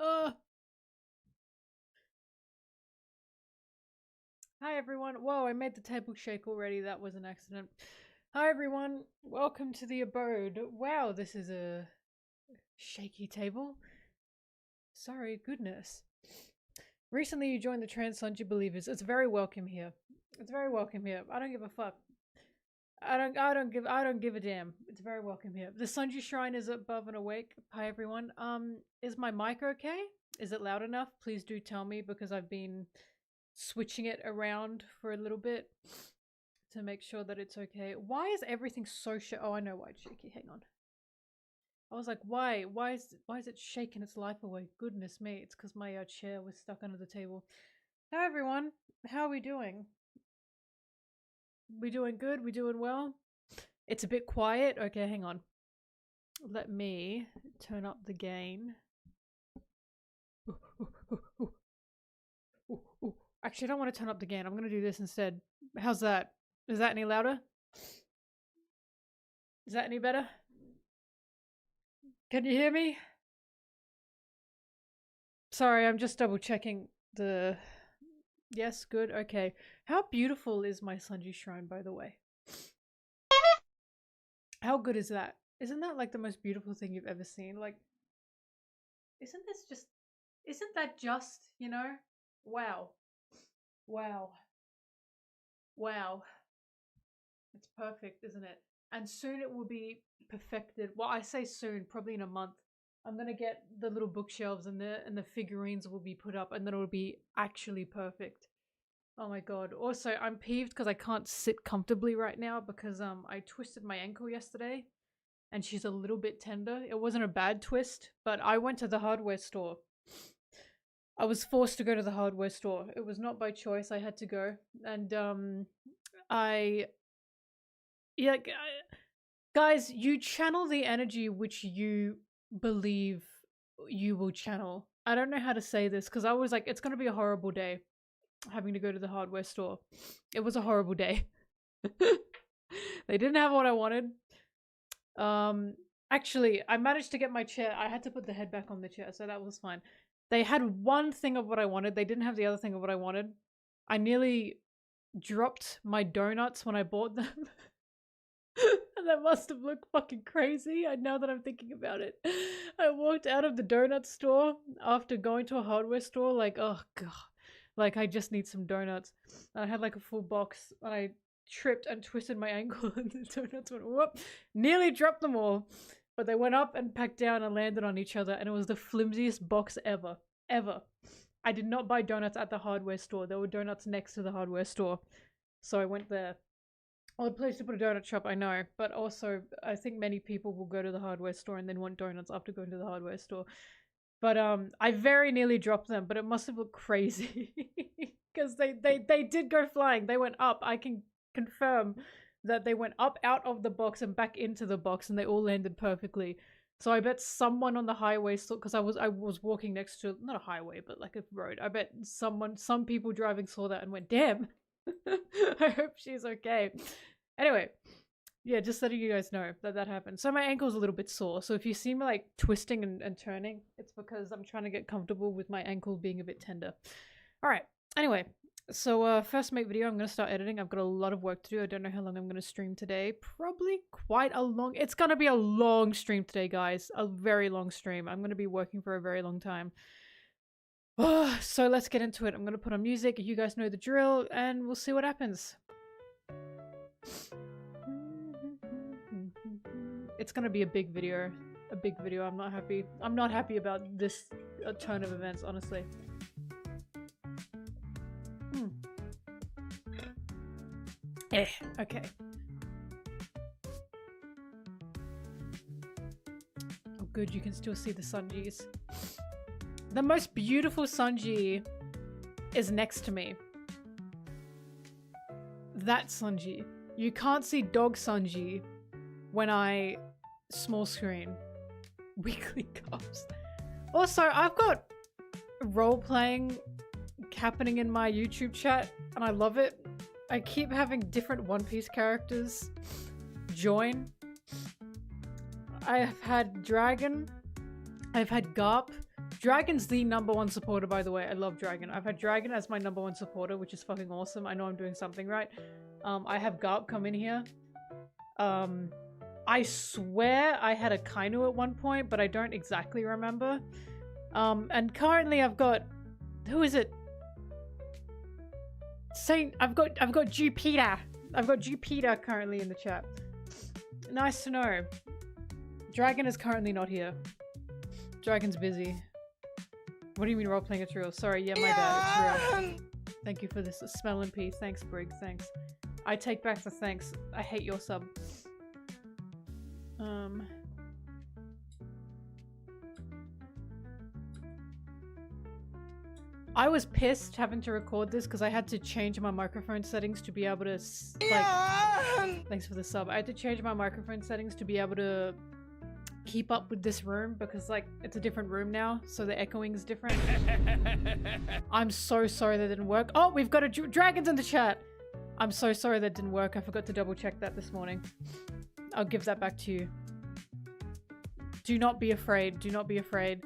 Uh, Hi everyone. Whoa, I made the table shake already. That was an accident. Hi everyone. Welcome to the abode. Wow, this is a shaky table. Sorry, goodness. Recently you joined the Trans Sanji Believers. It's very welcome here. It's very welcome here. I don't give a fuck. I don't give a damn. It's very welcome here. The Sanji Shrine is above and awake. Hi everyone. Is my mic okay? Is it loud enough? Please do tell me because I've been switching it around for a little bit to make sure that it's okay. Why is everything so oh, I know why it's shaky. Hang on. I was like, why? Why is it shaking its life away? Goodness me. It's because my chair was stuck under the table. Hi everyone. How are we doing? We doing good? We doing well? It's a bit quiet. Okay, hang on. Let me turn up the gain. Actually, I don't want to turn up the gain. I'm going to do this instead. How's that? Is that any louder? Is that any better? Can you hear me? Sorry, I'm just double checking the... Yes, good, okay. How beautiful is my Sanji Shrine, by the way? How good is that? Isn't that like the most beautiful thing you've ever seen? Like, isn't that just, you know? Wow. Wow. Wow. It's perfect, isn't it? And soon it will be perfected. Well, I say soon, probably in a month. I'm gonna get the little bookshelves and the figurines will be put up and then it'll be actually perfect. Oh my god. Also, I'm peeved because I can't sit comfortably right now because I twisted my ankle yesterday. and she's a little bit tender. It wasn't a bad twist, but I went to the hardware store. I was forced to go to the hardware store. It was not by choice. I had to go. And yeah, guys, you channel the energy which you believe you will channel. I don't know how to say this because I was like, it's going to be a horrible day having to go to the hardware store. It was a horrible day. They didn't have what I wanted. Actually, I managed to get my chair. I had to put the head back on the chair, so that was fine. They had one thing of what I wanted. They didn't have the other thing of what I wanted. I nearly dropped my donuts when I bought them. And that must have looked fucking crazy. Now that I'm thinking about it. I walked out of the donut store after going to a hardware store like, oh god. Like, I just need some donuts. And I had like a full box and I tripped and twisted my ankle and the donuts went whoop. Nearly dropped them all. But they went up and packed down and landed on each other and it was the flimsiest box ever. Ever. I did not buy donuts at the hardware store. There were donuts next to the hardware store. So I went there. Odd place to put a donut shop, I know. But also, I think many people will go to the hardware store and then want donuts after going to the hardware store. But I very nearly dropped them, but it must have looked crazy. Because they did go flying. They went up. I can confirm that they went up out of the box and back into the box and they all landed perfectly. So I bet someone on the highway saw, because I was walking next to, not a highway, but like a road. I bet some people driving saw that and went, damn. I hope she's okay. Anyway, yeah, just letting you guys know that happened. So my ankle's a little bit sore. So if you see me like twisting and turning, it's because I'm trying to get comfortable with my ankle being a bit tender. All right. Anyway, so first mate video, I'm going to start editing. I've got a lot of work to do. I don't know how long I'm going to stream today. Probably quite a long, it's going to be a long stream today, guys. A very long stream. I'm going to be working for a very long time. So let's get into it. I'm going to put on music. You guys know the drill and we'll see what happens. It's going to be a big video. A big video. I'm not happy. I'm not happy about this turn of events, honestly. Okay. Oh good, you can still see the Sanjis. The most beautiful Sanji is next to me. That Sanji. You can't see dog Sanji when I small screen. Weekly cups. Also, I've got role-playing happening in my YouTube chat and I love it. I keep having different One Piece characters join. I have had Dragon. I've had Garp. Dragon's the #1 supporter, by the way. I love Dragon. I've had Dragon as my #1 supporter, which is fucking awesome. I know I'm doing something right. I have Garp come in here. I swear I had a Kainu at one point, but I don't exactly remember. And currently I've got... Who is it? I've got Jupiter. I've got Jupiter currently in the chat. Nice to know. Dragon is currently not here. Dragon's busy. What do you mean role-playing it's real? Sorry, yeah, my bad, it's real. Thank you for this. MelonTeee. Thanks, Brig. Thanks. I take back the thanks. I hate your sub. I was pissed having to record this because I had to change my microphone settings to be able to, like, thanks for the sub. I had to change my microphone settings to be able to keep up with this room because, like, it's a different room now, so the echoing is different. I'm so sorry that didn't work. Oh, we've got a dragons in the chat. I'm so sorry that didn't work. I forgot to double check that this morning. I'll give that back to you. Do not be afraid. Do not be afraid.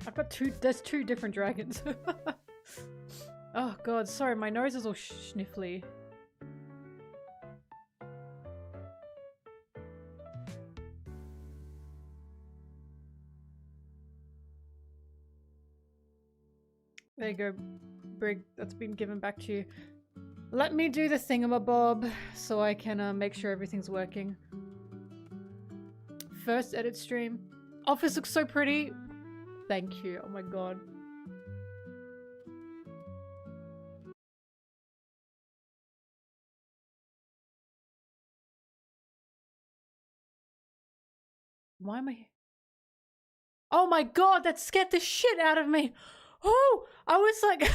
I've got there's two different dragons. Oh god, sorry, my nose is all sniffly. There you go, Brig, that's been given back to you. Let me do the thingamabob so I can make sure everything's working. First edit stream. Office looks so pretty. Thank you. Oh my god. Why am I... Oh my god, that scared the shit out of me. Oh, I was like...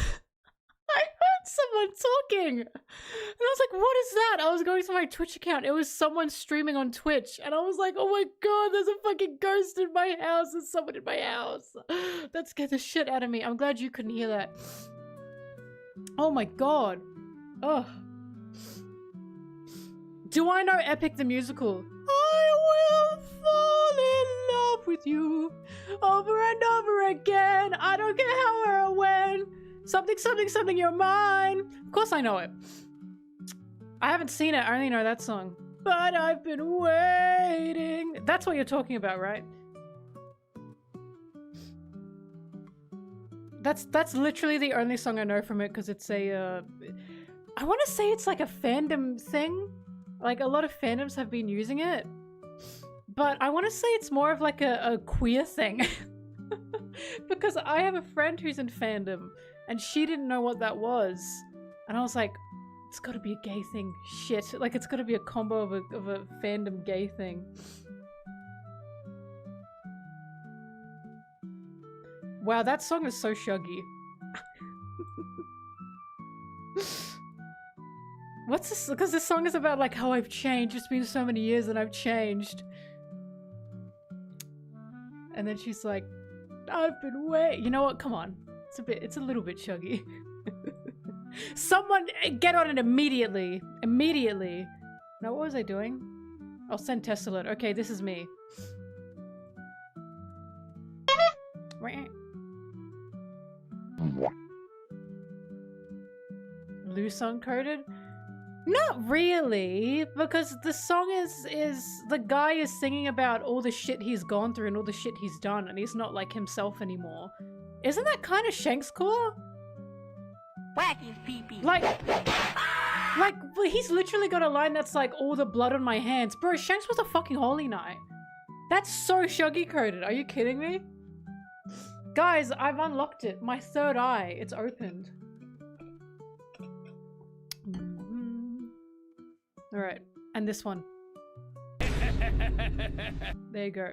I heard someone talking. And I was like, what is that? I was going to my Twitch account. It was someone streaming on Twitch. And I was like, oh my god, there's a fucking ghost in my house. There's someone in my house. That scared the shit out of me. I'm glad you couldn't hear that. Oh my god. Oh. Do I know Epic the Musical? I will fall in love with you over and over again. I don't care how or when. Something, something, something, you're mine. Of course I know it. I haven't seen it. I only know that song. But I've been waiting. That's what you're talking about, right? That's literally the only song I know from it because it's a... I want to say it's like a fandom thing. Like a lot of fandoms have been using it. But I want to say it's more of like a queer thing. Because I have a friend who's in fandom. And she didn't know what that was. And I was like, it's gotta be a gay thing. Shit. Like, it's gotta be a combo of a fandom gay thing. Wow, that song is so shuggy. What's this? Because this song is about, like, how I've changed. It's been so many years and I've changed. And then she's like, I've been waiting. You know what? Come on. It's a little bit chuggy. Someone get on it immediately. Immediately. Now, what was I doing? I'll send test alert. Okay, this is me. Loose uncoded? Not really, because the song is the guy is singing about all the shit he's gone through and all the shit he's done, and he's not like himself anymore. Isn't that kind of Shanks core? Whack his pee-pee. Like, he's literally got a line that's like, all the blood on my hands. Bro, Shanks was a fucking holy knight. That's so shuggy coded. Are you kidding me? Guys, I've unlocked it. My third eye. It's opened. Alright. And this one. There you go.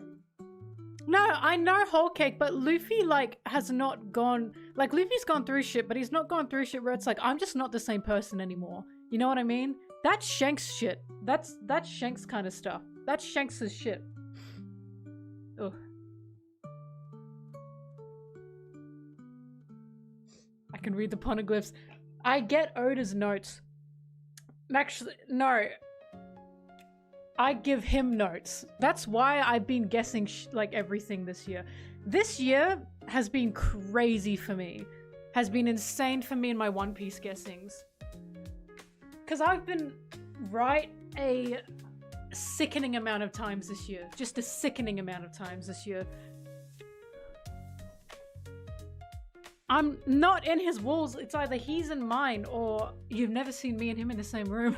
No, I know whole cake, but Luffy, like, has not gone... Like, Luffy's gone through shit, but he's not gone through shit where it's like, I'm just not the same person anymore. You know what I mean? That's Shanks shit. That's Shanks kind of stuff. That's Shanks' shit. Ugh. I can read the poneglyphs. I get Oda's notes. Actually, no. I give him notes. That's why I've been guessing like everything this year. This year has been crazy for me. Has been insane for me in my One Piece guessings. Because I've been right a sickening amount of times this year. Just a sickening amount of times this year. I'm not in his walls. It's either he's in mine or you've never seen me and him in the same room.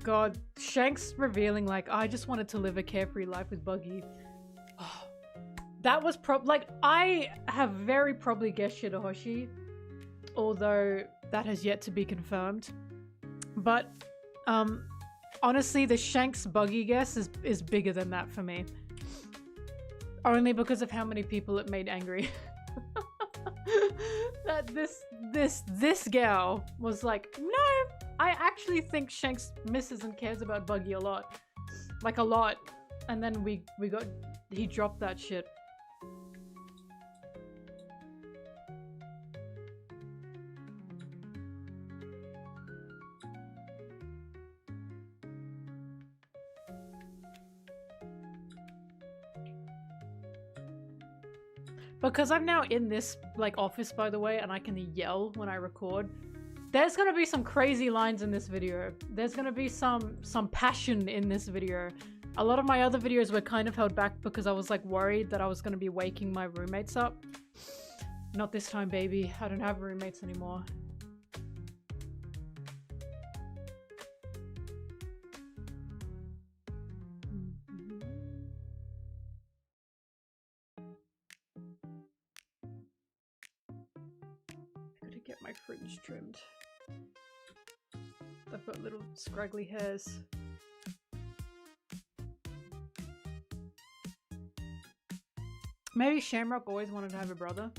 God, Shanks revealing like, I just wanted to live a carefree life with Buggy. Oh, that was like, I have very probably guessed Shirahoshi, although that has yet to be confirmed. But, honestly, the Shanks Buggy guess is bigger than that for me. Only because of how many people it made angry. That this gal was like, no, I actually think Shanks misses and cares about Buggy a lot. Like a lot. And then he dropped that shit. Because I'm now in this, like, office, by the way, and I can yell when I record, there's gonna be some crazy lines in this video. There's gonna be some passion in this video. A lot of my other videos were kind of held back because I was, like, worried that I was gonna be waking my roommates up. Not this time, baby. I don't have roommates anymore. get my fringe trimmed. I've got little scraggly hairs. Maybe Shamrock always wanted to have a brother.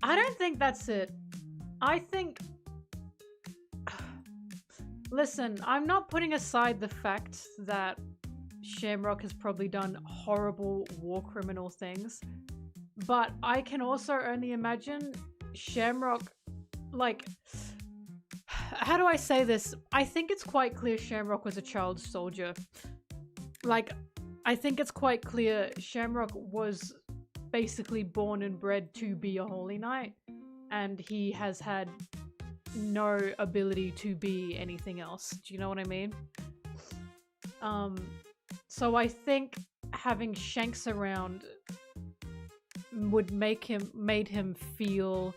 I don't think that's it. I think... Listen, I'm not putting aside the fact that Shamrock has probably done horrible war criminal things, but I can also only imagine Shamrock, like... How do I say this? I think it's quite clear Shamrock was a child soldier. Like, I think it's quite clear Shamrock was basically born and bred to be a holy knight, and he has had no ability to be anything else. Do you know what I mean? So I think having Shanks around would made him feel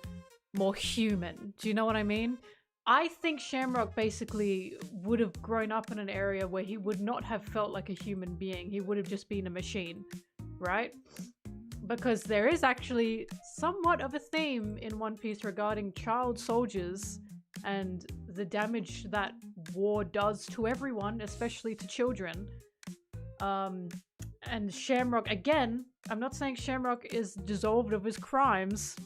more human. Do you know what I mean? I think Shamrock basically would have grown up in an area where he would not have felt like a human being. He would have just been a machine, right? Because there is actually somewhat of a theme in One Piece regarding child soldiers and the damage that war does to everyone, especially to children. And Shamrock, again, I'm not saying Shamrock is dissolved of his crimes.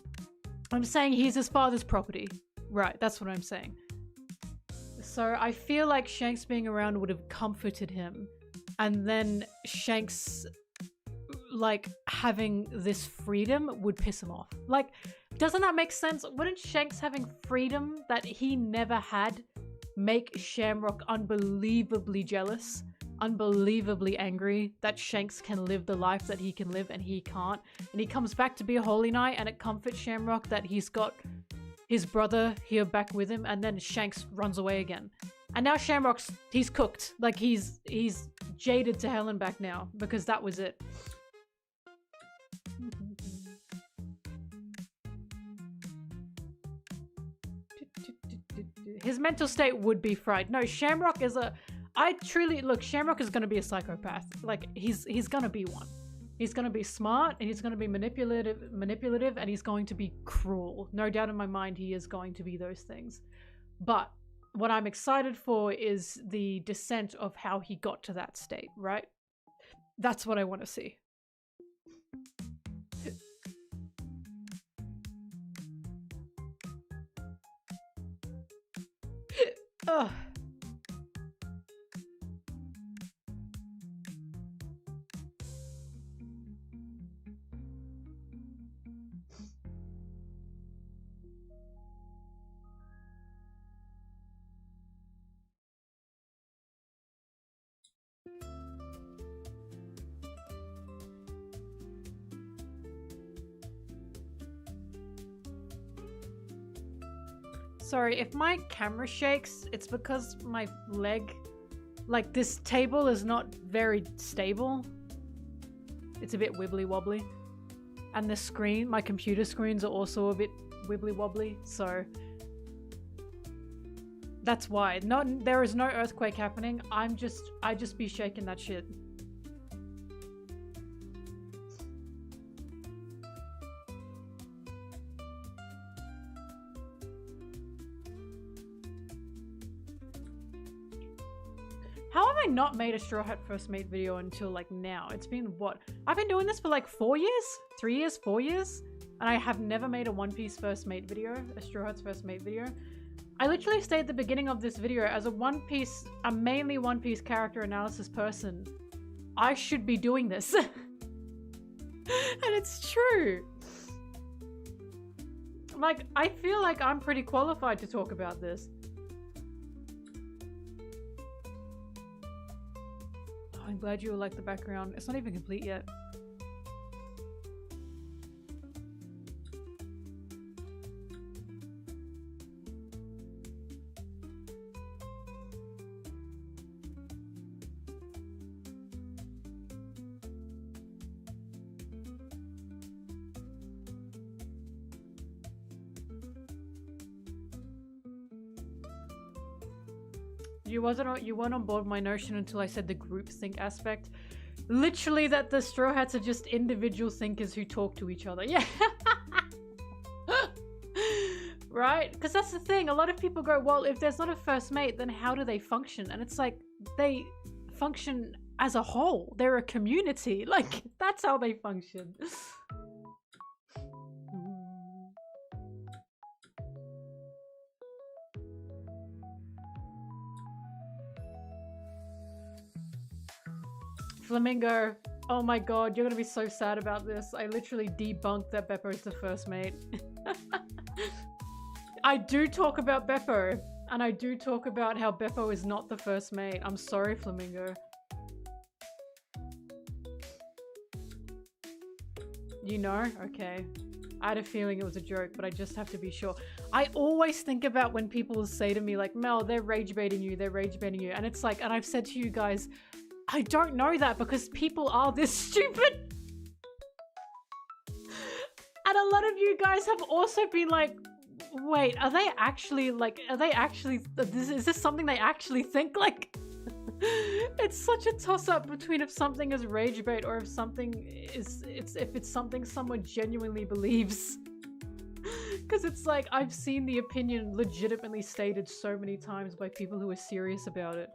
I'm saying he's his father's property. Right, that's what I'm saying. So I feel like Shanks being around would have comforted him. And then Shanks, like, having this freedom would piss him off. Like, doesn't that make sense? Wouldn't Shanks having freedom that he never had make Shamrock unbelievably jealous? Unbelievably angry that Shanks can live the life that he can live and he can't? And he comes back to be a holy knight, and it comforts Shamrock that he's got his brother here back with him, and then Shanks runs away again. And now Shamrock's, he's cooked. Like, he's jaded to hell and back now, because that was it. His mental state would be fried. No, Shamrock is a... Shamrock is going to be a psychopath. Like, he's going to be one. He's going to be smart, and he's going to be manipulative, and he's going to be cruel. No doubt in my mind he is going to be those things. But what I'm excited for is the descent of how he got to that state, right? That's what I want to see. Ugh. Sorry, if my camera shakes, it's because my leg, like, this table is not very stable. It's a bit wibbly wobbly. And the screen, my computer screens are also a bit wibbly wobbly, so that's why. There is no earthquake happening. I just be shaking that shit. How have I not made a Strawhat First Mate video until, like, now? It's been, what? I've been doing this for, like, 4 years? 3 years? 4 years? And I have never made a One Piece First Mate video, a Strawhat's First Mate video. I literally stayed at the beginning of this video as a mainly One Piece character analysis person. I should be doing this. And it's true. Like, I feel like I'm pretty qualified to talk about this. I'm glad you like the background. It's not even complete yet. You weren't on board my notion until I said the groupthink aspect. Literally that the Straw Hats are just individual thinkers who talk to each other. Yeah. right? Because that's the thing. A lot of people go, well, if there's not a first mate, then how do they function? And it's like, they function as a whole. They're a community. Like, that's how they function. Flamingo, oh my god, you're gonna be so sad about this. I literally debunked that Beppo's the first mate. I do talk about Beppo, and I do talk about how Beppo is not the first mate. I'm sorry, Flamingo. You know? Okay. I had a feeling it was a joke, but I just have to be sure. I always think about when people say to me like, Mel, they're rage baiting you, they're rage baiting you. And it's like, and I've said to you guys, I don't know that because people are this stupid. And a lot of you guys have also been like, wait, are they actually like, is this something they actually think? Like, it's such a toss-up between if something is rage bait or if something is, if it's something someone genuinely believes. Because it's like, I've seen the opinion legitimately stated so many times by people who are serious about it.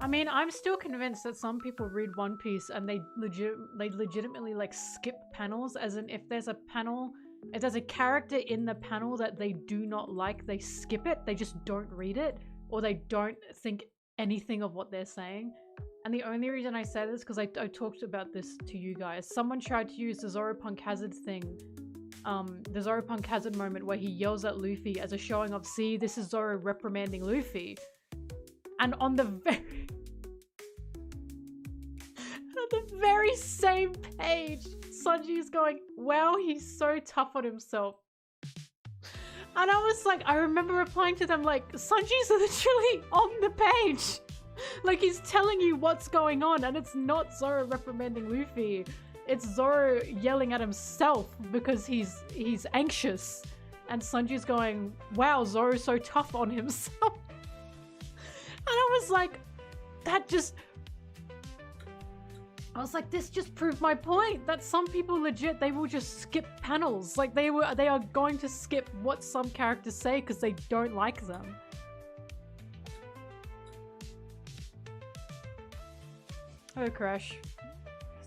I mean, I'm still convinced that some people read One Piece and they legitimately like skip panels, as in if there's a panel, if there's a character in the panel that they do not like, they skip it, they just don't read it, or they don't think anything of what they're saying. And the only reason I say this because I talked about this to you guys. Someone tried to use the Zoropunk Hazard thing, the Zoropunk Hazard moment where he yells at Luffy as a showing of, see, this is Zoro reprimanding Luffy. And on the very same page, Sanji is going, wow, he's so tough on himself. And I was like, I remember replying to them like, Sanji's literally on the page. Like, he's telling you what's going on, and it's not Zoro reprimanding Luffy. It's Zoro yelling at himself because he's anxious. And Sanji's going, wow, Zoro's so tough on himself. And I was like, this just proved my point that some people legit, they will just skip panels. Like they are going to skip what some characters say because they don't like them. Oh, Crash.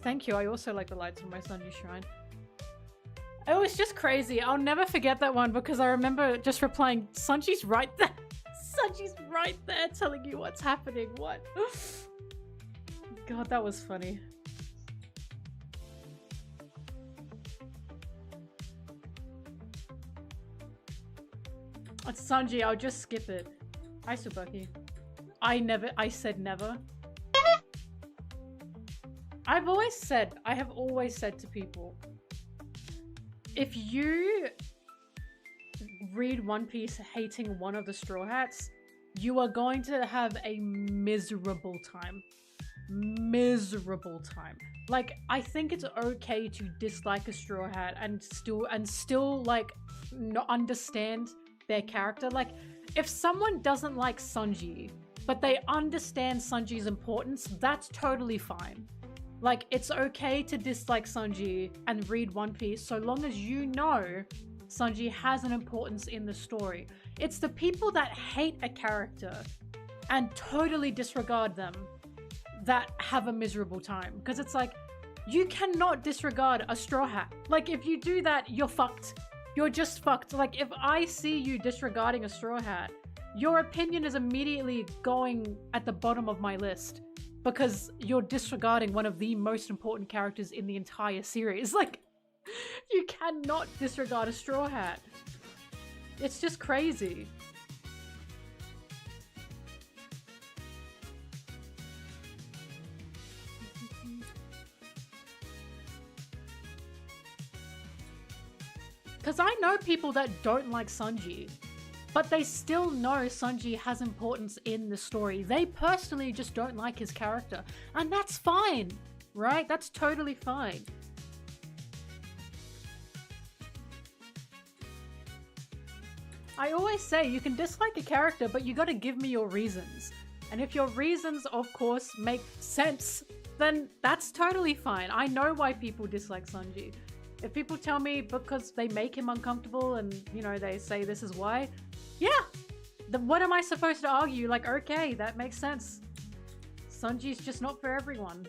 Thank you. I also like the lights on my Sanji shrine. It was just crazy. I'll never forget that one because I remember just replying, Sanji's right there. Sanji's right there telling you what's happening. What? God, that was funny. It's Sanji, I'll just skip it. Hi, Subaki. I said never. I have always said to people, if you read One Piece hating one of the Straw Hats, you are going to have a miserable time. Miserable time. Like, I think it's okay to dislike a Straw Hat and still like not understand their character. Like, if someone doesn't like Sanji, but they understand Sanji's importance, that's totally fine. Like, it's okay to dislike Sanji and read One Piece so long as you know Sanji has an importance in the story. It's the people that hate a character and totally disregard them that have a miserable time. Because it's like, you cannot disregard a Straw Hat. Like, if you do that, you're fucked. You're just fucked. Like, if I see you disregarding a Straw Hat, your opinion is immediately going at the bottom of my list because you're disregarding one of the most important characters in the entire series. Like, you cannot disregard a Straw Hat. It's just crazy. Because I know people that don't like Sanji. But they still know Sanji has importance in the story. They personally just don't like his character. And that's fine, right? That's totally fine. I always say you can dislike a character, but you gotta give me your reasons. And if your reasons, of course, make sense, then that's totally fine. I know why people dislike Sanji. If people tell me because they make him uncomfortable and, you know, they say this is why, yeah, then what am I supposed to argue? Like, okay, that makes sense. Sanji's just not for everyone.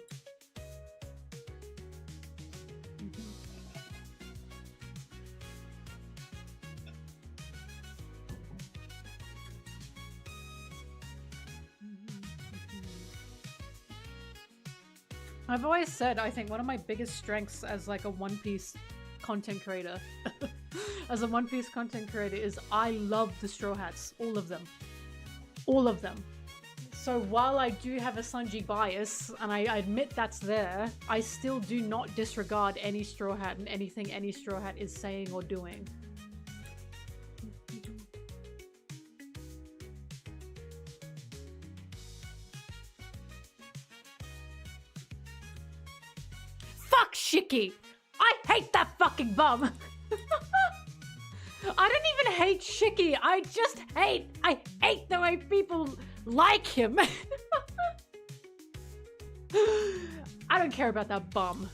I've always said, I think one of my biggest strengths as like a One Piece content creator, as a One Piece content creator, is I love the Straw Hats. All of them. All of them. So while I do have a Sanji bias, and I admit that's there, I still do not disregard any Straw Hat and anything any Straw Hat is saying or doing. Fuck Shiki! I hate that fucking bum! I don't even hate Shiki, I hate the way people like him! I don't care about that bum.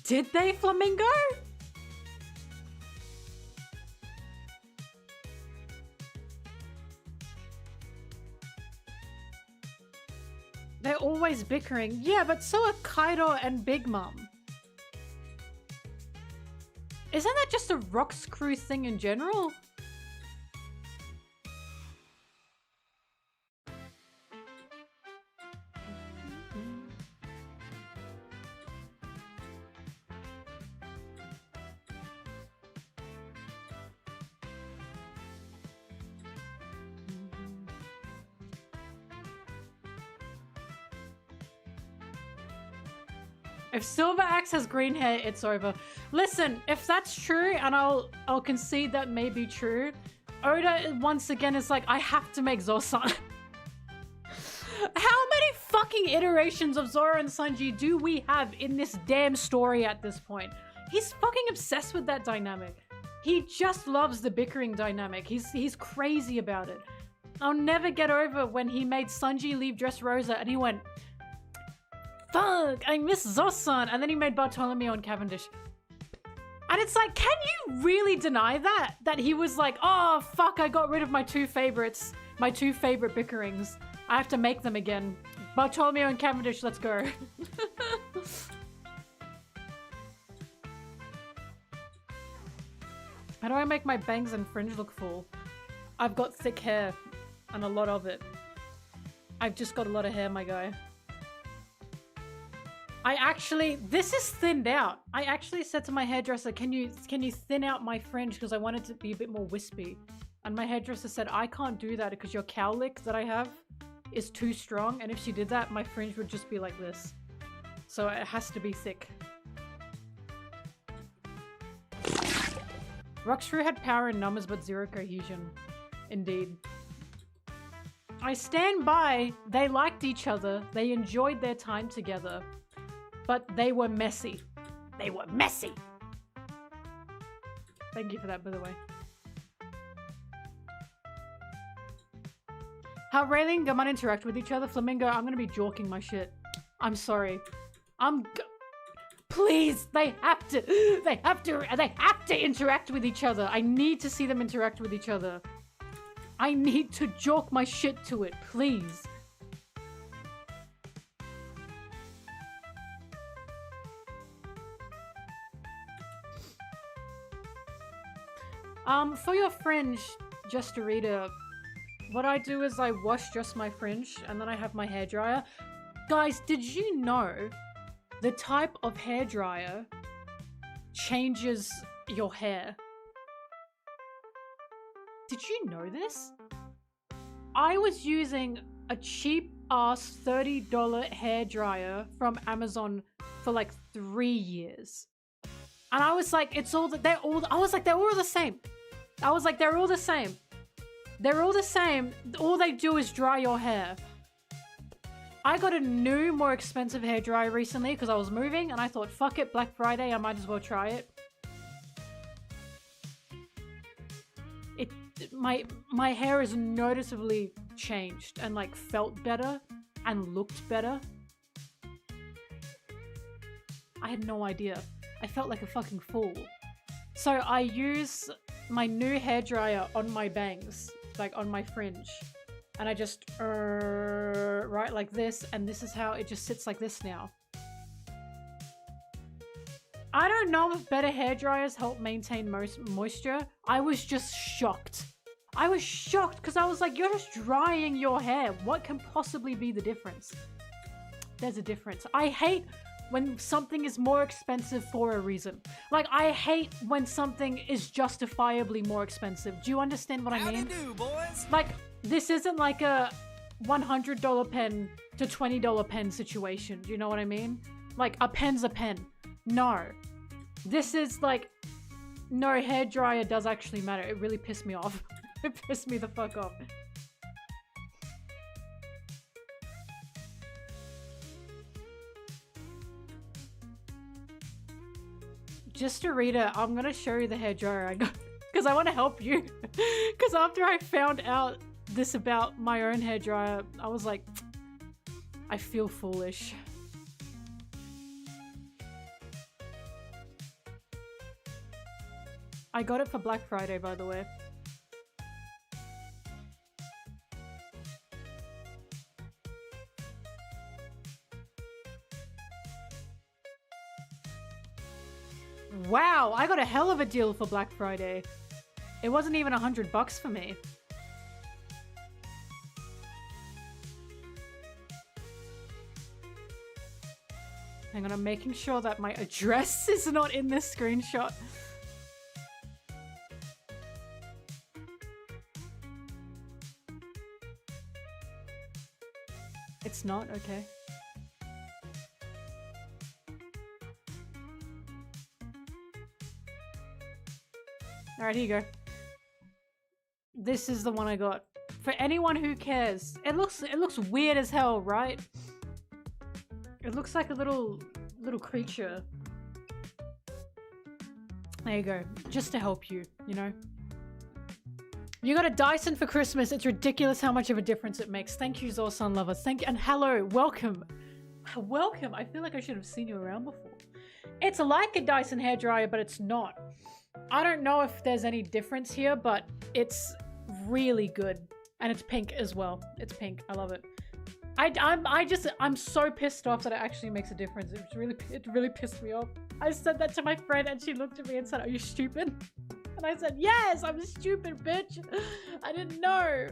Did they, Flamingo? They're always bickering. Yeah, but so are Kaido and Big Mom. Isn't that just a Rocks crew thing in general? If Silver Axe has green hair, it's over. Listen, if that's true, and I'll concede that may be true, Oda once again is like, I have to make Zoro-san. How many fucking iterations of Zoro and Sanji do we have in this damn story at this point? He's fucking obsessed with that dynamic. He just loves the bickering dynamic. He's crazy about it. I'll never get over when he made Sanji leave Dressrosa and he went, fuck, I miss Zoro-san. And then he made Bartolomeo and Cavendish. And it's like, can you really deny that? That he was like, oh, fuck, I got rid of my two favorites. My two favorite bickerings. I have to make them again. Bartolomeo and Cavendish, let's go. How do I make my bangs and fringe look full? I've got thick hair. And a lot of it. I've just got a lot of hair, my guy. This is thinned out. I actually said to my hairdresser, can you thin out my fringe because I want it to be a bit more wispy. And my hairdresser said, I can't do that because your cowlick that I have is too strong. And if she did that, my fringe would just be like this. So it has to be thick. Rockshrew had power in numbers but zero cohesion. Indeed. I stand by. They liked each other. They enjoyed their time together. But they were messy. They were messy. Thank you for that, by the way. How Rayleigh and Gaman interact with each other. Flamingo, I'm gonna be jorking my shit. I'm sorry. Please, they have to interact with each other. I need to see them interact with each other. I need to jork my shit to it, please. For your fringe, just to read it, what I do is I wash just my fringe and then I have my hairdryer. Guys, did you know the type of hairdryer changes your hair? Did you know this? I was using a cheap ass $30 hairdryer from Amazon for like 3 years. And I was like, they're all the same. I was like, they're all the same. They're all the same. All they do is dry your hair. I got a new, more expensive hairdryer recently because I was moving and I thought, fuck it, Black Friday, I might as well try it. My hair has noticeably changed and like felt better and looked better. I had no idea. I felt like a fucking fool. So I use my new hairdryer on my bangs, like on my fringe. And I just, right like this, and this is how it just sits like this now. I don't know if better hairdryers help maintain moisture. I was just shocked. I was shocked because I was like, you're just drying your hair. What can possibly be the difference? There's a difference. I hate when something is more expensive for a reason. Like, I hate when something is justifiably more expensive. Do you understand what I mean? Howdy do, boys. Like, this isn't like a $100 pen to $20 pen situation. Do you know what I mean? Like, a pen's a pen. No. This is like, no, hairdryer does actually matter. It really pissed me off. It pissed me the fuck off. Just to read it, I'm gonna show you the hairdryer I got because I want to help you. Because after I found out this about my own hairdryer, I was like, I feel foolish. I got it for Black Friday, by the way. Wow, I got a hell of a deal for Black Friday. It wasn't even $100 for me. Hang on, I'm making sure that my address is not in this screenshot. It's not? Okay. Alright, here you go. This is the one I got. For anyone who cares. It looks weird as hell, right? It looks like a little creature. There you go. Just to help you, you know? You got a Dyson for Christmas. It's ridiculous how much of a difference it makes. Thank you, Zorsun Lover. Thank you. And hello. Welcome. Welcome. I feel like I should have seen you around before. It's like a Dyson hairdryer, but it's not. I don't know if there's any difference here, but it's really good. And it's pink as well. It's pink. I love it. I'm so pissed off that it actually makes a difference. It really pissed me off. I said that to my friend and she looked at me and said, "Are you stupid?" And I said, "Yes, I'm stupid, bitch. I didn't know."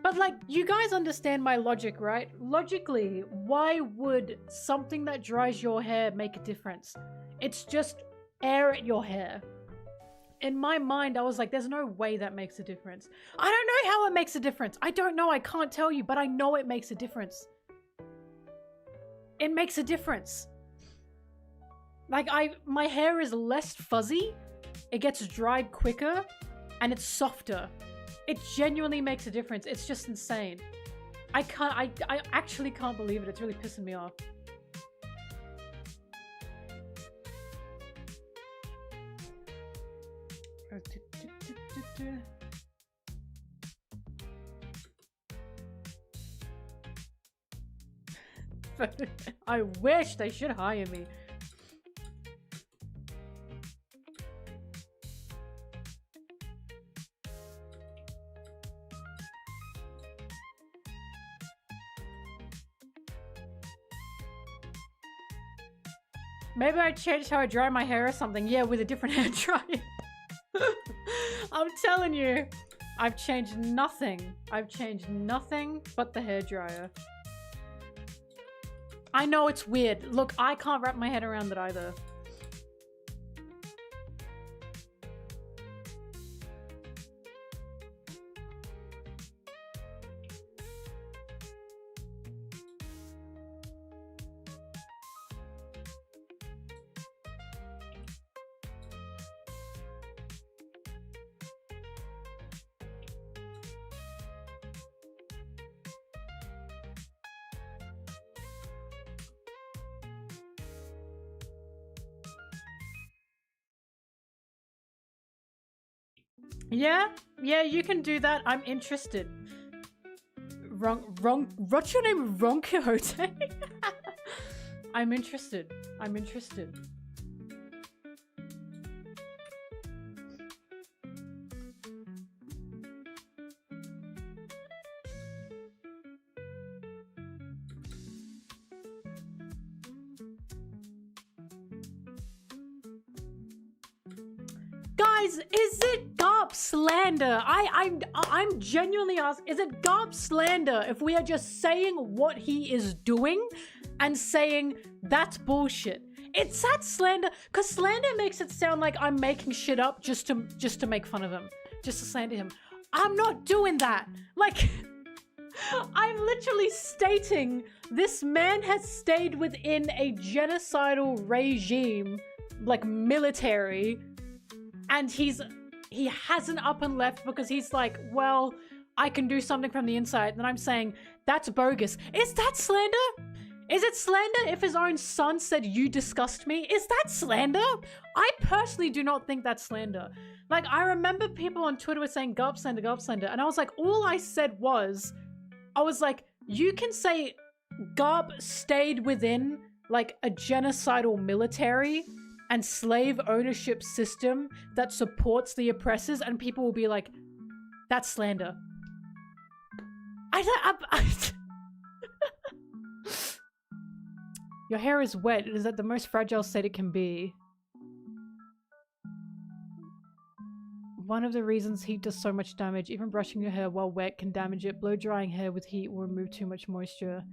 But like, you guys understand my logic, right? Logically, why would something that dries your hair make a difference? It's just air at your hair. In my mind, I was like, there's no way that makes a difference. I don't know how it makes a difference. I don't know. I can't tell you, but I know it makes a difference. It makes a difference. Like, my hair is less fuzzy. It gets dried quicker and it's softer. It genuinely makes a difference. It's just insane. I actually can't believe it. It's really pissing me off. I wish they should hire me. Maybe I changed how I dry my hair or something. Yeah, with a different hair dryer. I'm telling you, I've changed nothing. I've changed nothing but the hairdryer. I know it's weird. Look, I can't wrap my head around it either. Yeah, you can do that. I'm interested. What's your name? Ron Quixote? I'm interested. I'm interested. Guys, is it Garp slander? I'm genuinely asking, is it Garp slander if we are just saying what he is doing and saying that's bullshit? It's that slander, because slander makes it sound like I'm making shit up just to make fun of him, just to slander him. I'm not doing that. Like, I'm literally stating this man has stayed within a genocidal regime, like military, and he hasn't up and left because he's like, well, I can do something from the inside. And I'm saying, that's bogus. Is that slander? Is it slander if his own son said, you disgust me? Is that slander? I personally do not think that's slander. Like, I remember people on Twitter were saying, Garp slander, Garp slander. And I was like, all I said was, I was like, you can say Garp stayed within, like, a genocidal military and slave ownership system that supports the oppressors, and people will be like, that's slander. Your hair is wet. It is at the most fragile state it can be. One of the reasons heat does so much damage, even brushing your hair while wet can damage it. Blow drying hair with heat will remove too much moisture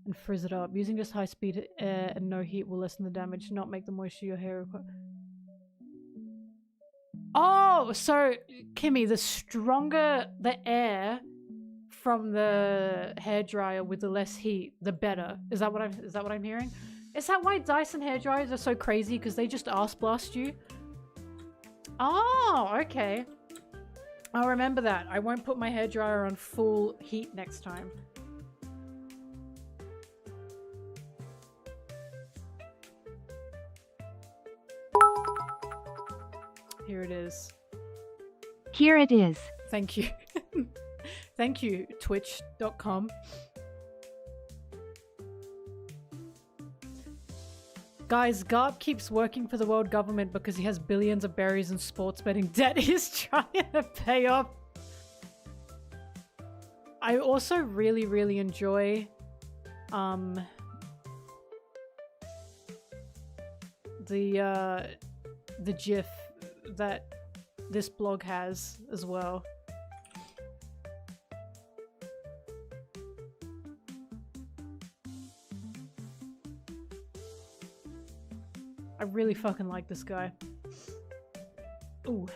and frizz it up. Using just high-speed air and no heat will lessen the damage, not make the moisture your hair require. Oh, so Kimmy, the stronger the air from the hairdryer with the less heat, the better. Is that what I'm hearing? Is that why Dyson hairdryers are so crazy? Because they just ass blast you? Oh, okay. I'll remember that. I won't put my hairdryer on full heat next time. Here it is. Here it is. Thank you. Thank you, twitch.com. Guys, Garp keeps working for the world government because he has billions of berries and sports betting debt he's trying to pay off. I also really, really enjoy the GIF that this blog has as well. I really fucking like this guy. Ooh.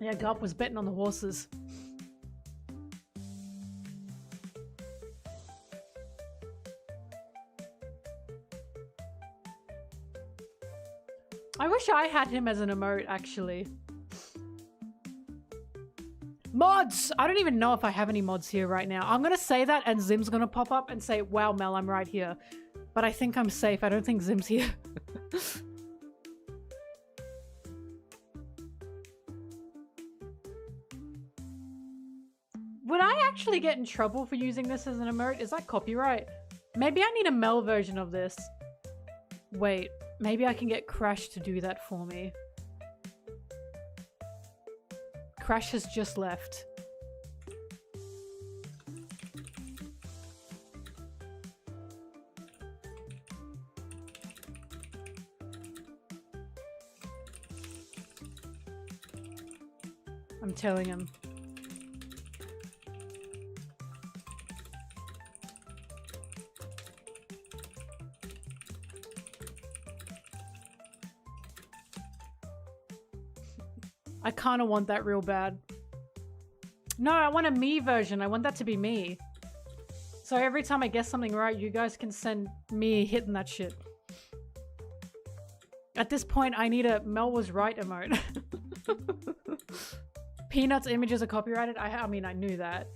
Yeah, Garp was betting on the horses. I wish I had him as an emote, actually. Mods! I don't even know if I have any mods here right now. I'm gonna say that and Zim's gonna pop up and say, wow, Mel, I'm right here. But I think I'm safe. I don't think Zim's here. Would I actually get in trouble for using this as an emote? Is that copyright? Maybe I need a Mel version of this. Wait, maybe I can get Crash to do that for me. Crash has just left. I'm telling him. I kind of want that real bad. No, I want a me version. I want that to be me. So every time I guess something right, you guys can send me hitting that shit. At this point, I need a Mel was right emote. Peanuts images are copyrighted. I mean, I knew that.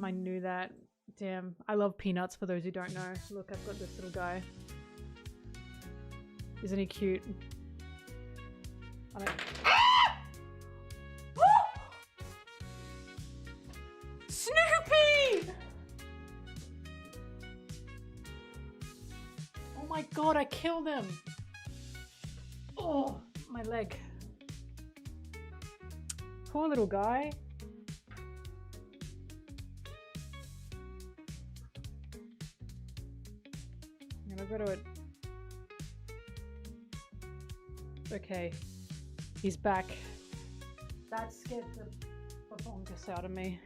I knew that. Damn. I love Peanuts for those who don't know. Look, I've got this little guy. Isn't he cute? I mean... Snoopy! Oh my god, I killed him! Oh, my leg. Poor little guy. I'm gonna go to it. Okay. He's back. That scared the bonkus out of me.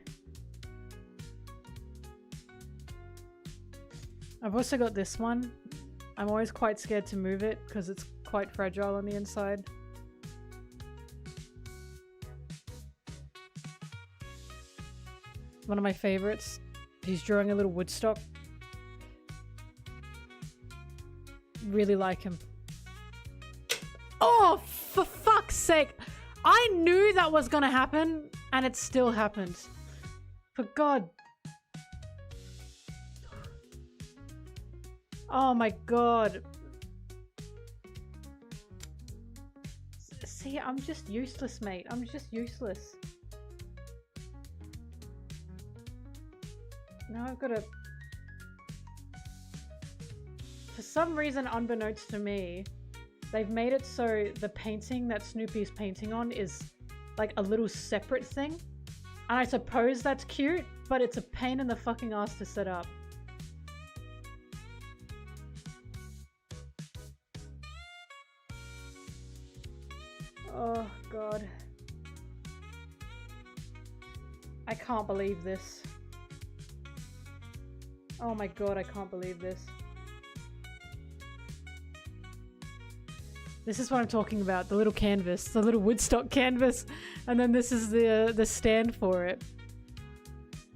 I've also got this one. I'm always quite scared to move it because it's quite fragile on the inside. One of my favorites. He's drawing a little Woodstock. Really like him. Oh, for fuck's sake! I knew that was gonna happen, and it still happened. For God. Oh my God. See, I'm just useless, mate. I'm just useless. Now I've got to... For some reason, unbeknownst to me, they've made it so the painting that Snoopy's painting on is like a little separate thing. And I suppose that's cute, but it's a pain in the fucking ass to set up. Oh, God. I can't believe this. Oh my God, I can't believe this. This is what I'm talking about, the little canvas, the little Woodstock canvas, and then this is the stand for it.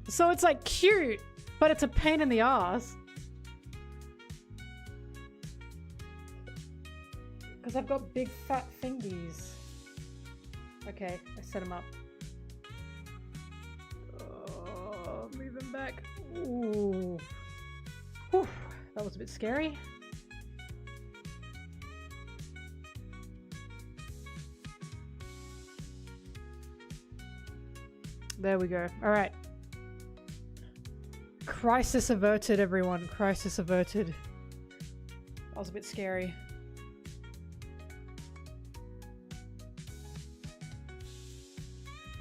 So it's like cute, but it's a pain in the ass. Because I've got big fat fingies. Okay, I set him up. Oh, move him back. Ooh. Whew, that was a bit scary. There we go. All right. Crisis averted, everyone. Crisis averted. That was a bit scary.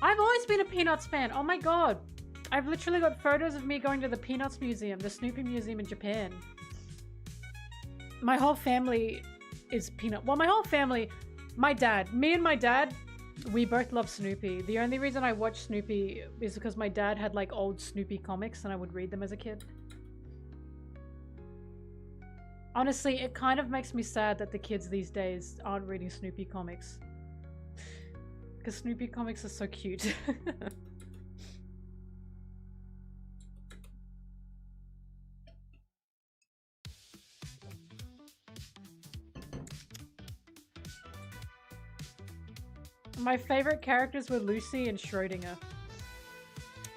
I've always been a Peanuts fan. Oh my God. I've literally got photos of me going to the Peanuts Museum, the Snoopy Museum in Japan. My whole family is Peanut. Well, my whole family, my dad, me and my dad, we both love Snoopy. The only reason I watch Snoopy is because my dad had like old Snoopy comics and I would read them as a kid. Honestly, it kind of makes me sad that the kids these days aren't reading Snoopy comics. Because Snoopy comics are so cute. My favorite characters were Lucy and Schroeder.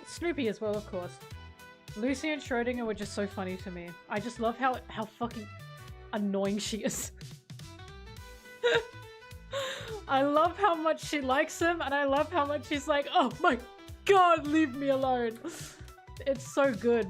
Snoopy as well, of course. Lucy and Schroeder were just so funny to me. I just love how fucking annoying she is. I love how much she likes him, and I love how much she's like, oh my God, leave me alone. It's so good.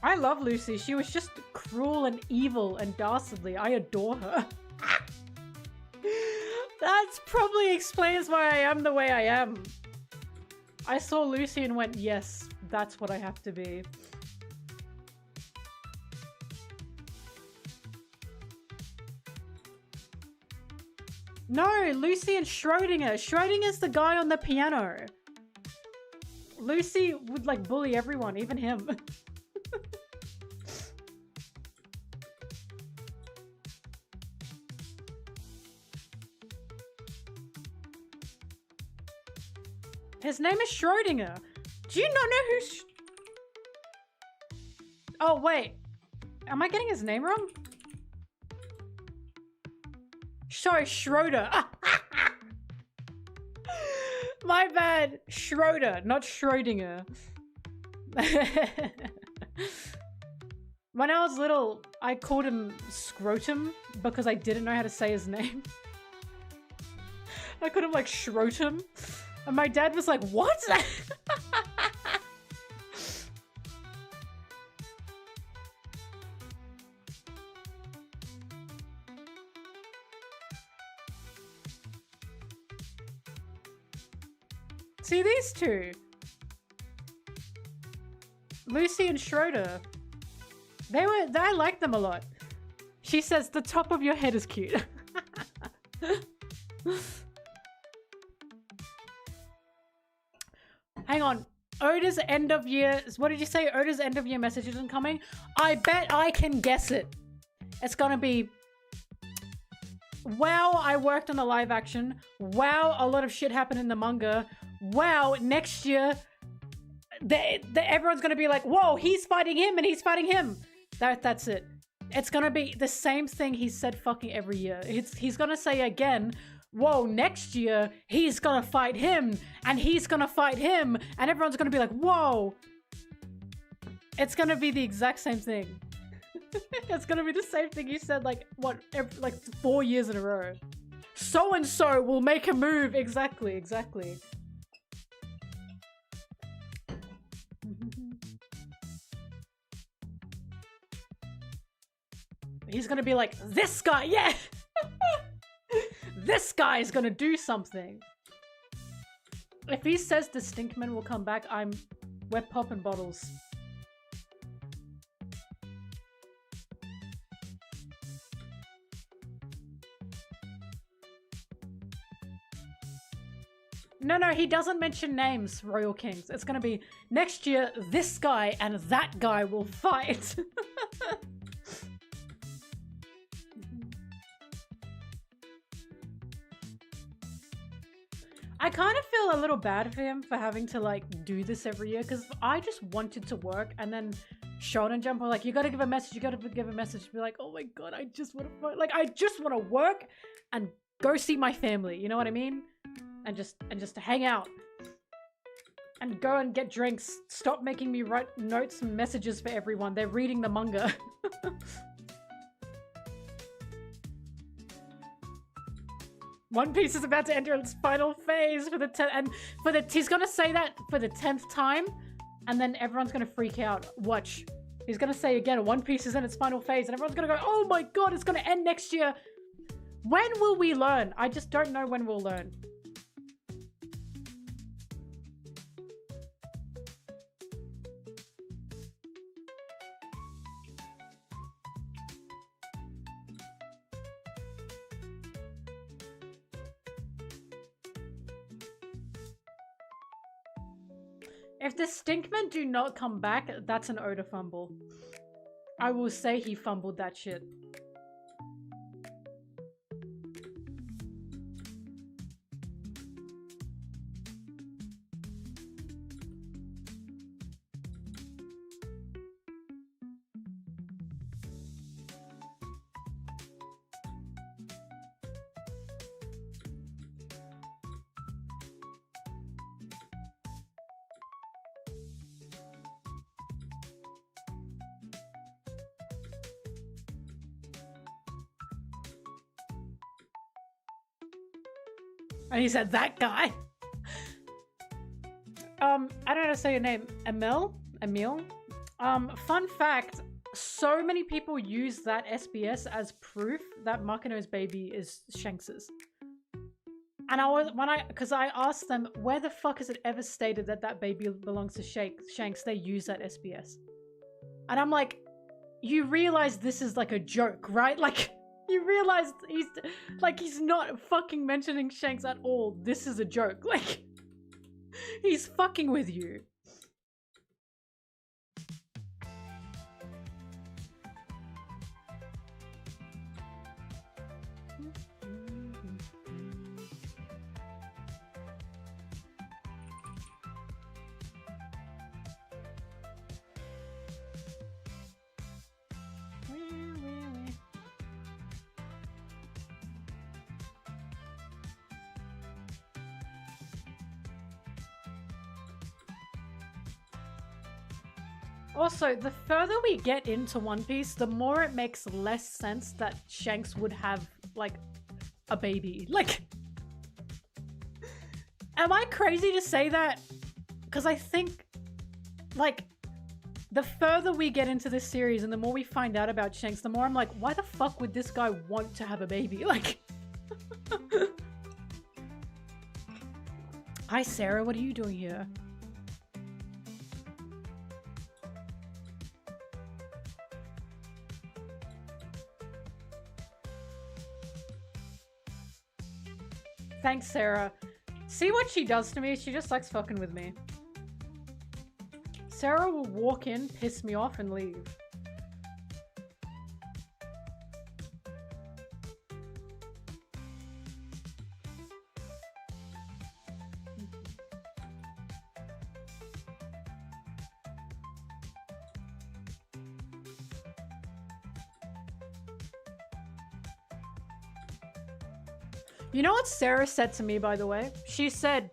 I love Lucy. She was just cruel and evil and dastardly. I adore her. That probably explains why I am the way I am. I saw Lucy and went, yes, that's what I have to be. No, Lucy and Schrodinger. Schrodinger's the guy on the piano. Lucy would like bully everyone, even him. His name is Schrodinger. Do you not know who's... Oh, wait. Am I getting his name wrong? Sorry, Schroeder. My bad. Schroeder, not Schrodinger. When I was little, I called him Scrotum because I didn't know how to say his name. I called him like Schrotum. And my dad was like, what? See these two? Lucy and Schroeder. I like them a lot. She says, the top of your head is cute. Hang on. Oda's end of year... What did you say? Oda's end of year message isn't coming? I bet I can guess it. It's gonna be... Wow, I worked on the live action. Wow, a lot of shit happened in the manga. Wow, next year... everyone's gonna be like, whoa, he's fighting him and he's fighting him. That's it. It's gonna be the same thing he said fucking every year. He's gonna say again... Whoa, next year, he's gonna fight him, and he's gonna fight him, and everyone's gonna be like, whoa. It's gonna be the exact same thing. It's gonna be the same thing you said, like, what, like 4 years in a row. So-and-so will make a move. Exactly. He's gonna be like, this guy, yeah! This guy is gonna do something. If he says the Stinkman will come back, we're popping bottles. No, he doesn't mention names, Royal Kings. It's gonna be, next year, this guy and that guy will fight. I kind of feel a little bad for him for having to like do this every year because I just wanted to work and then Shonen Jump were like, you gotta give a message, be like, oh my god, I just want to like I just want to work and go see my family, you know what I mean? And just hang out and go and get drinks. Stop making me write notes and messages for everyone. They're reading the manga. One Piece is about to enter its final phase for the he's gonna say that for the 10th time, and then everyone's gonna freak out. Watch. He's gonna say again, One Piece is in its final phase, and everyone's gonna go, oh my god, it's gonna end next year. When will we learn? I just don't know when we'll learn. If the Stinkmen do not come back, that's an Oda fumble. I will say he fumbled that shit. And he said, that guy. I don't know how to say your name. Emil? Fun fact, so many people use that SBS as proof that Makino's baby is Shanks's. And because I asked them, where the fuck is it ever stated that that baby belongs to Shanks? They use that SBS. And I'm like, you realize this is like a joke, right? Like, You realize he's not fucking mentioning Shanks at all. This is a joke. Like, he's fucking with you. Also, the further we get into One Piece, the more it makes less sense that Shanks would have, like, a baby. Like, am I crazy to say that? Because I think, like, the further we get into this series and the more we find out about Shanks, the more I'm like, why the fuck would this guy want to have a baby? Like, hi Sarah, what are you doing here? Thanks, Sarah. See what she does to me? She just likes fucking with me. Sarah will walk in, piss me off, and leave. You know what Sarah said to me, by the way? She said,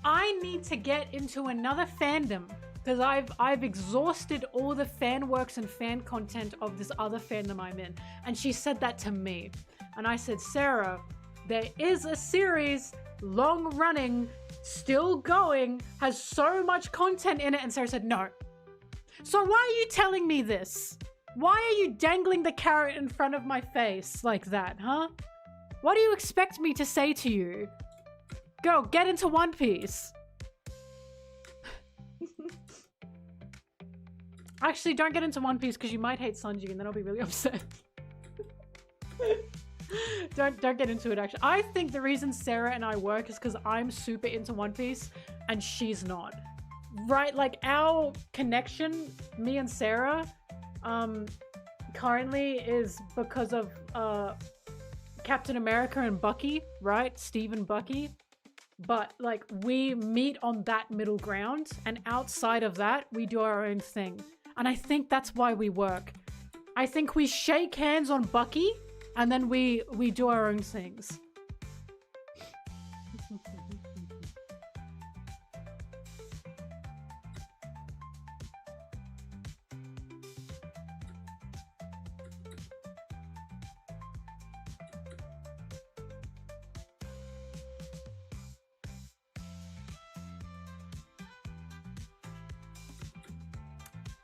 I need to get into another fandom because I've exhausted all the fan works and fan content of this other fandom I'm in. And she said that to me. And I said, Sarah, there is a series, long running, still going, has so much content in it. And Sarah said, no. So why are you telling me this? Why are you dangling the carrot in front of my face like that, huh? What do you expect me to say to you? Go, get into One Piece. Actually, don't get into One Piece because you might hate Sanji and then I'll be really upset. Don't get into it, actually. I think the reason Sarah and I work is because I'm super into One Piece and she's not. Right? Like, our connection, me and Sarah, currently is because of, Captain America and Bucky, right? Steve and Bucky. But, like, we meet on that middle ground, and outside of that, we do our own thing. And I think that's why we work. I think we shake hands on Bucky, and then we do our own things.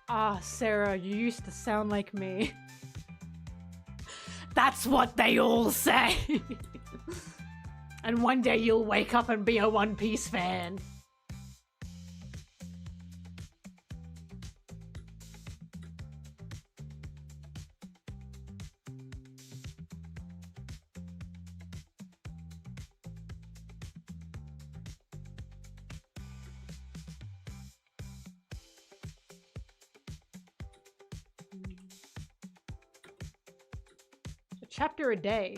Ah, Sarah, you used to sound like me. That's what they all say. And one day you'll wake up and be a One Piece fan. Chapter a day.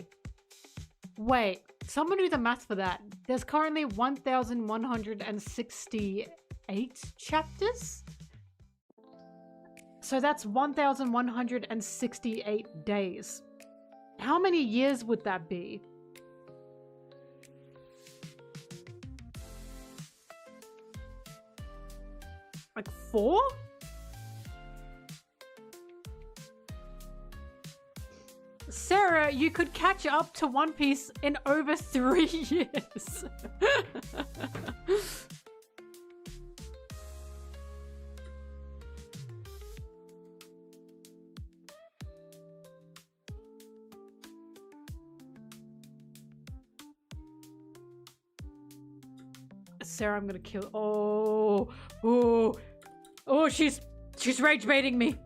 Wait, someone do the math for that. There's currently 1,168 chapters? So that's 1,168 days. How many years would that be? Like 4? Sarah, you could catch up to One Piece in over 3 years. Sarah, I'm gonna kill. Oh, she's rage baiting me.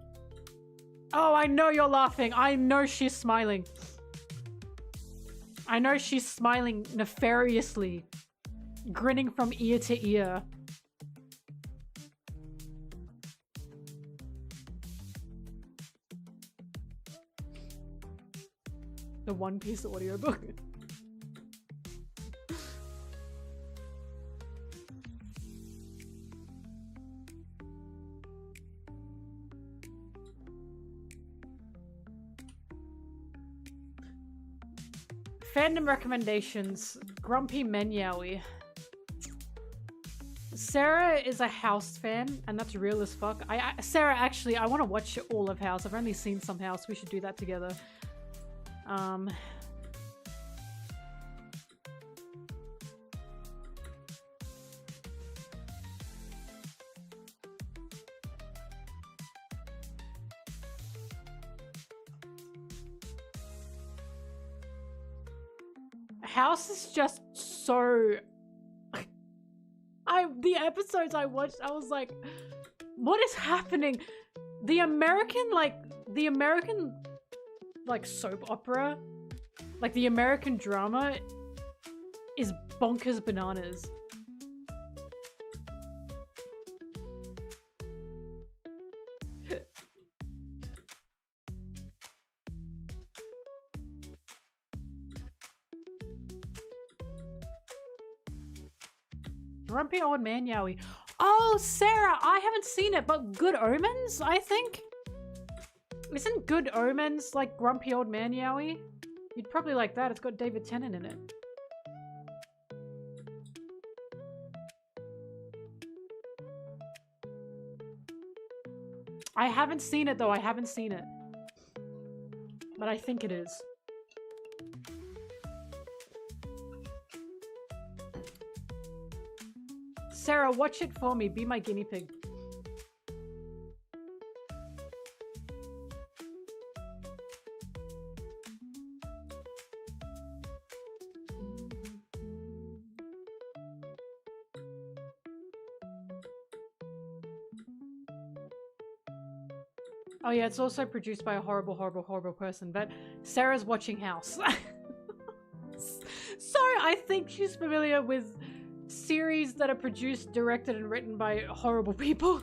Oh, I know you're laughing. I know she's smiling. I know she's smiling nefariously, grinning from ear to ear. The One Piece audiobook. Fandom recommendations. Grumpy Menyawi. Sarah is a House fan, and that's real as fuck. Sarah, actually, I want to watch all of House. I've only seen some House. We should do that together. House is just so... The episodes I watched, I was like, what is happening? The American soap opera, like the American drama is bonkers bananas. Grumpy Old Man Yowie. Oh, Sarah, I haven't seen it, but Good Omens, I think? Isn't Good Omens like Grumpy Old Man Yowie? You'd probably like that. It's got David Tennant in it. I haven't seen it, though. I haven't seen it. But I think it is. Sarah, watch it for me. Be my guinea pig. Oh yeah, it's also produced by a horrible, horrible, horrible person, but Sarah's watching House. So I think she's familiar with series that are produced, directed, and written by horrible people.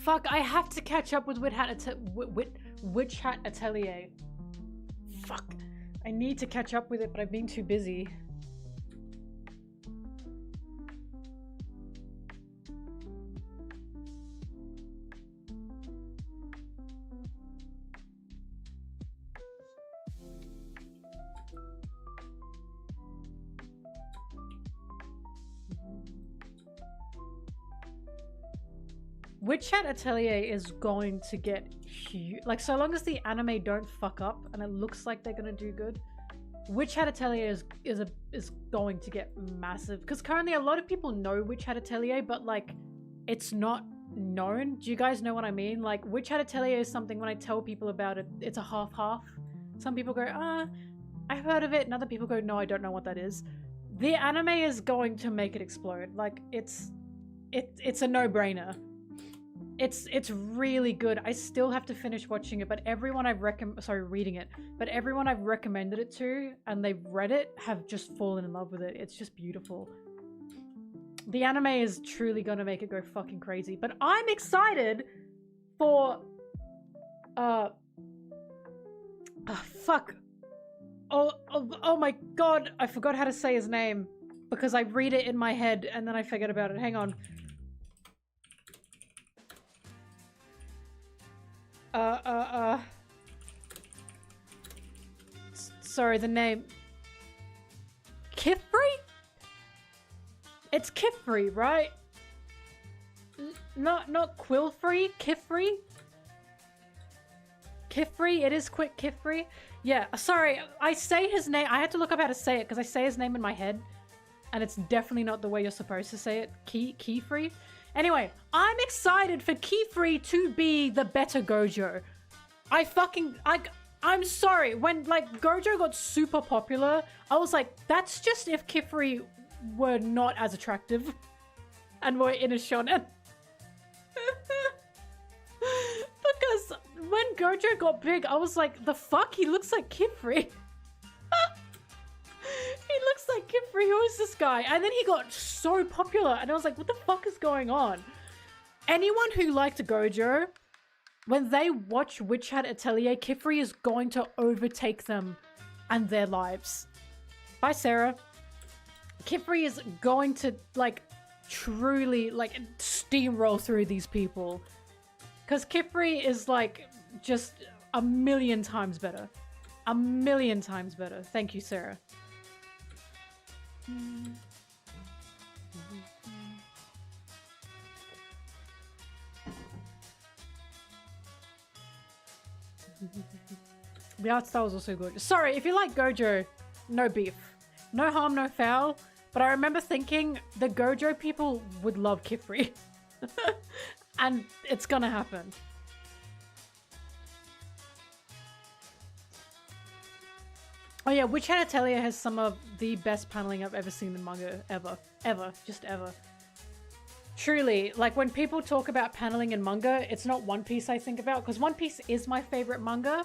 Fuck, I have to catch up with Witch Hat Atelier. Fuck. I need to catch up with it, but I've been too busy. Witch Hat Atelier is going to get huge. Like, so long as the anime don't fuck up and it looks like they're gonna do good, Witch Hat Atelier is going to get massive. Because currently a lot of people know Witch Hat Atelier, but like, it's not known. Do you guys know what I mean? Like, Witch Hat Atelier is something when I tell people about it, it's a half-half. Some people go, I've heard of it, and other people go, no, I don't know what that is. The anime is going to make it explode. Like, it's a no-brainer. It's really good. I still have to finish watching it, but everyone I've reading it, but everyone I've recommended it to and they've read it have just fallen in love with it. It's just beautiful. The anime is truly gonna make it go fucking crazy, but I'm excited for fuck. Oh my god, I forgot how to say his name because I read it in my head and then I forget about it. Hang on. Sorry, the name. Kifri? It's Kifri, right? Not Quilfrey? Kifri? Kifri, it is quick Kifri. Yeah, sorry, I say his name. I had to look up how to say it because I say his name in my head. And it's definitely not the way you're supposed to say it. Keyfree. Anyway, I'm excited for Keyfree to be the better Gojo. I'm sorry. When, like, Gojo got super popular, I was like, that's just if Keyfree were not as attractive and were in a shonen. Because when Gojo got big, I was like, the fuck? He looks like Keyfree. He looks like Kifri. Who is this guy? And then he got so popular, and I was like, what the fuck is going on? Anyone who liked Gojo, when they watch Witch Hat Atelier, Kifri is going to overtake them and their lives. Bye, Sarah. Kifri is going to, like, truly, like, steamroll through these people. Because Kifri is, like, just a million times better. A million times better. Thank you, Sarah. The art style is also good. Sorry, if you like Gojo, no beef. No harm, no foul. But I remember thinking the Gojo people would love Kifri. And it's gonna happen. Oh yeah, Witch Hat Atelier has some of the best paneling I've ever seen in manga, ever. Ever. Just ever. Truly, like when people talk about paneling in manga, it's not One Piece I think about, because One Piece is my favorite manga,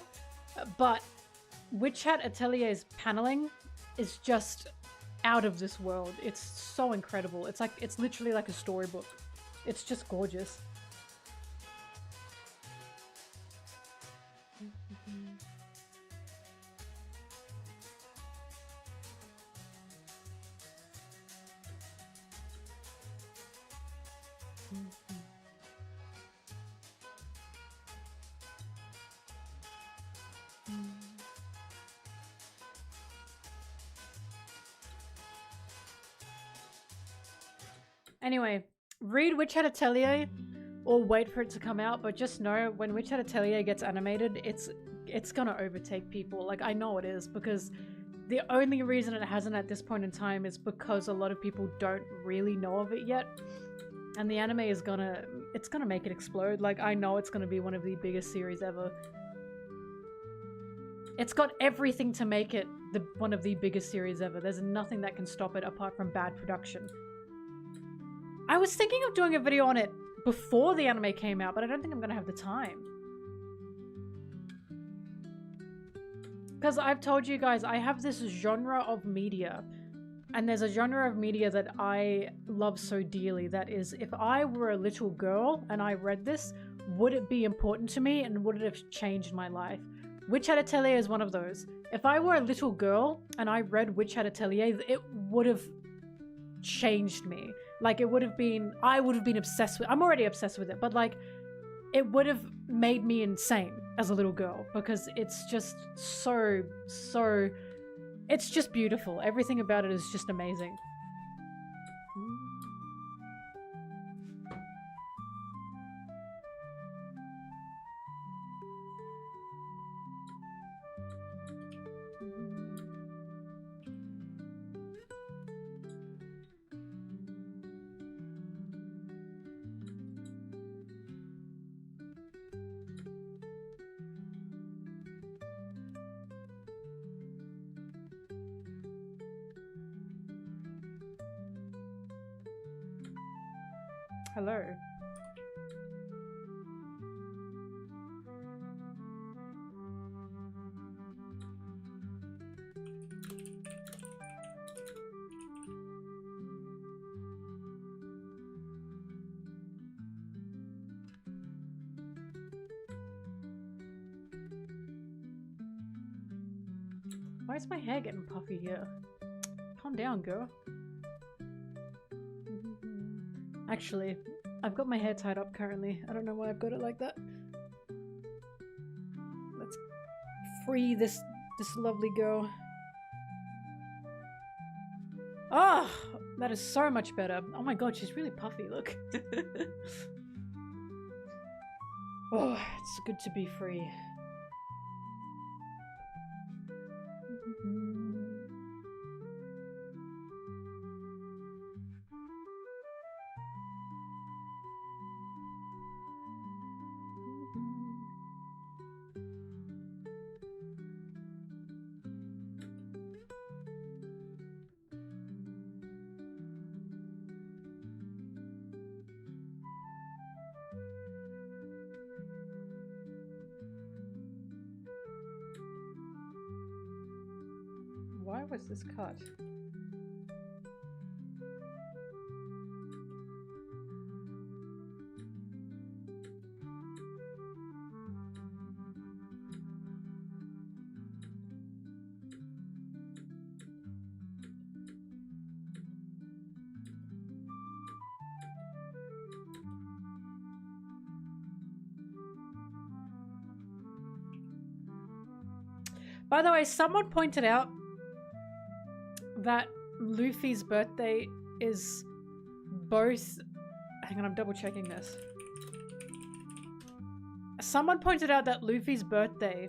but Witch Hat Atelier's paneling is just out of this world. It's so incredible. It's like, it's literally like a storybook. It's just gorgeous. Anyway, read Witch Hat Atelier or wait for it to come out, but just know when Witch Hat Atelier gets animated, it's gonna overtake people. Like, I know it is, because the only reason it hasn't at this point in time is because a lot of people don't really know of it yet. And the anime is gonna make it explode. Like, I know it's gonna be one of the biggest series ever. It's got everything to make it one of the biggest series ever. There's nothing that can stop it apart from bad production. I was thinking of doing a video on it before the anime came out, but I don't think I'm gonna have the time. Because I've told you guys, I have this genre of media. And there's a genre of media that I love so dearly. That is, if I were a little girl and I read this, would it be important to me and would it have changed my life? Witch Hat Atelier is one of those. If I were a little girl and I read Witch Hat Atelier, it would have changed me. Like, it would have been, I would have been obsessed with, I'm already obsessed with it, but like, it would have made me insane as a little girl because it's just so, it's just beautiful. Everything about it is just amazing. Hello. Why is my hair getting puffy here? Calm down, girl. Actually, I've got my hair tied up currently. I don't know why I've got it like that. Let's free this lovely girl. Ah, oh, that is so much better. Oh my god, she's really puffy, look. Oh, it's good to be free. Why was this cut? By the way, someone pointed out that Luffy's birthday is both... Hang on, I'm double checking this. Someone pointed out that Luffy's birthday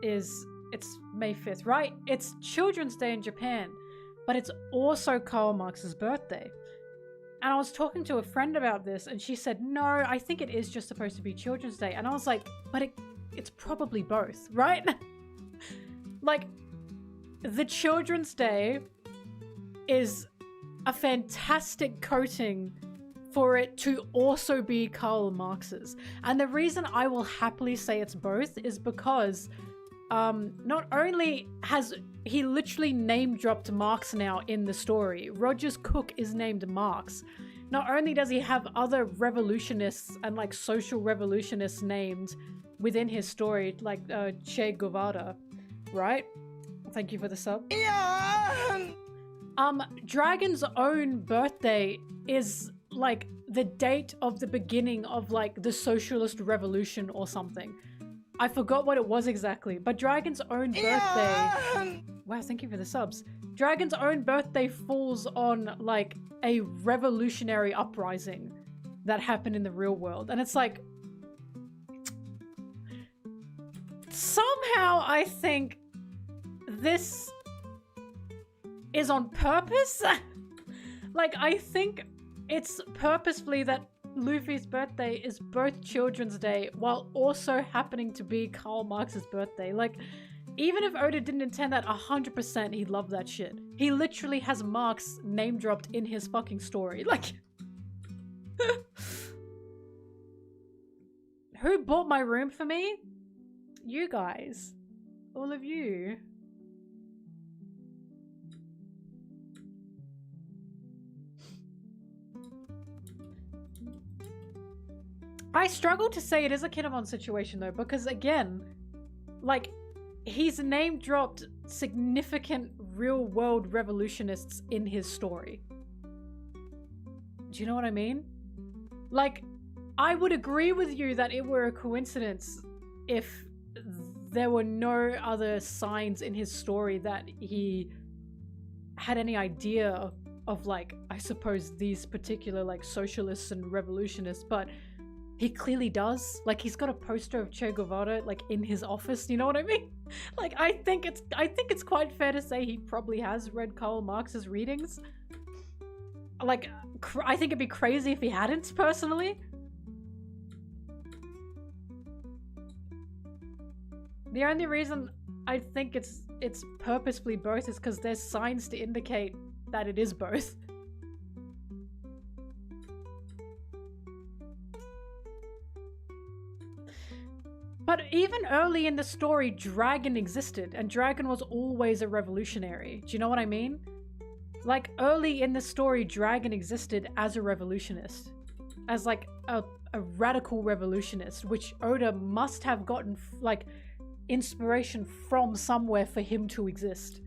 is... It's May 5th, right? It's Children's Day in Japan, but it's also Karl Marx's birthday. And I was talking to a friend about this, and she said, no, I think it is just supposed to be Children's Day. And I was like, but it's probably both, right? Like, the Children's Day is a fantastic coating for it to also be Karl Marx's. And the reason I will happily say it's both is because not only has he literally name-dropped Marx now in the story, Roger's cook is named Marx. Not only does he have other revolutionists and like social revolutionists named within his story, like Che Guevara, right? Thank you for the sub. Yeah! Dragon's own birthday is like the date of the beginning of like the socialist revolution or something. I forgot what it was exactly, but Dragon's own birthday... Wow, thank you for the subs. Dragon's own birthday falls on like a revolutionary uprising that happened in the real world. And it's like... Somehow I think this is on purpose. Like, I think it's purposefully that Luffy's birthday is both Children's Day while also happening to be Karl Marx's birthday. Like, even if Oda didn't intend that 100%, he'd love that shit. He literally has Marx name dropped in his fucking story. Like, who bought my room for me? You guys. All of you. I struggle to say it is a Kinemon situation though, because again, like, he's name dropped significant real world revolutionists in his story. Do you know what I mean? Like, I would agree with you that it were a coincidence if there were no other signs in his story that he had any idea of like, I suppose, these particular like socialists and revolutionists, but he clearly does. Like, he's got a poster of Che Guevara like in his office, you know what I mean? Like, I think it's quite fair to say he probably has read Karl Marx's readings. Like, I think it'd be crazy if he hadn't, personally. The only reason I think it's purposefully both is because there's signs to indicate that it is both. But even early in the story, Dragon existed, and Dragon was always a revolutionary. Do you know what I mean? Like, early in the story, Dragon existed as a revolutionist. As like a radical revolutionist, which Oda must have gotten like inspiration from somewhere for him to exist.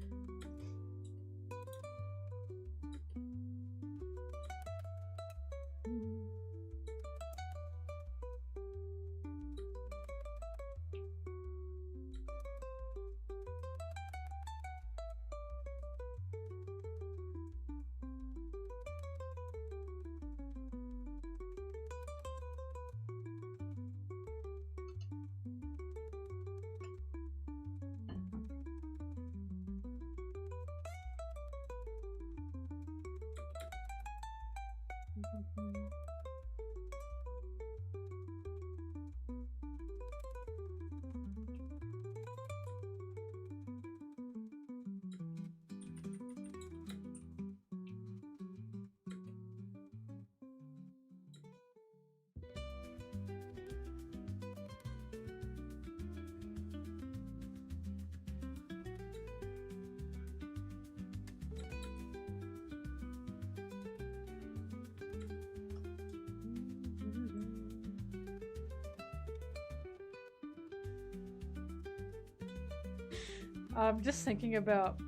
I'm just thinking about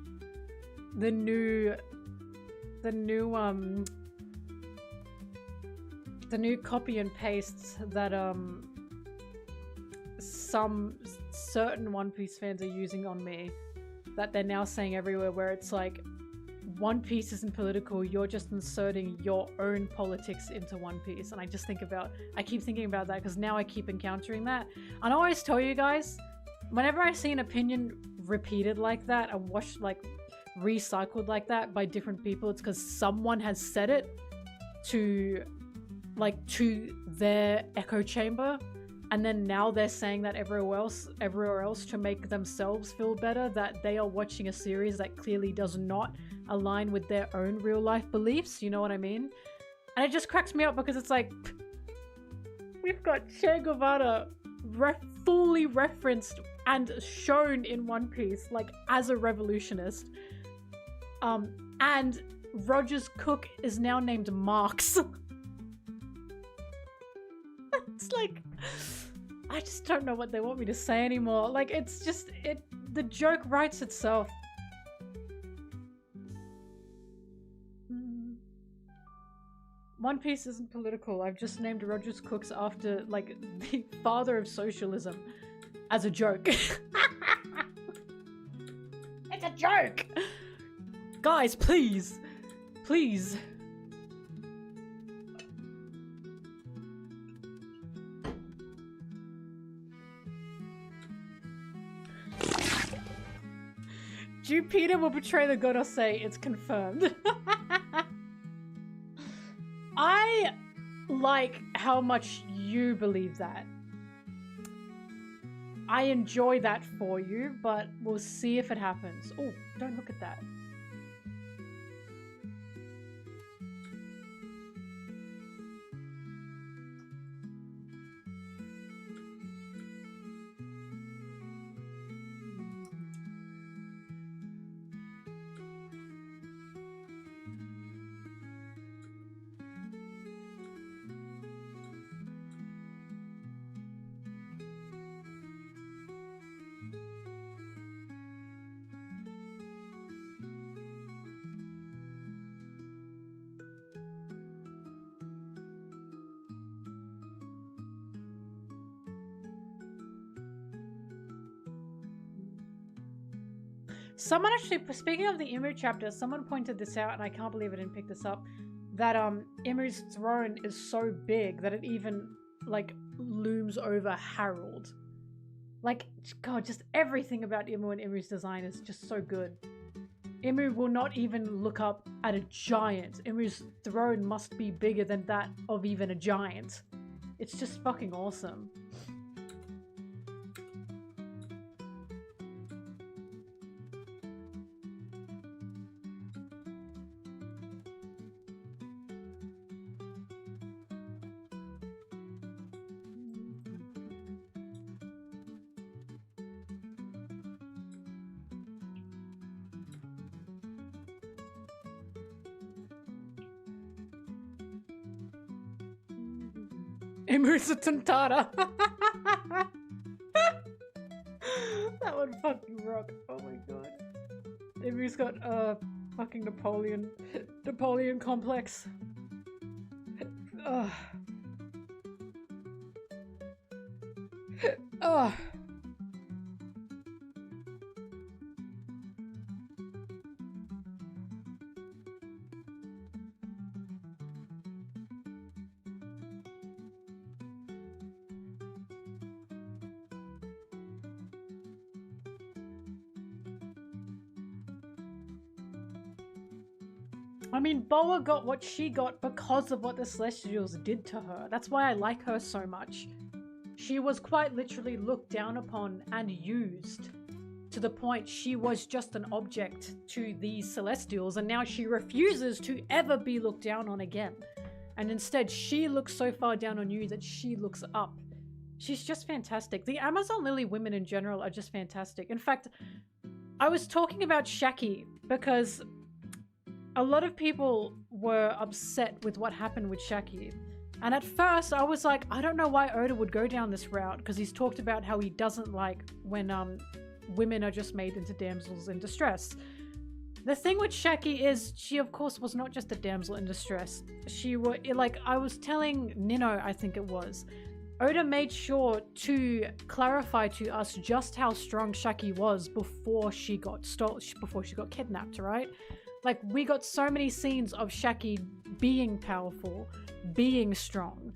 the new copy and pastes that some certain One Piece fans are using on me, that they're now saying everywhere, where it's like, One Piece isn't political, you're just inserting your own politics into One Piece. And I keep thinking about that, because now I keep encountering that. And I always tell you guys, whenever I see an opinion repeated like that, and recycled like that by different people, it's because someone has said it to their echo chamber, and then now they're saying that everywhere else to make themselves feel better that they are watching a series that clearly does not align with their own real life beliefs. You know what I mean? And it just cracks me up, because it's like, we've got Che Guevara fully referenced and shown in One Piece, like, as a revolutionist. And Roger's cook is now named Marx. It's like, I just don't know what they want me to say anymore. Like, it's just, the joke writes itself. One Piece isn't political. I've just named Roger's cooks after, like, the father of socialism as a joke. It's a joke! Guys, please. Please. Jupiter will betray the god or say it's confirmed. I like how much you believe that. I enjoy that for you, but we'll see if it happens. Oh, don't look at that. Someone actually, speaking of the Imu chapter, someone pointed this out, and I can't believe I didn't pick this up, that Imu's throne is so big that it even, like, looms over Harold. Like, God, just everything about Imu and Imu's design is just so good. Imu will not even look up at a giant. Imu's throne must be bigger than that of even a giant. It's just fucking awesome. Imu's a Tantara. That would fucking rock. Oh my god. Imu's got fucking Napoleon complex. Ugh. Ugh. I mean, Boa got what she got because of what the Celestials did to her. That's why I like her so much. She was quite literally looked down upon and used to the point she was just an object to these Celestials, and now she refuses to ever be looked down on again. And instead, she looks so far down on you that she looks up. She's just fantastic. The Amazon Lily women in general are just fantastic. In fact, I was talking about Shaki because a lot of people were upset with what happened with Shaki. And at first I was like, I don't know why Oda would go down this route, because he's talked about how he doesn't like when women are just made into damsels in distress. The thing with Shaki is she, of course, was not just a damsel in distress. She was, like, I was telling Nino, I think it was, Oda made sure to clarify to us just how strong Shaki was before she got kidnapped, right? Like, we got so many scenes of Shaki being powerful, being strong,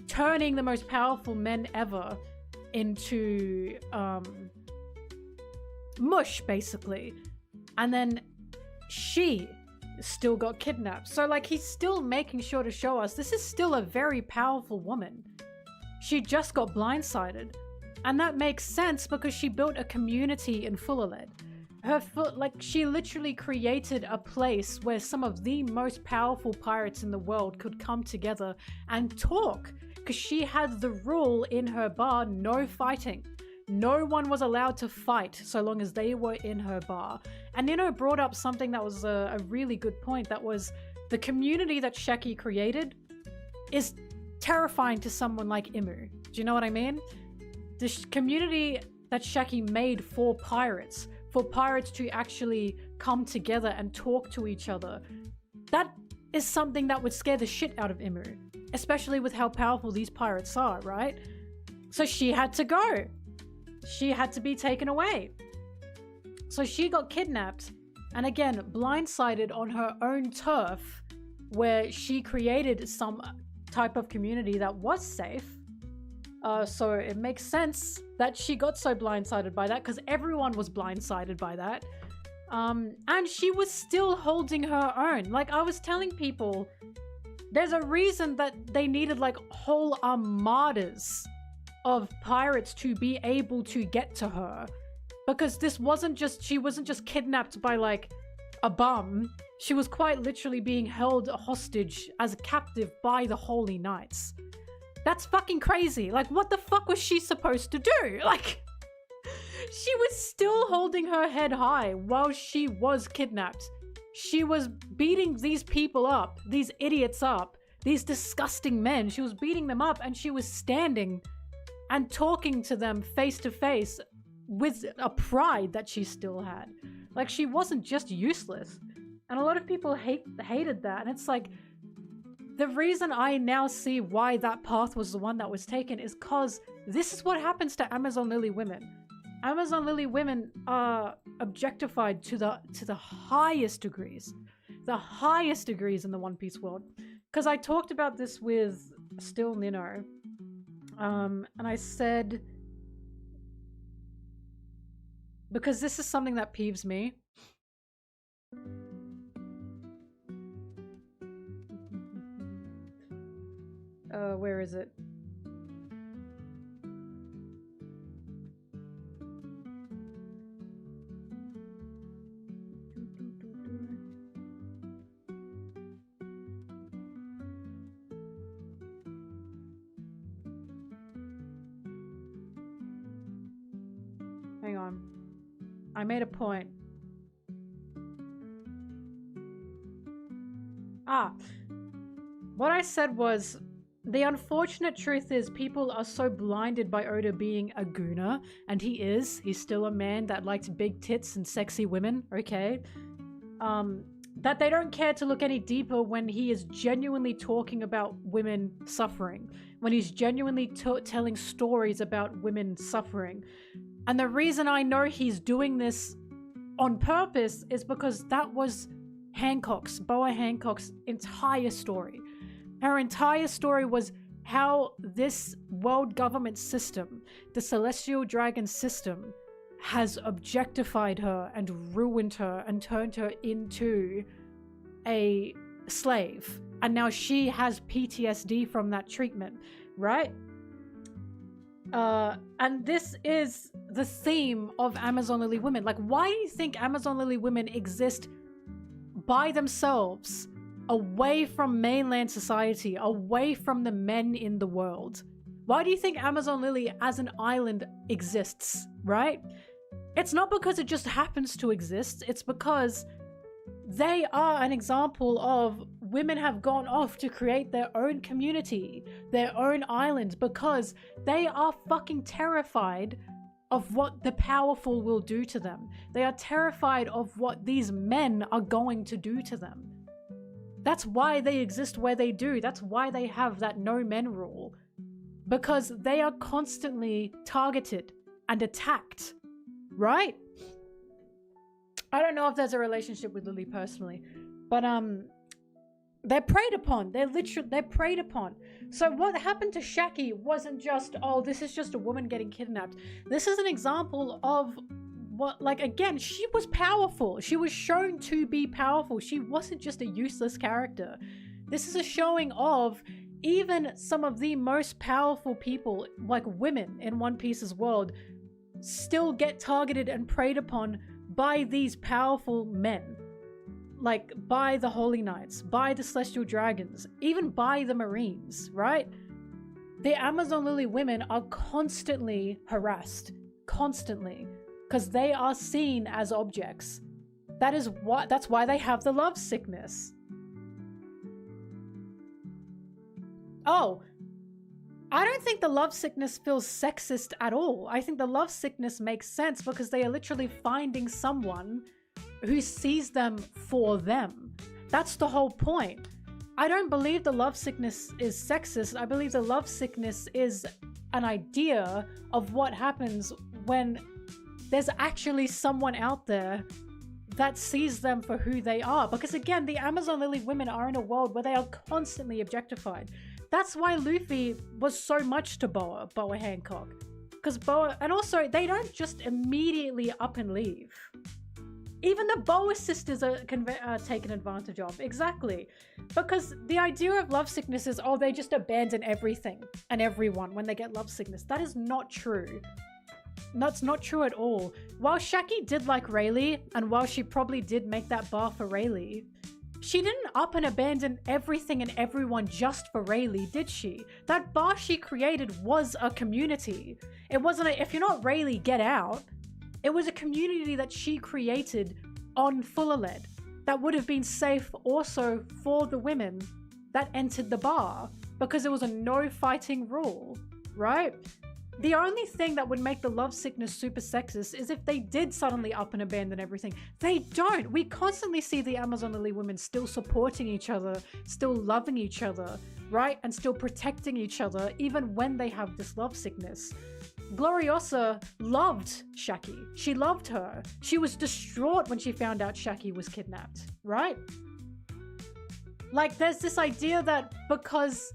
turning the most powerful men ever into mush, basically. And then she still got kidnapped. So, like, he's still making sure to show us this is still a very powerful woman. She just got blindsided. And that makes sense because she built a community in Fullerlet. She literally created a place where some of the most powerful pirates in the world could come together and talk. Because she had the rule in her bar, no fighting. No one was allowed to fight so long as they were in her bar. And Nino brought up something that was a really good point. That was the community that Shaki created is terrifying to someone like Imu. Do you know what I mean? The community that Shaki made for pirates to actually come together and talk to each other, that is something that would scare the shit out of Imu, especially with how powerful these pirates are, right? So she had to go. She had to be taken away. So she got kidnapped and again blindsided on her own turf, where she created some type of community that was safe. So it makes sense that she got so blindsided by that, because everyone was blindsided by that. And she was still holding her own. Like, I was telling people, there's a reason that they needed like whole armadas of pirates to be able to get to her, because she wasn't just kidnapped by like a bum. She was quite literally being held hostage as a captive by the Holy Knights. That's fucking crazy. Like, what the fuck was she supposed to do? Like, she was still holding her head high while she was kidnapped. She was beating these people up, these idiots up, these disgusting men. She was beating them up, and she was standing and talking to them face to face with a pride that she still had. Like, she wasn't just useless. And a lot of people hated that. And it's like, the reason I now see why that path was the one that was taken is because this is what happens to Amazon Lily women. Amazon Lily women are objectified to the highest degrees. The highest degrees in the One Piece world. Because I talked about this with Still Nino. And I said, because this is something that peeves me. Where is it? Hang on. I made a point. What I said was, the unfortunate truth is people are so blinded by Oda being a gooner, and he is. He's still a man that likes big tits and sexy women, okay? That they don't care to look any deeper when he is genuinely talking about women suffering, when he's genuinely telling stories about women suffering. And the reason I know he's doing this on purpose is because that was Boa Hancock's entire story. Her entire story was how this world government system, the Celestial Dragon system, has objectified her and ruined her and turned her into a slave. And now she has PTSD from that treatment, right? And this is the theme of Amazon Lily women. Like, why do you think Amazon Lily women exist by themselves, away from mainland society, away from the men in the world? Why do you think Amazon Lily as an island exists, right? It's not because it just happens to exist. It's because they are an example of women have gone off to create their own community, their own island, because they are fucking terrified of what the powerful will do to them. They are terrified of what these men are going to do to them. That's why they exist where they do. That's why they have that no men rule. Because they are constantly targeted and attacked, right? I don't know if there's a relationship with Lily personally, but they're preyed upon. They're preyed upon. So what happened to Shaki wasn't just, oh, this is just a woman getting kidnapped. This is an example of what, like, again, she was powerful. She was shown to be powerful. She wasn't just a useless character. This is a showing of even some of the most powerful people, like women in One Piece's world, still get targeted and preyed upon by these powerful men. Like, by the Holy Knights, by the Celestial Dragons, even by the Marines, right? The Amazon Lily women are constantly harassed. Constantly. Because they are seen as objects. That's why they have the love sickness. Oh, I don't think the love sickness feels sexist at all. I think the love sickness makes sense because they are literally finding someone who sees them for them. That's the whole point. I don't believe the love sickness is sexist. I believe the love sickness is an idea of what happens when there's actually someone out there that sees them for who they are. Because again, the Amazon Lily women are in a world where they are constantly objectified. That's why Luffy was so much to Boa Hancock. Because Boa, and also they don't just immediately up and leave. Even the Boa sisters are taken advantage of. Exactly. Because the idea of love sickness is, oh, they just abandon everything and everyone when they get love sickness. That is not true. That's not true at all. While Shaki did like Rayleigh, and while she probably did make that bar for Rayleigh, she didn't up and abandon everything and everyone just for Rayleigh, did she? That bar she created was a community. It wasn't a, if you're not Rayleigh, get out. It was a community that she created on Fullerled that would have been safe also for the women that entered the bar because it was a no fighting rule, right? The only thing that would make the love sickness super sexist is if they did suddenly up and abandon everything. They don't. We constantly see the Amazon Lily women still supporting each other, still loving each other, right? And still protecting each other, even when they have this love sickness. Gloriosa loved Shaki. She loved her. She was distraught when she found out Shaki was kidnapped, right? Like, there's this idea that because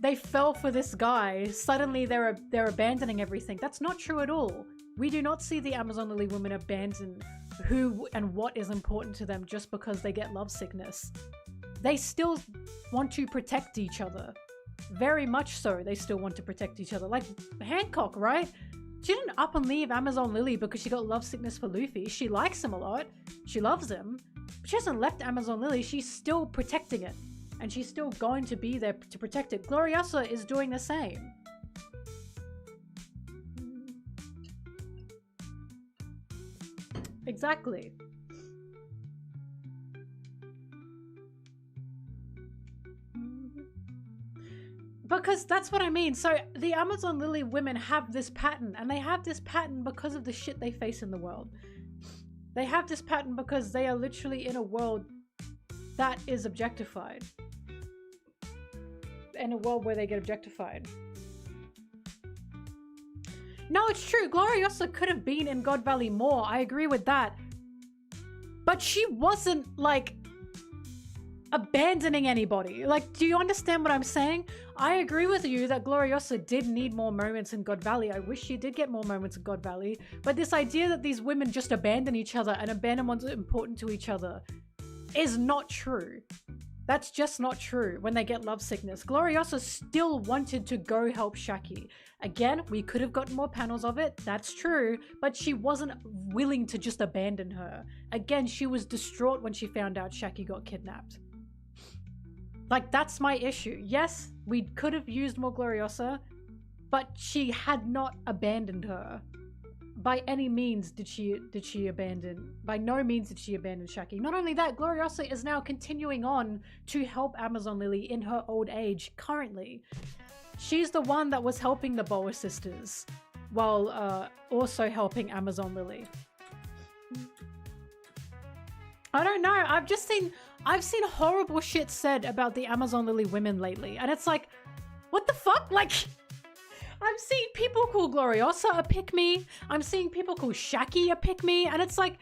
they fell for this guy, suddenly they're abandoning everything. That's not true at all. We do not see the Amazon Lily women abandon who and what is important to them just because they get love sickness. They still want to protect each other. Very much so, they still want to protect each other. Like Hancock, right? She didn't up and leave Amazon Lily because she got love sickness for Luffy. She likes him a lot. She loves him. But she hasn't left Amazon Lily. She's still protecting it. And she's still going to be there to protect it. Gloriosa is doing the same. Exactly. Because that's what I mean. So the Amazon Lily women have this pattern, and they have this pattern because of the shit they face in the world. They have this pattern because they are literally in a world that is objectified. In a world where they get objectified. No, it's true. Gloriosa could have been in God Valley more. I agree with that. But she wasn't, like, abandoning anybody. Like, do you understand what I'm saying? I agree with you that Gloriosa did need more moments in God Valley. I wish she did get more moments in God Valley. But this idea that these women just abandon each other and abandon what's important to each other is not true. That's just not true when they get love sickness. Gloriosa still wanted to go help Shaki. Again, we could have gotten more panels of it. That's true. But she wasn't willing to just abandon her. Again, she was distraught when she found out Shaki got kidnapped. Like, that's my issue. Yes, we could have used more Gloriosa, but she had not abandoned her. By any means did she abandon. By no means did she abandon Shaki. Not only that, Gloriosa is now continuing on to help Amazon Lily in her old age currently. She's the one that was helping the Boa sisters. while also helping Amazon Lily. I don't know. I've seen horrible shit said about the Amazon Lily women lately. And it's like, what the fuck? Like, I'm seeing people call Gloriosa a pick-me. I'm seeing people call Shaki a pick-me. And it's like,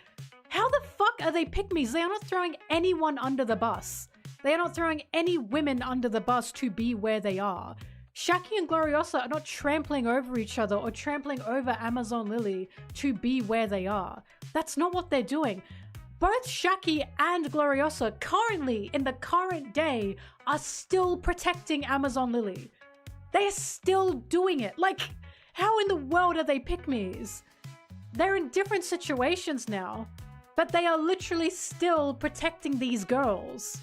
how the fuck are they pick-me's? They are not throwing anyone under the bus. They are not throwing any women under the bus to be where they are. Shaki and Gloriosa are not trampling over each other or trampling over Amazon Lily to be where they are. That's not what they're doing. Both Shaki and Gloriosa currently, in the current day, are still protecting Amazon Lily. They're still doing it. Like, how in the world are they pick-me's? They're in different situations now, but they are literally still protecting these girls.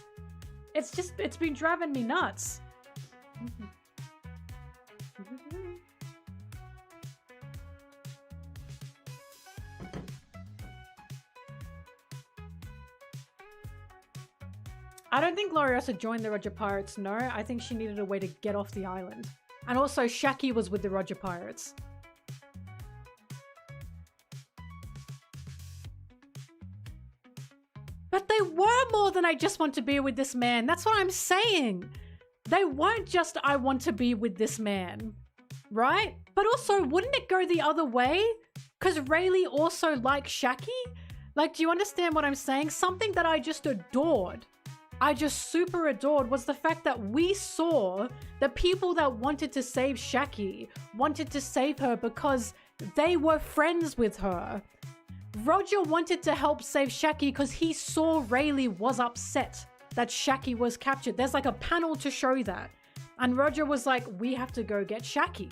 It's been driving me nuts. I don't think Gloriosa joined the Roger Pirates, no. I think she needed a way to get off the island. And also, Shaki was with the Roger Pirates. But they were more than I just want to be with this man. That's what I'm saying. They weren't just I want to be with this man, right? But also, wouldn't it go the other way? Because Rayleigh also liked Shaki? Like, do you understand what I'm saying? Something that I just adored. I just super adored was the fact that we saw the people that wanted to save Shaki wanted to save her because they were friends with her. Roger wanted to help save Shaki because he saw Rayleigh was upset that Shaki was captured. There's like a panel to show that. And Roger was like, we have to go get Shaki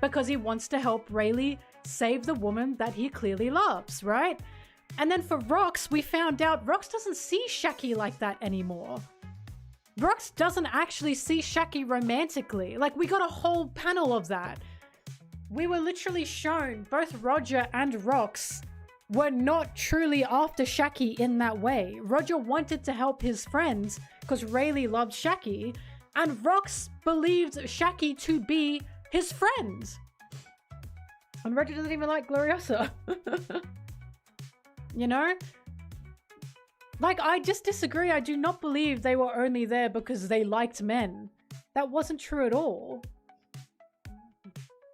because he wants to help Rayleigh save the woman that he clearly loves, right? And then for Rox, we found out Rox doesn't see Shaki like that anymore. Rox doesn't actually see Shaki romantically. Like, we got a whole panel of that. We were literally shown both Roger and Rox were not truly after Shaki in that way. Roger wanted to help his friends because Rayleigh loved Shaki, and Rox believed Shaki to be his friend. And Roger doesn't even like Gloriosa. You know? Like, I just disagree. I do not believe they were only there because they liked men. That wasn't true at all.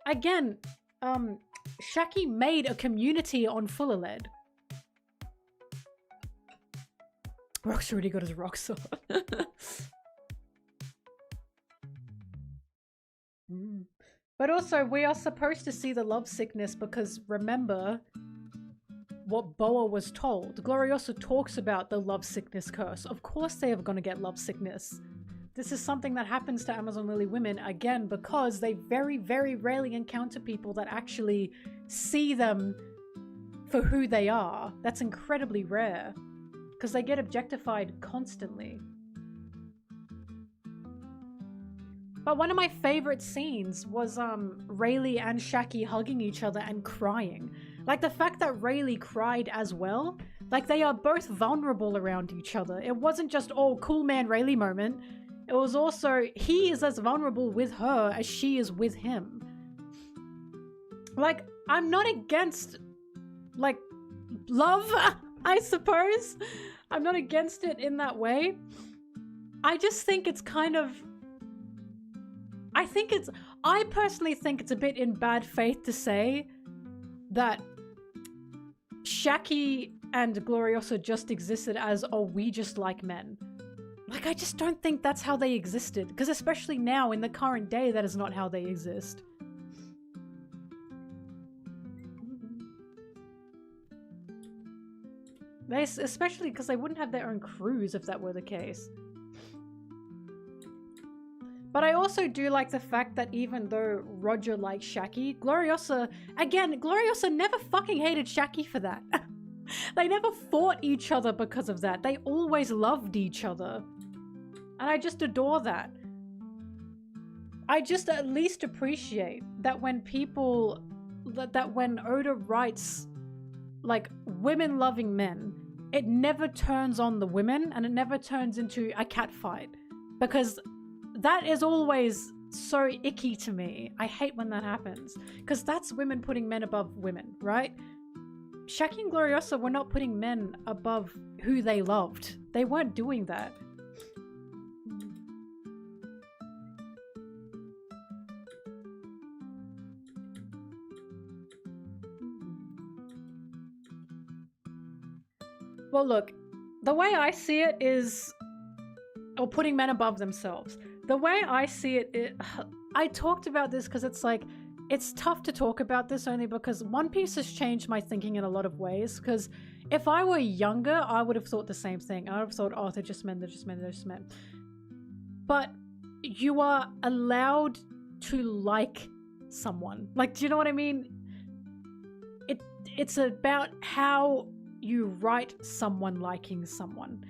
Again, Shaki made a community on Fullerled. Rox already got his rock sword. But also, we are supposed to see the love sickness because remember what Boa was told. Gloriosa talks about the love sickness curse. Of course they are going to get love sickness. This is something that happens to Amazon Lily women, again, because they very, very rarely encounter people that actually see them for who they are. That's incredibly rare, because they get objectified constantly. But one of my favorite scenes was Rayleigh and Shaki hugging each other and crying. Like, the fact that Rayleigh cried as well, like, they are both vulnerable around each other. It wasn't just, oh, cool man Rayleigh moment. It was also, he is as vulnerable with her as she is with him. Like, I'm not against, like, love, I suppose. I'm not against it in that way. I just think it's kind of... I personally think it's a bit in bad faith to say that Shaki and Gloriosa just existed as, oh, we just like men. Like, I just don't think that's how they existed. Because especially now, in the current day, that is not how they exist. Especially because they wouldn't have their own crews if that were the case. But I also do like the fact that even though Roger likes Shaki, Gloriosa never fucking hated Shaki for that. They never fought each other because of that. They always loved each other. And I just adore that. I just at least appreciate that when people, that when Oda writes, like, women loving men, it never turns on the women and it never turns into a cat fight. Because that is always so icky to me. I hate when that happens because that's women putting men above women, right? Shaggy and Gloriosa were not putting men above who they loved. They weren't doing that. Well, look, the way I see it is, or putting men above themselves. The way I see it, I talked about this because it's like, it's tough to talk about this only because One Piece has changed my thinking in a lot of ways. Because if I were younger, I would have thought the same thing. I would have thought, oh, they're just men, they're just men, they're just men. But you are allowed to like someone. Like, do you know what I mean? It's about how you write someone liking someone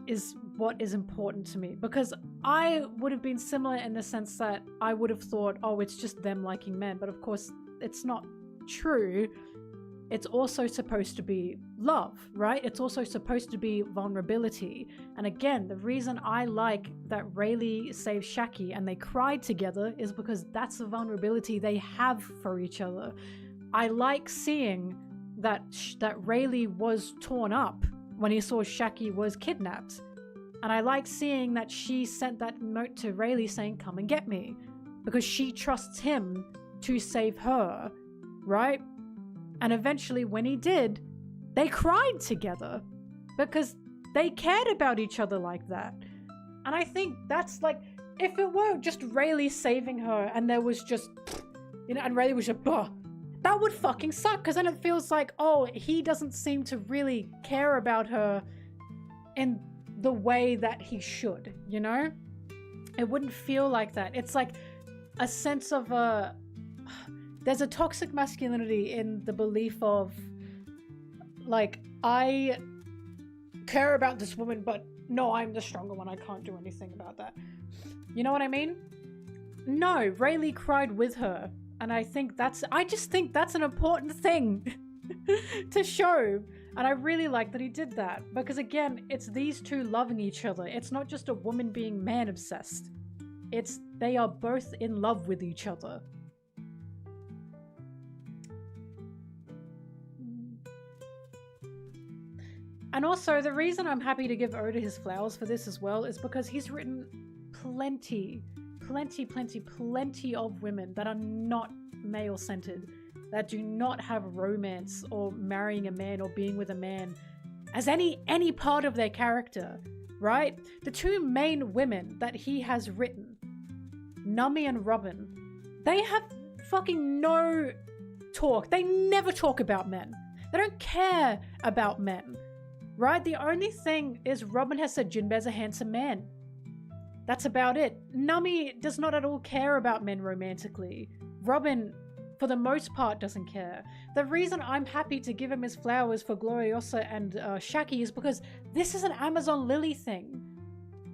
is what is important to me, because I would have been similar in the sense that I would have thought, oh, it's just them liking men, but of course it's not true. It's also supposed to be love, right? It's also supposed to be vulnerability. And again, the reason I like that Rayleigh saved Shaggy and they cried together is because that's the vulnerability they have for each other. I like seeing that Rayleigh was torn up when he saw Shaggy was kidnapped. And I like seeing that she sent that note to Rayleigh saying, come and get me. Because she trusts him to save her, right? And eventually when he did, they cried together. Because they cared about each other like that. And I think that's like, if it were just Rayleigh saving her and there was just, you know, and Rayleigh was just, bah, that would fucking suck, because then it feels like, oh, he doesn't seem to really care about her in the way that he should, you know? It wouldn't feel like that. It's like a sense of there's a toxic masculinity in the belief of, like, I care about this woman, but no, I'm the stronger one. I can't do anything about that. You know what I mean? No, Rayleigh cried with her. And I just think that's an important thing to show. And I really like that he did that. Because again, it's these two loving each other. It's not just a woman being man obsessed. They are both in love with each other. And also, the reason I'm happy to give Oda his flowers for this as well is because he's written plenty of women that are not male-centered, that do not have romance or marrying a man or being with a man as any part of their character, right? The two main women that he has written, Nami and Robin, they have fucking no talk. They never talk about men. They don't care about men, right? The only thing is Robin has said Jinbe's a handsome man. That's about it. Nami does not at all care about men romantically. Robin, for the most part, doesn't care. The reason I'm happy to give him his flowers for Gloriosa and Shaggy is because this is an Amazon Lily thing.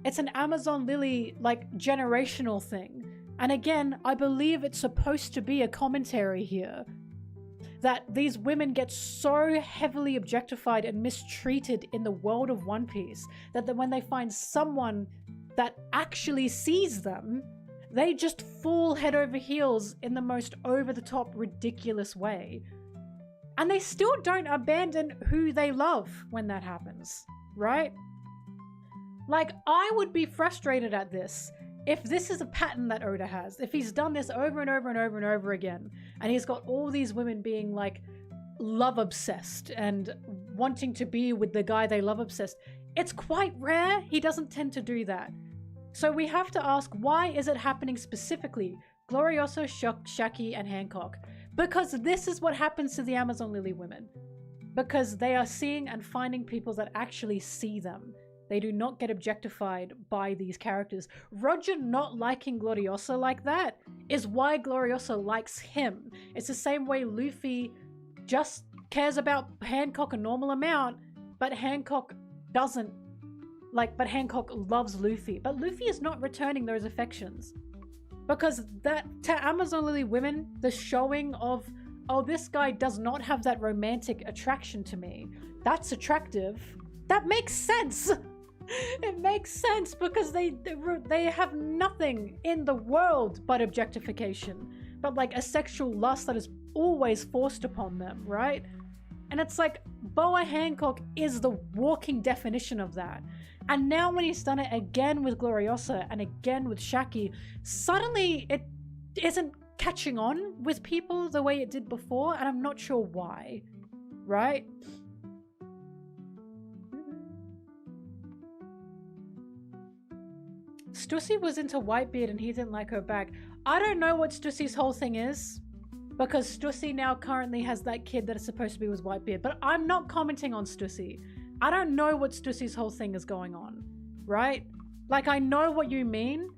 It's an Amazon Lily, like, generational thing. And again, I believe it's supposed to be a commentary here. That these women get so heavily objectified and mistreated in the world of One Piece that when they find someone that actually sees them, they just fall head over heels in the most over-the-top ridiculous way. And they still don't abandon who they love when that happens, right? Like, I would be frustrated at this if this is a pattern that Oda has. If he's done this over and over and over and over again, and he's got all these women being like love obsessed and wanting to be with the guy they love obsessed. It's quite rare. He doesn't tend to do that. So we have to ask, why is it happening specifically? Gloriosa, Shaggy, and Hancock. Because this is what happens to the Amazon Lily women. Because they are seeing and finding people that actually see them. They do not get objectified by these characters. Roger not liking Gloriosa like that is why Gloriosa likes him. It's the same way Luffy just cares about Hancock a normal amount, but Hancock doesn't. But Hancock loves Luffy. But Luffy is not returning those affections. Because that, to Amazon Lily women, the showing of, oh, this guy does not have that romantic attraction to me. That's attractive. That makes sense. It makes sense because they have nothing in the world but objectification, but like a sexual lust that is always forced upon them, right? And it's like Boa Hancock is the walking definition of that. And now when he's done it again with Gloriosa and again with Shaki, suddenly it isn't catching on with people the way it did before, and I'm not sure why, right? Stussy was into Whitebeard and he didn't like her back. I don't know what Stussy's whole thing is, because Stussy now currently has that kid that is supposed to be with Whitebeard, but I'm not commenting on Stussy. I don't know what Stussy's whole thing is going on, right? Like, I know what you mean,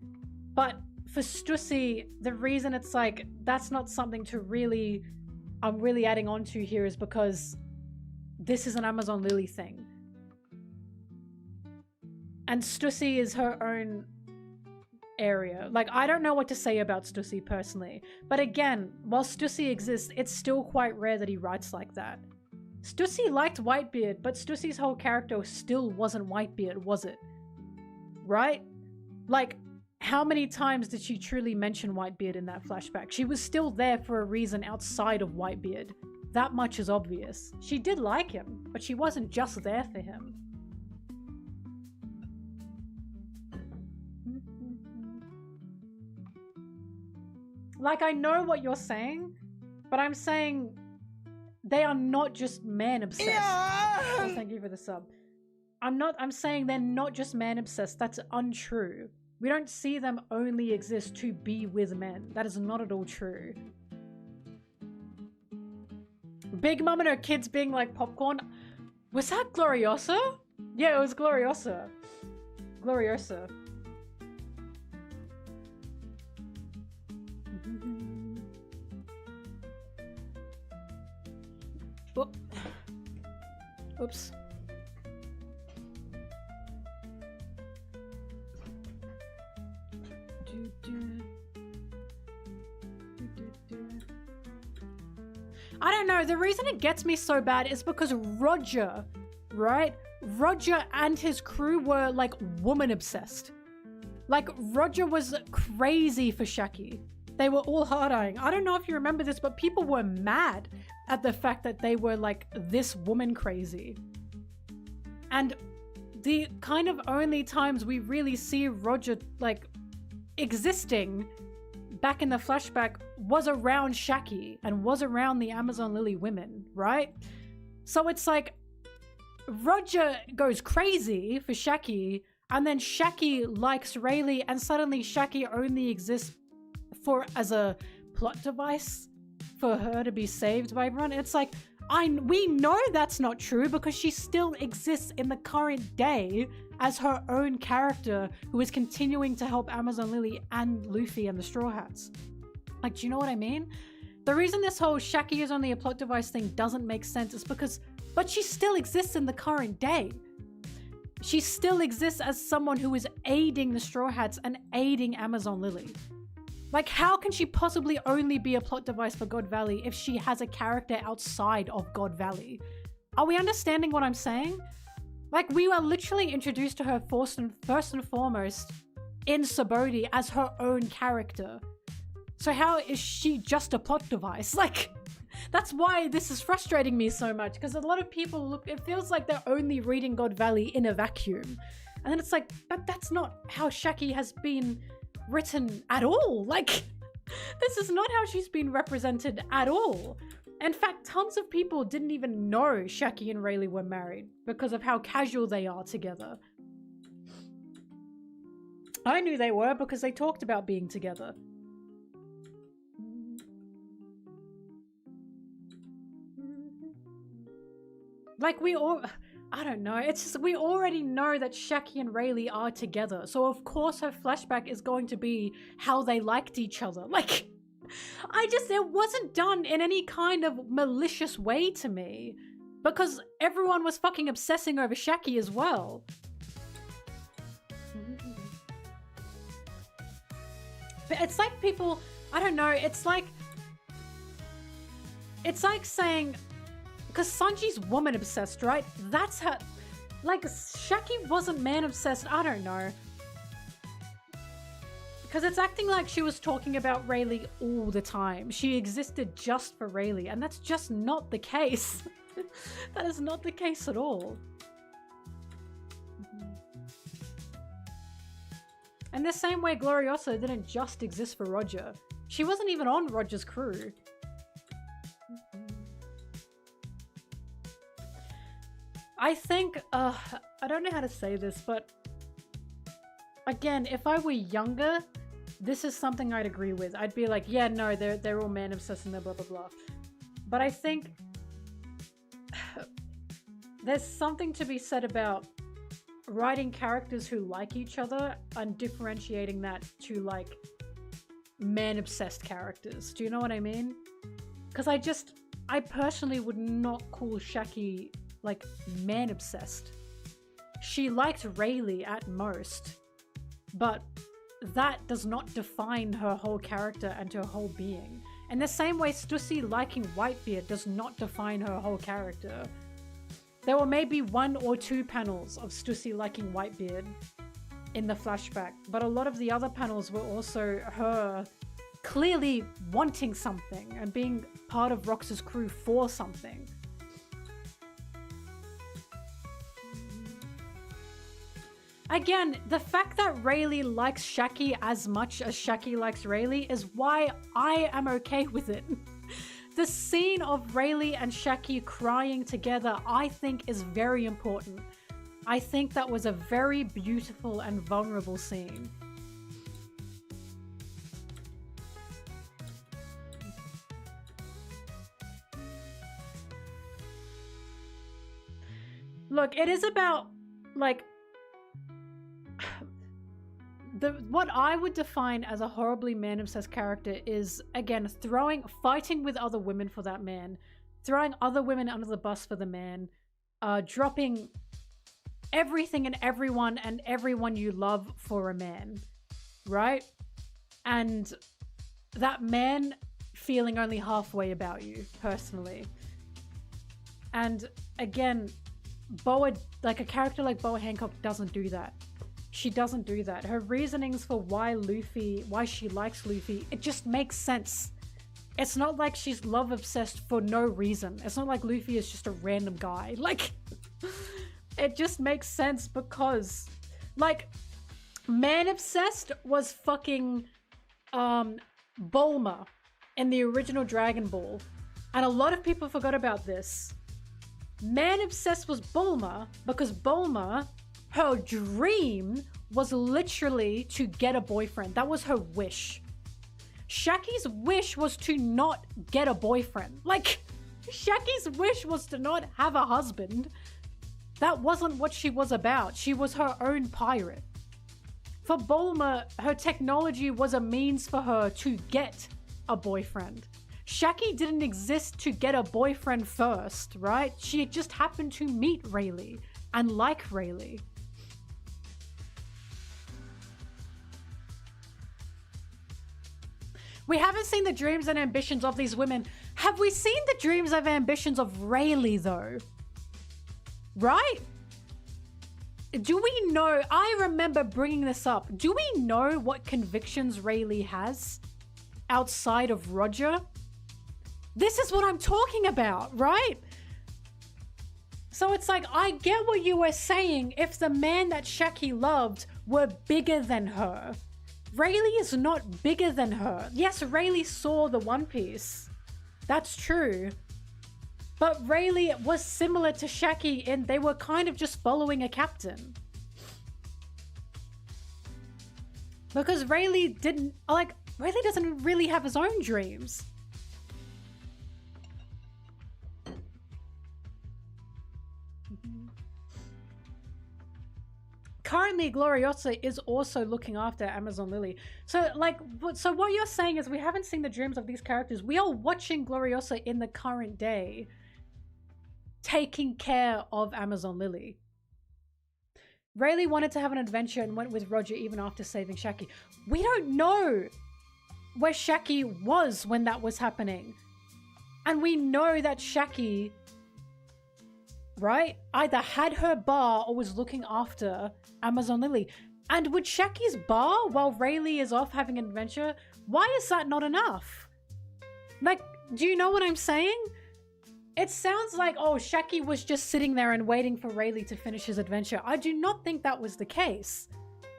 but for Stussy, the reason it's like, that's not something to really, I'm really adding on to here is because this is an Amazon Lily thing. And Stussy is her own area. Like, I don't know what to say about Stussy personally. But again, while Stussy exists, it's still quite rare that he writes like that. Stussy liked Whitebeard, but Stussy's whole character still wasn't Whitebeard, was it? Right? Like, how many times did she truly mention Whitebeard in that flashback? She was still there for a reason outside of Whitebeard. That much is obvious. She did like him, but she wasn't just there for him. Like, I know what you're saying, but I'm saying they are not just man obsessed. Yeah! Oh, thank you for the sub. I'm saying they're not just man obsessed. That's untrue. We don't see them only exist to be with men. That is not at all true. Big Mom and her kids being like popcorn. Was that Gloriosa? Yeah, it was Gloriosa. Gloriosa. Oops. I don't know, the reason it gets me so bad is because Roger, right? Roger and his crew were like woman obsessed. Like, Roger was crazy for Shaki. They were all hard-eyeing. I don't know if you remember this, but people were mad at the fact that they were like this woman crazy. And the kind of only times we really see Roger like existing back in the flashback was around Shaki and was around the Amazon Lily women, right? So it's like Roger goes crazy for Shaki, and then Shaki likes Rayleigh, and suddenly Shaki only exists as a plot device for her to be saved by everyone. It's like, we know that's not true because she still exists in the current day as her own character who is continuing to help Amazon Lily and Luffy and the Straw Hats. Like, do you know what I mean? The reason this whole Shaki is only a plot device thing doesn't make sense is because, but she still exists in the current day. She still exists as someone who is aiding the Straw Hats and aiding Amazon Lily. Like, how can she possibly only be a plot device for God Valley if she has a character outside of God Valley? Are we understanding what I'm saying? Like, we were literally introduced to her first and foremost in Subodhi as her own character. So how is she just a plot device? Like, that's why this is frustrating me so much, because a lot of people it feels like they're only reading God Valley in a vacuum. And then it's like, but that's not how Shaki has been written at all. Like, this is not how she's been represented at all. In fact, tons of people didn't even know Shaki and Rayleigh were married because of how casual they are together. I knew they were because they talked about being together. Like, I don't know, it's just, we already know that Shaki and Rayleigh are together, so of course her flashback is going to be how they liked each other. Like, it wasn't done in any kind of malicious way to me, because everyone was fucking obsessing over Shaki as well. But it's like people, I don't know, it's like saying, because Sanji's woman obsessed, right? That's Like, Shaki wasn't man-obsessed, I don't know. Because it's acting like she was talking about Rayleigh all the time. She existed just for Rayleigh, and that's just not the case. That is not the case at all. And the same way Gloriosa didn't just exist for Roger. She wasn't even on Roger's crew. I think, I don't know how to say this, but again, if I were younger, this is something I'd agree with. I'd be like, yeah, no, they're all man obsessed and they're blah, blah, blah. But I think there's something to be said about writing characters who like each other and differentiating that to like man-obsessed characters. Do you know what I mean? Because I personally would not call Shaki like man-obsessed. She liked Rayleigh at most, but that does not define her whole character and her whole being. In the same way, Stussy liking Whitebeard does not define her whole character. There were maybe 1 or 2 panels of Stussy liking Whitebeard in the flashback, but a lot of the other panels were also her clearly wanting something and being part of Rox's crew for something. Again, the fact that Rayleigh likes Shaki as much as Shaki likes Rayleigh is why I am okay with it. The scene of Rayleigh and Shaki crying together, I think, is very important. I think that was a very beautiful and vulnerable scene. Look, it is about, like, what I would define as a horribly man-obsessed character is, again, fighting with other women for that man, throwing other women under the bus for the man, dropping everything and everyone you love for a man, right? And that man feeling only halfway about you, personally. And again, Boa, like a character like Boa Hancock doesn't do that. She doesn't do that. Her reasonings for why she likes Luffy, it just makes sense. It's not like she's love obsessed for no reason. It's not like Luffy is just a random guy. Like, it just makes sense because, like, man obsessed was fucking Bulma in the original Dragon Ball. And a lot of people forgot about this. Man obsessed was Bulma because Bulma, her dream was literally to get a boyfriend. That was her wish. Shaki's wish was to not get a boyfriend. Like, Shaki's wish was to not have a husband. That wasn't what she was about. She was her own pirate. For Bulma, her technology was a means for her to get a boyfriend. Shaki didn't exist to get a boyfriend first, right? She just happened to meet Rayleigh and like Rayleigh. We haven't seen the dreams and ambitions of these women. Have we seen the dreams and ambitions of Rayleigh, though? Right? Do we know? I remember bringing this up. Do we know what convictions Rayleigh has outside of Roger? This is what I'm talking about, right? So it's like, I get what you were saying if the man that Shaki loved were bigger than her. Rayleigh is not bigger than her. Yes, Rayleigh saw the One Piece. That's true. But Rayleigh was similar to Shaki in they were kind of just following a captain. Because Rayleigh doesn't really have his own dreams. Currently, Gloriosa is also looking after Amazon Lily. So, like, so what you're saying is we haven't seen the dreams of these characters. We are watching Gloriosa in the current day taking care of Amazon Lily. Rayleigh wanted to have an adventure and went with Roger even after saving Shaki. We don't know where Shaki was when that was happening. And we know that Shaki right, either had her bar or was looking after Amazon Lily. And with Shaki's bar while Rayleigh is off having an adventure, why is that not enough? Like, do you know what I'm saying? It sounds like, oh, Shaki was just sitting there and waiting for Rayleigh to finish his adventure. I do not think that was the case.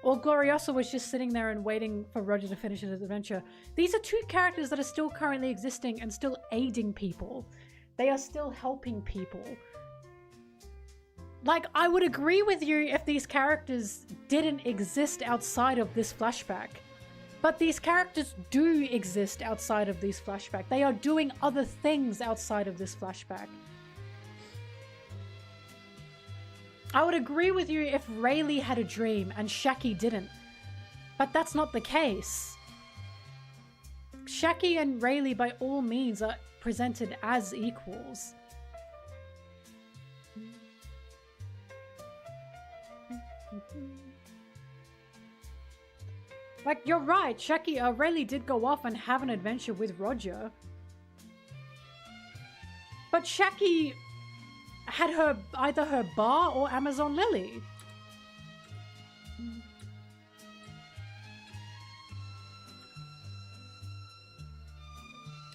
Or Gloriosa was just sitting there and waiting for Roger to finish his adventure. These are two characters that are still currently existing and still aiding people. They are still helping people. Like, I would agree with you if these characters didn't exist outside of this flashback. But these characters do exist outside of these flashbacks. They are doing other things outside of this flashback. I would agree with you if Rayleigh had a dream and Shaki didn't. But that's not the case. Shaki and Rayleigh by all means are presented as equals. Like, you're right, Rayleigh did go off and have an adventure with Roger. But Shaki had either her bar or Amazon Lily.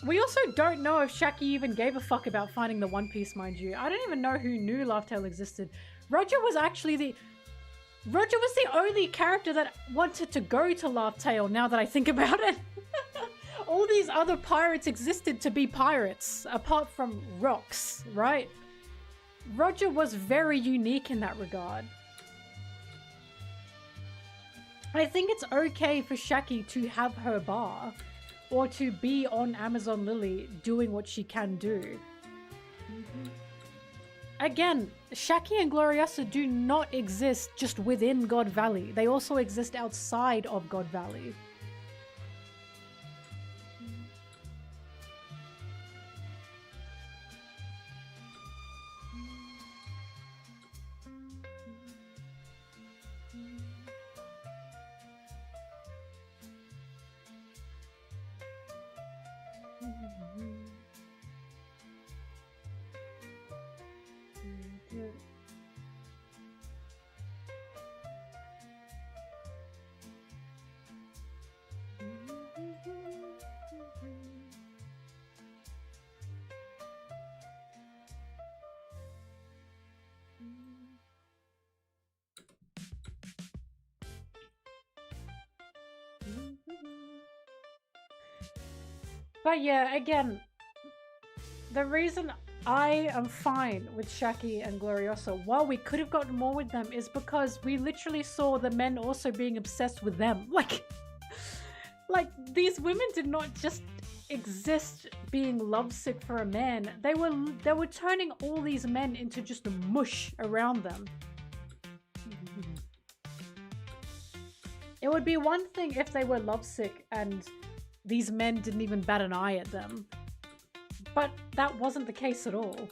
We also don't know if Shaki even gave a fuck about finding the One Piece, mind you. I don't even know who knew Laughtail existed. Roger was the only character that wanted to go to Laughtail, now that I think about it. All these other pirates existed to be pirates, apart from Rocks, right? Roger was very unique in that regard. I think it's okay for Shaki to have her bar, or to be on Amazon Lily doing what she can do. Again, Shaki and Gloriosa do not exist just within God Valley. They also exist outside of God Valley. But yeah, again, the reason I am fine with Shaki and Gloriosa, while we could have gotten more with them, is because we literally saw the men also being obsessed with them. Like these women did not just exist being lovesick for a man. They were turning all these men into just a mush around them. It would be one thing if they were lovesick and these men didn't even bat an eye at them. But that wasn't the case at all.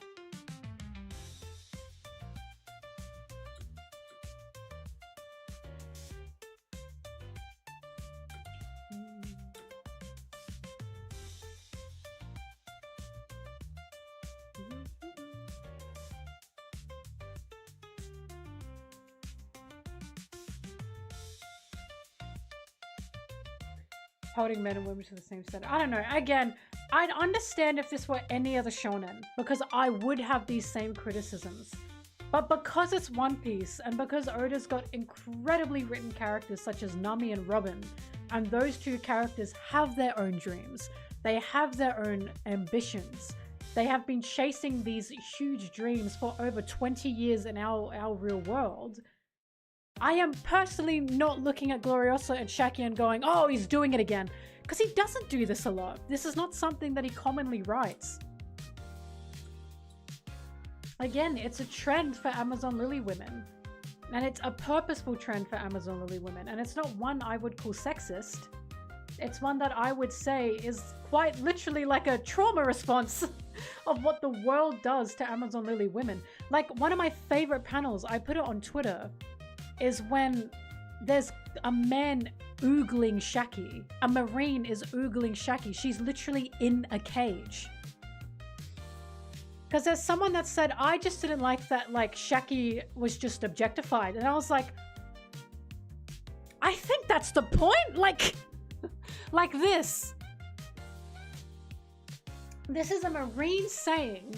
Holding men and women to the same standard. I don't know. Again, I'd understand if this were any other shonen, because I would have these same criticisms. But because it's One Piece, and because Oda's got incredibly written characters such as Nami and Robin, and those two characters have their own dreams, they have their own ambitions, they have been chasing these huge dreams for over 20 years in our real world, I am personally not looking at Gloriosa and Shaki and going, oh, he's doing it again. Because he doesn't do this a lot. This is not something that he commonly writes. Again, it's a trend for Amazon Lily women. And it's a purposeful trend for Amazon Lily women. And it's not one I would call sexist. It's one that I would say is quite literally like a trauma response of what the world does to Amazon Lily women. Like, one of my favorite panels, I put it on Twitter, is when there's a man oogling Shaki. A marine is oogling Shaki. She's literally in a cage. Because there's someone that said, I just didn't like that, like, Shaki was just objectified. And I was like, I think that's the point. Like, like this. This is a Marine saying,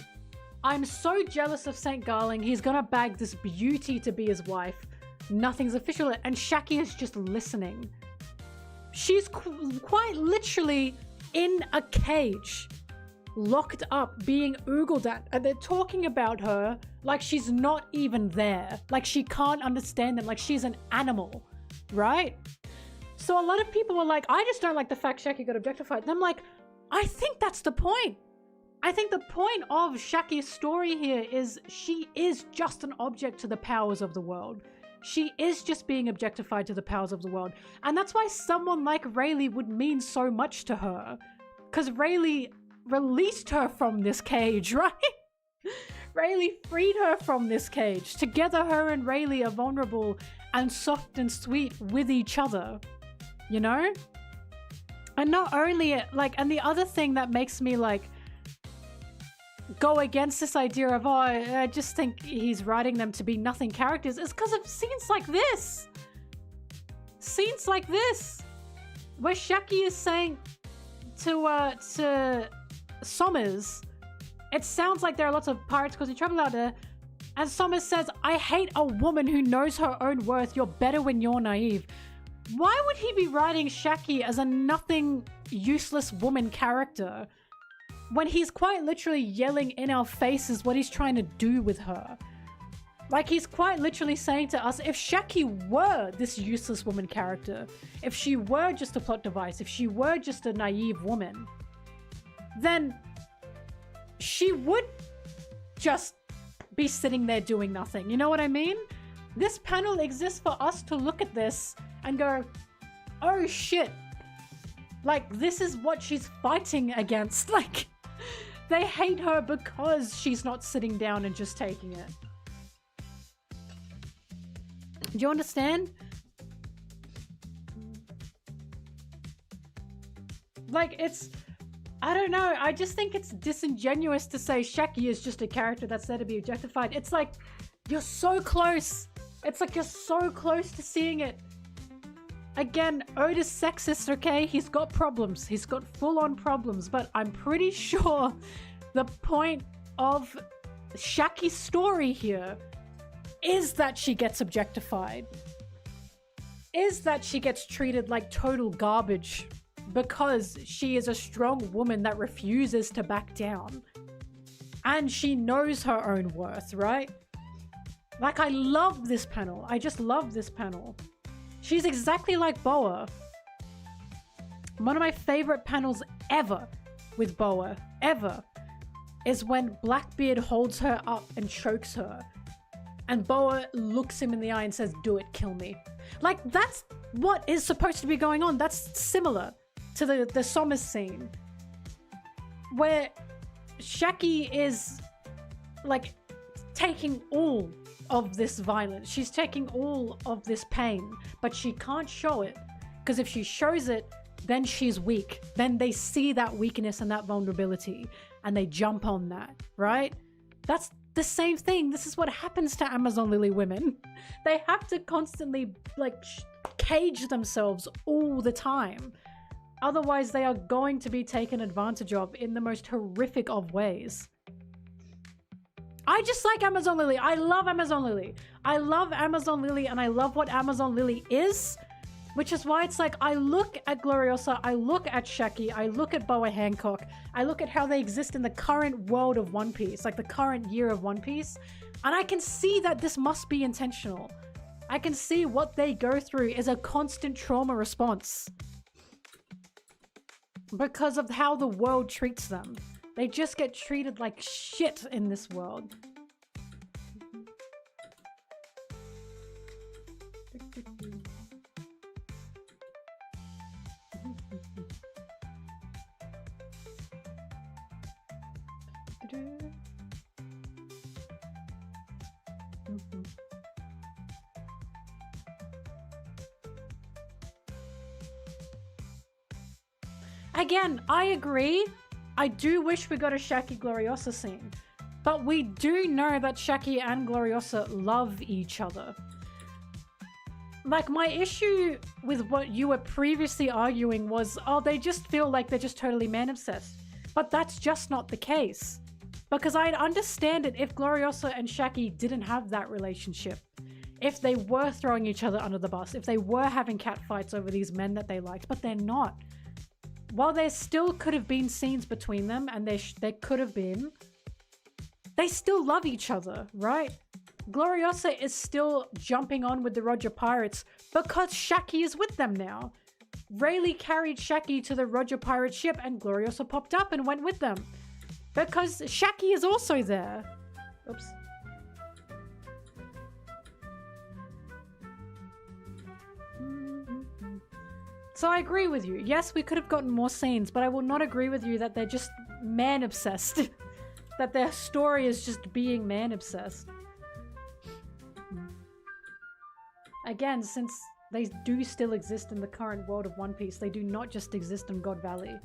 I'm so jealous of St. Garling. He's gonna bag this beauty to be his wife. Nothing's official. And Shaki is just listening. She's quite literally in a cage, locked up, being oogled at, and they're talking about her like she's not even there, like she can't understand them, like she's an animal, right? So a lot of people were like, I just don't like the fact Shaki got objectified. And I'm like, I think that's the point. I think the point of Shaki's story here is she is just an object to the powers of the world. She is just being objectified to the powers of the world. And that's why someone like Rayleigh would mean so much to her. Because Rayleigh released her from this cage, right? Rayleigh freed her from this cage. Together, her and Rayleigh are vulnerable and soft and sweet with each other. You know? And not only, like, and the other thing that makes me, like, go against this idea of, oh, I just think he's writing them to be nothing characters is because of scenes like this. Scenes like this. Where Shaki is saying to Sommers, it sounds like there are lots of pirates causing trouble out there. And Sommers says, I hate a woman who knows her own worth. You're better when you're naive. Why would he be writing Shaki as a nothing, useless woman character when he's quite literally yelling in our faces what he's trying to do with her? Like, he's quite literally saying to us, if Shaki were this useless woman character, if she were just a plot device, if she were just a naive woman, then she would just be sitting there doing nothing. You know what I mean? This panel exists for us to look at this and go, oh shit. Like, this is what she's fighting against. Like, they hate her because she's not sitting down and just taking it. Do you understand? Like, it's... I don't know. I just think it's disingenuous to say Shaki is just a character that's there to be objectified. It's like, you're so close. It's like you're so close to seeing it. Again, Oda's sexist, okay? He's got problems. He's got full-on problems. But I'm pretty sure the point of Shaki's story here is that she gets objectified. Is that she gets treated like total garbage because she is a strong woman that refuses to back down. And she knows her own worth, right? Like, I love this panel. I just love this panel. She's exactly like Boa. One of my favorite panels ever with Boa, ever, is when Blackbeard holds her up and chokes her. And Boa looks him in the eye and says, do it, kill me. Like, that's what is supposed to be going on. That's similar to the Sommers scene. Where Shaki is, like, taking all of this violence. She's taking all of this pain, but she can't show it, because if she shows it, then she's weak. Then they see that weakness and that vulnerability and they jump on that, right? That's the same thing. This is what happens to Amazon Lily women. They have to constantly, like, cage themselves all the time. Otherwise, they are going to be taken advantage of in the most horrific of ways. I just like Amazon Lily. I love Amazon Lily. I love Amazon Lily and I love what Amazon Lily is, which is why it's like, I look at Gloriosa, I look at Shaki, I look at Boa Hancock, I look at how they exist in the current world of One Piece, like the current year of One Piece, and I can see that this must be intentional. I can see what they go through is a constant trauma response because of how the world treats them. They just get treated like shit in this world. Again, I agree. I do wish we got a Shaki Gloriosa scene. But we do know that Shaki and Gloriosa love each other. Like, my issue with what you were previously arguing was, oh, they just feel like they're just totally man-obsessed. But that's just not the case. Because I'd understand it if Gloriosa and Shaki didn't have that relationship. If they were throwing each other under the bus. If they were having catfights over these men that they liked. But they're not. While there still could have been scenes between them, and there could have been, they still love each other, right? Gloriosa is still jumping on with the Roger Pirates because Shaki is with them now. Rayleigh carried Shaki to the Roger Pirate ship and Gloriosa popped up and went with them. Because Shaki is also there. Oops. So I agree with you. Yes, we could have gotten more scenes, but I will not agree with you that they're just man-obsessed. That their story is just being man-obsessed. Again, since they do still exist in the current world of One Piece, they do not just exist in God Valley.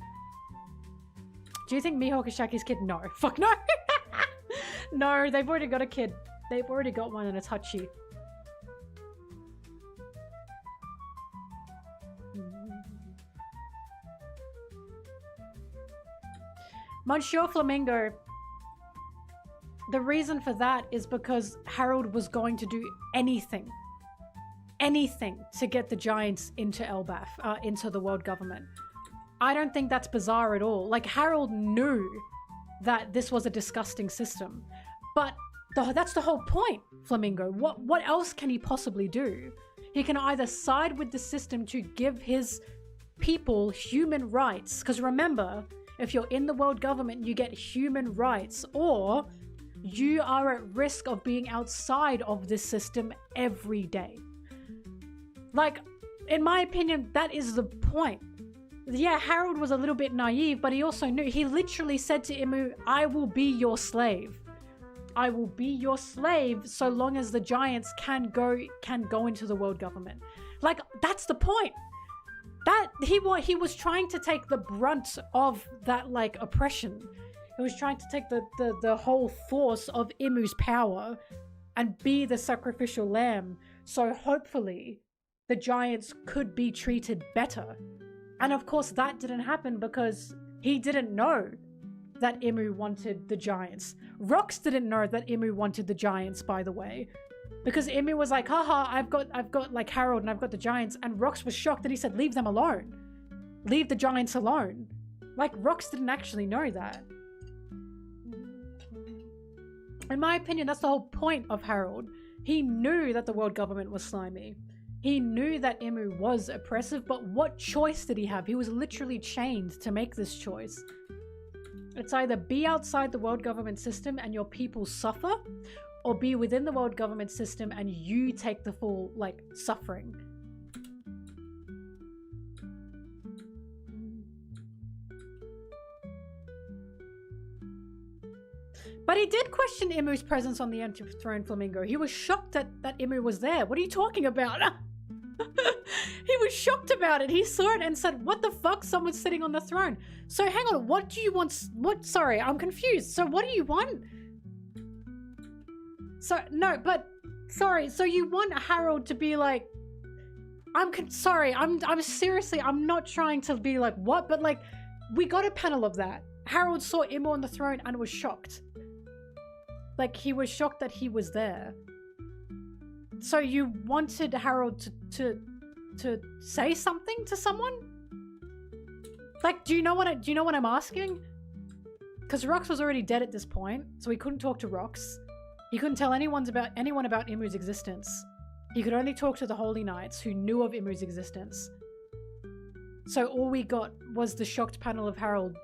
Do you think Mihawk is Shaki's kid? No. Fuck no! No, they've already got a kid. They've already got one and it's Hachi. Monsieur Flamingo. The reason for that is because Harold was going to do anything to get the Giants into Elbaf, into the world government. I don't think that's bizarre at all. Like, Harold knew that this was a disgusting system. But that's the whole point, Flamingo. What else can he possibly do? He can either side with the system to give his people human rights. Because remember, if you're in the world government, you get human rights. Or you are at risk of being outside of this system every day. Like, in my opinion, that is the point. Yeah, Harold was a little bit naive, but he also knew. He literally said to Imu, I will be your slave. I will be your slave so long as the Giants can go into the world government. Like, that's the point. That he was trying to take the brunt of that, like, oppression. He was trying to take the whole force of Imu's power and be the sacrificial lamb. So hopefully the Giants could be treated better. And of course that didn't happen because he didn't know that Imu wanted the Giants. Rox didn't know that Imu wanted the Giants, by the way. Because Imu was like, haha, I've got like Harold and I've got the Giants. And Rox was shocked that he said, leave them alone. Leave the Giants alone. Like, Rox didn't actually know that. In my opinion, that's the whole point of Harold. He knew that the world government was slimy. He knew that Imu was oppressive, but what choice did he have? He was literally chained to make this choice. It's either be outside the world government system and your people suffer, or be within the world government system and you take the full, like, suffering. But he did question Imu's presence on the empty throne, Flamingo. He was shocked that Imu was there. What are you talking about? He was shocked about it. He saw it and said, what the fuck? Someone's sitting on the throne. So hang on, what do you want? What? Sorry, I'm confused. So what do you want? So, no, but, sorry, so you want Harold to be like, sorry, I'm seriously, I'm not trying to be like, what? But like, we got a panel of that. Harold saw Imu on the throne and was shocked. Like, he was shocked that he was there. So you wanted Harold to say something to someone? Like, do you know what I'm asking? Because Rox was already dead at this point, so he couldn't talk to Rox. He couldn't tell anyone about Imu's existence. He could only talk to the Holy Knights who knew of Imu's existence. So all we got was the shocked panel of Harold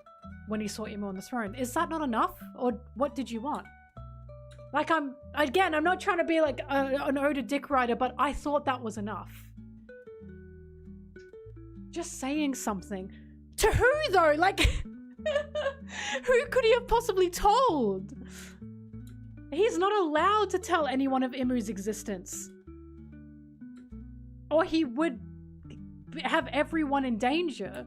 when he saw Imu on the throne. Is that not enough? Or what did you want? Like, I'm not trying to be like an ode to Dick Rider, but I thought that was enough. Just saying something. To who though? Like, who could he have possibly told? He's not allowed to tell anyone of Imu's existence. Or he would have everyone in danger.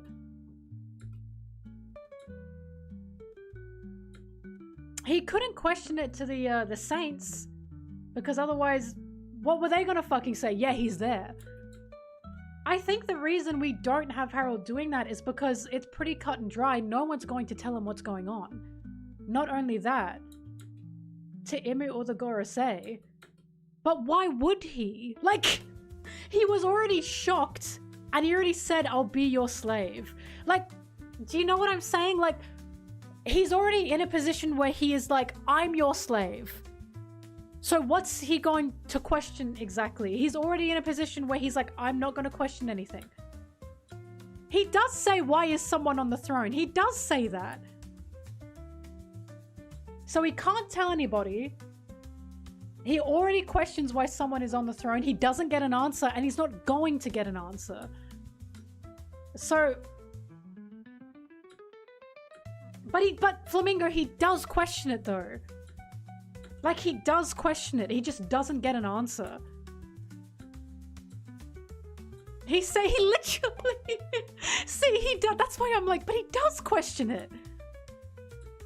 He couldn't question it to the Saints, because otherwise, what were they gonna fucking say? Yeah, he's there. I think the reason we don't have Harold doing that is because it's pretty cut and dry. No one's going to tell him what's going on. Not only that, to Imu or the Gorosei, but why would he? Like, he was already shocked and he already said, I'll be your slave. Like, do you know what I'm saying? Like, he's already in a position where he is like, I'm your slave. So what's he going to question exactly? He's already in a position where he's like, I'm not going to question anything. He does say, why is someone on the throne? He does say that. So he can't tell anybody. He already questions why someone is on the throne. He doesn't get an answer, and he's not going to get an answer. So... But Flamingo, he does question it though. Like, he does question it. He just doesn't get an answer. He literally... See, he does. That's why I'm like, but he does question it.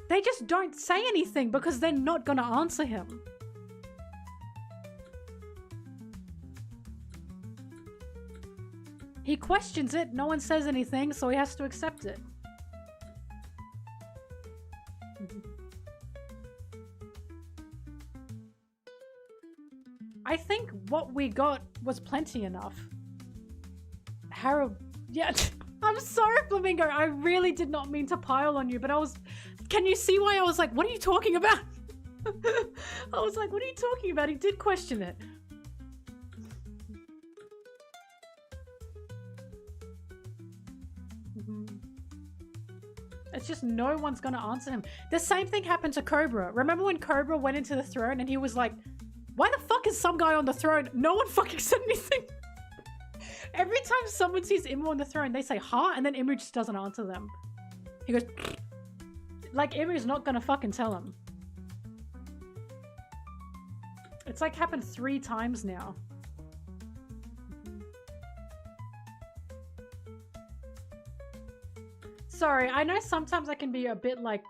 They just don't say anything because they're not gonna answer him. He questions it, no one says anything, so he has to accept it. I think what we got was plenty enough. Harold... Yeah, I'm sorry, Flamingo. I really did not mean to pile on you, but I was... Can you see why I was like, what are you talking about? I was like, what are you talking about? He did question it. It's just no one's gonna answer him. The same thing happened to Cobra. Remember when Cobra went into the throne and he was like, why the fuck is some guy on the throne? No one fucking said anything. Every time someone sees Imu on the throne, they say, huh? And then Imu just doesn't answer them. He goes, like, Imu's not gonna fucking tell him. It's like happened 3 times now. Sorry, I know sometimes I can be a bit like...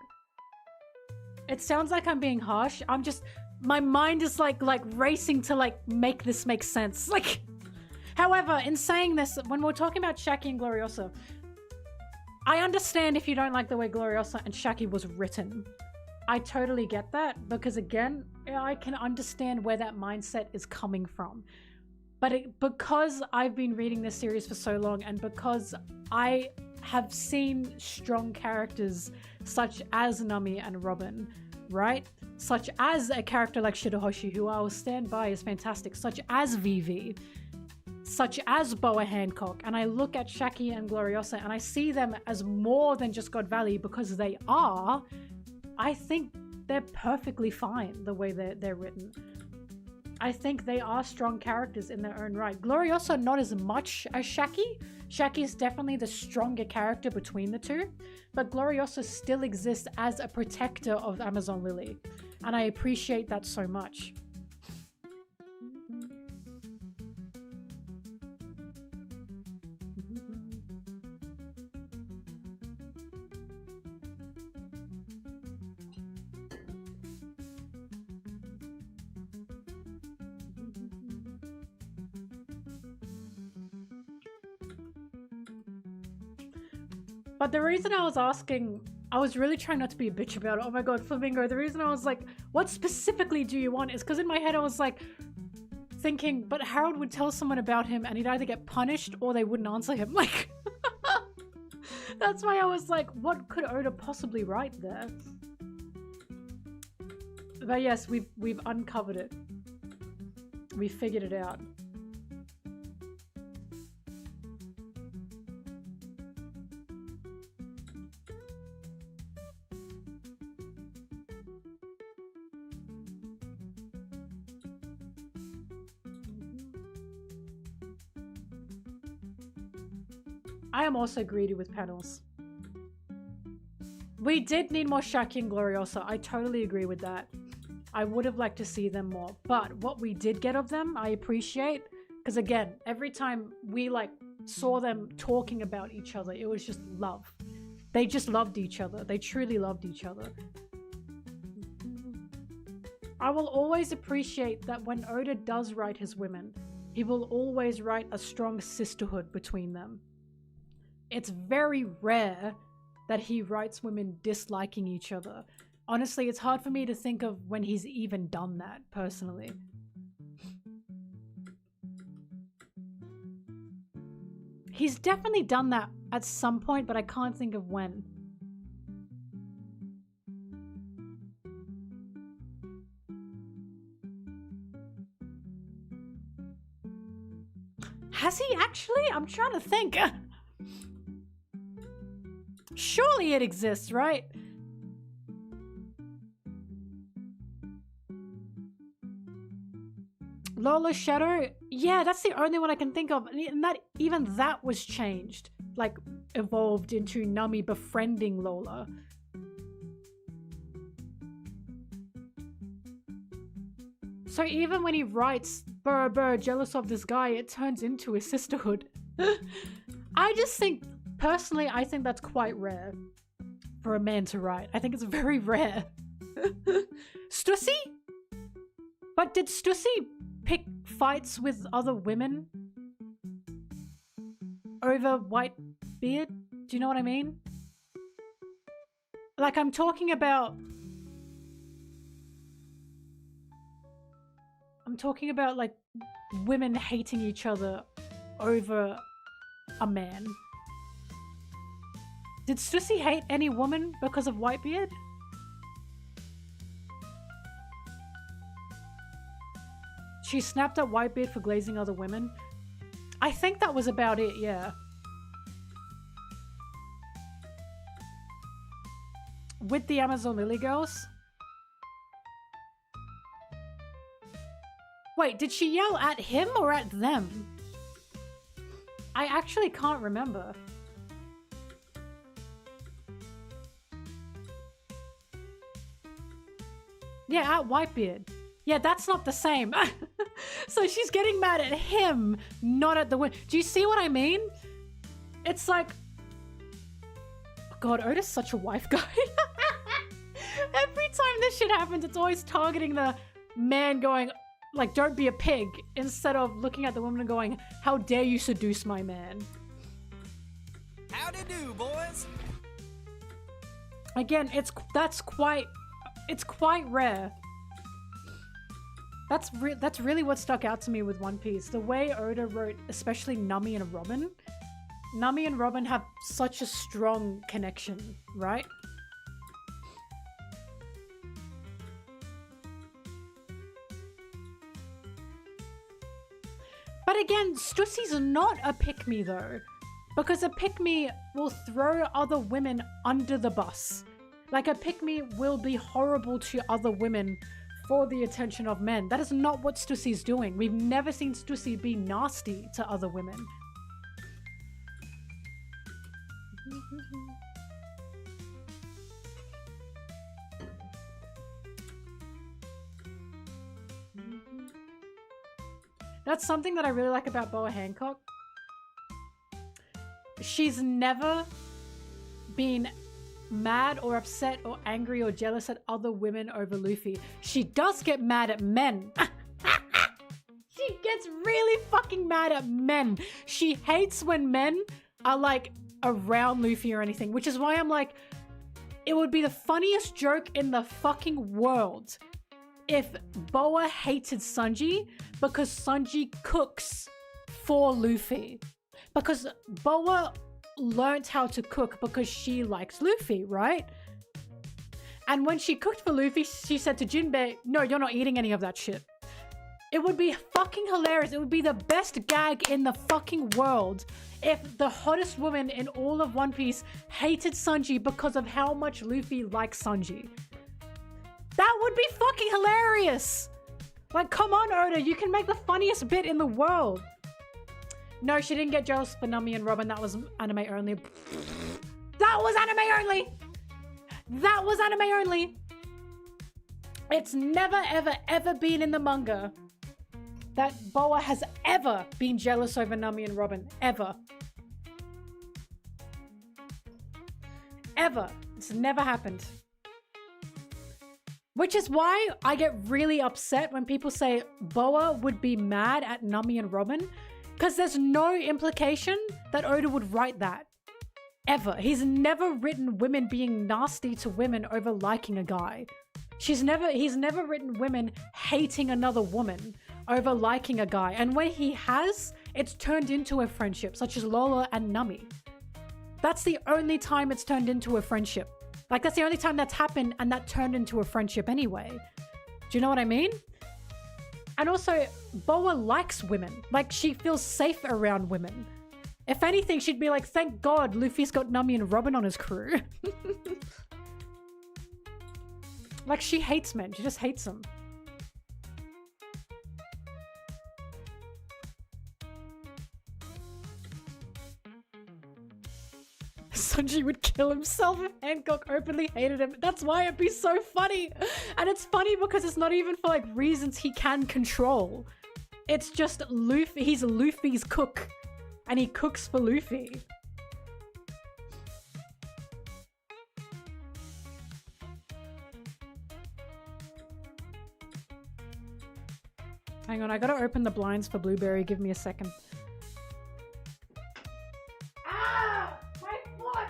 It sounds like I'm being harsh. I'm just... My mind is like racing to like make this make sense. Like, however, in saying this, when we're talking about Shaki and Gloriosa, I understand if you don't like the way Gloriosa and Shaki was written. I totally get that because again, I can understand where that mindset is coming from. But because I've been reading this series for so long and because I have seen strong characters such as Nami and Robin, right? Such as a character like Shirahoshi, who I will stand by is fantastic, such as Vivi, such as Boa Hancock, and I look at Shaki and Gloriosa and I see them as more than just God Valley because they are. I think they're perfectly fine the way they're written. I think they are strong characters in their own right. Gloriosa not as much as Shaki. Shaki is definitely the stronger character between the two, but Gloriosa still exists as a protector of Amazon Lily, and I appreciate that so much. But the reason I was asking, I was really trying not to be a bitch about it. Oh my god, Flamingo. The reason I was like, what specifically do you want? Is because in my head I was like thinking, but Harold would tell someone about him and he'd either get punished or they wouldn't answer him. Like, that's why I was like, what could Oda possibly write there? But yes, we've uncovered it. We figured it out. I am also greedy with panels. We did need more Shaki and Gloriosa. I totally agree with that. I would have liked to see them more. But what we did get of them, I appreciate. Because again, every time we like saw them talking about each other, it was just love. They just loved each other. They truly loved each other. I will always appreciate that when Oda does write his women, he will always write a strong sisterhood between them. It's very rare that he writes women disliking each other. Honestly, it's hard for me to think of when he's even done that, personally. He's definitely done that at some point, but I can't think of when. Has he actually? I'm trying to think. Surely it exists, right? Lola Shadow? Yeah, that's the only one I can think of. And that even that was changed. Like, evolved into Nami befriending Lola. So even when he writes, burr, jealous of this guy, it turns into a sisterhood. I just think, personally, I think that's quite rare for a man to write. I think it's very rare. Stussy? But did Stussy pick fights with other women over Whitebeard? Do you know what I mean? Like, I'm talking about like women hating each other over a man. Did Stussy hate any woman because of Whitebeard? She snapped at Whitebeard for glazing other women. I think that was about it, yeah. With the Amazon Lily girls? Wait, did she yell at him or at them? I actually can't remember. Yeah, at Whitebeard. Yeah, that's not the same. So she's getting mad at him, not at the women. Do you see what I mean? It's like... Oh God, Oda's such a wife guy. Every time this shit happens, it's always targeting the man going, like, don't be a pig, instead of looking at the woman and going, how dare you seduce my man? Howdy do, boys. Again, it's quite rare. That's really what stuck out to me with One Piece. The way Oda wrote, especially Nami and Robin. Nami and Robin have such a strong connection, right? But again, Stussy's not a pick-me though. Because a pick-me will throw other women under the bus. Like, a pick-me will be horrible to other women for the attention of men. That is not what Stussy's doing. We've never seen Stussy be nasty to other women. That's something that I really like about Boa Hancock. She's never been mad or upset or angry or jealous at other women over Luffy. She does get mad at men. She gets really fucking mad at men. She hates when men are like around Luffy or anything, which is why I'm like, it would be the funniest joke in the fucking world if Boa hated Sanji because Sanji cooks for Luffy. Because Boa learned how to cook because she likes Luffy, right? And when she cooked for Luffy, she said to Jinbei, no, you're not eating any of that shit. It would be fucking hilarious. It would be the best gag in the fucking world if the hottest woman in all of One Piece hated Sanji because of how much Luffy likes Sanji. That would be fucking hilarious. Like, come on, Oda, you can make the funniest bit in the world. No, she didn't get jealous for Nami and Robin. That was anime only. That was anime only! That was anime only! It's never, ever, ever been in the manga that Boa has ever been jealous over Nami and Robin. Ever. Ever. It's never happened. Which is why I get really upset when people say Boa would be mad at Nami and Robin, because there's no implication that Oda would write that. Ever. He's never written women being nasty to women over liking a guy. He's never written women hating another woman over liking a guy. And when he has, it's turned into a friendship, such as Lola and Nami. That's the only time it's turned into a friendship. Like, that's the only time that's happened, and that turned into a friendship anyway. Do you know what I mean? And also, Boa likes women. Like, she feels safe around women. If anything, she'd be like, thank God Luffy's got Nami and Robin on his crew. Like, she hates men. She just hates them. Sanji would kill himself if Hancock openly hated him. That's why it'd be so funny. And it's funny because it's not even for like reasons he can control. It's just Luffy. He's Luffy's cook. And he cooks for Luffy. Hang on, I gotta open the blinds for Blueberry. Give me a second. Ah! My foot!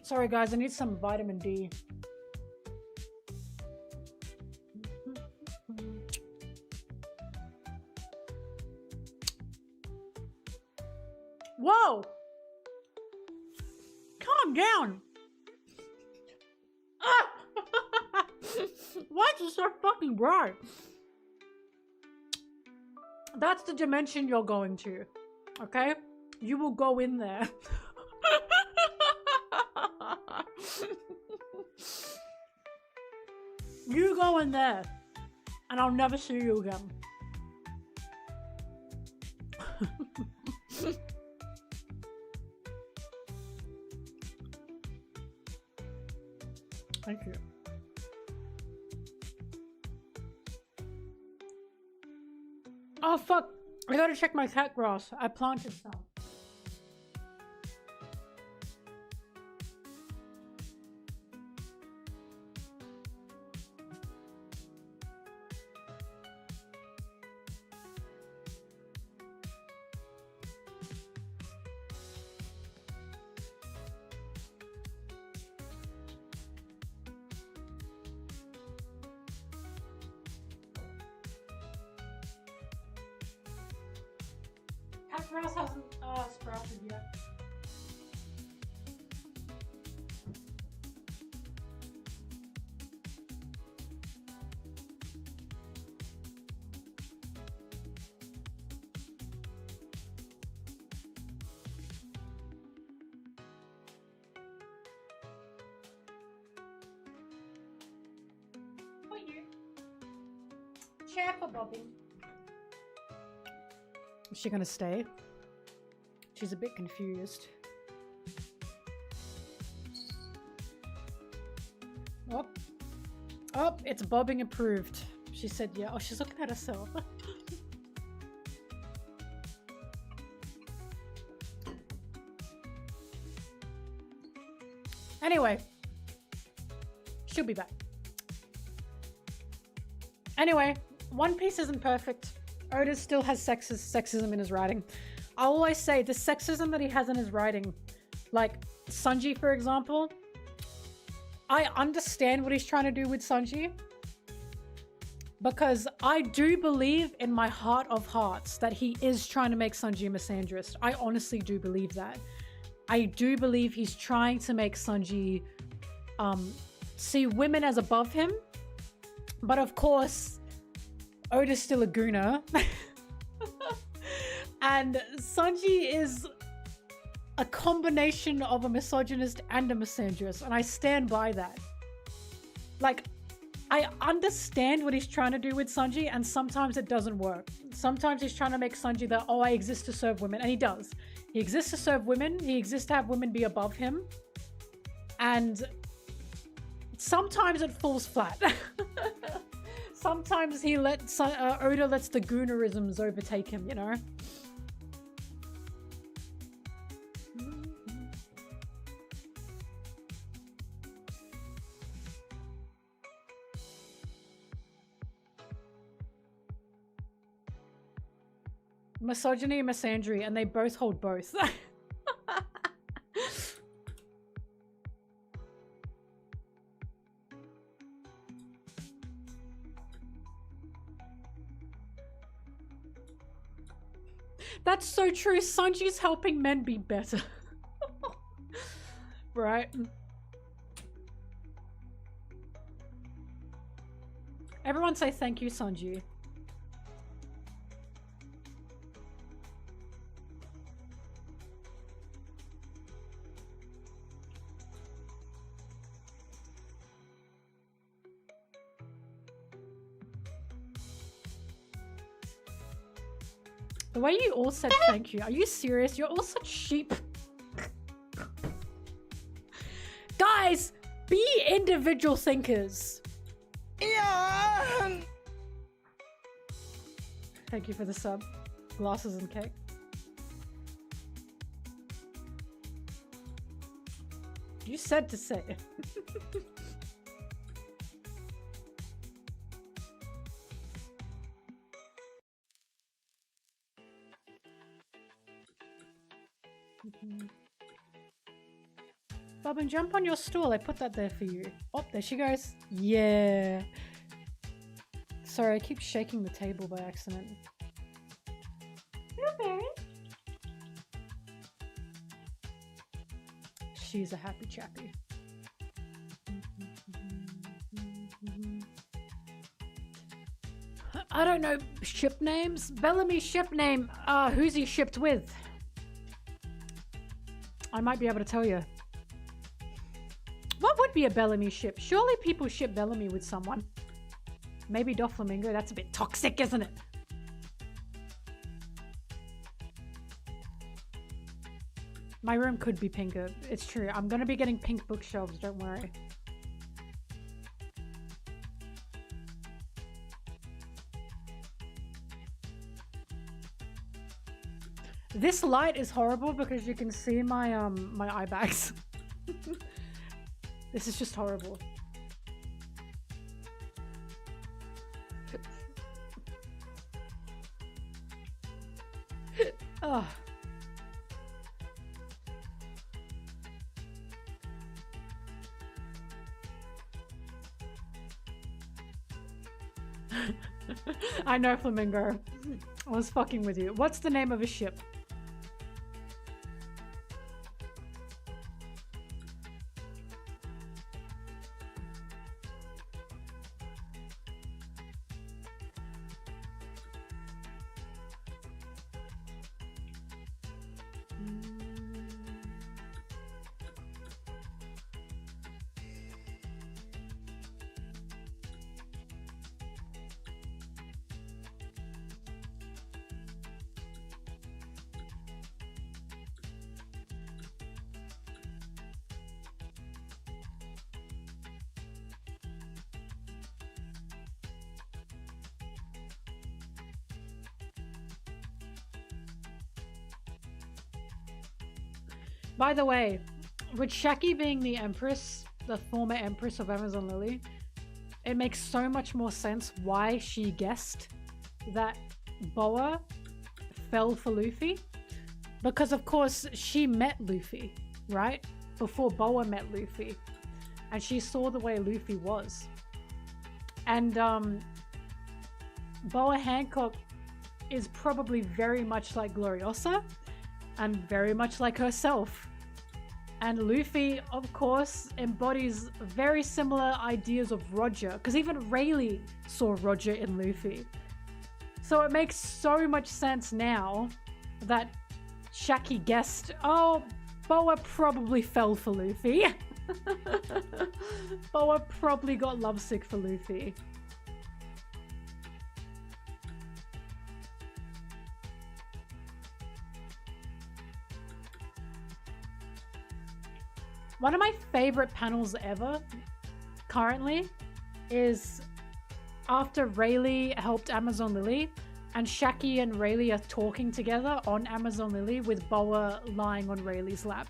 Sorry guys, I need some vitamin D. Whoa! Calm down! Ah! Why is it so fucking bright? That's the dimension you're going to, okay? You will go in there. You go in there. and I'll never see you again. Thank you. Oh fuck! I gotta check my cat grass. I planted some. Grass hasn't sprouted yet. What you? Chair for Bobby. Is she gonna stay? She's a bit confused. Oh. Oh, it's bobbing approved. She said yeah. Oh, she's looking at herself. Anyway. She'll be back. Anyway, One Piece isn't perfect. Oda still has sexism in his writing. I always say the sexism that he has in his writing, like Sanji, for example, I understand what he's trying to do with Sanji, because I do believe in my heart of hearts that he is trying to make Sanji a misandrist. I honestly do believe that. I do believe he's trying to make Sanji see women as above him, but of course, Oda's still a gooner. And Sanji is a combination of a misogynist and a misandrist, and I stand by that. Like, I understand what he's trying to do with Sanji, and sometimes it doesn't work. Sometimes he's trying to make Sanji that, oh, I exist to serve women, and he does. He exists to serve women, he exists to have women be above him, and sometimes it falls flat. Sometimes he lets, Oda lets the goonerisms overtake him, you know? Misogyny and misandry, and they both hold both. That's so true. Sanji's helping men be better. Right? Everyone say thank you, Sanji. The way you all said thank you. Are you serious? You're all such sheep. Guys, be individual thinkers. Yeah. Thank you for the sub. Glasses and cake. You said to say it. Bobbin, jump on your stool. I put that there for you. Oh, there she goes. Yeah. Sorry, I keep shaking the table by accident. Blueberry. She's a happy chappy. I don't know ship names. Bellamy's ship name. Who's he shipped with? I might be able to tell you. What would be a Bellamy ship? Surely people ship Bellamy with someone. Maybe Doflamingo. That's a bit toxic, isn't it? My room could be pinker. It's true. I'm gonna be getting pink bookshelves, don't worry. This light is horrible because you can see my my eye bags. This is just horrible. Oh. I know, Flamingo. I was fucking with you. What's the name of a ship? By the way, with Shaki being the Empress, the former Empress of Amazon Lily, it makes so much more sense why she guessed that Boa fell for Luffy. Because of course she met Luffy, right? Before Boa met Luffy. And she saw the way Luffy was. And Boa Hancock is probably very much like Gloriosa and very much like herself. And Luffy, of course, embodies very similar ideas of Roger, because even Rayleigh saw Roger in Luffy. So it makes so much sense now that Shaki guessed, oh, Boa probably fell for Luffy. Boa probably got lovesick for Luffy. One of my favorite panels ever, currently, is after Rayleigh helped Amazon Lily, and Shaki and Rayleigh are talking together on Amazon Lily with Boa lying on Rayleigh's lap.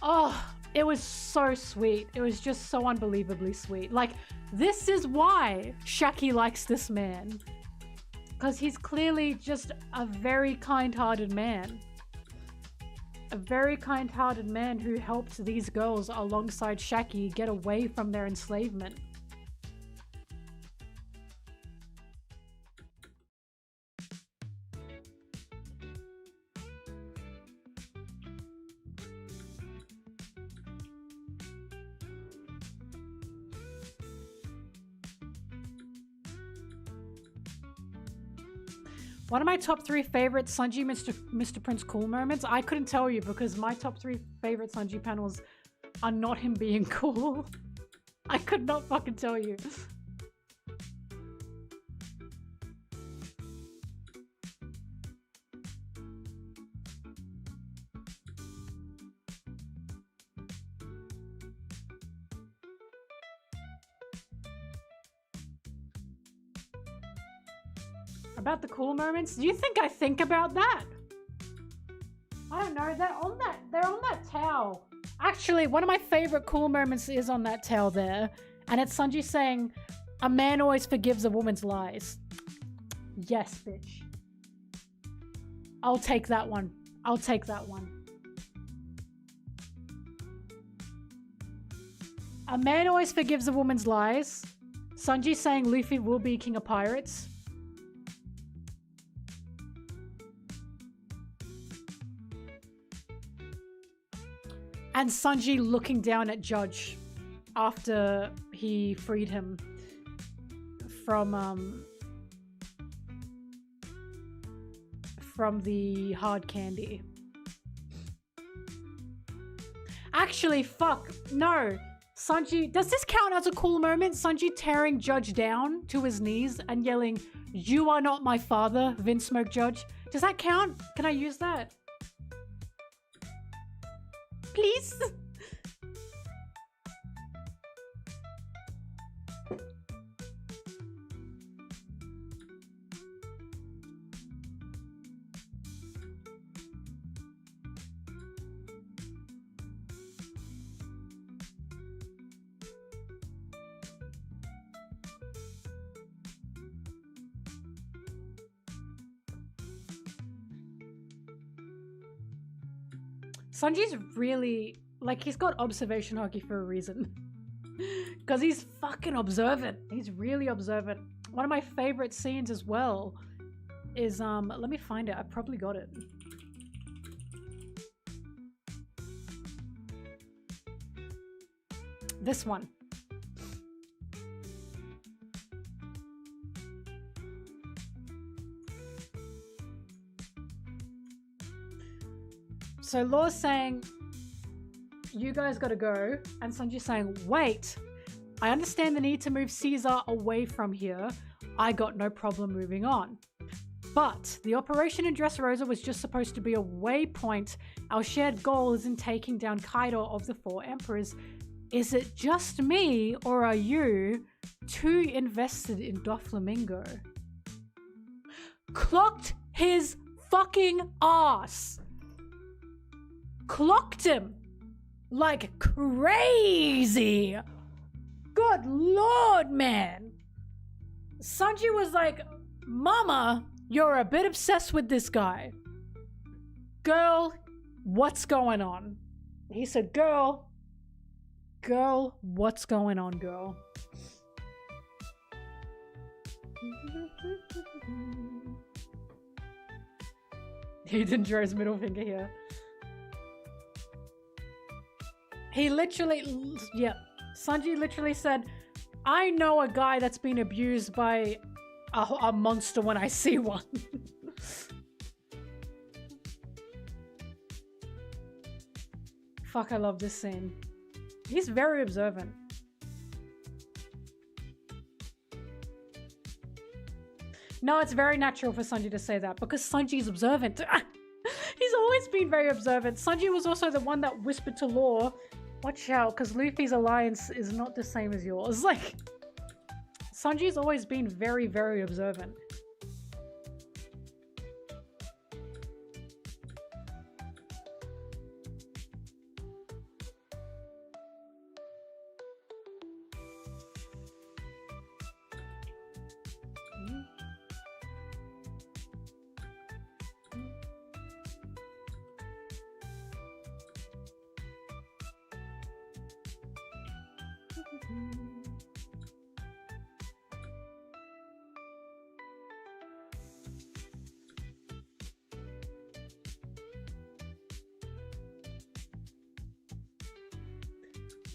Oh, it was so sweet. It was just so unbelievably sweet. Like, this is why Shaki likes this man. Because he's clearly just a very kind-hearted man. A very kind-hearted man who helped these girls alongside Shaki get away from their enslavement. One of my top 3 favorite Sanji Mr. Prince cool moments, I couldn't tell you because my top 3 favorite Sanji panels are not him being cool. I could not fucking tell you. About the cool moments? Do you think I think about that? I don't know. They're on that towel. Actually, one of my favorite cool moments is on that towel there. And it's Sanji saying, "A man always forgives a woman's lies." Yes, bitch. I'll take that one. I'll take that one. A man always forgives a woman's lies. Sanji saying Luffy will be king of pirates. And Sanji looking down at Judge after he freed him from the hard candy. Actually, fuck, no. Sanji, does this count as a cool moment? Sanji tearing Judge down to his knees and yelling, "You are not my father, Vince Smoke Judge." Does that count? Can I use that? Please? Sanji's really, like, he's got observation hockey for a reason. Because he's fucking observant. He's really observant. One of my favorite scenes as well is, let me find it. I probably got it. This one. So Law's saying, "You guys gotta go," and Sanji's saying, "Wait, I understand the need to move Caesar away from here. I got no problem moving on. But the operation in Dressrosa was just supposed to be a waypoint. Our shared goal is in taking down Kaido of the Four Emperors. Is it just me, or are you too invested in Doflamingo?" Clocked his fucking ass. Clocked him like crazy. Good lord, man. Sanji was like, "Mama, you're a bit obsessed with this guy. Girl, what's going on?" He said, girl, what's going on, girl?" He didn't draw his middle finger here. He literally, yeah, Sanji literally said, "I know a guy that's been abused by a monster when I see one." Fuck, I love this scene. He's very observant. No, it's very natural for Sanji to say that because Sanji's observant. He's always been very observant. Sanji was also the one that whispered to Law, "Watch out, because Luffy's alliance is not the same as yours." Like, Sanji's always been very, very observant.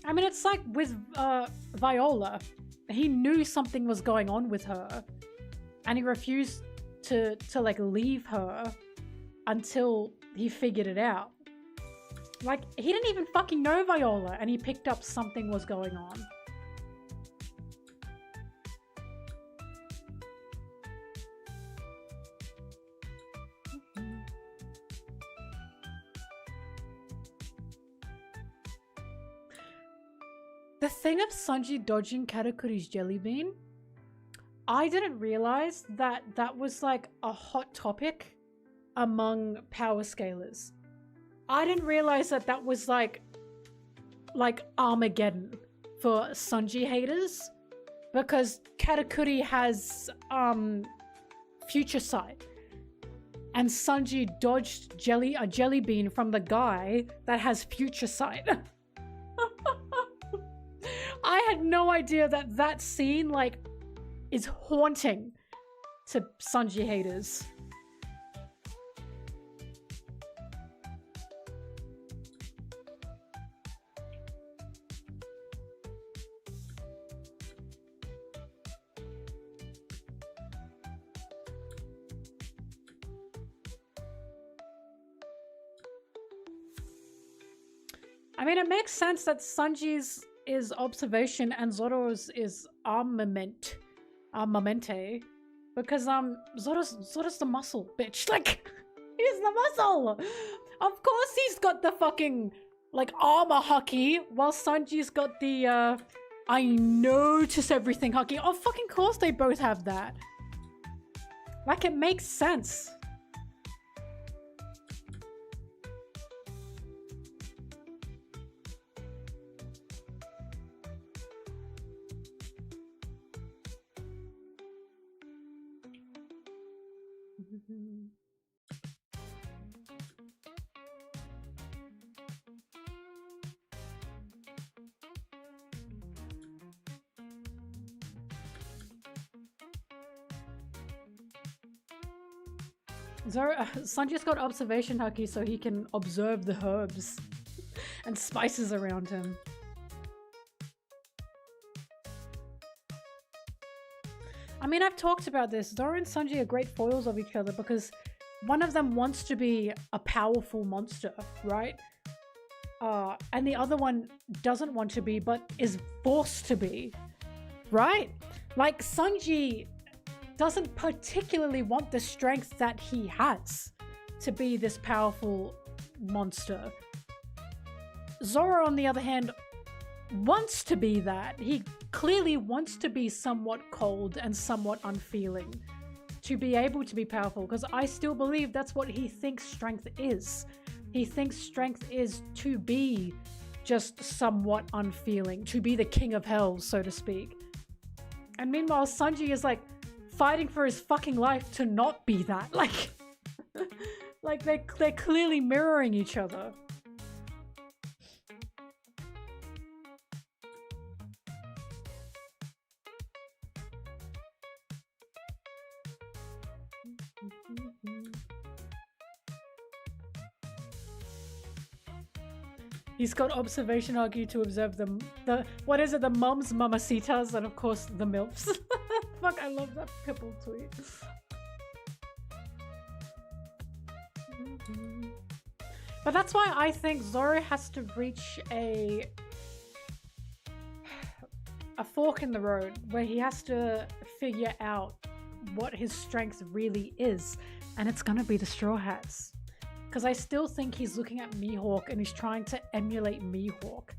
I mean, it's like with Viola. He knew something was going on with her, and he refused to like leave her until he figured it out. Like, he didn't even fucking know Viola, and he picked up something was going on. The thing of Sanji dodging Katakuri's jelly bean, I didn't realize that that was like a hot topic among power scalers. I didn't realize that that was like Armageddon for Sanji haters, because Katakuri has future sight, and Sanji dodged a jelly bean from the guy that has future sight. I had no idea that that scene, like, is haunting to Sanji haters. I mean, it makes sense that Sanji's is observation and Zoro's is armament. Armamente. Because Zoro's the muscle, bitch. Like, he's the muscle! Of course he's got the fucking, like, armor haki, while Sanji's got the, I notice everything haki. Oh, fucking course they both have that. Like, it makes sense. Sanji's got observation haki so he can observe the herbs and spices around him. I mean, I've talked about this. Zoro and Sanji are great foils of each other because one of them wants to be a powerful monster, right? And the other one doesn't want to be, but is forced to be, right? Like, Sanji doesn't particularly want the strength that he has to be this powerful monster. Zoro, on the other hand, wants to be that. He clearly wants to be somewhat cold and somewhat unfeeling to be able to be powerful, because I still believe that's what he thinks strength is. He thinks strength is to be just somewhat unfeeling, to be the king of hell, so to speak. And meanwhile, Sanji is like fighting for his fucking life to not be that. Like, like they're clearly mirroring each other. He's got observation haki to observe the what is it, the mums, mamacitas, and of course the milfs. Fuck, I love that pipple tweet. But that's why I think Zoro has to reach a fork in the road where he has to figure out what his strength really is, and it's gonna be the Straw Hats. Because I still think he's looking at Mihawk and he's trying to emulate Mihawk.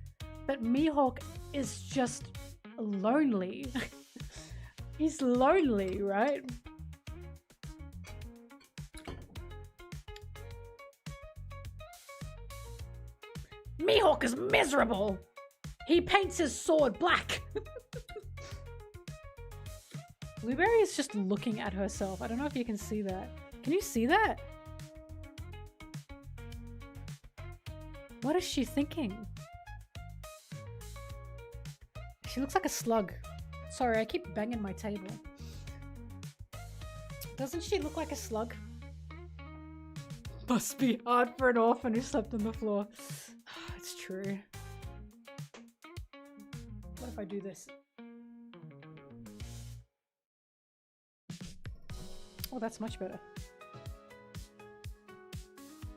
But Mihawk is just lonely. He's lonely, right? Mihawk is miserable! He paints his sword black! Blueberry is just looking at herself. I don't know if you can see that. Can you see that? What is she thinking? She looks like a slug. Sorry, I keep banging my table. Doesn't she look like a slug? Must be hard for an orphan who slept on the floor. It's true. What if I do this? Oh, that's much better.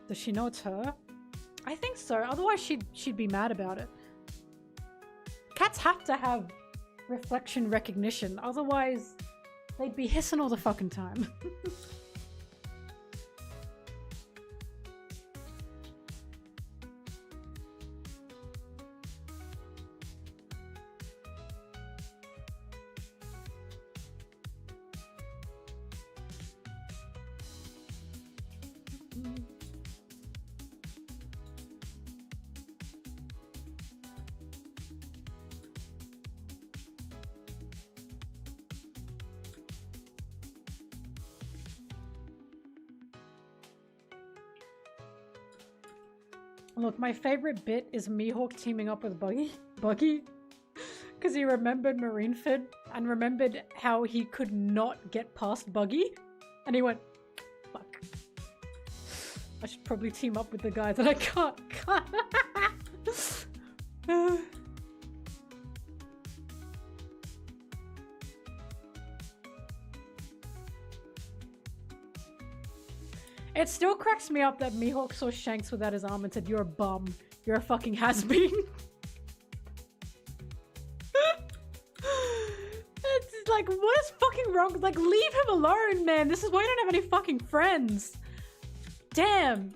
Does she know it's her? I think so. Otherwise, she'd be mad about it. Cats have to have reflection recognition. Otherwise, they'd be hissing all the fucking time. Look, my favorite bit is Mihawk teaming up with Buggy. Because he remembered Marineford and remembered how he could not get past Buggy. And he went, fuck. I should probably team up with the guy that I can't. It still cracks me up that Mihawk saw Shanks without his arm and said, "You're a bum. You're a fucking has-been." what is fucking wrong? Like, leave him alone, man. This is why you don't have any fucking friends. Damn.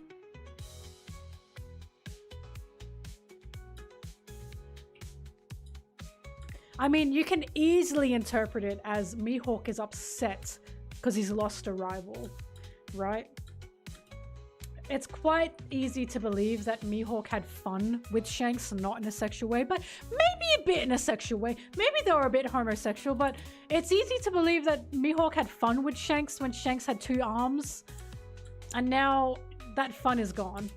I mean, you can easily interpret it as Mihawk is upset because he's lost a rival, right? It's quite easy to believe that Mihawk had fun with Shanks, not in a sexual way, but maybe a bit in a sexual way. Maybe they were a bit homosexual, but it's easy to believe that Mihawk had fun with Shanks when Shanks had 2 arms, and now that fun is gone.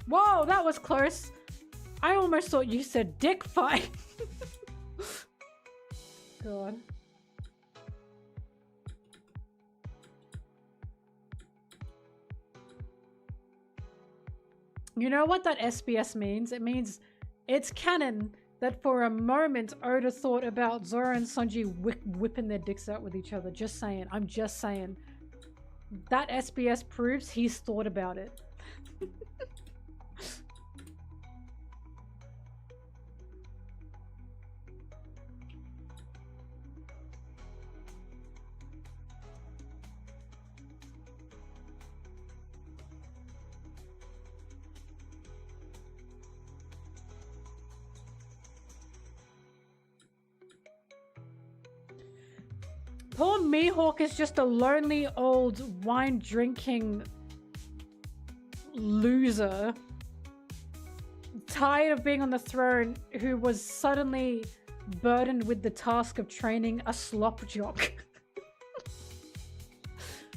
Whoa, that was close. I almost thought you said dick fight. God. You know what that SBS means? It means it's canon that for a moment Oda thought about Zoro and Sanji whipping their dicks out with each other. Just saying. I'm just saying. That SBS proves he's thought about it. Poor Mihawk is just a lonely old wine-drinking loser, tired of being on the throne, who was suddenly burdened with the task of training a slop jock.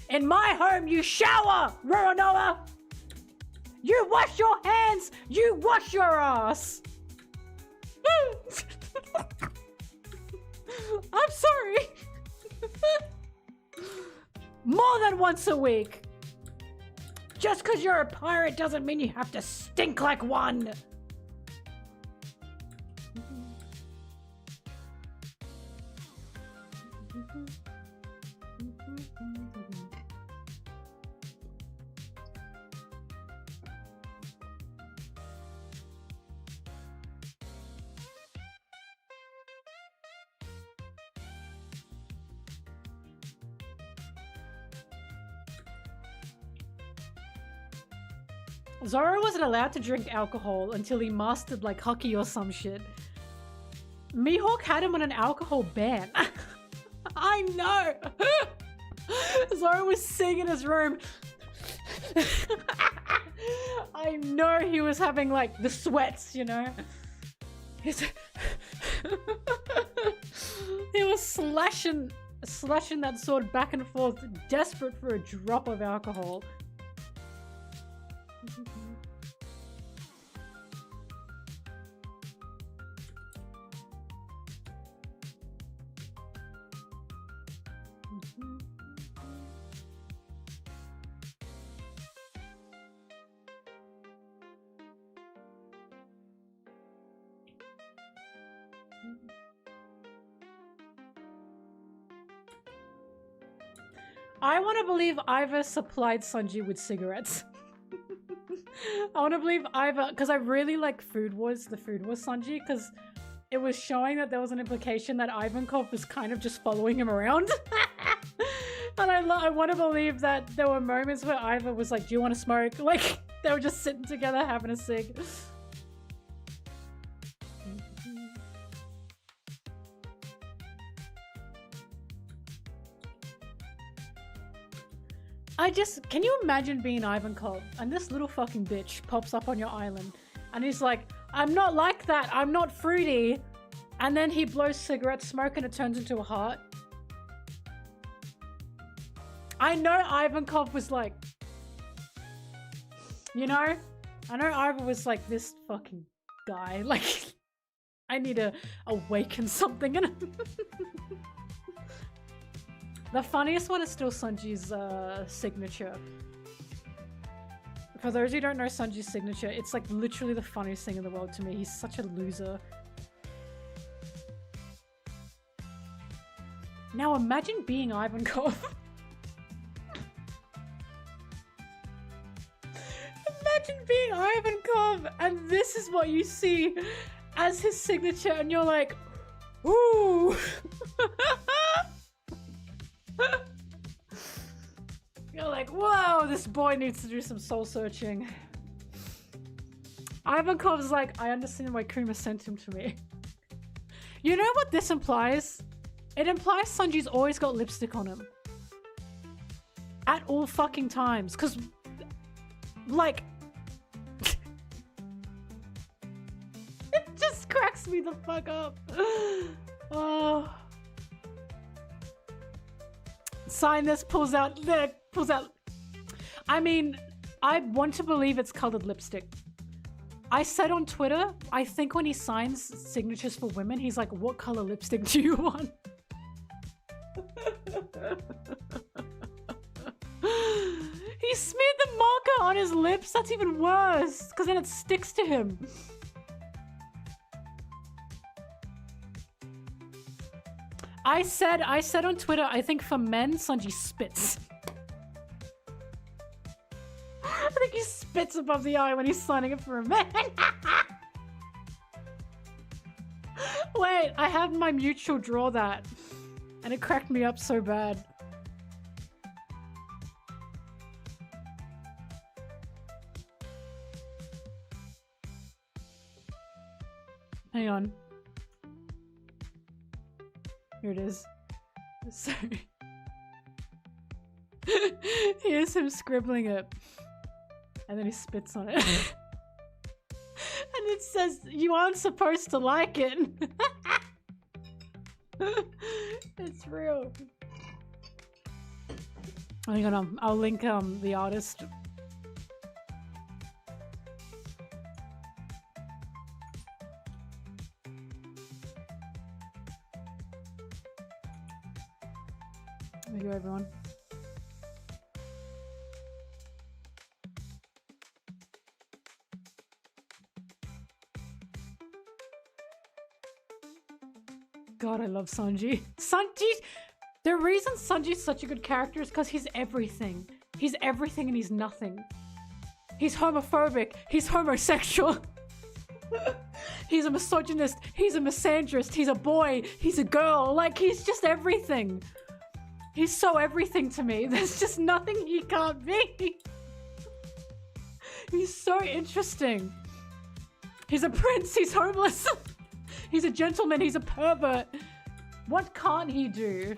In my home, you shower, Roronoa! You wash your hands, you wash your ass! I'm sorry. More than once a week. Just because you're a pirate doesn't mean you have to stink like one. Zoro wasn't allowed to drink alcohol until he mastered like hockey or some shit. Mihawk had him on an alcohol ban. I know! Zoro was sitting in his room. I know he was having like the sweats, you know? He was slashing that sword back and forth, desperate for a drop of alcohol. I want to believe Iva supplied Sanji with cigarettes. I want to believe Iva, because I really like Food Wars, the Food Wars Sanji, because it was showing that there was an implication that Ivankov was kind of just following him around. And I want to believe that there were moments where Iva was like, do you want to smoke? Like, they were just sitting together having a cig. Can you imagine being Ivankov and this little fucking bitch pops up on your island and he's like, I'm not like that, I'm not fruity. And then he blows cigarette smoke and it turns into a heart. I know Ivankov was like, you know, I know Iva was like, this fucking guy, like, I need to awaken something in him. The funniest one is still Sanji's signature. For those who don't know Sanji's signature, it's like literally the funniest thing in the world to me. He's such a loser. Now imagine being Ivankov. Imagine being Ivankov and this is what you see as his signature and you're like, ooh. You're like, whoa, this boy needs to do some soul searching. Ivankov's like, I understand why Kuma sent him to me. You know what this implies? It implies Sanji's always got lipstick on him. At all fucking times. Because, like... it just cracks me the fuck up. Oh... Sign this, pulls out. I mean, I want to believe it's colored lipstick. I said on Twitter, I think when he signs signatures for women, he's like, what color lipstick do you want? He smeared the marker on his lips. That's even worse, because then it sticks to him. I said on Twitter, I think for men, Sanji spits. I think he spits above the eye when he's signing it for a man. Wait, I had my mutual draw that. And it cracked me up so bad. Hang on. Here it is. Sorry. Here's him scribbling it. And then he spits on it. And it says, you aren't supposed to like it. It's real. Hang on, I'll link the artist. There you go, everyone. God, I love Sanji. The reason Sanji's such a good character is because he's everything. He's everything and he's nothing. He's homophobic. He's homosexual. He's a misogynist. He's a misandrist. He's a boy. He's a girl. Like, he's just everything. He's so everything to me. There's just nothing he can't be. He's so interesting. He's a prince. He's homeless. He's a gentleman. He's a pervert. What can't he do?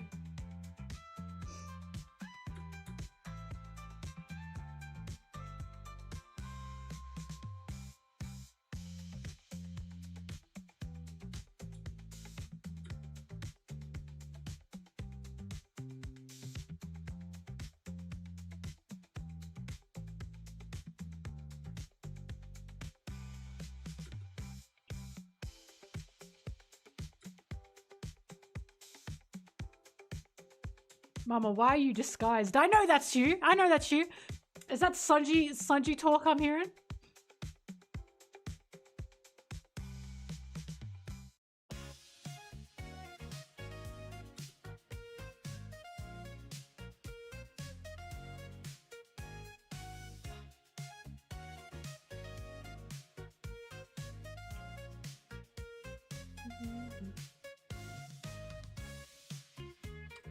Mama, why are you disguised? I know that's you. I know that's you. Is that Sanji talk I'm hearing?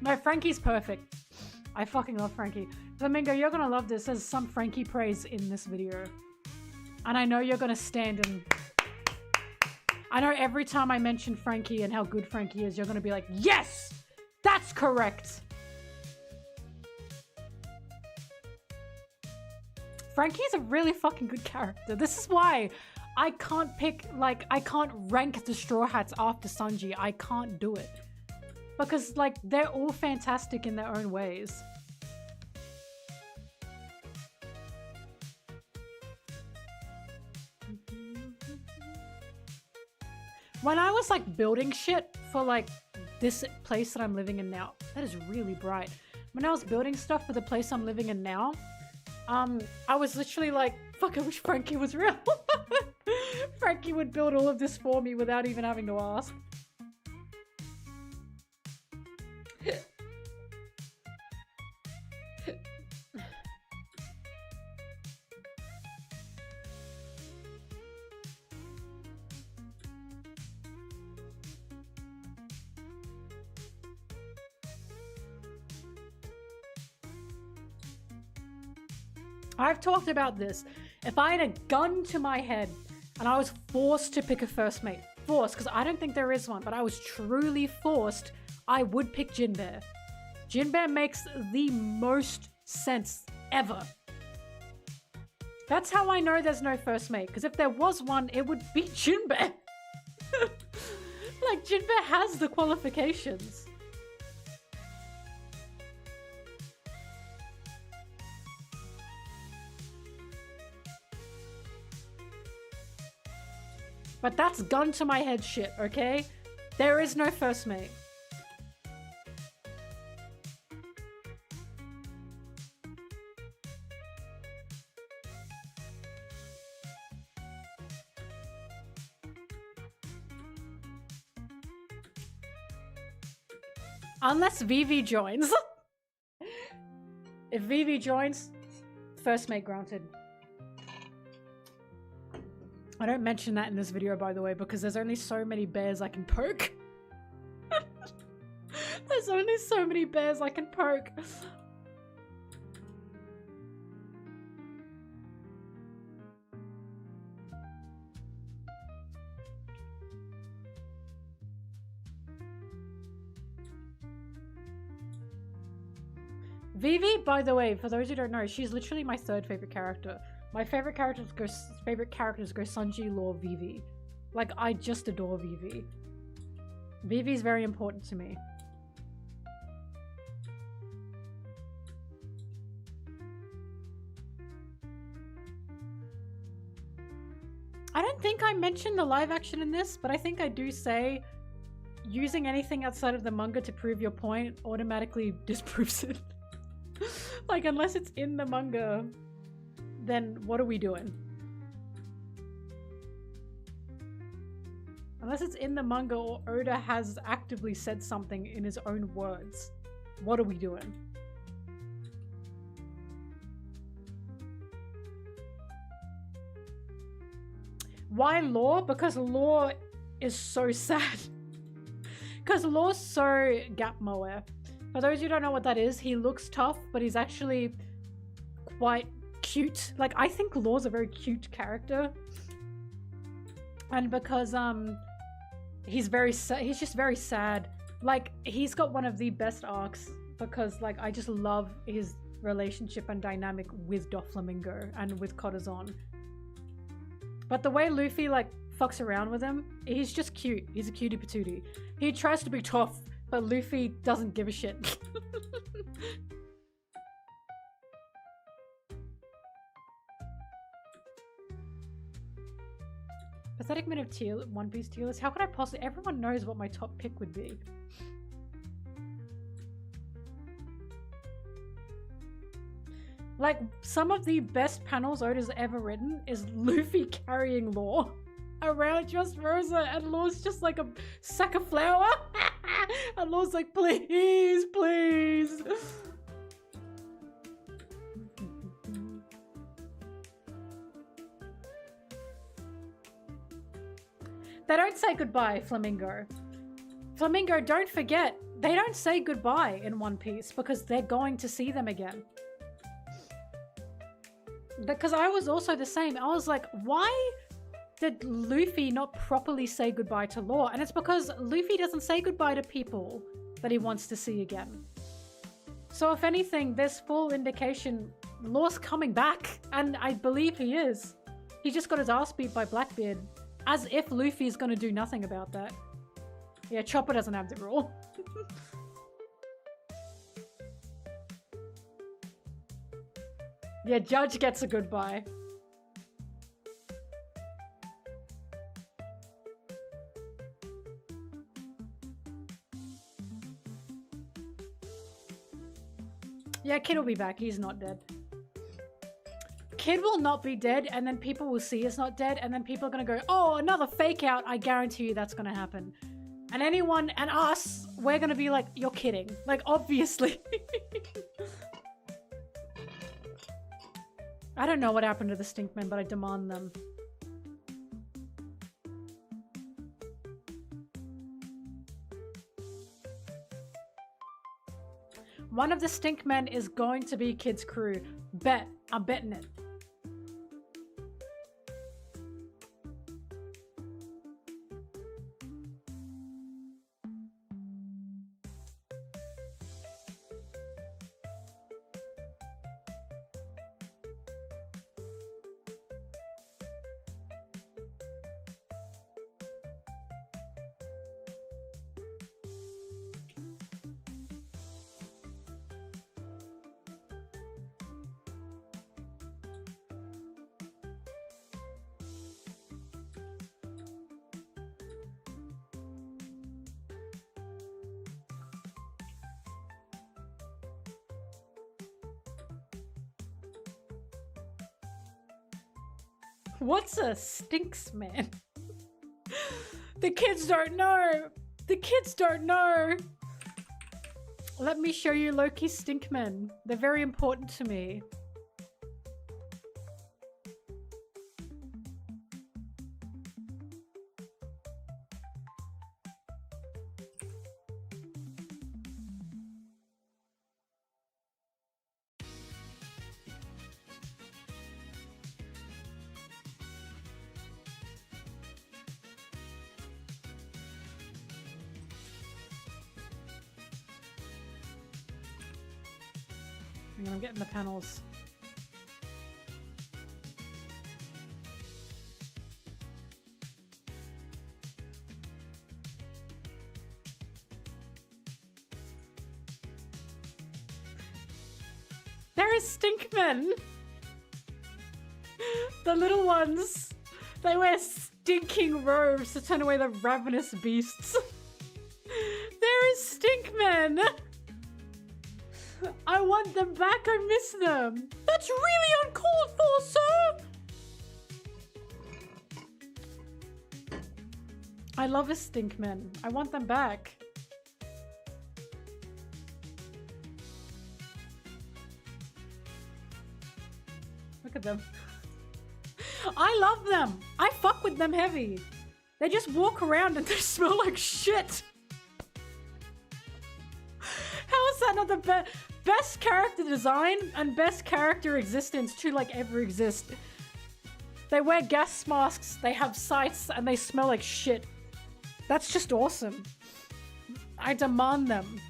No, Frankie's perfect. I fucking love Frankie. Flamingo, you're gonna love this. There's some Frankie praise in this video. And I know you're gonna stand and... I know every time I mention Frankie and how good Frankie is, you're gonna be like, yes! That's correct! Frankie's a really fucking good character. This is why I can't pick, like, I can't rank the Straw Hats after Sanji. I can't do it. Because, like, they're all fantastic in their own ways. When I was, like, building shit for, like, this place that I'm living in now, that is really bright. When I was building stuff for the place I'm living in now, I was literally like, fuck, I wish Frankie was real. Frankie would build all of this for me without even having to ask. I've talked about this. If I had a gun to my head and I was forced to pick a first mate, forced, because I don't think there is one, but I was truly forced, I would pick Jinbei. Jinbei makes the most sense ever. That's how I know there's no first mate, because if there was one, it would be Jinbei. Like, Jinbei has the qualifications. But that's gun to my head shit, okay? There is no first mate. Unless Vivi joins. If Vivi joins, first mate granted. I don't mention that in this video, by the way, because there's only so many bears I can poke. There's only so many bears I can poke. Vivi, by the way, for those who don't know, she's literally my third favorite character. My favorite characters go Sanji, Law, Vivi. Like, I just adore Vivi. Vivi's very important to me. I don't think I mentioned the live action in this, but I think I do say using anything outside of the manga to prove your point automatically disproves it. Like, unless it's in the manga, then what are we doing? Unless it's in the manga or Oda has actively said something in his own words, what are we doing? Why Law? Because Law is so sad. Because Law's so gap moe. For those who don't know what that is, he looks tough, but he's actually quite cute. Like, I think Law's a very cute character. And because he's just very sad. Like, he's got one of the best arcs because, like, I just love his relationship and dynamic with Doflamingo and with Corazon. But the way Luffy, like, fucks around with him, he's just cute. He's a cutie patootie. He tries to be tough, but Luffy doesn't give a shit. Pathetic minute of One Piece tier list. How could I possibly? Everyone knows what my top pick would be. Like, some of the best panels Oda's ever written is Luffy carrying Law around just Rosa, and Law's just like a sack of flour. And Law's like, please, please. They don't say goodbye, Flamingo. Flamingo, don't forget, they don't say goodbye in One Piece because they're going to see them again. Because I was also the same. I was like, why did Luffy not properly say goodbye to Law? And it's because Luffy doesn't say goodbye to people that he wants to see again. So if anything, there's full indication Law's coming back. And I believe he is. He just got his ass beat by Blackbeard. As if Luffy's gonna do nothing about that. Yeah, Chopper doesn't have the rule. Yeah, Judge gets a goodbye. Yeah, Kid will be back. He's not dead. Kid will not be dead, and then people will see it's not dead, and then people are gonna go, oh, another fake out. I guarantee you that's gonna happen. And anyone, and us, we're gonna be like, you're kidding. Like, obviously. I don't know what happened to the Stinkmen, but I demand them. One of the Stinkmen is going to be Kid's crew. Bet. I'm betting it. What's a stinks man? The kids don't know. The kids don't know. Let me show you Loki's stinkmen. They're very important to me. I'm getting the panels. There is stinkmen. The little ones. They wear stinking robes to turn away the ravenous beasts. There is stinkmen. I want them back. I miss them. That's really uncalled for, sir. I love a stinkman. I want them back. Look at them. I love them. I fuck with them heavy. They just walk around and they smell like shit. How is that not the best character design and best character existence to like ever exist? They wear gas masks, they have sights, and they smell like shit. That's just awesome. I demand them.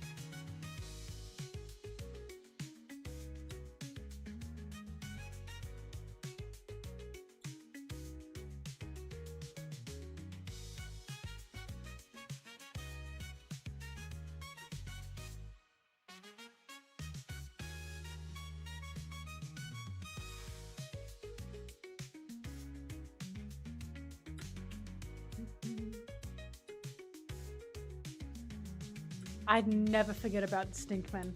I'd never forget about Stinkman.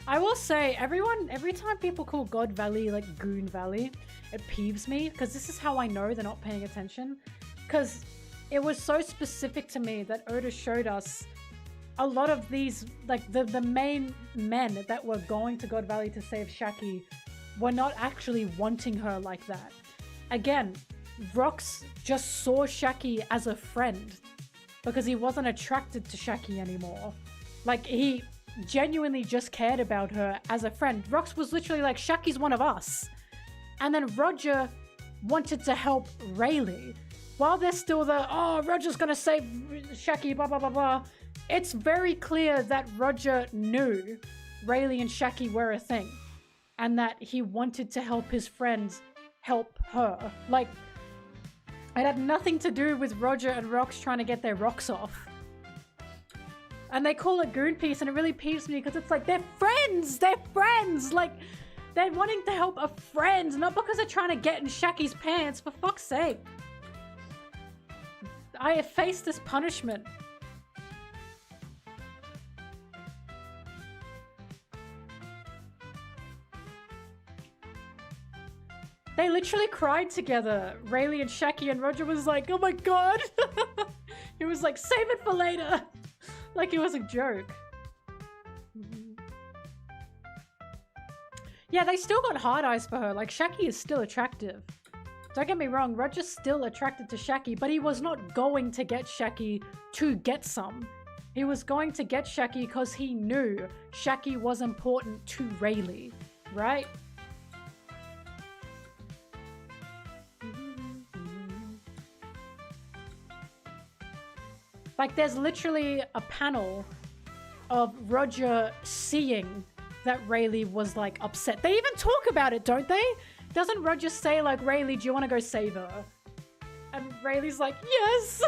I will say, every time people call God Valley like Goon Valley, it peeves me, because this is how I know they're not paying attention. Because it was so specific to me that Oda showed us a lot of these, like the main men that were going to God Valley to save Shaki were not actually wanting her like that. Again, Rox just saw Shaki as a friend because he wasn't attracted to Shaki anymore. Like, he genuinely just cared about her as a friend. Rox was literally like, Shaki's one of us. And then Roger wanted to help Rayleigh. While they're still the, oh, Roger's gonna save Shaki, blah, blah, blah, blah. It's very clear that Roger knew Rayleigh and Shaki were a thing. And that he wanted to help his friends help her. Like, it had nothing to do with Roger and Rox trying to get their rocks off. And they call it Goon Piece, and it really peeves me because it's like, they're friends! They're friends! Like, they're wanting to help a friend, not because they're trying to get in Shaki's pants, for fuck's sake. I face this punishment. They literally cried together, Rayleigh and Shaki, and Roger was like, oh my god. He was like, save it for later. Like it was a joke. Yeah, they still got hard eyes for her. Like, Shaki is still attractive. Don't get me wrong, Roger's still attracted to Shaki, but he was not going to get Shaki to get some. He was going to get Shaki because he knew Shaki was important to Rayleigh, right? Like, there's literally a panel of Roger seeing that Rayleigh was, like, upset. They even talk about it, don't they? Doesn't Roger say, like, Rayleigh, do you want to go save her? And Rayleigh's like, yes!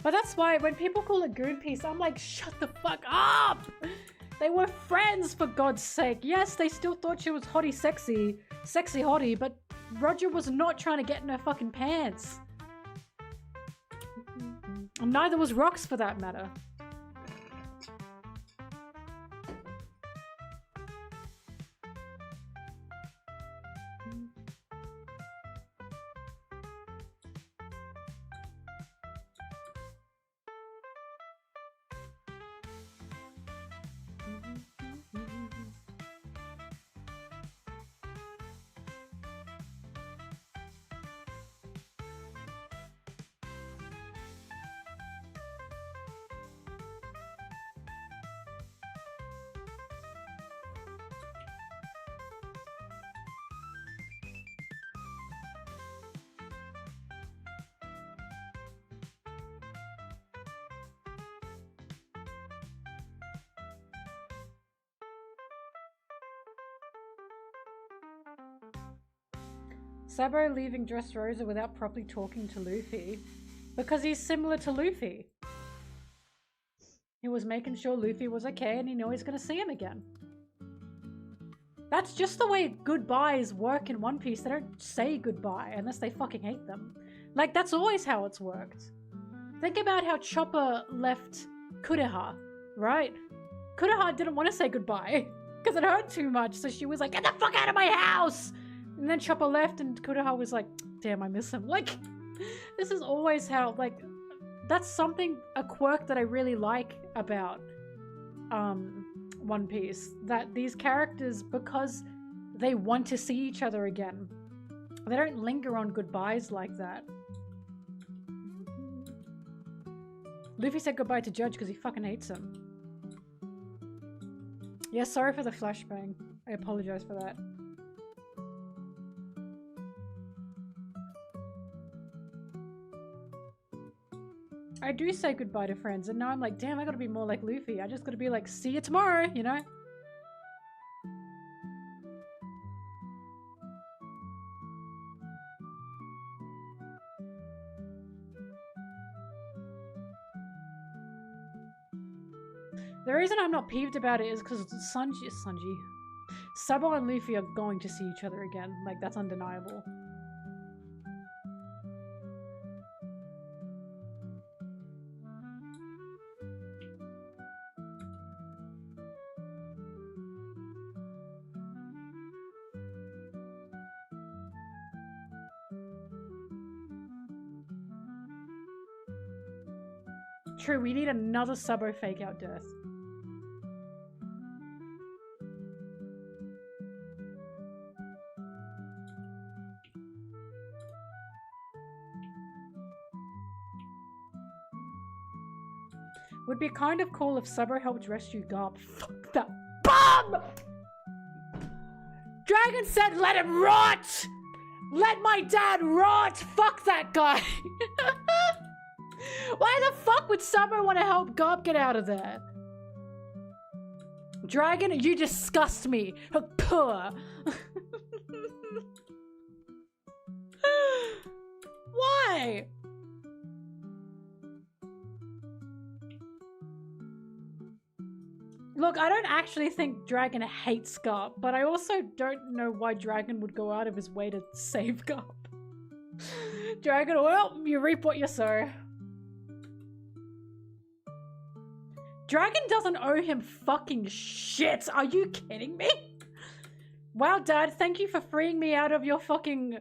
But that's why when people call it Goon Piece, I'm like, shut the fuck up! They were friends, for God's sake. Yes, they still thought she was hottie sexy hottie, but Roger was not trying to get in her fucking pants. And neither was Rox, for that matter. Sabo leaving Dressrosa without properly talking to Luffy because he's similar to Luffy. He was making sure Luffy was okay and he knew he's gonna see him again. That's just the way goodbyes work in One Piece. They don't say goodbye unless they fucking hate them. Like, that's always how it's worked. Think about how Chopper left Kureha, right? Kureha didn't want to say goodbye because it hurt too much, so she was like, get the fuck out of my house! And then Chopper left and Kureha was like, damn, I miss him. Like, this is always how, like, that's something, a quirk that I really like about One Piece. That these characters, because they want to see each other again, they don't linger on goodbyes like that. Luffy said goodbye to Judge because he fucking hates him. Yeah, sorry for the flashbang. I apologize for that. I do say goodbye to friends, and now I'm like, damn, I gotta be more like Luffy. I just gotta be like, see you tomorrow, you know? The reason I'm not peeved about it is because Sanji, Sabo and Luffy are going to see each other again. Like, that's undeniable. True, we need another Sabo fake out death. Would be kind of cool if Sabo helped rescue Garp. Fuck that bum! Dragon said let him rot! Let my dad rot! Fuck that guy! Why the fuck would Sabo want to help Garp get out of there? Dragon, you disgust me. Poor. Why? Look, I don't actually think Dragon hates Garp, but I also don't know why Dragon would go out of his way to save Garp. Dragon, well, you reap what you sow. Dragon doesn't owe him fucking shit. Are you kidding me? Wow, Dad, thank you for freeing me out of your fucking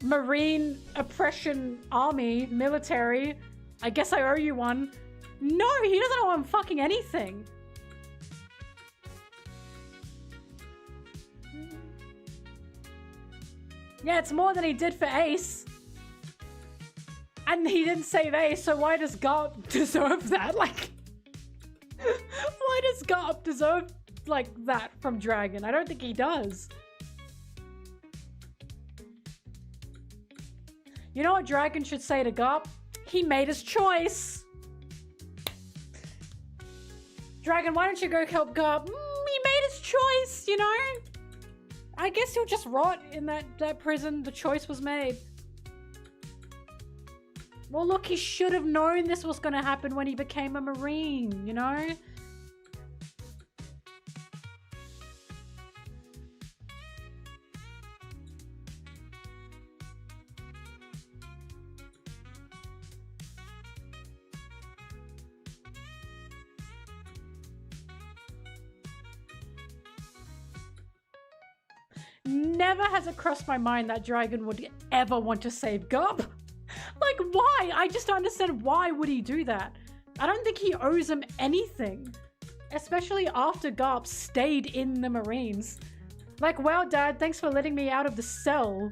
marine oppression army, military. I guess I owe you one. No, he doesn't owe him fucking anything. Yeah, it's more than he did for Ace. And he didn't save Ace, so why does Garp deserve that? Like, why does Garp deserve, like, that from Dragon? I don't think he does. You know what Dragon should say to Garp? He made his choice. Dragon, why don't you go help Garp? He made his choice, you know? I guess he'll just rot in that prison. The choice was made. Well, look, he should have known this was going to happen when he became a Marine, you know? Never has it crossed my mind that Dragon would ever want to save Garp. Like, why? I just don't understand why would he do that. I don't think he owes him anything. Especially after Garp stayed in the Marines. Like, wow, Dad, thanks for letting me out of the cell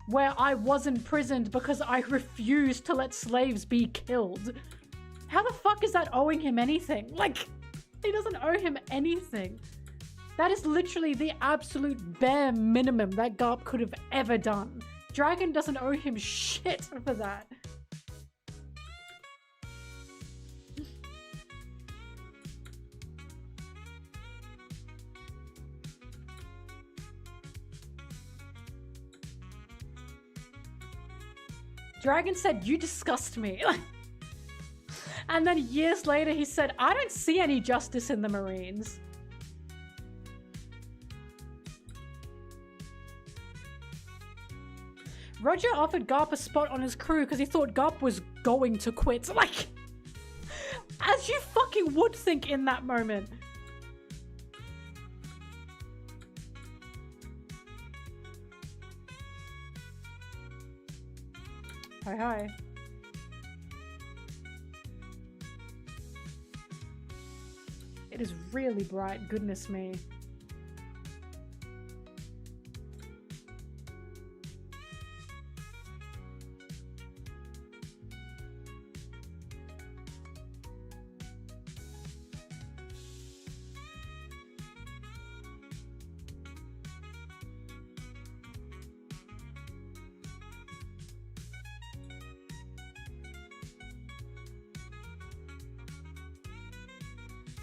where I was imprisoned because I refused to let slaves be killed. How the fuck is that owing him anything? Like, he doesn't owe him anything. That is literally the absolute bare minimum that Garp could have ever done. Dragon doesn't owe him shit for that. Dragon said, "You disgust me." And then years later he said, "I don't see any justice in the Marines." Roger offered Garp a spot on his crew because he thought Garp was going to quit. Like, as you fucking would think in that moment. Hi, hi. It is really bright, goodness me.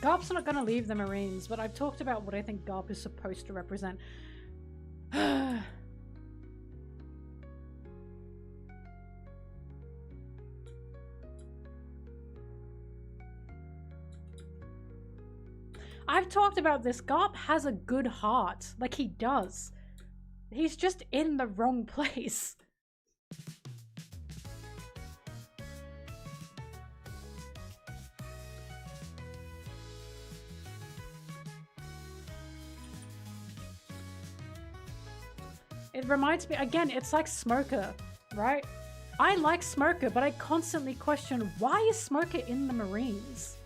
Garp's not gonna leave the Marines, but I've talked about what I think Garp is supposed to represent. I've talked about this. Garp has a good heart. Like, he does. He's just in the wrong place. It reminds me, again, it's like Smoker, right? I like Smoker, but I constantly question, why is Smoker in the Marines?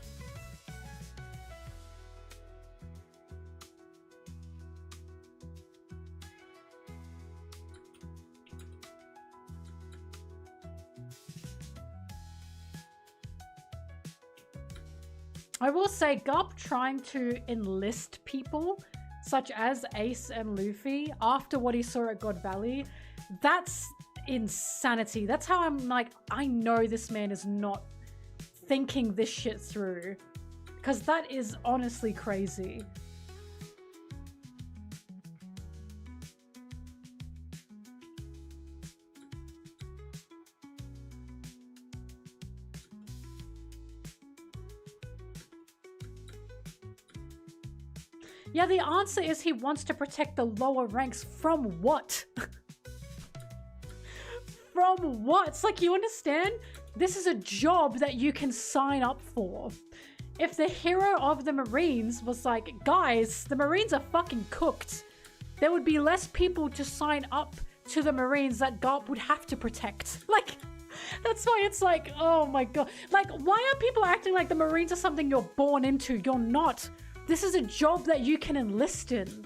I will say, Garp trying to enlist people such as Ace and Luffy after what he saw at God Valley, that's insanity. That's how I'm like, I know this man is not thinking this shit through, because that is honestly crazy. Yeah, the answer is he wants to protect the lower ranks from what? From what? It's like, you understand? This is a job that you can sign up for. If the hero of the Marines was like, guys, the Marines are fucking cooked, there would be less people to sign up to the Marines that Garp would have to protect. Like, that's why it's like, oh my god. Like, why are people acting like the Marines are something you're born into? You're not. This is a job that you can enlist in.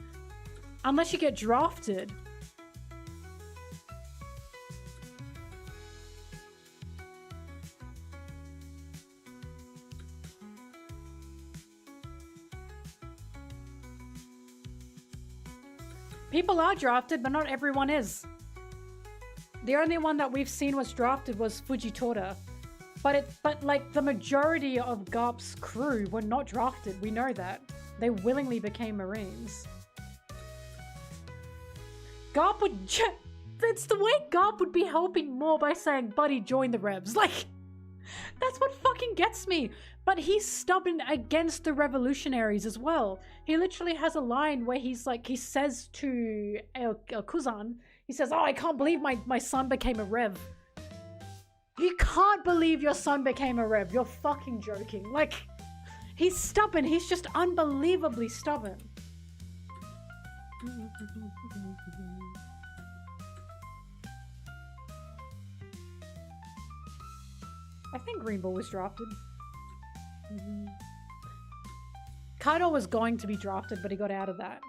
Unless you get drafted. People are drafted, but not everyone is. The only one that we've seen was drafted was Fujitora. But like the majority of Garp's crew were not drafted. We know that. They willingly became Marines. Garp would... It's the way Garp would be helping more by saying, buddy, join the Revs. Like, that's what fucking gets me. But he's stubborn against the revolutionaries as well. He literally has a line where he's like, he says to Kuzan, he says, oh, I can't believe my son became a Rev. You can't believe your son became a Rev. You're fucking joking. Like, he's stubborn. He's just unbelievably stubborn. I think Green Ball was drafted. Kaido was going to be drafted, but he got out of that.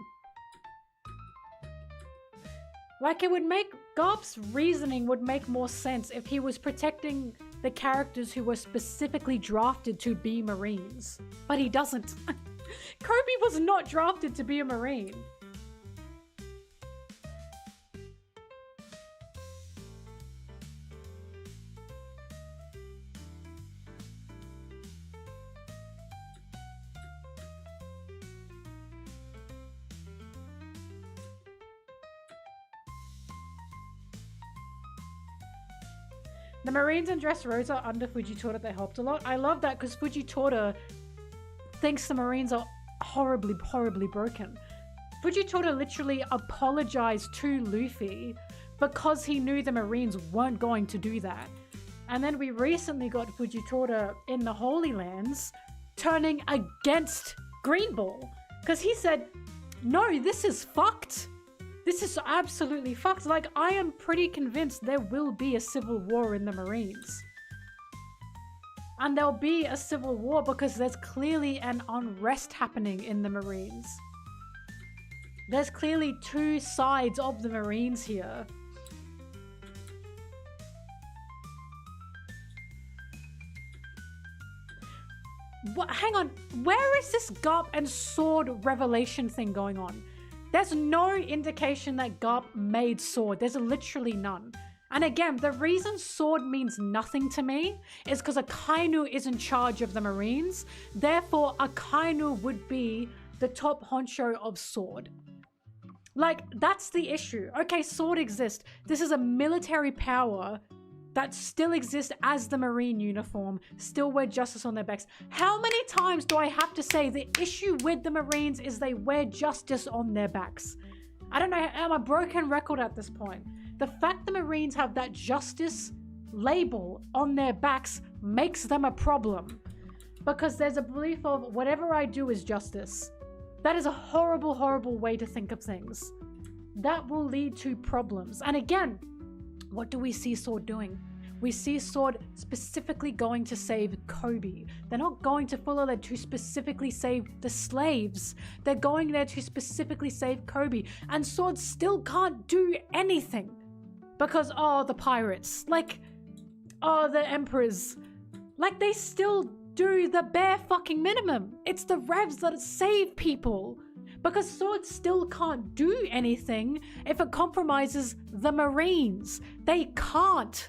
Like, it would make... Garp's reasoning would make more sense if he was protecting the characters who were specifically drafted to be Marines. But he doesn't. Kobe was not drafted to be a Marine. The Marines and Dressrosa under Fujitora, they helped a lot. I love that because Fujitora thinks the Marines are horribly, horribly broken. Fujitora literally apologized to Luffy because he knew the Marines weren't going to do that. And then we recently got Fujitora in the Holy Lands turning against Green Ball because he said, no, this is fucked. This is absolutely fucked. Like, I am pretty convinced there will be a civil war in the Marines. And there'll be a civil war because there's clearly an unrest happening in the Marines. There's clearly two sides of the Marines here. What? Hang on. Where is this Garp and Sword revelation thing going on? There's no indication that Garp made Sword. There's literally none. And again, the reason Sword means nothing to me is because Akainu is in charge of the Marines. Therefore, Akainu would be the top honcho of Sword. Like, that's the issue. Okay, Sword exists. This is a military power that still exists as the Marine uniform, still wear justice on their backs. How many times do I have to say the issue with the Marines is they wear justice on their backs? I don't know, I'm a broken record at this point. The fact the Marines have that justice label on their backs makes them a problem. Because there's a belief of whatever I do is justice. That is a horrible, horrible way to think of things. That will lead to problems. And again, what do we see Sword doing? We see Sword specifically going to save Kobe. They're not going to follow there to specifically save the slaves. They're going there to specifically save Kobe. And Sword still can't do anything. Because, oh, the pirates. Like, oh, the emperors. Like, they still do the bare fucking minimum. It's the Revs that save people. Because Sword still can't do anything if it compromises the Marines. They can't.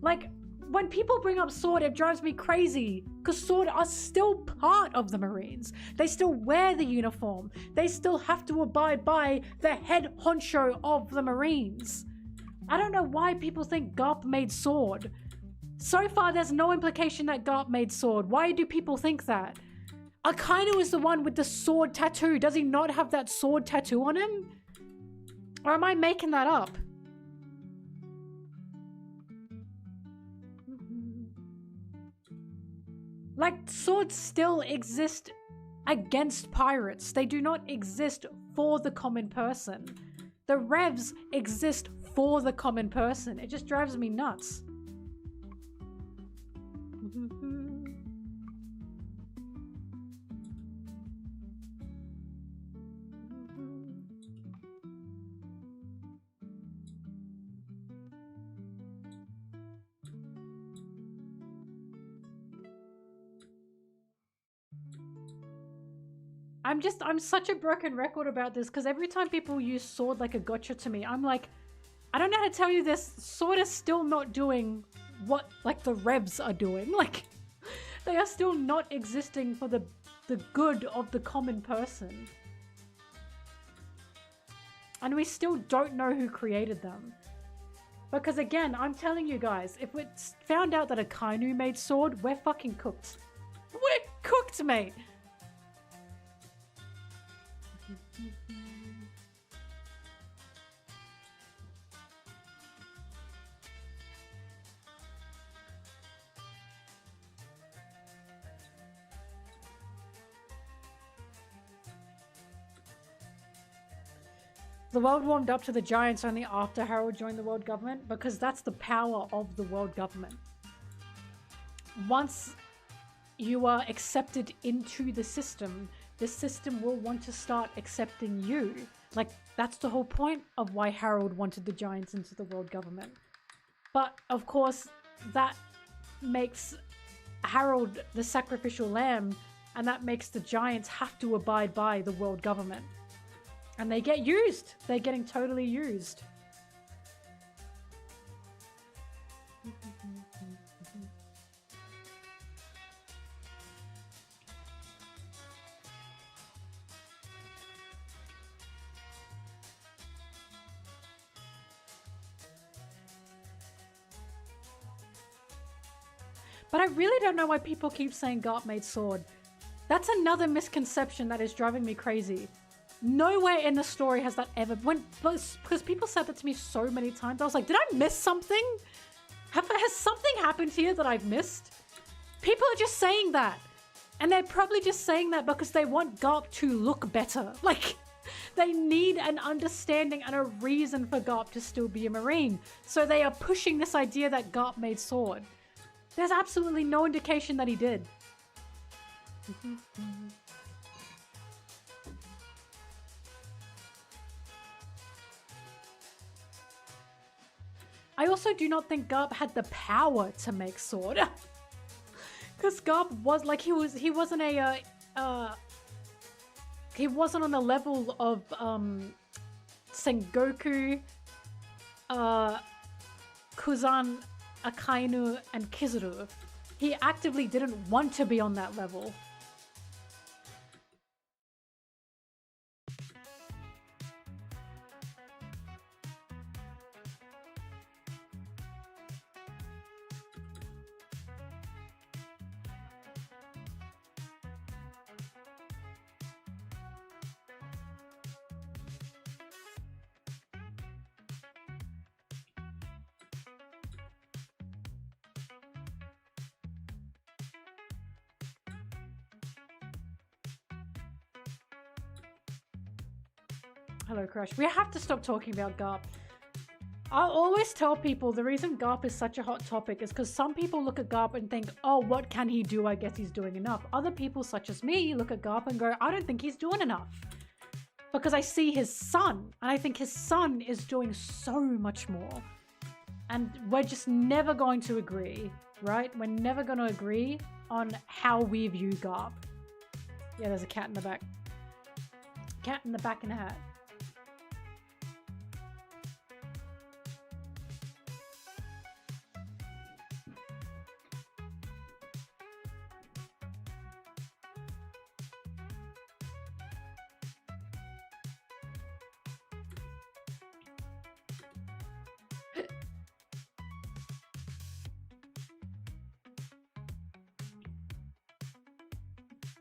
Like, when people bring up Sword, it drives me crazy. Because Sword are still part of the Marines. They still wear the uniform. They still have to abide by the head honcho of the Marines. I don't know why people think Garp made Sword. So far, there's no implication that Garp made Sword. Why do people think that? Akainu is the one with the sword tattoo. Does he not have that sword tattoo on him? Or am I making that up? Like, swords still exist against pirates. They do not exist for the common person. The revs exist for the common person. It just drives me nuts. I'm such a broken record about this because every time people use sword like a gotcha to me, I'm like, I don't know how to tell you this. Sword is still not doing what like the revs are doing. Like, they are still not existing for the good of the common person. And we still don't know who created them. Because again, I'm telling you guys, if it's found out that Akainu made sword, we're fucking cooked. We're cooked, mate. The world warmed up to the giants only after Harold joined the world government because that's the power of the world government. Once you are accepted into the system will want to start accepting you. Like, that's the whole point of why Harold wanted the giants into the world government. But, of course, that makes Harold the sacrificial lamb, and that makes the giants have to abide by the world government. And they get used. They're getting totally used. But I really don't know why people keep saying Garp made sword. That's another misconception that is driving me crazy. Nowhere in the story has that ever... Because people said that to me so many times. I was like, did I miss something? Has something happened here that I've missed? People are just saying that. And they're probably just saying that because they want Garp to look better. Like, they need an understanding and a reason for Garp to still be a Marine. So they are pushing this idea that Garp made sword. There's absolutely no indication that he did. I also do not think Garp had the power to make sword. Because Garp was like, he wasn't on the level of Sengoku, Kuzan, Akainu, and Kizuru. He actively didn't want to be on that level. Hello, Crush. We have to stop talking about Garp. I'll always tell people the reason Garp is such a hot topic is because some people look at Garp and think, oh, what can he do? I guess he's doing enough. Other people, such as me, look at Garp and go, I don't think he's doing enough. Because I see his son, and I think his son is doing so much more. And we're just never going to agree, right? We're never going to agree on how we view Garp. Yeah, there's a cat in the back. Cat in the back in a hat.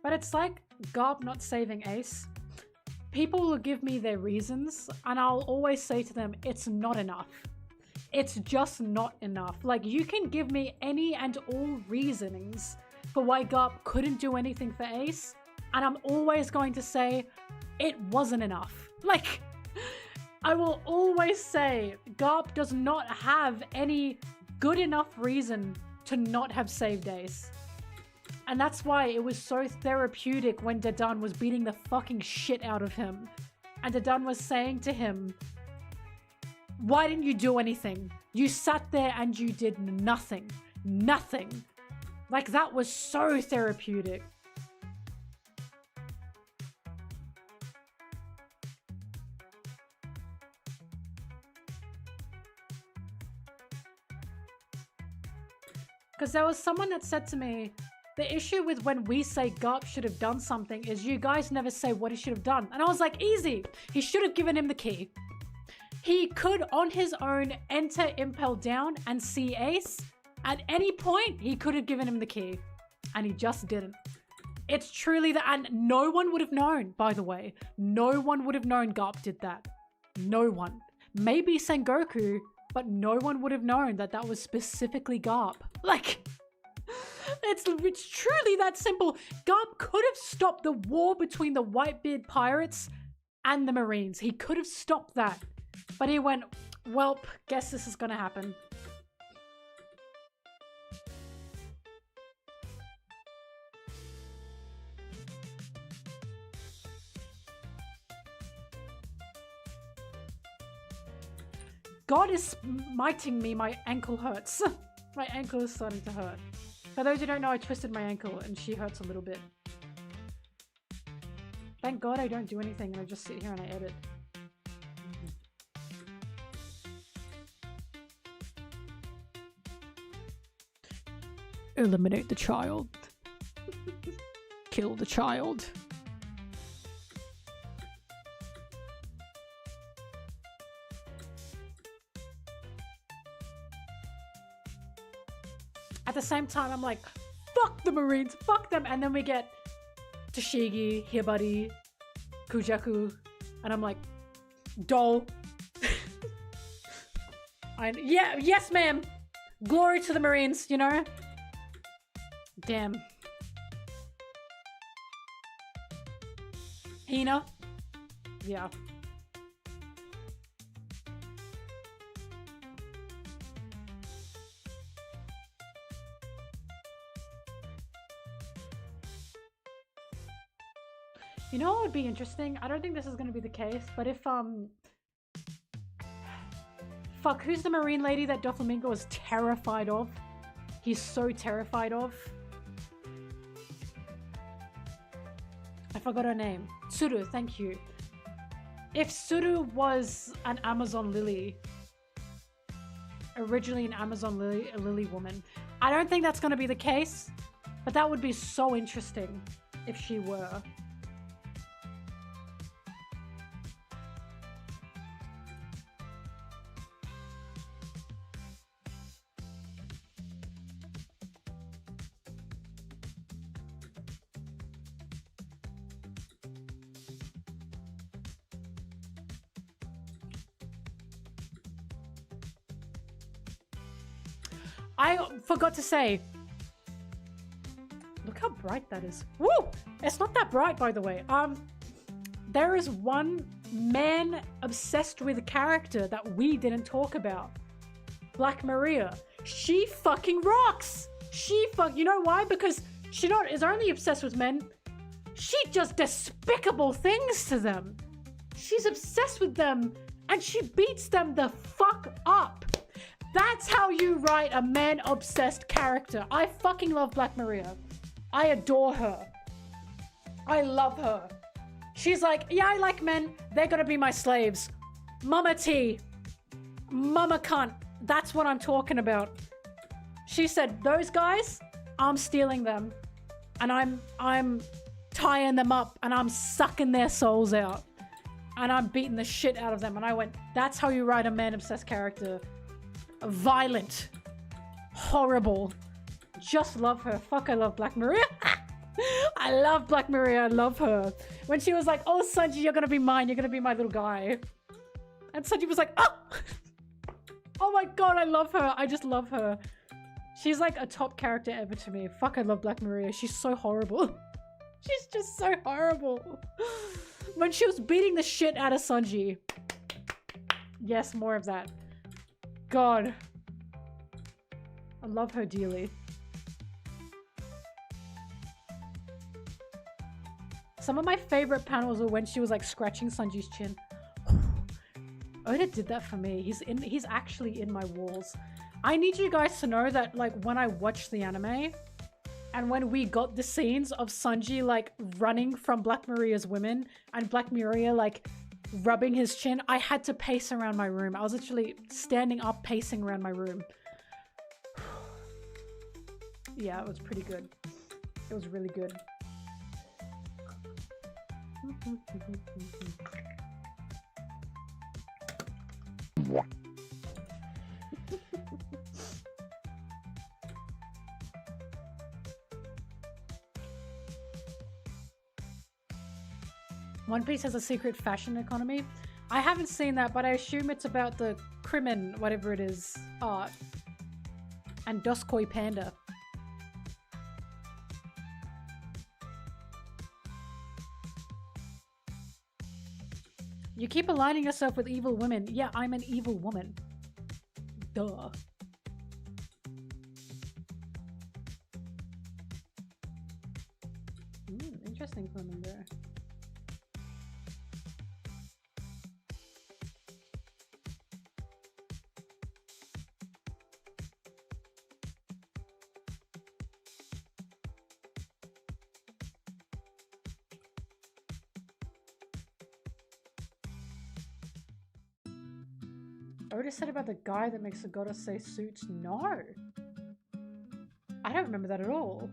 But it's like Garp not saving Ace. People will give me their reasons, and I'll always say to them, it's not enough. It's just not enough. Like, you can give me any and all reasonings for why Garp couldn't do anything for Ace, and I'm always going to say, it wasn't enough. Like, I will always say, Garp does not have any good enough reason to not have saved Ace. And that's why it was so therapeutic when Dadan was beating the fucking shit out of him. And Dadan was saying to him, why didn't you do anything? You sat there and you did nothing. Nothing. Like, that was so therapeutic. Because there was someone that said to me, the issue with when we say Garp should have done something is you guys never say what he should have done. And I was like, easy. He should have given him the key. He could, on his own, enter Impel down and see Ace. At any point, he could have given him the key. And he just didn't. It's truly that. And no one would have known, by the way. No one would have known Garp did that. No one. Maybe Sengoku, but no one would have known that that was specifically Garp. Like, it's truly that simple. Garp could have stopped the war between the Whitebeard pirates and the Marines. He could have stopped that. But he went, welp, guess this is gonna happen. God is smiting me, my ankle hurts. My ankle is starting to hurt. For those who don't know, I twisted my ankle and she hurts a little bit. Thank God I don't do anything and I just sit here and I edit. Eliminate the child. Kill the child. At the same time, I'm like, fuck the Marines, fuck them. And then we get Tashigi, Hibari, Kujaku, and I'm like, Dole. Yeah, yes, ma'am. Glory to the Marines, you know? Damn. Hina? Yeah. You know what would be interesting? I don't think this is going to be the case, but if, fuck, who's the Marine lady that Doflamingo is terrified of? He's so terrified of. I forgot her name. Tsuru, thank you. If Tsuru was an Amazon Lily, originally an Amazon Lily, a Lily woman, I don't think that's going to be the case, but that would be so interesting if she were. I forgot to say, look how bright that is. Woo! It's not that bright, by the way. There is one man obsessed with a character that we didn't talk about. Black Maria. She fucking rocks! You know why? Because she not is only obsessed with men. She does despicable things to them. She's obsessed with them and she beats them the fuck up. That's how you write a man-obsessed character. I fucking love Black Maria. I adore her. I love her. She's like, yeah, I like men. They're gonna be my slaves. Mama T. Mama cunt. That's what I'm talking about. She said, those guys, I'm stealing them. And I'm tying them up and I'm sucking their souls out. And I'm beating the shit out of them. And I went, that's how you write a man-obsessed character. Violent. Horrible. Just love her. Fuck, I love Black Maria. I love Black Maria. I love her. When she was like, oh, Sanji, you're going to be mine. You're going to be my little guy. And Sanji was like, oh! Oh my god, I love her. I just love her. She's like a top character ever to me. Fuck, I love Black Maria. She's so horrible. She's just so horrible. When she was beating the shit out of Sanji. Yes, more of that. God. I love her dearly. Some of my favorite panels were when she was like scratching Sanji's chin. Oda did that for me. He's actually in my walls. I need you guys to know that like when I watched the anime and when we got the scenes of Sanji like running from Black Maria's women and Black Maria like rubbing his chin, I had to pace around my room. I was literally standing up pacing around my room. Yeah, it was pretty good. It was really good. One Piece has a secret fashion economy. I haven't seen that, but I assume it's about the Krimen, whatever it is, art. And Doskoi Panda. You keep aligning yourself with evil women. Yeah, I'm an evil woman. Duh. Interesting comment there. Oda said about the guy that makes the goddess say suits? No. I don't remember that at all.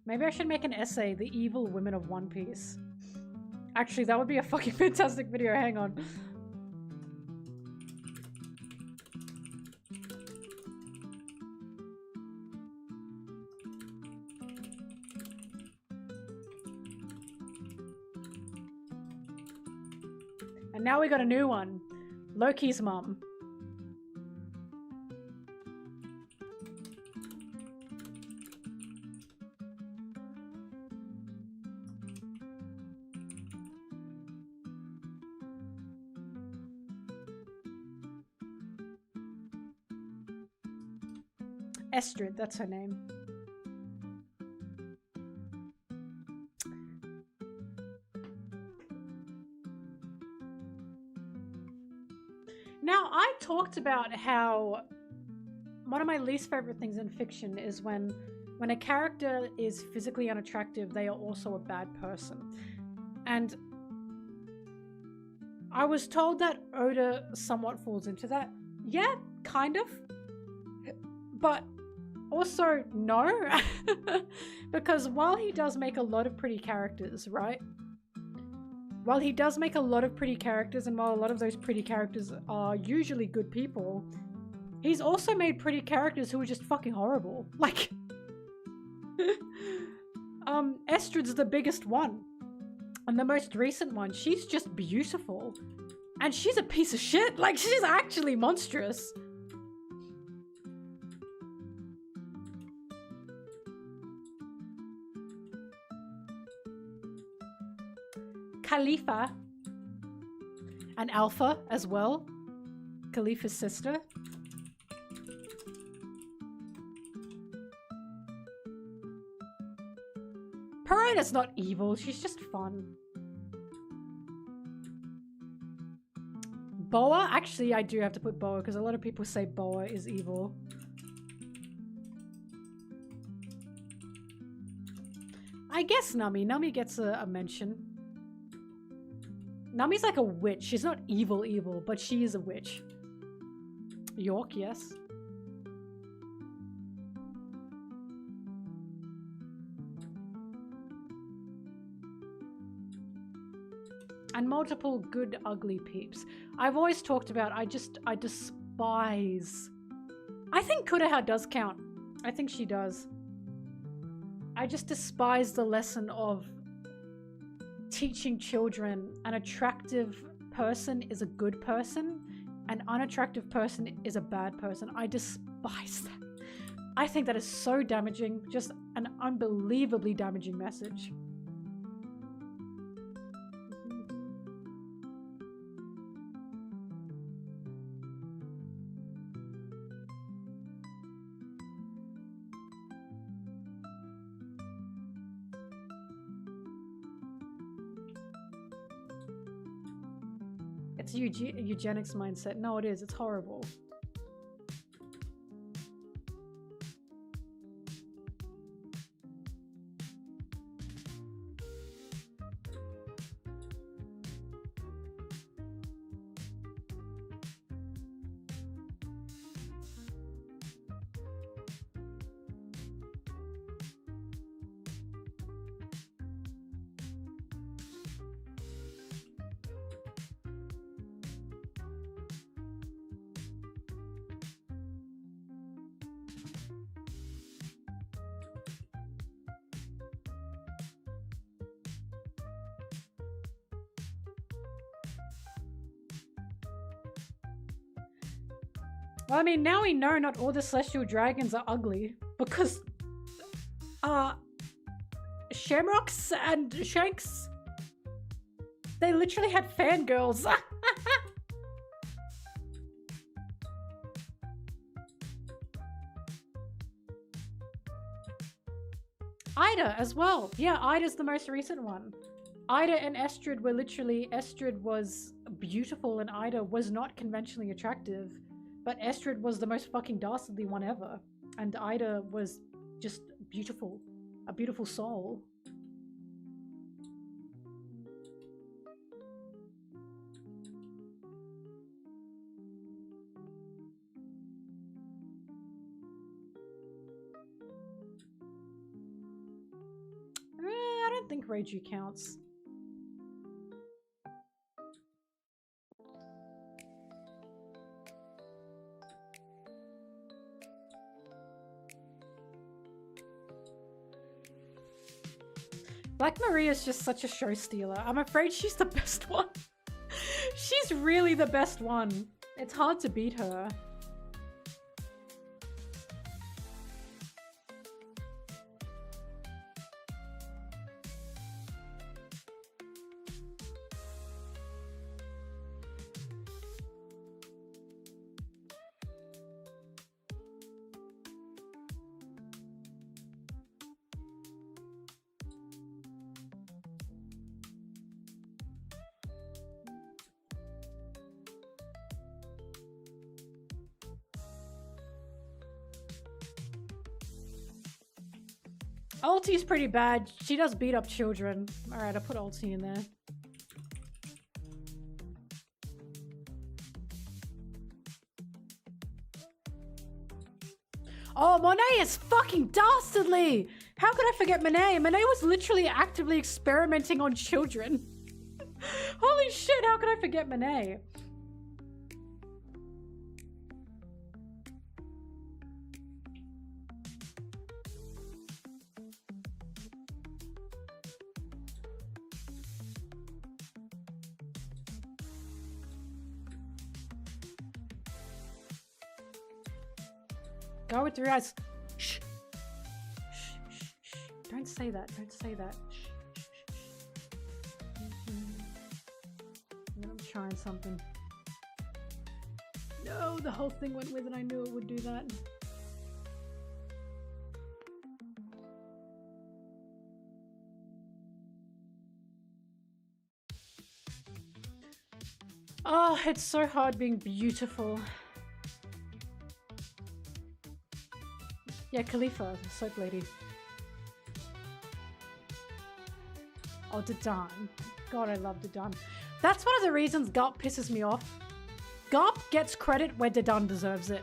Maybe I should make an essay, The Evil Women of One Piece. Actually, that would be a fucking fantastic video. Hang on. And now we got a new one. Loki's mum. Estrid, that's her name. Now, I talked about how one of my least favorite things in fiction is when a character is physically unattractive, they are also a bad person. And I was told that Oda somewhat falls into that. Yeah, kind of. But also, no. Because while he does make a lot of pretty characters, right? While he does make a lot of pretty characters, and while a lot of those pretty characters are usually good people, he's also made pretty characters who are just fucking horrible. Like, Estrid's the biggest one. And the most recent one, she's just beautiful. And she's a piece of shit. Like, she's actually monstrous. Khalifa and Alpha as well. Khalifa's sister. Piranha's not evil, she's just fun. Boa? Actually, I do have to put Boa because a lot of people say Boa is evil. I guess Nami. Nami gets a mention. Nami's like a witch. She's not evil, but she is a witch. York, yes. and multiple good ugly peeps. I've always talked about I despise. I think Kureha does count. I think she does. I just despise the lesson of teaching children an attractive person is a good person, an unattractive person is a bad person. I despise that. I think that is so damaging, just an unbelievably damaging message. It's a eugenics mindset. No, it is. It's horrible. Well, I mean, now we know not all the celestial dragons are ugly because Shamrocks and Shanks, they literally had fangirls. Ida as well. Yeah, Ida's the most recent one. Ida and Estrid were literally, Estrid was beautiful and Ida was not conventionally attractive. But Estrid was the most fucking dastardly one ever. And Ida was just beautiful. A beautiful soul. I don't think Reiju counts. Black Maria's just such a show stealer. I'm afraid she's the best one. She's really the best one. It's hard to beat her. Ulti's pretty bad. She does beat up children. Alright, I'll put Ulti in there. Oh, Monet is fucking dastardly! How could I forget Monet? Monet was literally actively experimenting on children. Holy shit, how could I forget Monet? Go with 3 eyes. Shh. Shh, shh, shh. Don't say that. Don't say that. Shh, shh, shh. I'm trying something. No, the whole thing went with it. I knew it would do that. Oh, it's so hard being beautiful. Yeah, Khalifa, the soap lady. Oh, Dadan. God, I love Dadan. That's one of the reasons Garp pisses me off. Garp gets credit where Dadan deserves it.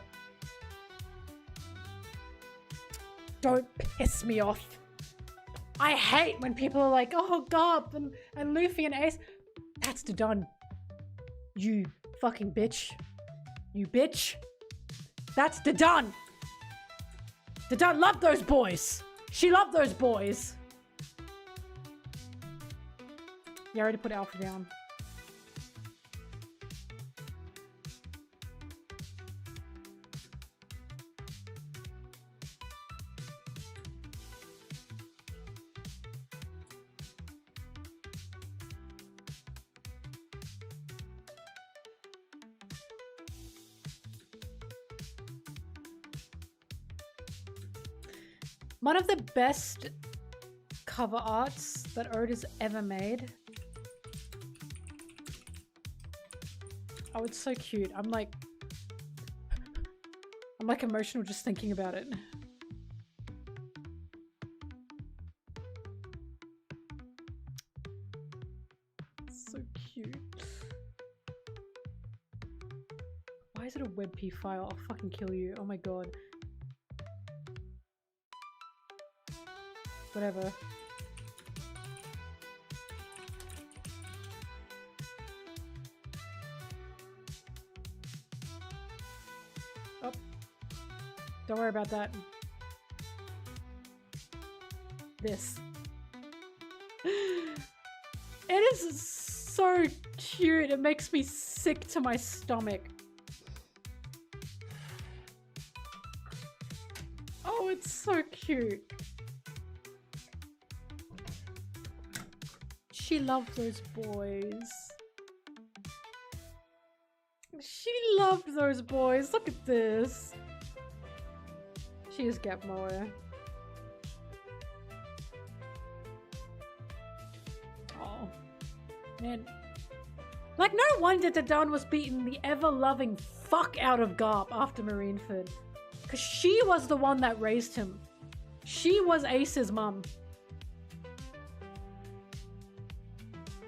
Don't piss me off. I hate when people are like, oh, Garp and Luffy and Ace. That's the done. You fucking bitch. You bitch. That's the done. The done loved those boys. She loved those boys. You already put Alpha down. One of the best cover arts that Oda's ever made. Oh, it's so cute. I'm like emotional just thinking about it. It's so cute. Why is it a WebP file? I'll fucking kill you. Oh my god. Whatever. Oh. Don't worry about that. This. It is so cute. It makes me sick to my stomach. Oh, it's so cute. She loved those boys. She loved those boys. Look at this. She is Gap Moa. Oh. Man. Like, no wonder Dadan was beating the ever-loving fuck out of Garp after Marineford. Because she was the one that raised him. She was Ace's mum.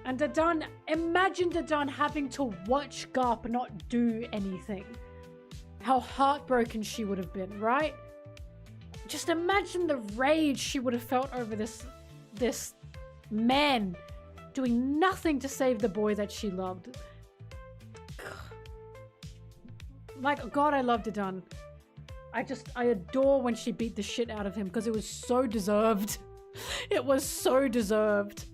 And Dadan, imagine Dadan having to watch Garp not do anything. How heartbroken she would have been, right? Just imagine the rage she would have felt over this man doing nothing to save the boy that she loved. Like, God, I love Dadan. I adore when she beat the shit out of him because it was so deserved. It was so deserved.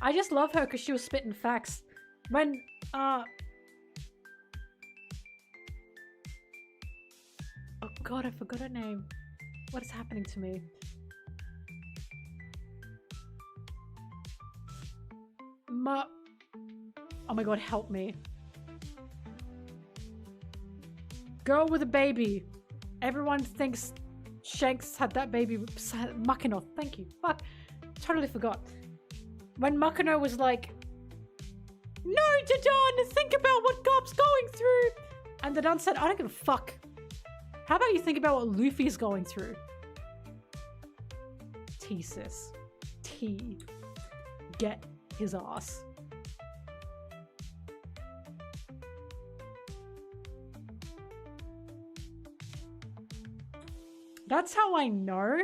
I just love her because she was spitting facts. When, oh god, I forgot her name. What is happening to me? Oh my god, help me. Girl with a baby. Everyone thinks Shanks had that baby. Makino, thank you. Fuck, totally forgot. When Makino was like, no, Dadan, think about what Garp's going through. And Dadan said, I don't give a fuck. How about you think about what Luffy's going through? T, sis. T. Get his ass. That's how I know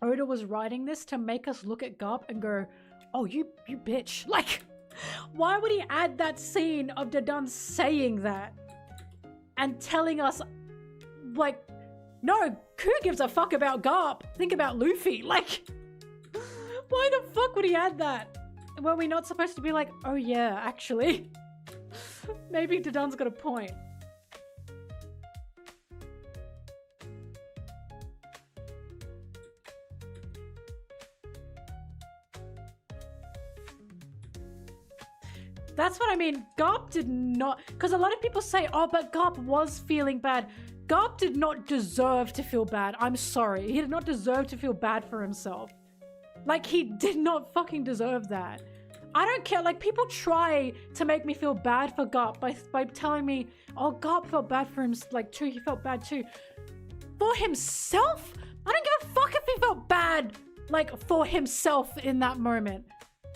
Oda was writing this to make us look at Garp and go, oh, you bitch. Like, why would he add that scene of Dadan saying that and telling us, like, no, who gives a fuck about Garp? Think about Luffy. Like, why the fuck would he add that? Were we not supposed to be like, oh yeah, actually, maybe Dadan's got a point. That's what I mean. Garp did not... Because a lot of people say, oh, but Garp was feeling bad. Garp did not deserve to feel bad. I'm sorry. He did not deserve to feel bad for himself. Like, he did not fucking deserve that. I don't care. Like, people try to make me feel bad for Garp by telling me, oh, Garp felt bad for him, like, too. He felt bad too. For himself? I don't give a fuck if he felt bad, like, for himself in that moment.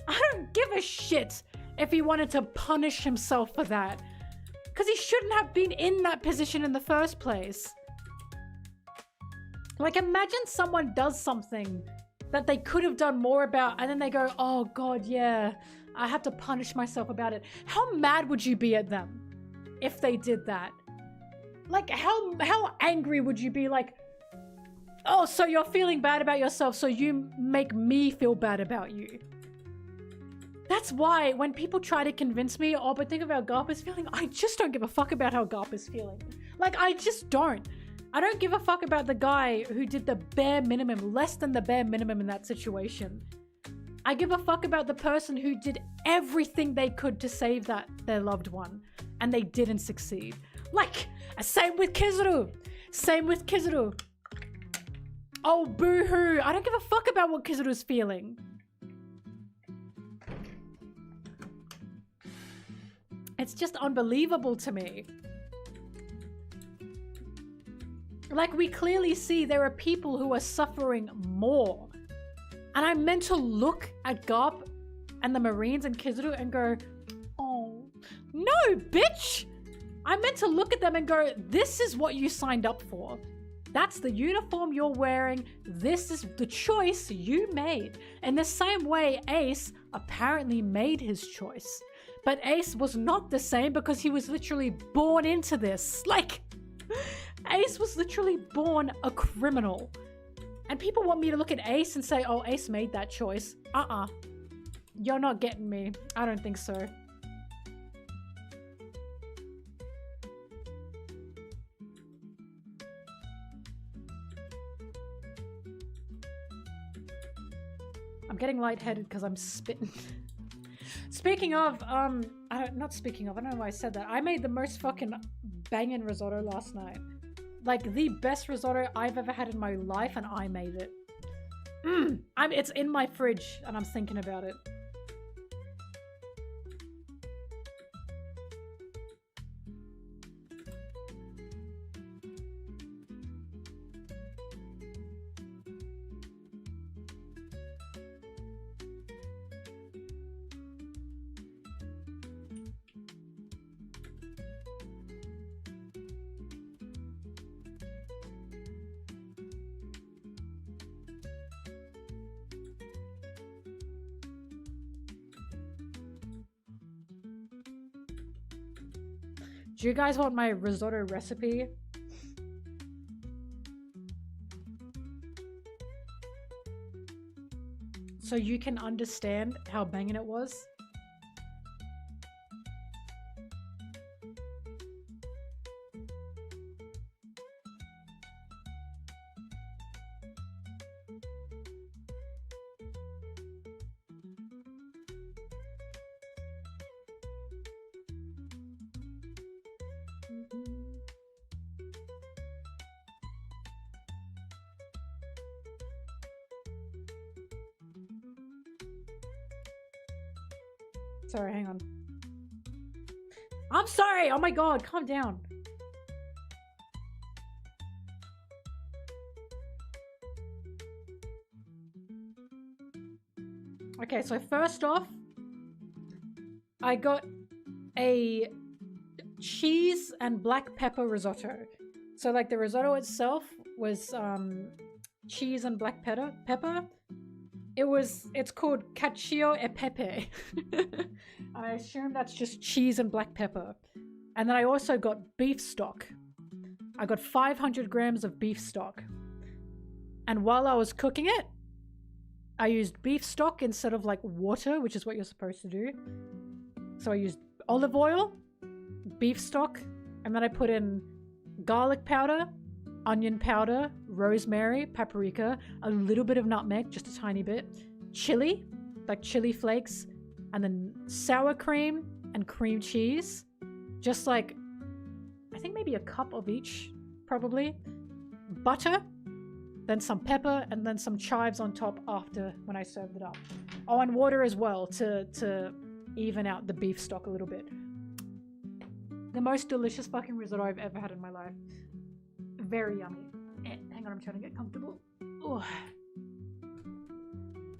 I don't give a shit if he wanted to punish himself for that. Because he shouldn't have been in that position in the first place. Like, imagine someone does something that they could have done more about, and then they go, oh God, yeah, I have to punish myself about it. How mad would you be at them if they did that? Like, how angry would you be? Like, oh, so you're feeling bad about yourself, so you make me feel bad about you. That's why when people try to convince me, oh, but think of how Garp is feeling, I just don't give a fuck about how Garp is feeling. Like, I just don't. I don't give a fuck about the guy who did the bare minimum, less than the bare minimum in that situation. I give a fuck about the person who did everything they could to save their loved one, and they didn't succeed. Like, same with Kizaru. Same with Kizaru. Oh, boo-hoo. I don't give a fuck about what Kizaru's feeling. It's just unbelievable to me. Like, we clearly see there are people who are suffering more. And I'm meant to look at Garp and the Marines and Kizaru and go, oh, no, bitch! I'm meant to look at them and go, this is what you signed up for. That's the uniform you're wearing. This is the choice you made. In the same way, Ace apparently made his choice. But Ace was not the same because he was literally born into this. Like, Ace was literally born a criminal. And people want me to look at Ace and say, oh, Ace made that choice. You're not getting me. I don't think so. I'm getting lightheaded because I'm spitting. Speaking of, I don't know why I said that. I made the most fucking banging risotto last night. Like, the best risotto I've ever had in my life, and I made it. It's in my fridge, and I'm thinking about it. Do you guys want my risotto recipe? So you can understand how banging it was? Sorry, hang on. I'm sorry! Oh my god, calm down. Okay, so first off, I got a cheese and black pepper risotto. So like the risotto itself was cheese and black pepper. It's called cacio e pepe. I assume that's just cheese and black pepper. And then I also got beef stock. I got 500 grams of beef stock. And while I was cooking it, I used beef stock instead of like water, which is what you're supposed to do. So I used olive oil, beef stock, and then I put in garlic powder, onion powder, rosemary, paprika, a little bit of nutmeg, just a tiny bit, chili, like chili flakes, and then sour cream and cream cheese. Just like, I think maybe a cup of each, probably. Butter, then some pepper, and then some chives on top after when I served it up. Oh, and water as well to even out the beef stock a little bit. The most delicious fucking risotto I've ever had in my life. Very yummy. Hang Hang on, I'm trying to get comfortable. Ugh.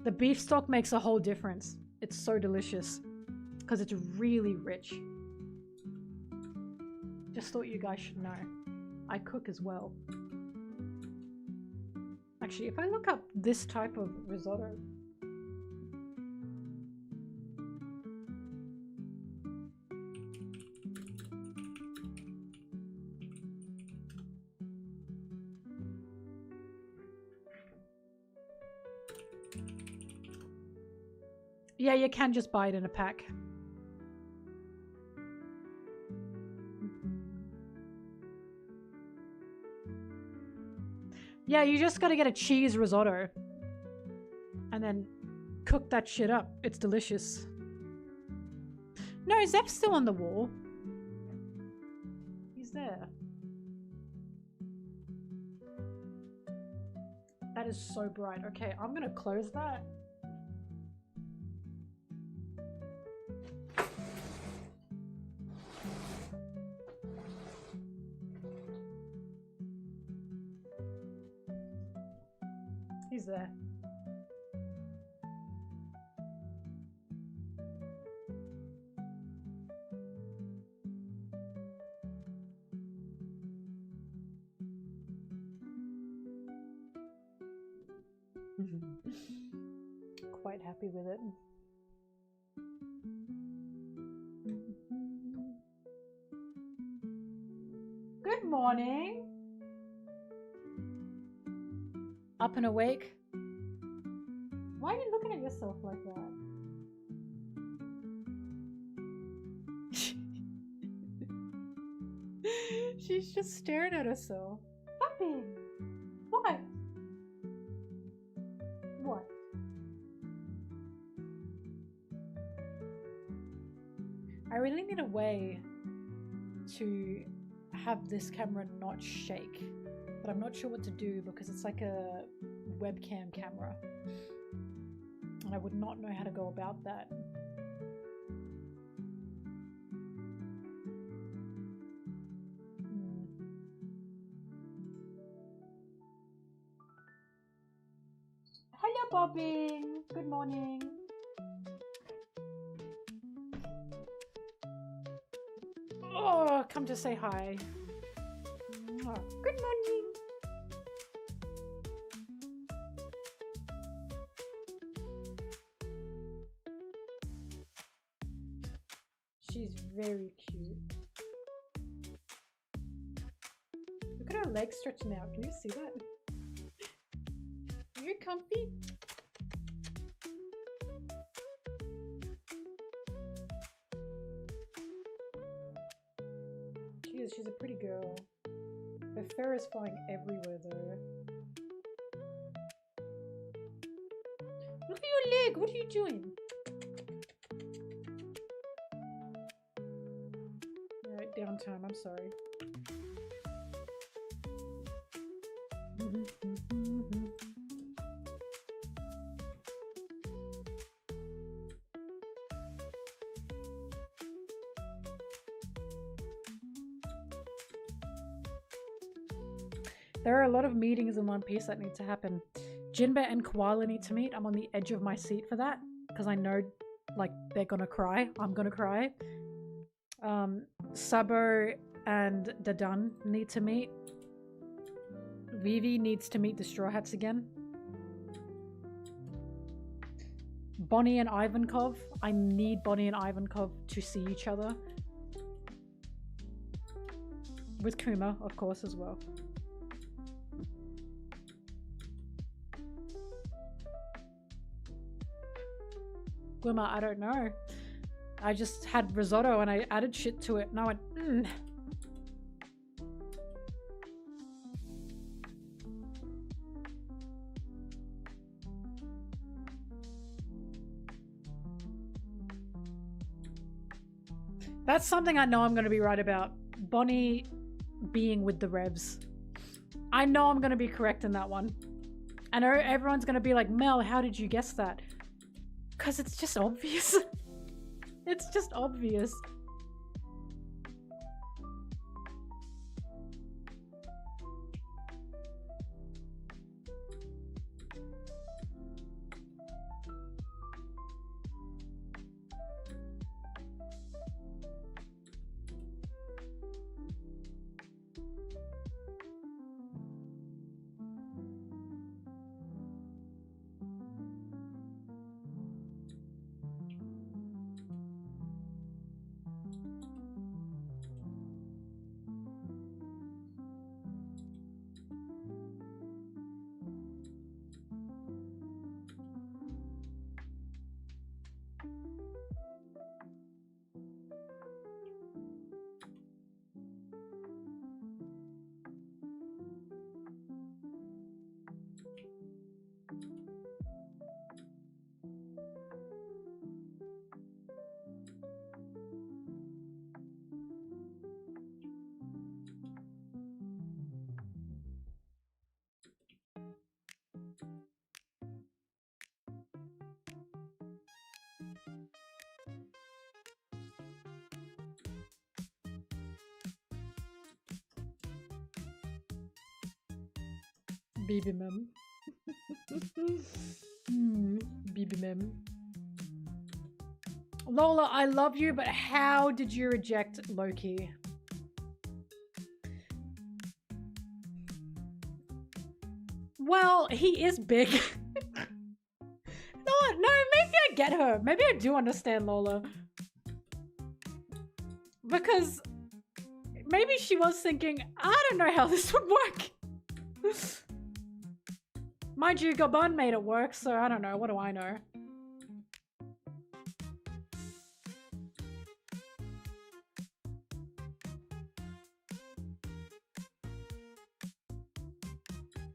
The beef stock makes a whole difference. It's so delicious because it's really rich. Just thought you guys should know. I cook as well. Actually, if I look up this type of risotto. Yeah, you can just buy it in a pack. Yeah, you just gotta get a cheese risotto. And then cook that shit up. It's delicious. No, Zeph's still on the wall. He's there. That is so bright. Okay, I'm gonna close that. He's there. Quite happy with it. Good morning. Up and awake. Why are you looking at yourself like that? She's just staring at herself. Puppy! What? What? I really need a way to have this camera not shake, but I'm not sure what to do because it's like a webcam camera and I would not know how to go about that. Hello Bobby, good morning. Oh, come to say hi. Oh, good morning. She's very cute. Look at her legs stretching out. Can you see that? Are you comfy? She is. She's a pretty girl. Her fur is flying everywhere though. Look at your leg. What are you doing? Alright, downtime. I'm sorry. There are a lot of meetings in One Piece that need to happen. Jinbe and Koala need to meet. I'm on the edge of my seat for that because I know, like, they're gonna cry. I'm gonna cry. Sabo and Dadan need to meet. Vivi needs to meet the Straw Hats again. Bonnie and Ivankov. I need Bonnie and Ivankov to see each other. With Kuma, of course, as well. Gwima, I don't know. I just had risotto and I added shit to it and I went, That's something I know I'm going to be right about. Bonnie being with the Revs. I know I'm going to be correct in that one. I know everyone's going to be like, Mel, how did you guess that? Because it's just obvious. It's just obvious. Baby mem. Baby mem. Lola, I love you, but how did you reject Loki? Well, he is big. No, maybe I get her. Maybe I do understand Lola. Because maybe she was thinking, I don't know how this would work. Mind you, Gabon made it work, so I don't know. What do I know?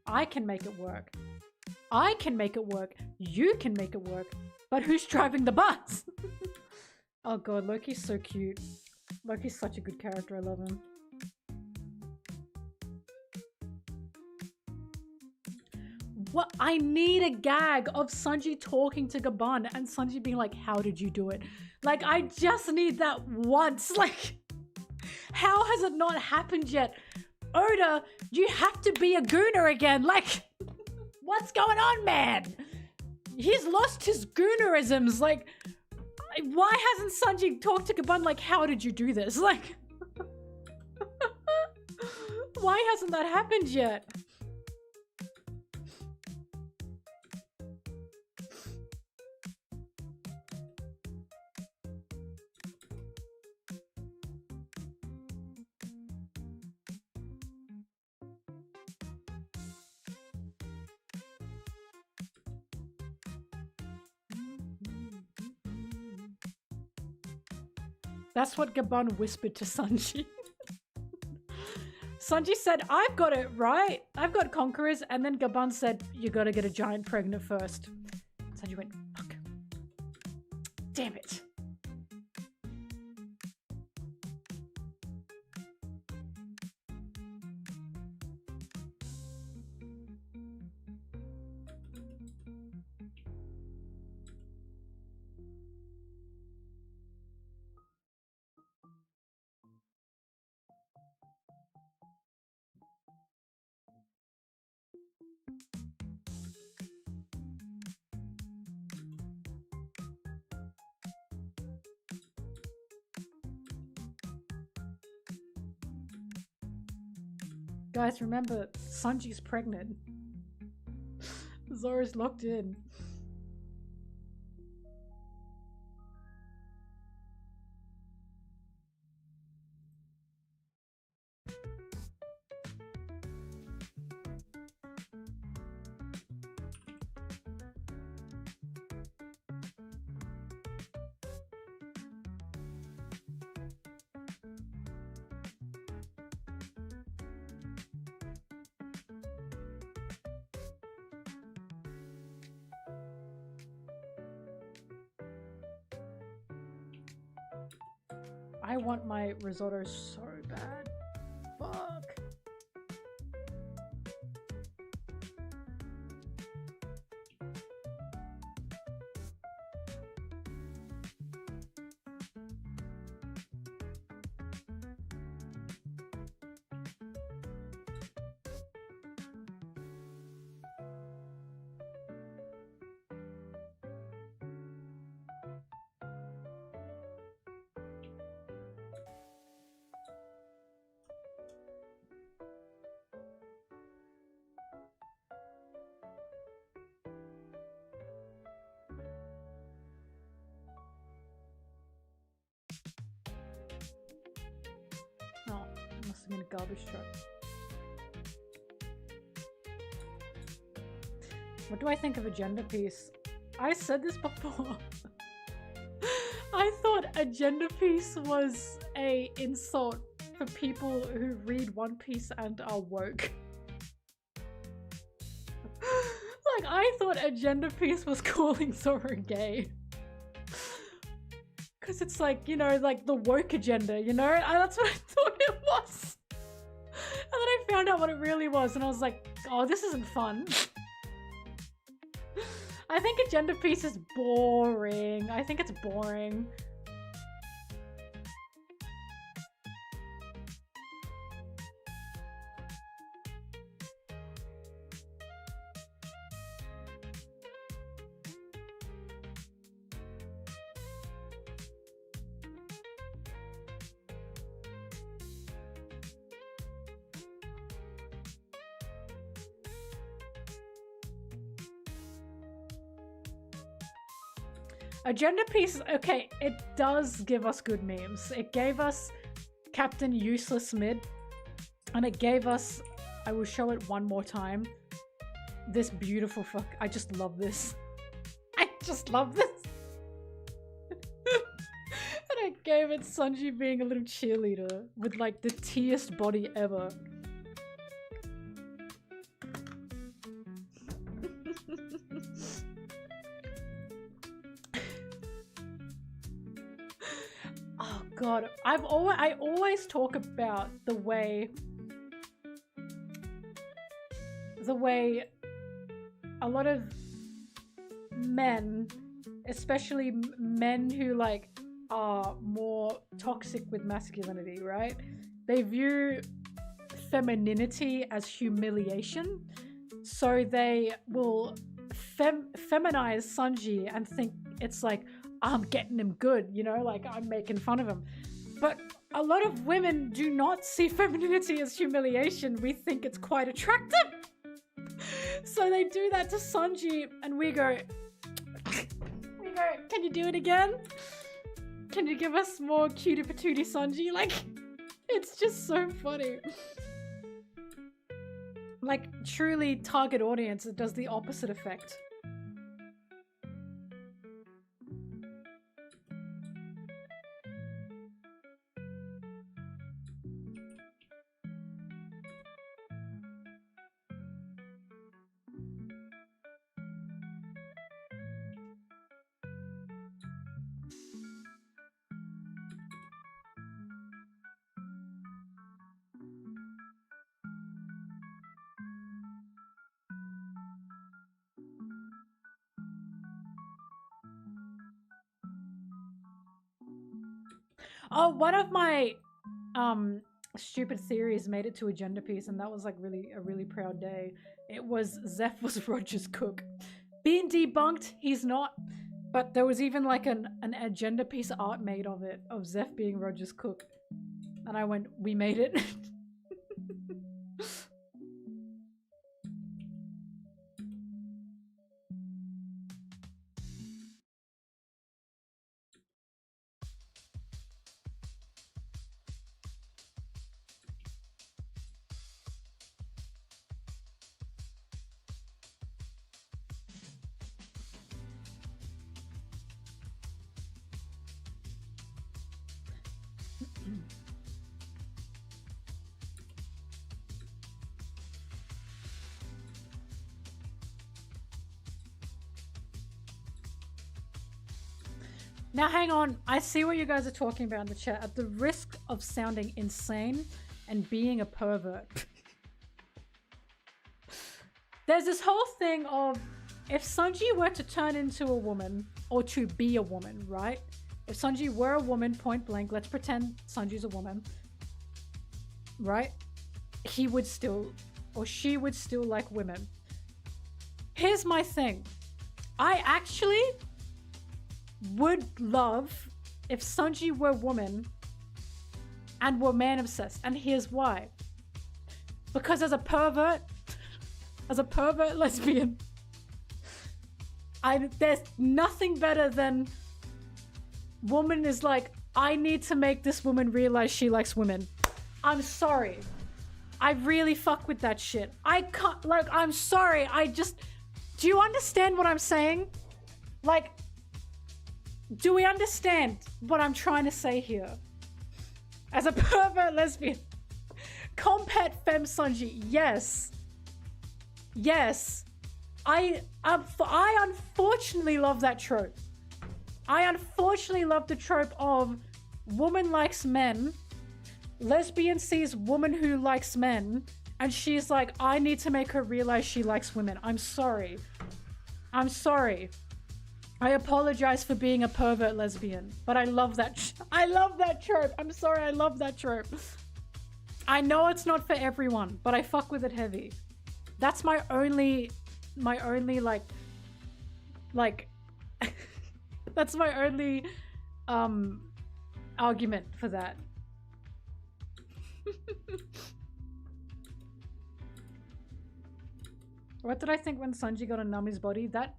I can make it work. I can make it work. You can make it work. But who's driving the bus? Oh god, Loki's so cute. Loki's such a good character. I love him. What? I need a gag of Sanji talking to Gabon and Sanji being like, how did you do it? Like, I just need that once. Like, how has it not happened yet? Oda, you have to be a gooner again. Like, what's going on, man? He's lost his goonerisms. Like, why hasn't Sanji talked to Gabon like, how did you do this? Like, why hasn't that happened yet? That's what Gabon whispered to Sanji. Sanji said, I've got it, right? I've got conquerors. And then Gabon said, you gotta get a giant pregnant first. Sanji went, fuck. Damn it. Guys, remember, Sanji's pregnant. Zora's locked in. I want my risotto so bad. Fuck. Oh, it must have been a garbage truck. What do I think of a gender piece? I said this before. I thought a gender piece was a insult for people who read One Piece and are woke. Like, I thought a gender piece was calling Zoro gay. Because it's like, you know, like the woke agenda, you know? That's what I thought it was. And then I found out what it really was and I was like, oh, this isn't fun. I think a gender piece is boring. I think it's boring. Agenda piece, okay, it does give us good memes. It gave us Captain Useless Mid, and it gave us, I will show it one more time, this beautiful fuck. I just love this. I just love this. And I gave it Sanji being a little cheerleader with like the teest body ever. Oh god, I always talk about the way a lot of men, especially men who like are more toxic with masculinity, right? They view femininity as humiliation, so they will feminize Sanji and think it's like, I'm getting him good, you know, like I'm making fun of him. But a lot of women do not see femininity as humiliation. We think it's quite attractive. So they do that to Sanji and we go, can you do it again? Can you give us more cutie patootie Sanji? Like, it's just so funny. Like, truly target audience, it does the opposite effect. Oh, one of my stupid theories made it to agenda piece, and that was like a really proud day. It was Zeph was Roger's cook. Being debunked, he's not. But there was even like an agenda piece art made of it, of Zeph being Roger's cook. And I went, we made it. Now hang on, I see what you guys are talking about in the chat. At the risk of sounding insane and being a pervert. There's this whole thing of, if Sanji were to turn into a woman, or to be a woman, right? If Sanji were a woman, point blank, let's pretend Sanji's a woman, right? He would still, or she would still like women. Here's my thing. I actually would love if Sanji were a woman and were man obsessed, and here's why. Because as a pervert lesbian, there's nothing better than woman is like, I need to make this woman realize she likes women. I'm sorry. I really fuck with that shit. I can't, like, I'm sorry. Do you understand what I'm saying? Like, do we understand what I'm trying to say here? As a pervert lesbian, compat femme Sanji, yes. Yes. I unfortunately love that trope. I unfortunately love the trope of woman likes men, lesbian sees woman who likes men, and she's like, I need to make her realize she likes women. I'm sorry. I'm sorry. I apologize for being a pervert lesbian, but I love that. I love that trope. I'm sorry, I love that trope. I know it's not for everyone, but I fuck with it heavy. That's my only like that's my only argument for that. What did I think when Sanji got on Nami's body? That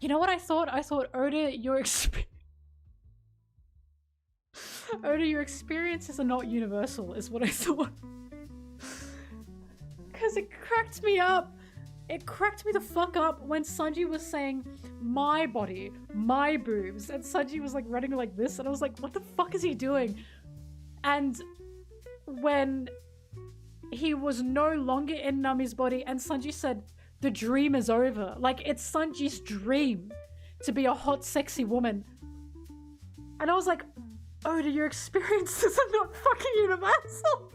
You know what I thought? I thought, Oda, Oda, your experiences are not universal, is what I thought. Because it cracked me up. It cracked me the fuck up when Sanji was saying, my body, my boobs, and Sanji was like running like this, and I was like, what the fuck is he doing? And when he was no longer in Nami's body, and Sanji said, the dream is over. Like, it's Sanji's dream to be a hot, sexy woman. And I was like, Oda, your experiences are not fucking universal.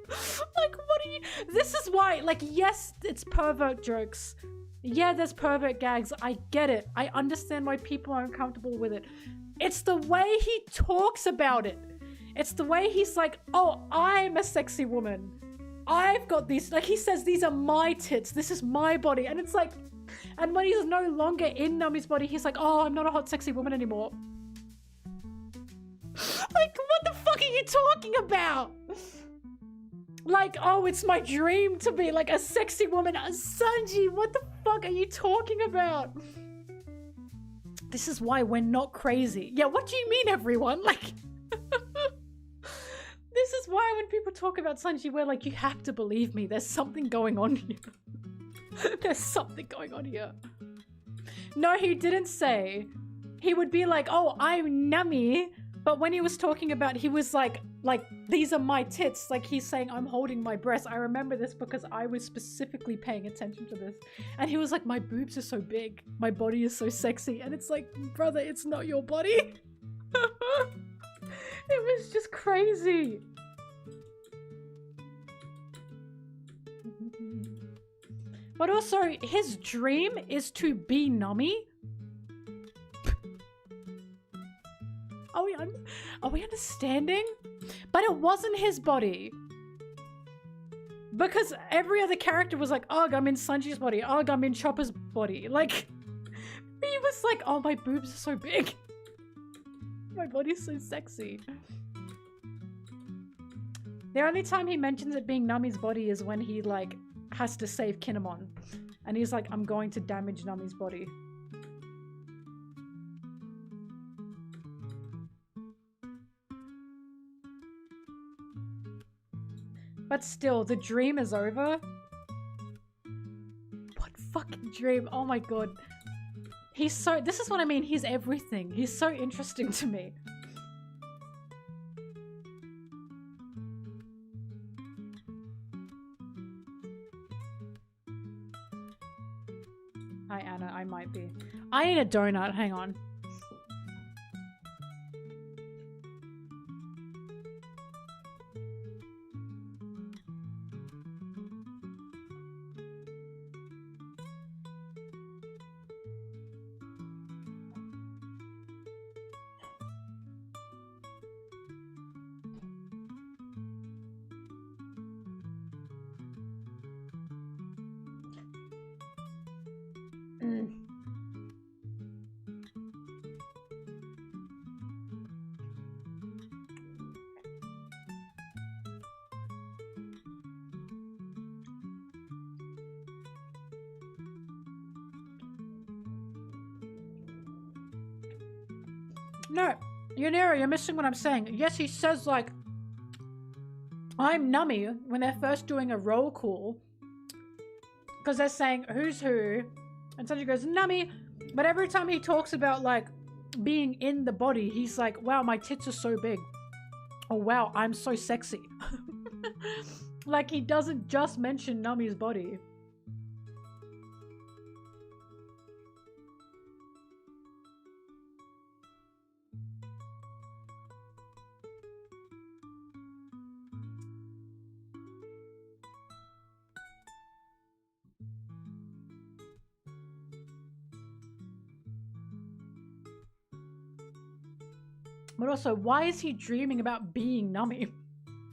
Like, what are you... This is why, like, yes, it's pervert jokes. Yeah, there's pervert gags. I get it. I understand why people are uncomfortable with it. It's the way he talks about it. It's the way he's like, oh, I'm a sexy woman. I've got these... Like, he says, these are my tits. This is my body. And it's like... And when he's no longer in Nami's body, he's like, oh, I'm not a hot, sexy woman anymore. Like, what the fuck are you talking about? Like, oh, it's my dream to be like a sexy woman. Sanji, what the fuck are you talking about? This is why we're not crazy. Yeah, what do you mean, everyone? Like, this is why when people talk about Sanji, we're like, you have to believe me. There's something going on here. There's something going on here. No, he didn't say. He would be like, oh, I'm Nami. But when he was talking about, he was like, these are my tits. Like, he's saying, I'm holding my breast. I remember this because I was specifically paying attention to this. And he was like, my boobs are so big. My body is so sexy. And it's like, brother, it's not your body. It was just crazy. But also, his dream is to be Nami. Are we understanding? But it wasn't his body. Because every other character was like, ugh, I'm in Sanji's body. Ugh, I'm in Chopper's body. Like, he was like, oh, my boobs are so big. My body's so sexy. The only time he mentions it being Nami's body is when he, like, has to save Kinemon. And he's like, I'm going to damage Nami's body. But still, the dream is over. What fucking dream? Oh my god. He's so... This is what I mean. He's everything. He's so interesting to me. Hi, Anna. I might be. I need a donut. Hang on. No, Yonera, you're missing what I'm saying. Yes, he says, like, I'm Nami when they're first doing a roll call. Because they're saying, who's who? And Sanji goes, Nami. But every time he talks about, like, being in the body, he's like, wow, my tits are so big. Oh, wow, I'm so sexy. Like, he doesn't just mention Nami's body. But also, why is he dreaming about being Nami?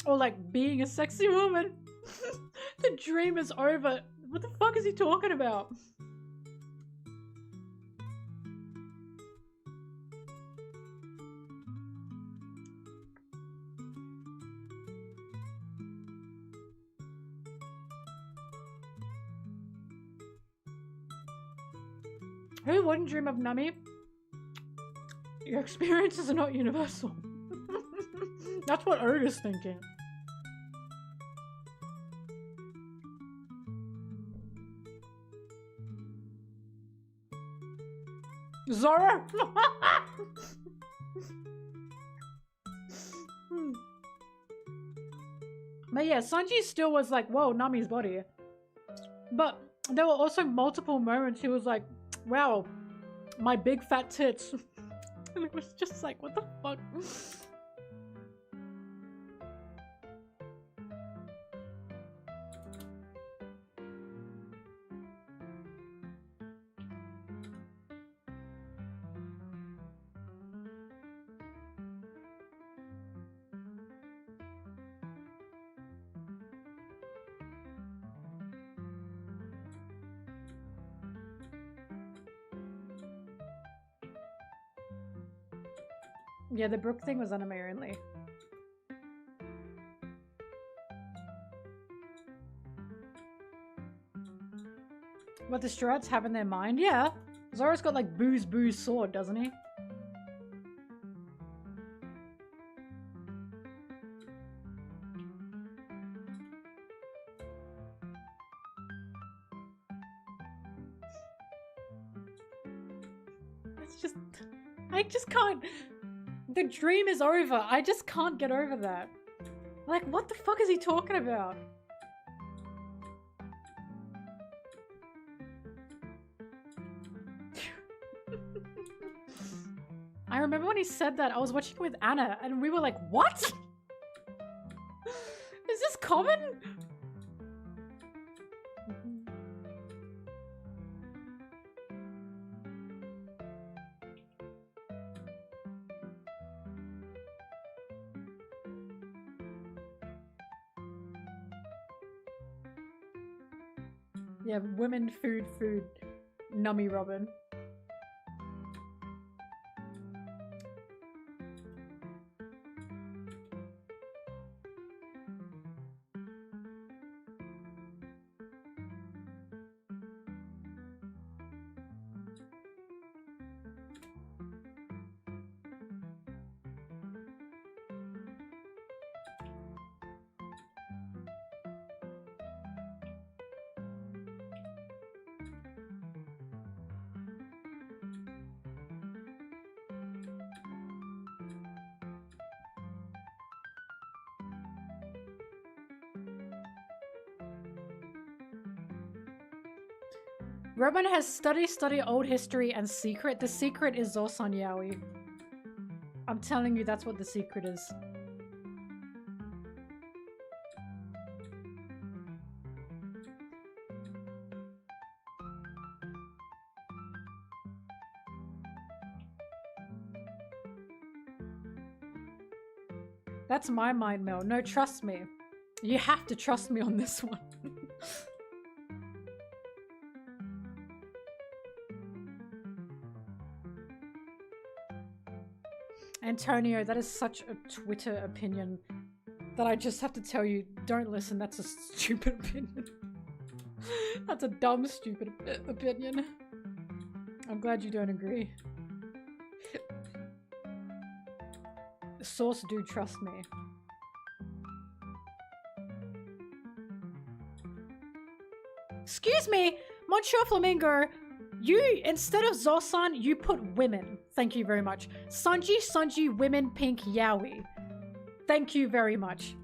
Or like being a sexy woman? The dream is over. What the fuck is he talking about? Who wouldn't dream of Nami? Your experiences are not universal. That's what Oda's thinking. Zoro! But yeah, Sanji still was like, whoa, Nami's body. But there were also multiple moments he was like, wow, my big fat tits. And it was just like, what the fuck? Yeah, the Brook thing was anime only. What the Strawhats have in their mind? Yeah. Zoro's got like Boo's sword, doesn't he? It's just... I just can't... The dream is over. I just can't get over that. Like, what the fuck is he talking about? I remember when he said that, I was watching it with Anna, and we were like, what? Is this common? Yeah, women, food, Nummy Robin. Robin has study old history and secret. The secret is Zosan Yaoi. I'm telling you, that's what the secret is. That's my mind, Mel. No, trust me. You have to trust me on this one. Antonio, that is such a Twitter opinion that I just have to tell you, don't listen, that's a stupid opinion. That's a dumb, stupid opinion. I'm glad you don't agree. Source do trust me. Excuse me, Monsieur Flamingo, you, instead of Zosan, you put women. Thank you very much. Sanji, women, pink, yaoi. Thank you very much.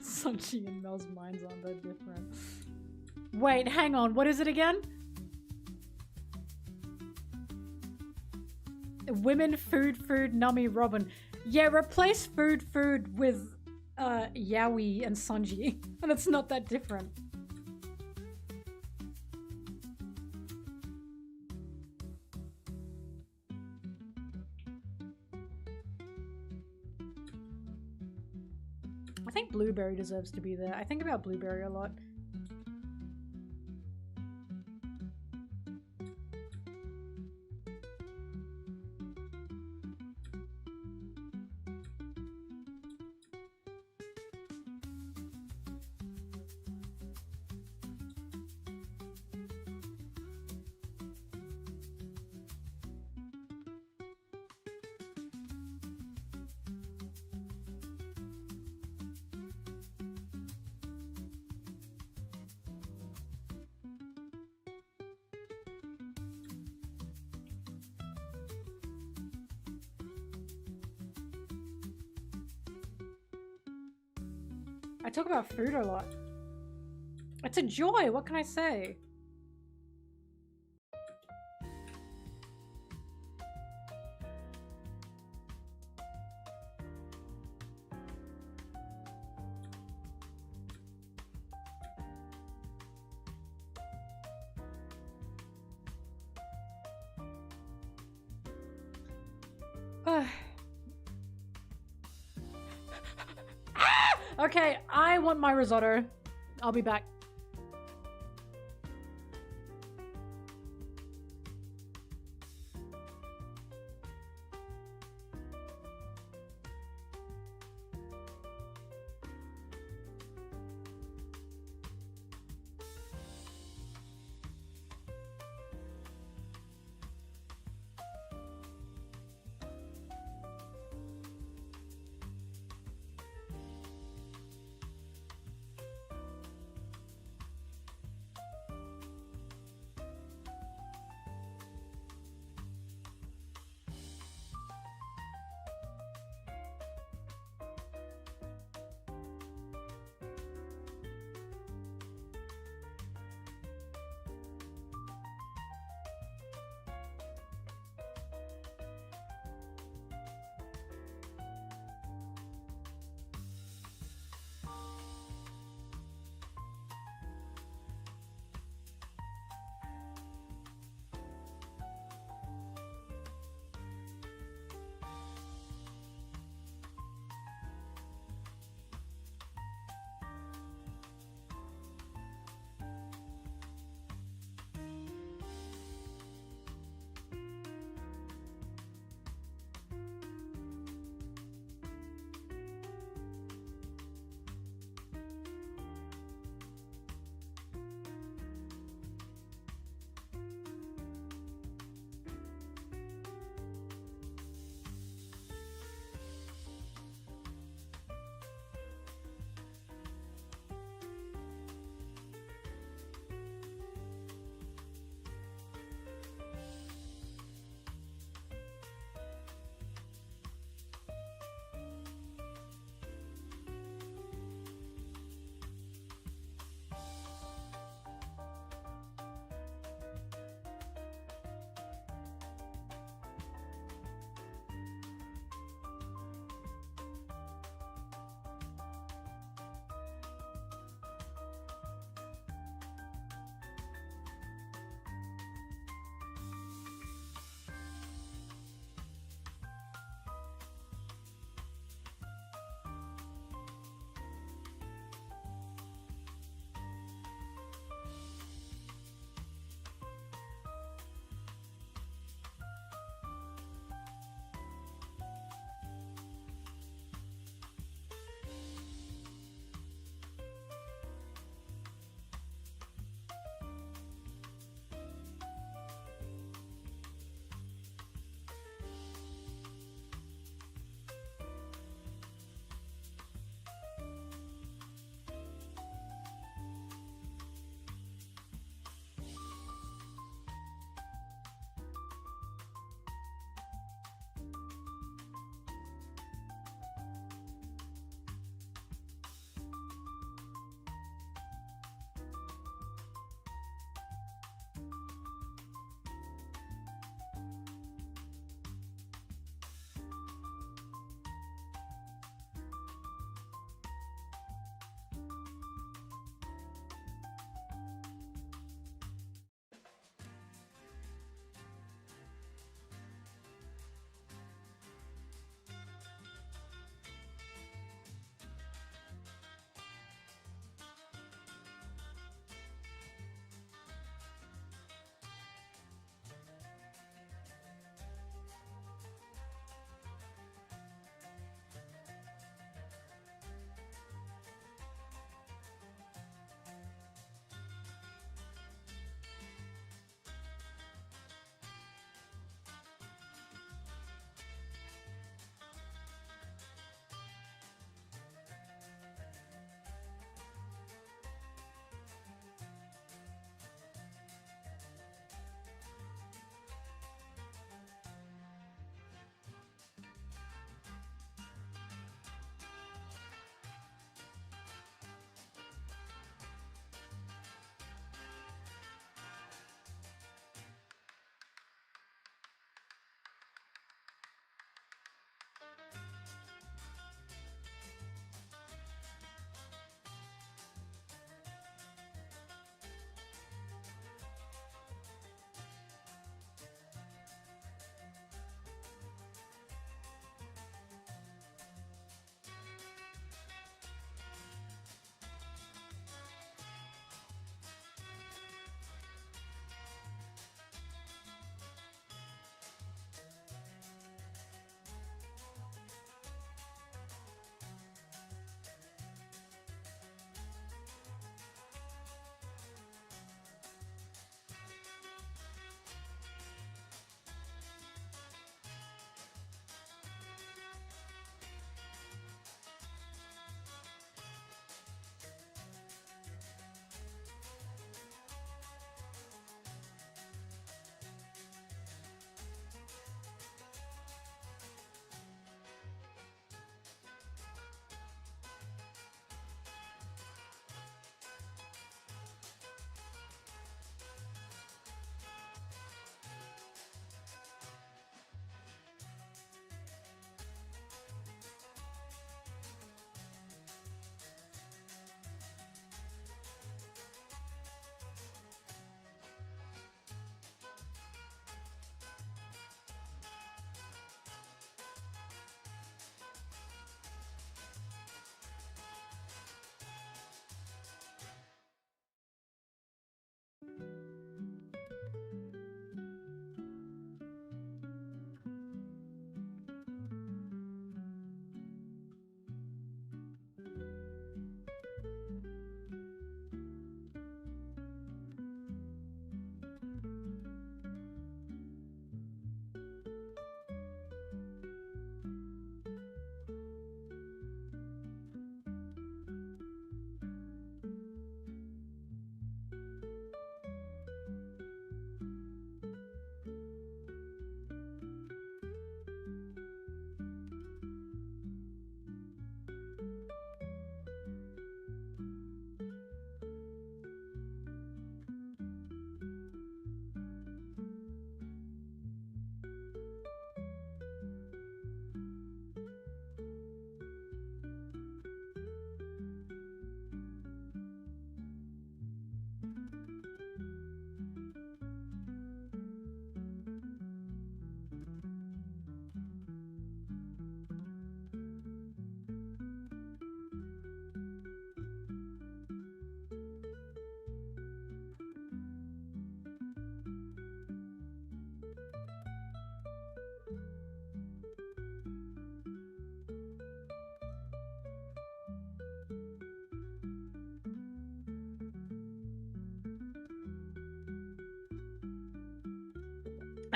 Sanji and Mel's minds aren't that different. Wait, hang on. What is it again? Women, food, Nami, Robin. Yeah, replace food with Yaoi and Sanji, and it's not that different. I think Blueberry deserves to be there. I think about Blueberry a lot. I talk about food a lot. It's a joy, what can I say? Okay, I want my risotto. I'll be back.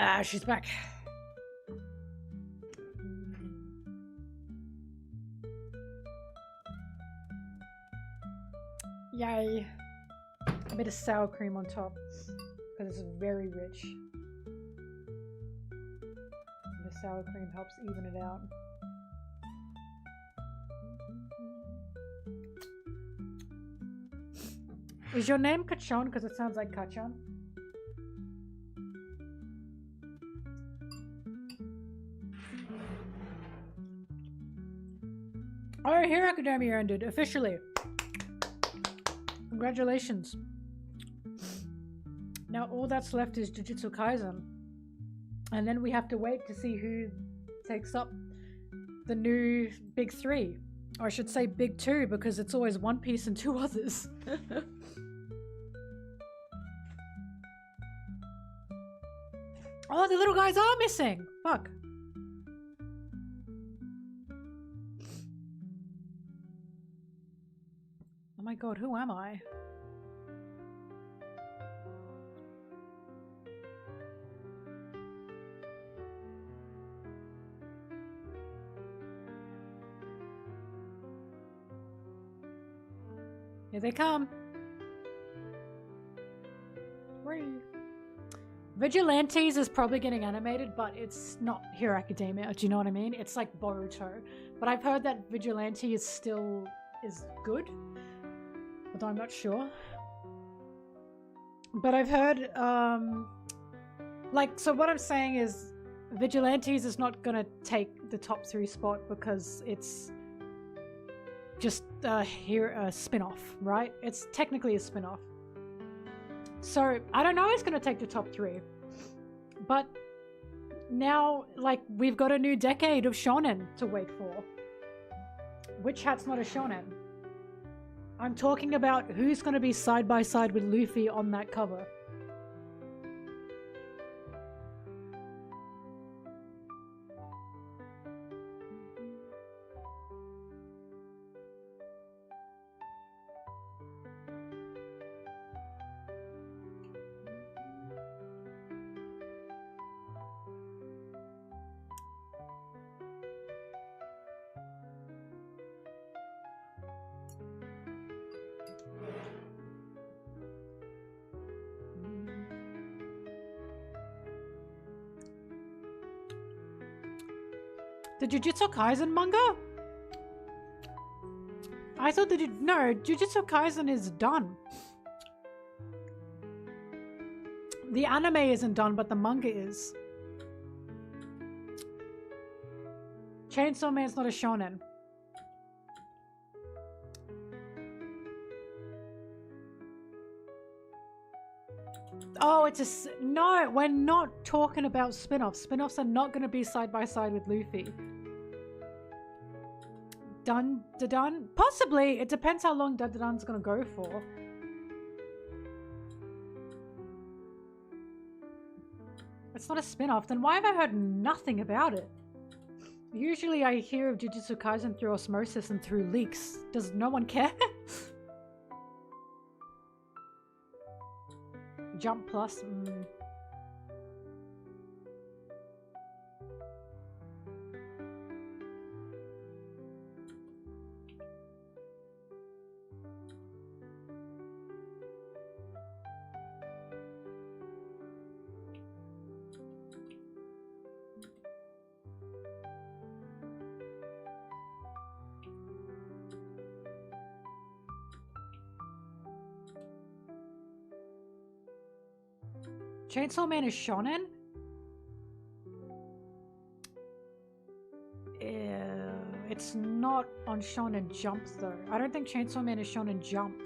Ah, she's back. Yay. A bit of sour cream on top because it's very rich. The sour cream helps even it out. Is your name Kachon? Because it sounds like Kachon. Oh, Hero Academia ended officially. Congratulations. Now all that's left is Jujutsu Kaisen. And then we have to wait to see who takes up the new big three. Or I should say big two, because it's always One Piece and two others. Oh, the little guys are missing! Fuck. Oh my god, who am I? Here they come. Whee. Vigilantes is probably getting animated, but it's not Hero Academia. Do you know what I mean? It's like Boruto. But I've heard that Vigilante is still good. Although I'm not sure. But I've heard, so what I'm saying is Vigilantes is not gonna take the top 3 spot because it's just a spin-off, right? It's technically a spin-off. So I don't know who's gonna take the top 3. But now, we've got a new decade of shonen to wait for. Which Hat's not a shonen? I'm talking about who's gonna be side by side with Luffy on that cover. The Jujutsu Kaisen manga? I thought that no, Jujutsu Kaisen is done. The anime isn't done, but the manga is. Chainsaw Man's not a shonen. Oh, it's a... No, we're not talking about spin-offs. Spin-offs are not going to be side by side with Luffy. Dun? Possibly. It depends how long Dun-Dun's going to go for. It's not a spin-off. Then why have I heard nothing about it? Usually I hear of Jujutsu Kaisen through osmosis and through leaks. Does no one care? Jump Plus. Chainsaw Man is shonen? It's not on Shonen Jump though. I don't think Chainsaw Man is Shonen Jump.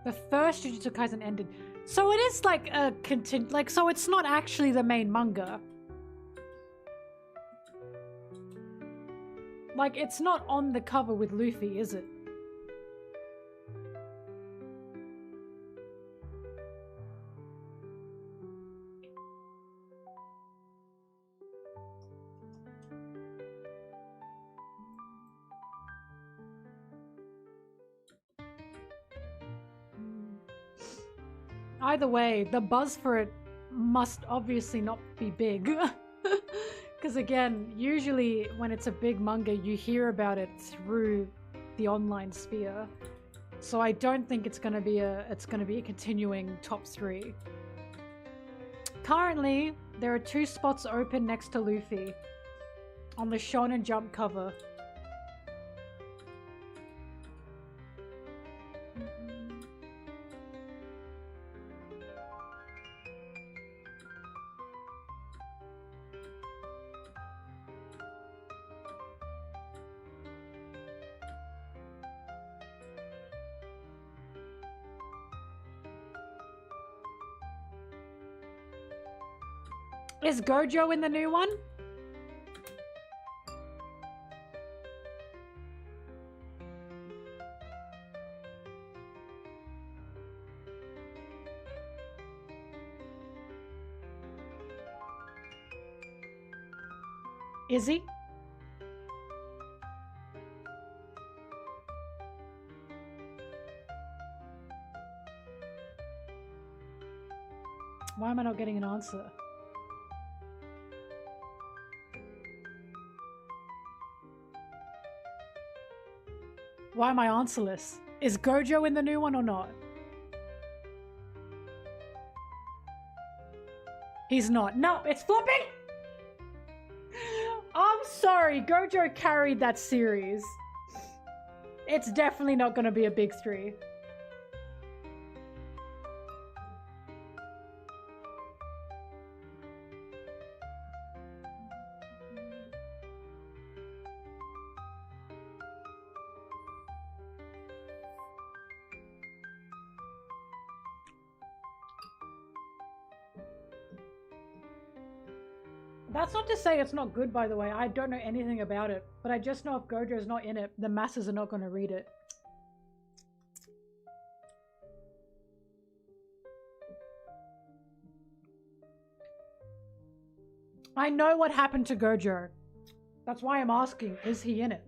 The first Jujutsu Kaisen ended. So it is like a so it's not actually the main manga. Like, it's not on the cover with Luffy, is it? Either way, the buzz for it must obviously not be big. Because again, usually when it's a big manga, you hear about it through the online sphere. So I don't think it's gonna be a continuing top 3. Currently, there are 2 spots open next to Luffy on the Shonen Jump cover. Is Gojo in the new one? Is he? Why am I not getting an answer? Why am I answerless? Is Gojo in the new one or not? He's not. No, it's flopping! I'm sorry, Gojo carried that series. It's definitely not going to be a big 3. That's not to say it's not good, by the way. I don't know anything about it. But I just know if Gojo's not in it, the masses are not going to read it. I know what happened to Gojo. That's why I'm asking, is he in it?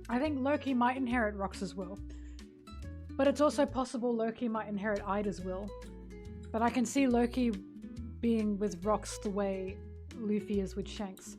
I think Loki might inherit Rox's will. But it's also possible Loki might inherit Ida's will. But I can see Loki being with Rox the way Luffy is with Shanks.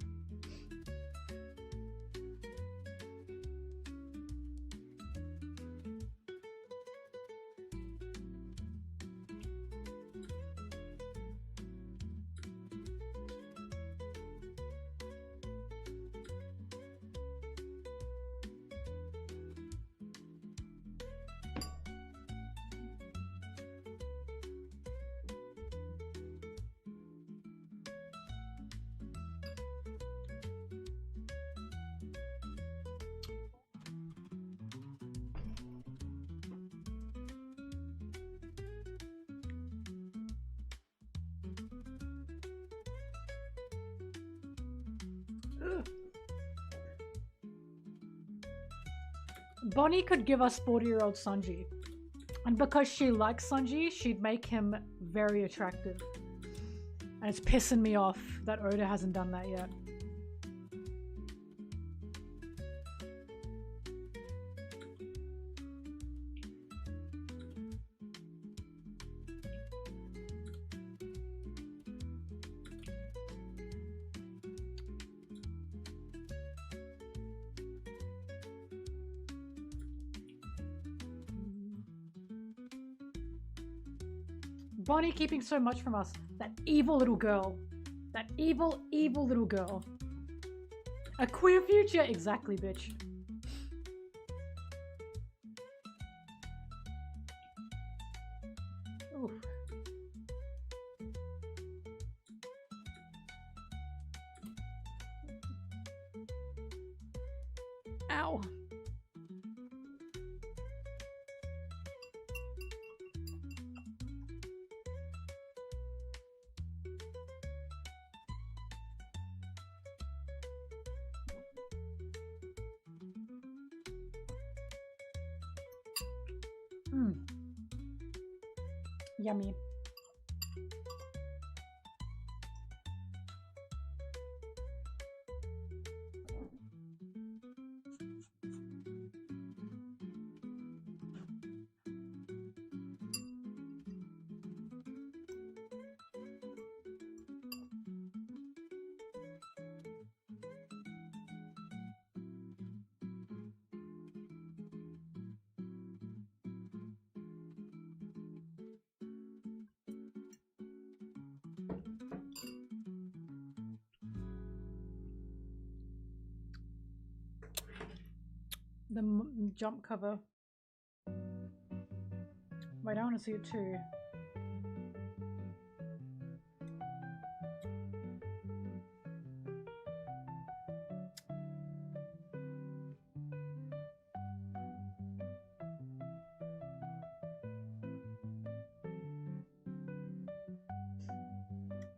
Bonnie could give us 40-year-old Sanji. And because she likes Sanji, she'd make him very attractive. And it's pissing me off that Oda hasn't done that yet. Bonnie keeping so much from us. That evil little girl. That evil, evil little girl. A queer future. Exactly, bitch. Oof. Ow. Yummy. The jump cover. Wait, I want to see it too.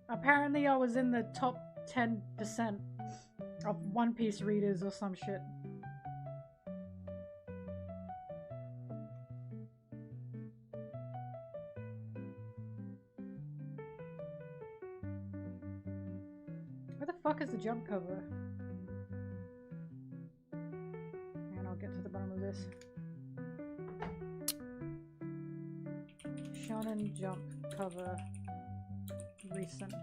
Apparently I was in the top 10% of One Piece readers or some shit. Where the fuck is the jump cover? And I'll get to the bottom of this. Shonen Jump cover. Recent.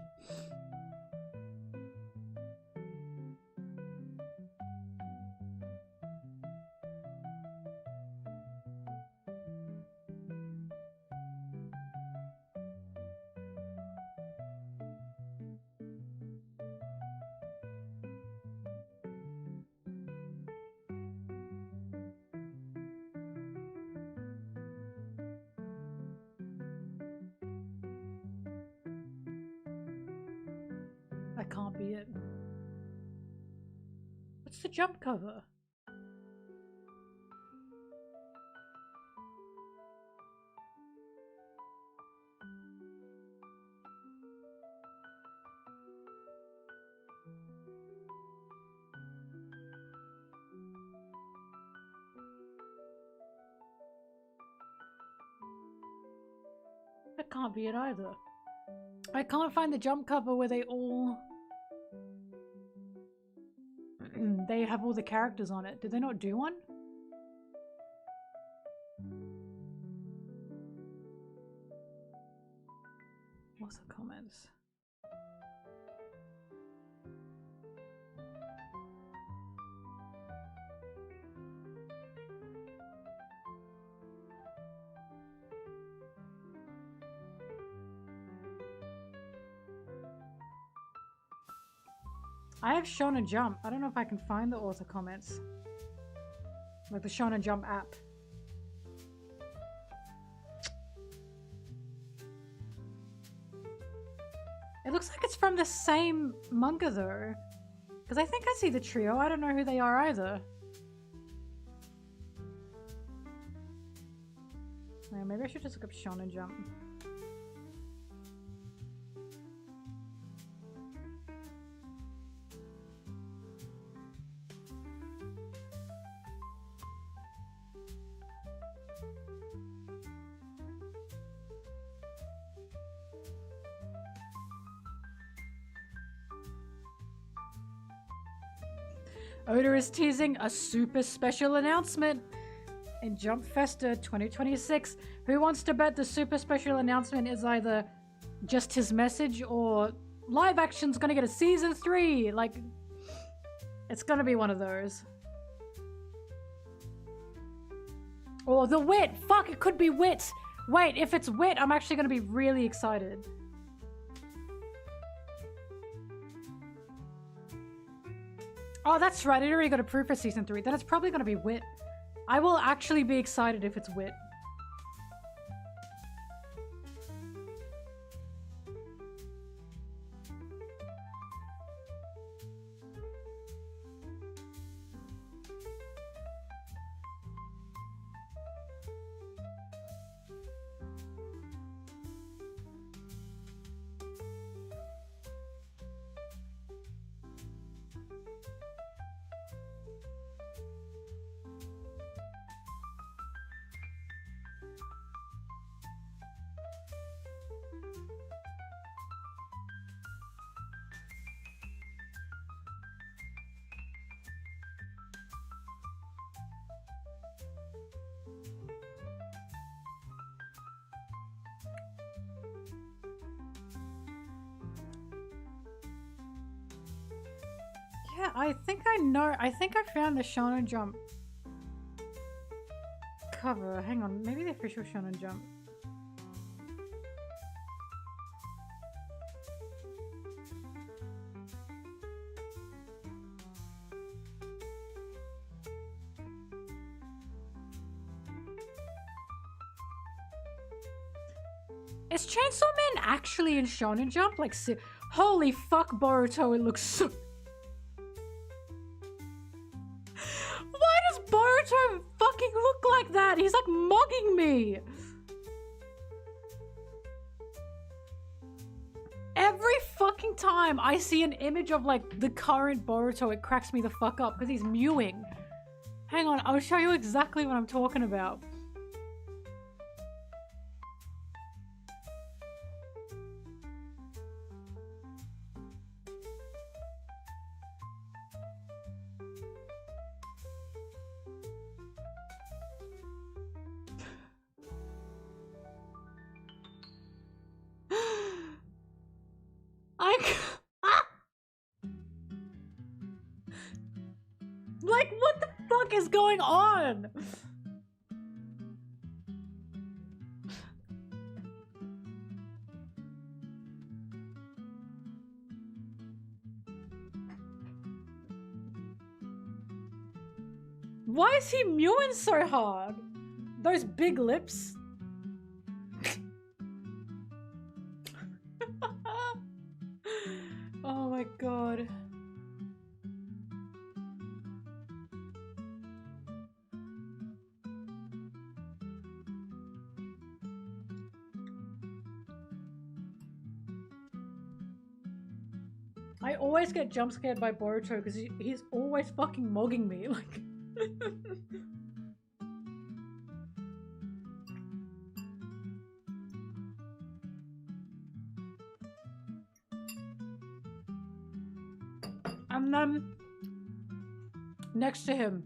That can't be it. What's the jump cover? That can't be it either. I can't find the jump cover where they all... they have all the characters on it. Did they not do one? What's the comments? I have Shonen Jump. I don't know if I can find the author comments. Like the Shonen Jump app. It looks like it's from the same manga though. Because I think I see the trio. I don't know who they are either. Yeah, maybe I should just look up Shonen Jump. Oda is teasing a super special announcement in Jump Festa 2026. Who wants to bet the super special announcement is either just his message or live action's gonna get a season 3? Like, it's gonna be one of those. Or the Wit! Fuck, it could be Wit! Wait, if it's wit, I'm actually gonna be really excited. Oh, that's right. I already got approved for season 3. Then it's probably gonna be wit. I will actually be excited if it's wit. Yeah, I think I know. I think I found the Shonen Jump cover. Hang on, maybe the official Shonen Jump. Is Chainsaw Man actually in Shonen Jump? Like, holy fuck, Boruto, it looks so... Why does Boruto fucking look like that? He's like mugging me. Every fucking time I see an image of like the current Boruto, it cracks me the fuck up because he's mewing. Hang on, I'll show you exactly what I'm talking about. Like, what the fuck is going on? Why is he mewing so hard? Those big lips. Oh my god. I always get jump scared by Boruto because he's always fucking mugging me, like... And then... next to him...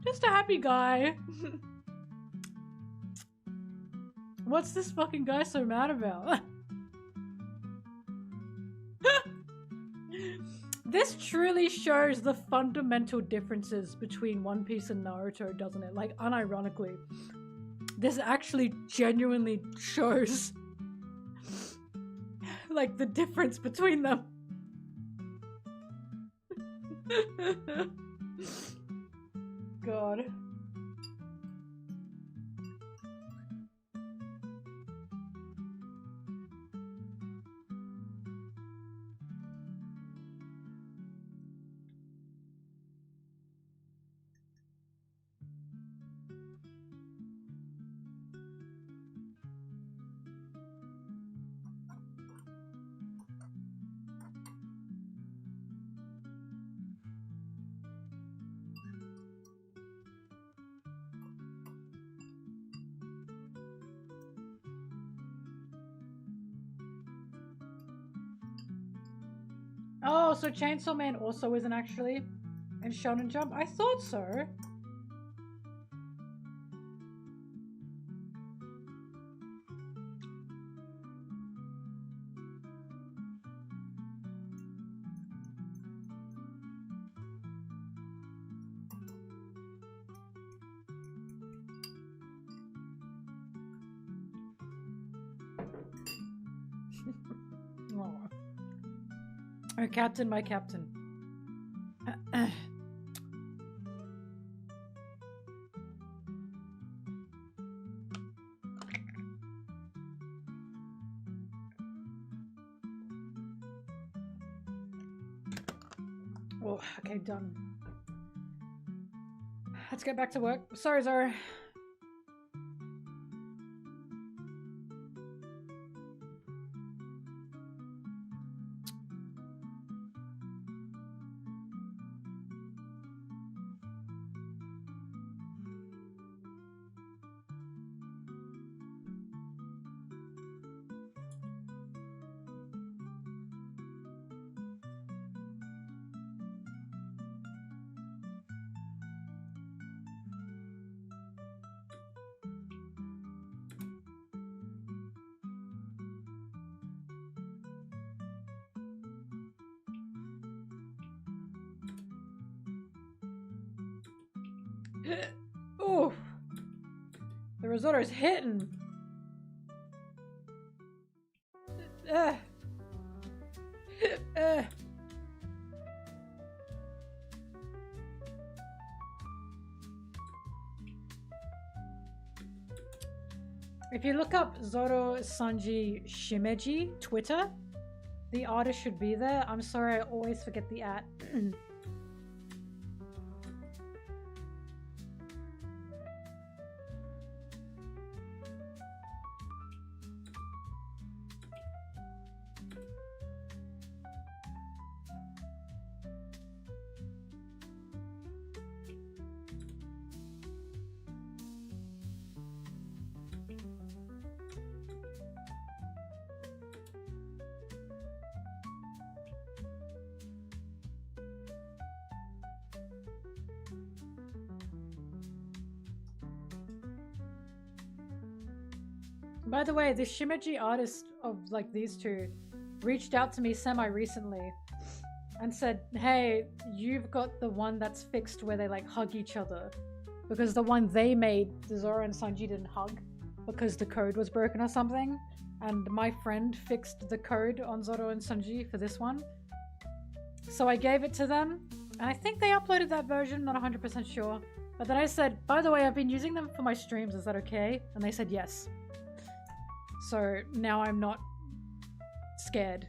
just a happy guy. What's this fucking guy so mad about? This truly shows the fundamental differences between One Piece and Naruto, doesn't it? Like, unironically. This actually genuinely shows like the difference between them. God. Oh, so Chainsaw Man also isn't actually in Shonen Jump? I thought so. Oh. Oh, Captain, my Captain. Oh, okay, done. Let's get back to work. Sorry, Zara. Ooh, the risotto's hitting. Uh. Uh. If you look up Zoro Sanji Shimeji Twitter, the artist should be there. I'm sorry, I always forget the @ By the way, the Shimeji artist of like these two reached out to me semi-recently and said, hey, you've got the one that's fixed where they like hug each other. Because the one they made, the Zoro and Sanji didn't hug because the code was broken or something. And my friend fixed the code on Zoro and Sanji for this one. So I gave it to them. And I think they uploaded that version, not 100% sure. But then I said, by the way, I've been using them for my streams, is that okay? And they said yes. So now I'm not scared.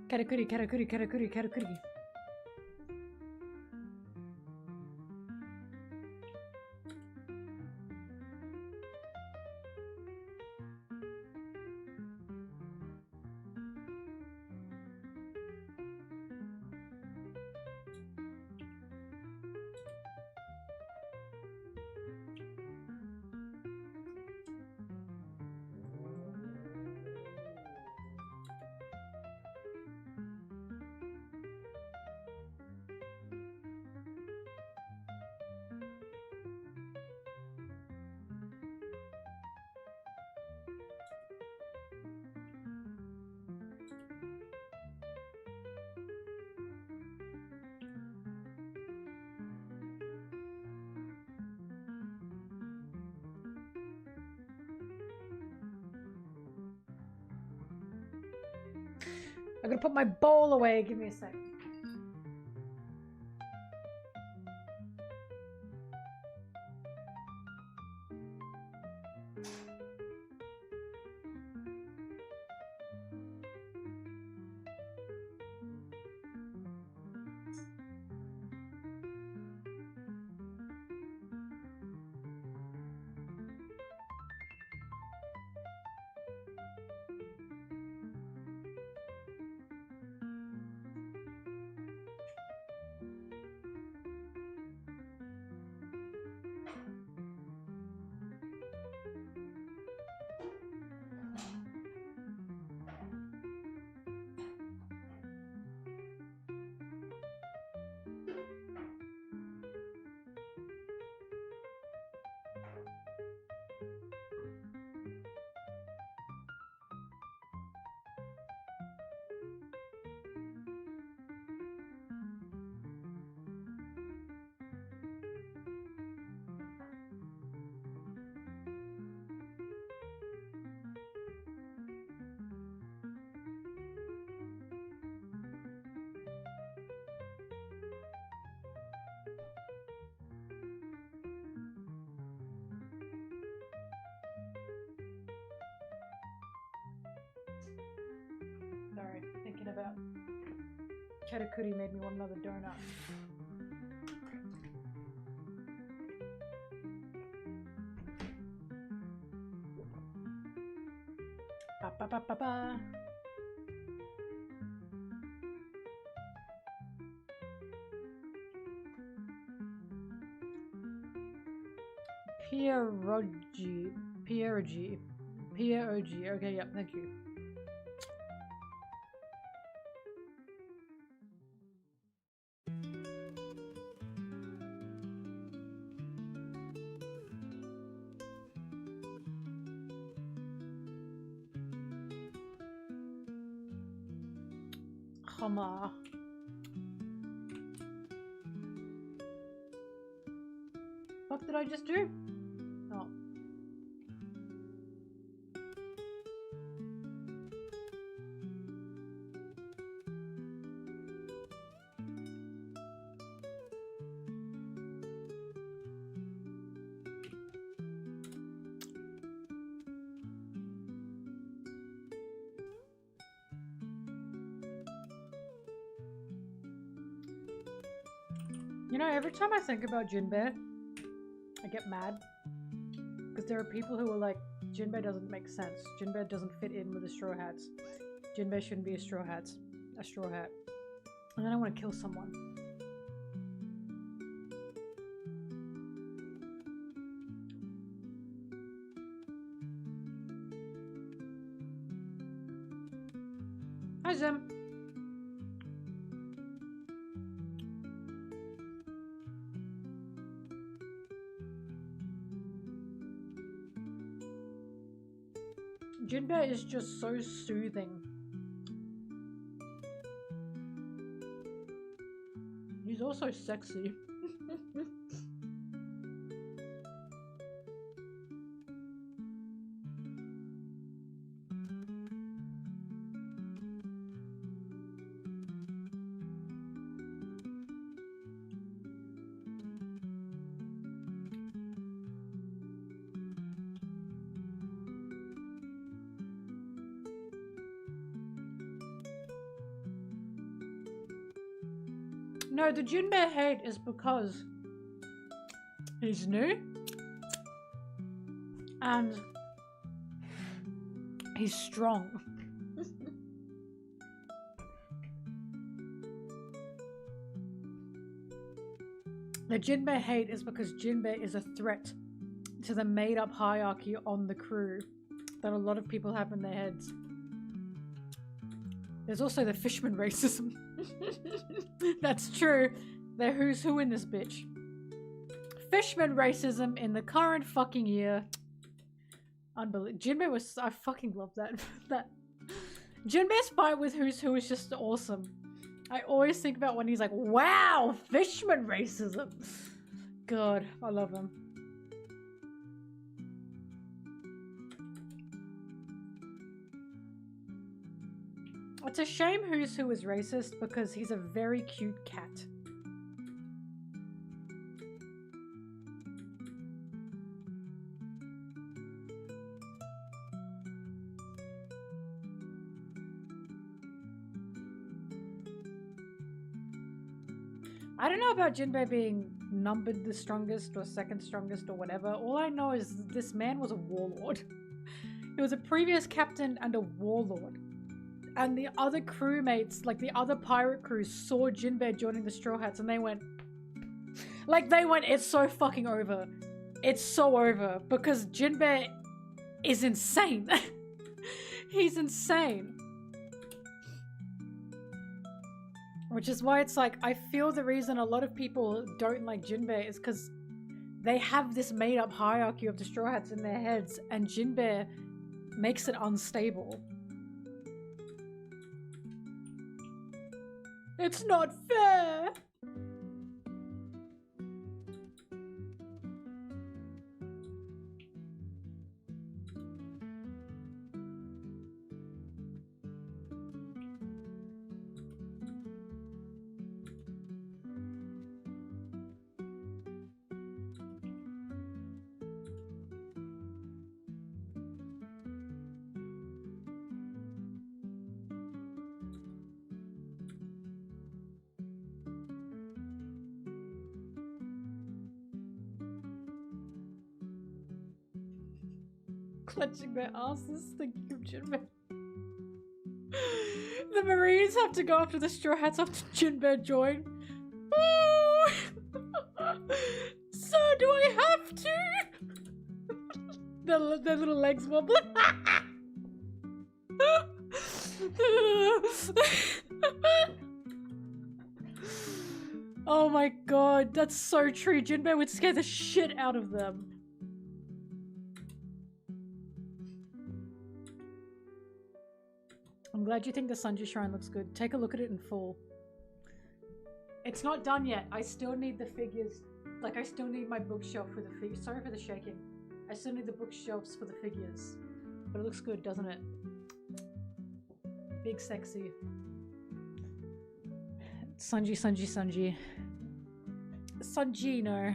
Karakuri, karakuri, karakuri, karakuri. I'm gonna put my bowl away. Give me a sec. that Katakuri made me want another donut. Ba ba ba ba ba. Pierogi. Okay, yep, thank you. Hama. What did I just do? Oh. You know, every time I think about Jinbei, I get mad. Because there are people who are like, Jinbei doesn't make sense. Jinbei doesn't fit in with the Straw Hats. Jinbei shouldn't be a Straw Hat. And then I want to kill someone. Hi, Zim. Jinbei is just so soothing. He's also sexy. No, the Jinbei hate is because he's new and he's strong. The Jinbei hate is because Jinbei is a threat to the made-up hierarchy on the crew that a lot of people have in their heads. There's also the fishman racism. That's true. They're who's who in this bitch. Fishman racism in the current fucking year. Unbelievable. Jinbei was... I fucking love that. Jinbei's fight with who's who is just awesome. I always think about when he's like, wow, fishman racism. God, I love him. It's a shame who's who is racist because he's a very cute cat. I don't know about Jinbei being numbered the strongest or second strongest or whatever. All I know is this man was a warlord. He was a previous captain and a warlord. And the other crewmates, like the other pirate crews, saw Jinbei joining the Straw Hats and they went... Like, they went, it's so fucking over. It's so over. Because Jinbei is insane. He's insane. Which is why it's like, I feel the reason a lot of people don't like Jinbei is because they have this made-up hierarchy of the Straw Hats in their heads and Jinbei makes it unstable. It's not fair! clutching their asses, thinking of Jinbei. The Marines have to go after the Straw Hats after Jinbei joined. Oh! So do I have to? Their little legs wobble. Oh my god, that's so true. Jinbei would scare the shit out of them. I'm glad you think the Sanji shrine looks good. Take a look at it in full. It's not done yet. I still need the figures. Like, I still need my bookshelf for the figures. Sorry for the shaking. I still need the bookshelves for the figures. But it looks good, doesn't it? Big sexy. Sanji, Sanji, Sanji. Sanjino.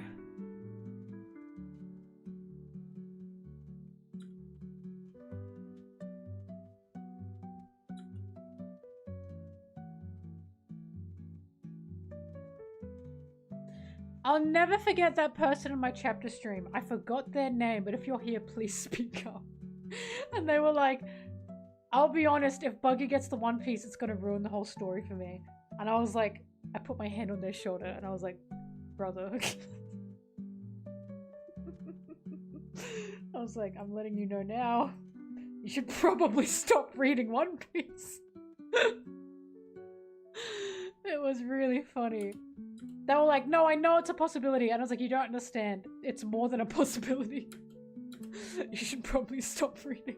I'll never forget that person in my chapter stream. I forgot their name, but if you're here, please speak up. And they were like, I'll be honest, if Buggy gets the One Piece, it's gonna ruin the whole story for me. And I was like, I put my hand on their shoulder and I was like, brother. I was like, I'm letting you know now. You should probably stop reading One Piece. It was really funny. They were like, no, I know it's a possibility. And I was like, you don't understand. It's more than a possibility. You should probably stop reading.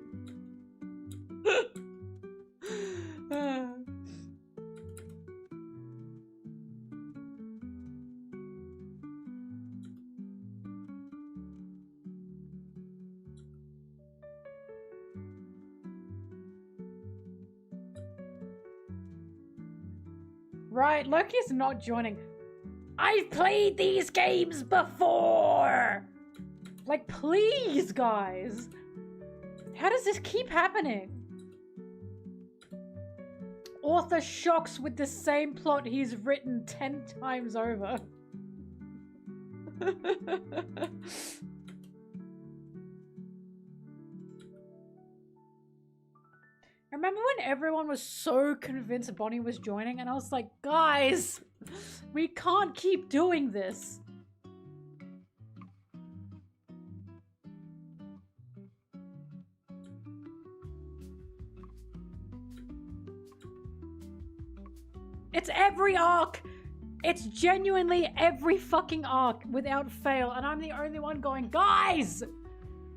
Right, Loki's not joining. I've played these games before! Like, please, guys. How does this keep happening? Author shocks with the same plot he's written 10 times over. Remember when everyone was so convinced Bonnie was joining and I was like, guys, we can't keep doing this. It's every arc. It's genuinely every fucking arc without fail. And I'm the only one going, guys,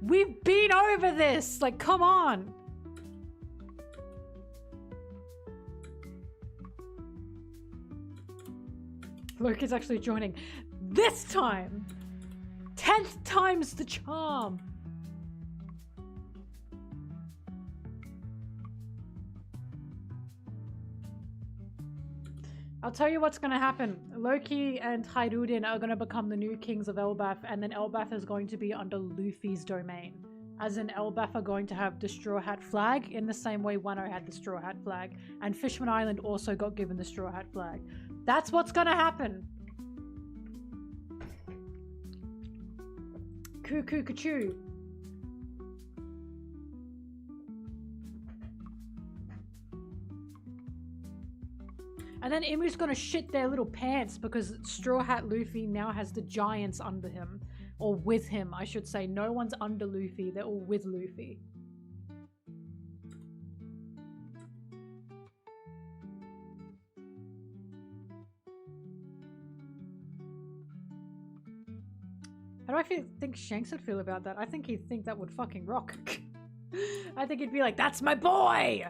we've been over this. Like, come on. Loki's actually joining. This time! 10th time's the charm! I'll tell you what's gonna happen. Loki and Hyrule are gonna become the new kings of Elbaf, and then Elbaf is going to be under Luffy's domain. As in, Elbaf are going to have the Straw Hat flag in the same way Wano had the Straw Hat flag. And Fishman Island also got given the Straw Hat flag. That's what's gonna happen. Cuckoo Kachoo. And then Imu's gonna shit their little pants because Straw Hat Luffy now has the giants under him. Or with him, I should say. No one's under Luffy, they're all with Luffy. How do I think Shanks would feel about that? I think he'd think that would fucking rock. I think he'd be like, that's my boy!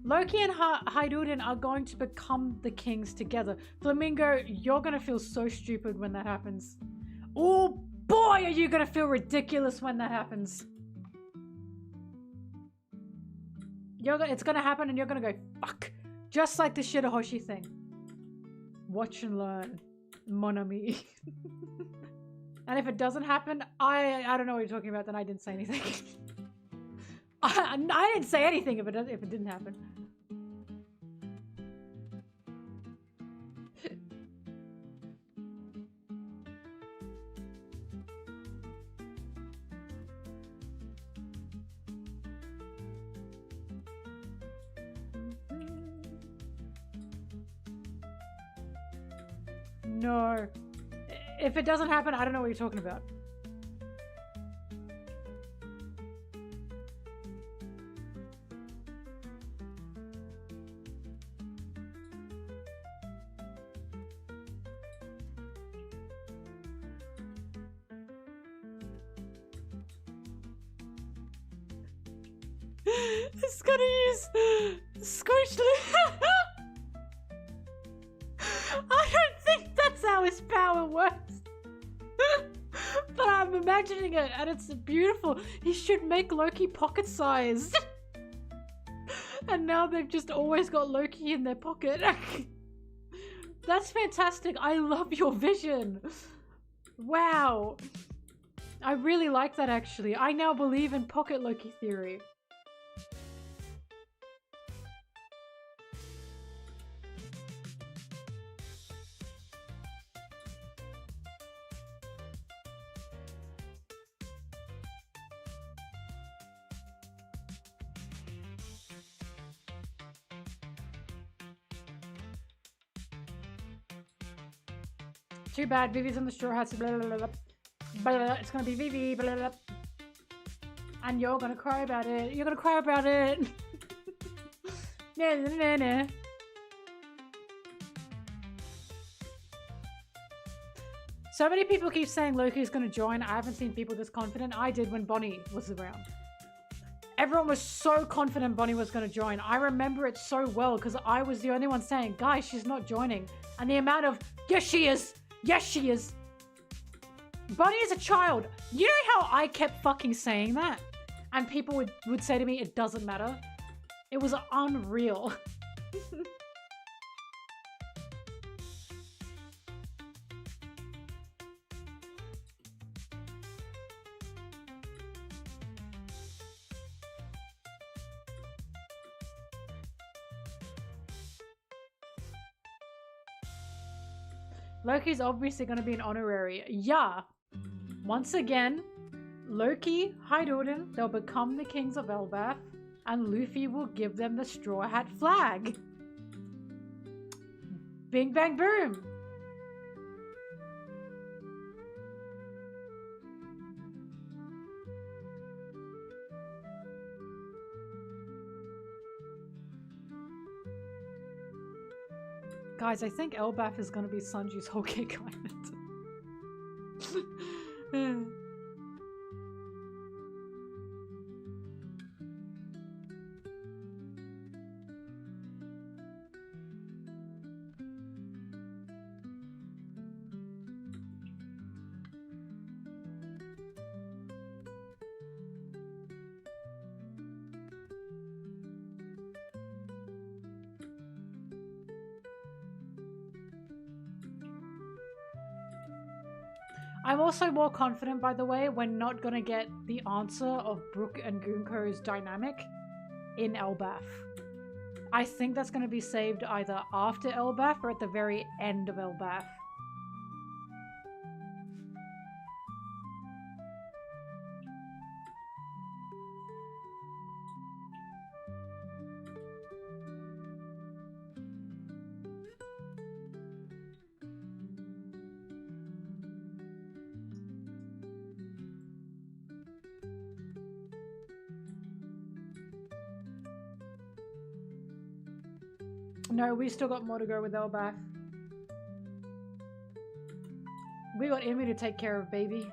Loki and Hyrule are going to become the kings together. Flamingo, you're gonna feel so stupid when that happens. Oh boy, are you gonna feel ridiculous when that happens. It's gonna happen and you're gonna go, fuck. Just like the Shirahoshi thing. Watch and learn, mon ami. And if it doesn't happen, I don't know what you're talking about, then I didn't say anything. I didn't say anything if it didn't happen. No. If it doesn't happen, I don't know what you're talking about. It's gonna use Scorched. I don't think that's how his power works. But I'm imagining it and it's beautiful. He should make Loki pocket sized. And now they've just always got Loki in their pocket. That's fantastic. I love your vision. Wow. I really like that actually. I now believe in pocket Loki theory. Too bad, Vivi's on the Straw Hats. Blah, blah, blah, blah. Blah, blah, it's gonna be Vivi. Blah, blah, blah. And you're gonna cry about it. You're gonna cry about it. Nah, nah, nah, nah. So many people keep saying Loki's gonna join. I haven't seen people this confident. I did when Bonnie was around. Everyone was so confident Bonnie was gonna join. I remember it so well because I was the only one saying, guys, she's not joining. And the amount of, yes, she is. Yes, she is. Bonnie is a child. You know how I kept fucking saying that? And people would say to me, it doesn't matter. It was unreal. Loki's obviously going to be an honorary. Yeah. Once again, Loki, Hydordan, they'll become the kings of Elbaf, and Luffy will give them the Straw Hat flag. Bing, bang, boom. Guys, I think Elbaf is going to be Sanji's whole cake island. I'm also more confident, by the way, we're not gonna get the answer of Brook and Gunko's dynamic in Elbaf. I think that's gonna be saved either after Elbaf or at the very end of Elbaf. No, we still got more to go with Elbaf. We got Imi to take care of, baby.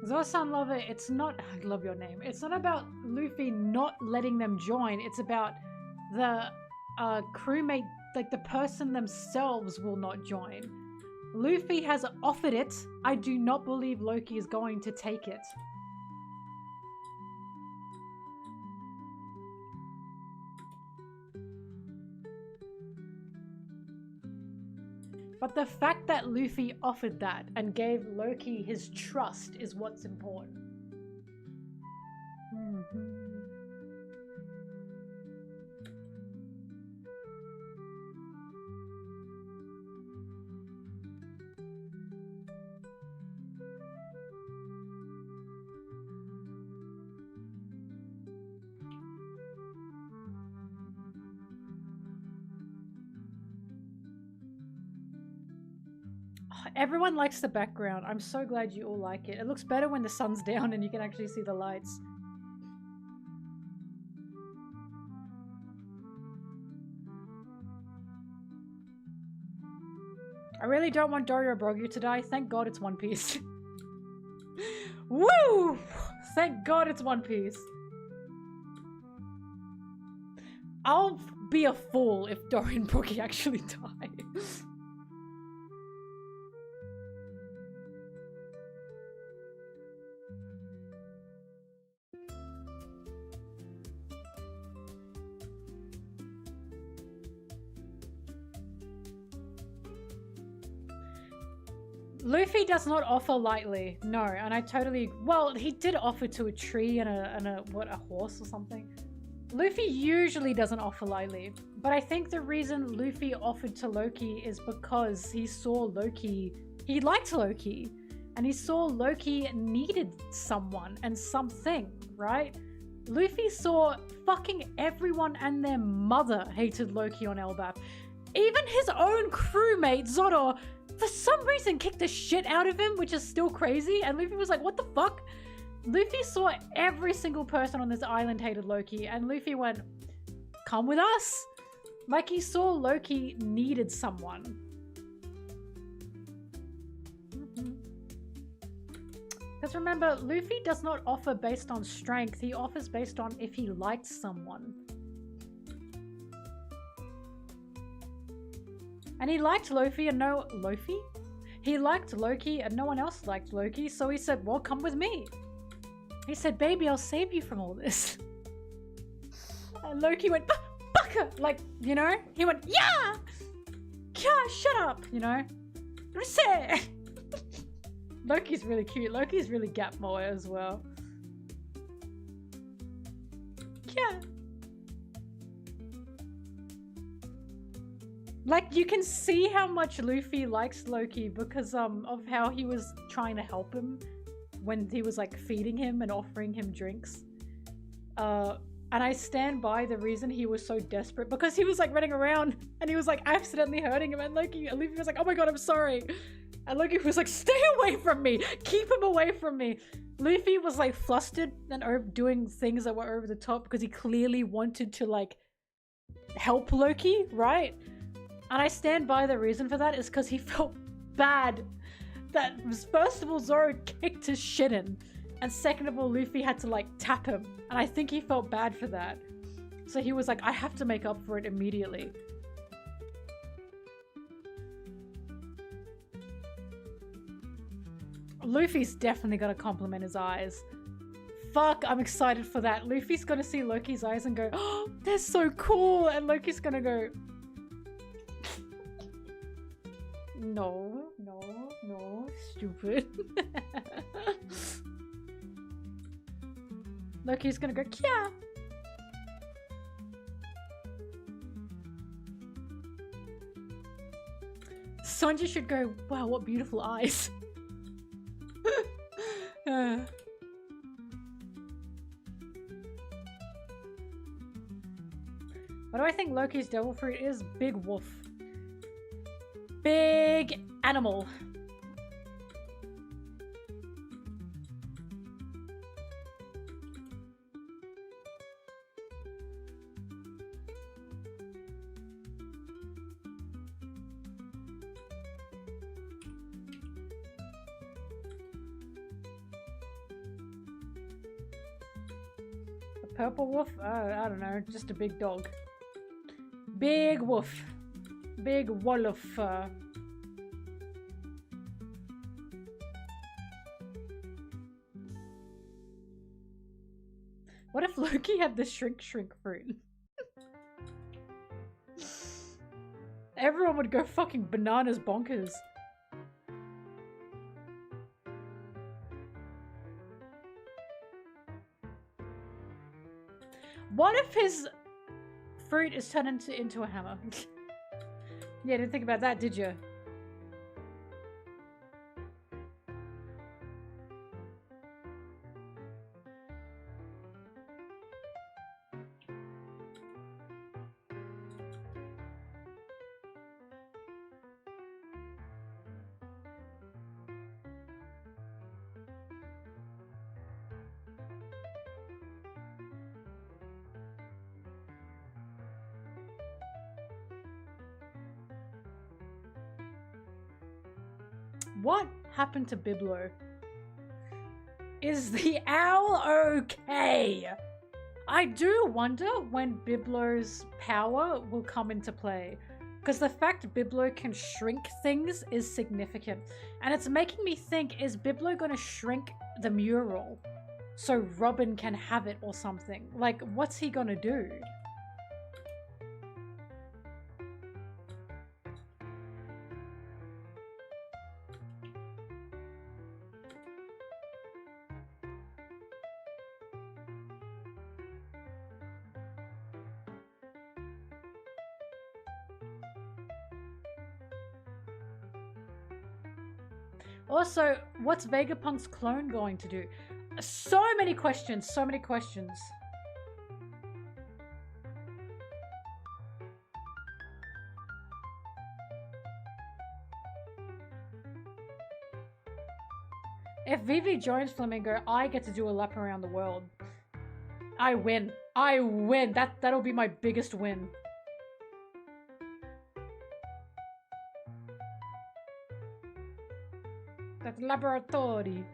Zosan Lover, it's not, I love your name, it's not about Luffy not letting them join, it's about the crewmate, like the person themselves will not join. Luffy has offered it. I do not believe Loki is going to take it. But the fact that Luffy offered that and gave Loki his trust is what's important. Everyone likes the background. I'm so glad you all like it. It looks better when the sun's down and you can actually see the lights. I really don't want Dorio Brogu to die. Thank God it's One Piece. Woo! Thank God it's One Piece. I'll be a fool if Dorian Brogy actually dies. Luffy does not offer lightly, no, and I totally, well, he did offer to a tree and a horse or something. Luffy usually doesn't offer lightly, but I think the reason Luffy offered to Loki is because he saw Loki, he liked Loki, and he saw Loki needed someone and something, right? Luffy saw fucking everyone and their mother hated Loki on Elbap. Even his own crewmate, Zoro, for some reason kicked the shit out of him, which is still crazy, and Luffy was like, what the fuck? Luffy saw every single person on this island hated Loki, and Luffy went, come with us. Like he saw Loki needed someone. Because remember, Luffy does not offer based on strength, he offers based on if he liked someone. And he liked Luffy and He liked Loki and no one else liked Loki, so he said, well, come with me. He said, baby, I'll save you from all this. And Loki went, baka! Like, you know? He went, yeah! Yeah, shut up, you know? Loki's really cute. Loki's really Gap Moe as well. Yeah. Like, you can see how much Luffy likes Loki because of how he was trying to help him when he was like feeding him and offering him drinks. And I stand by the reason he was so desperate because he was like running around and he was like accidentally hurting him, and Luffy was like, oh my god, I'm sorry. And Loki was like, stay away from me, keep him away from me. Luffy was like flustered and doing things that were over the top because he clearly wanted to like help Loki, right? And I stand by the reason for that is because he felt bad that first of all Zoro kicked his shit in, and second of all Luffy had to like tap him, and I think he felt bad for that. So he was like, I have to make up for it immediately. Luffy's definitely gonna compliment his eyes. Fuck, I'm excited for that. Luffy's gonna see Loki's eyes and go, oh, they're so cool, and Loki's gonna go, no, no, no, stupid. Loki's gonna go, yeah. Sanji should go, wow, what beautiful eyes. What do I think Loki's devil fruit is? Big wolf. Big animal. A purple wolf? I don't know, just a big dog. Big wolf. Big wolf. What if Loki had the shrink fruit? Everyone would go fucking bananas bonkers. What if his fruit is turned into a hammer? Yeah, didn't think about that, did you? What happened to Biblo? Is the owl okay? I do wonder when Biblo's power will come into play. Because the fact Biblo can shrink things is significant. And it's making me think, is Biblo going to shrink the mural so Robin can have it or something? Like, what's he going to do? Also, what's Vegapunk's clone going to do? So many questions, so many questions. If Vivi joins Flamingo, I get to do a lap around the world. I win. I win. That'll be my biggest win. That laboratory.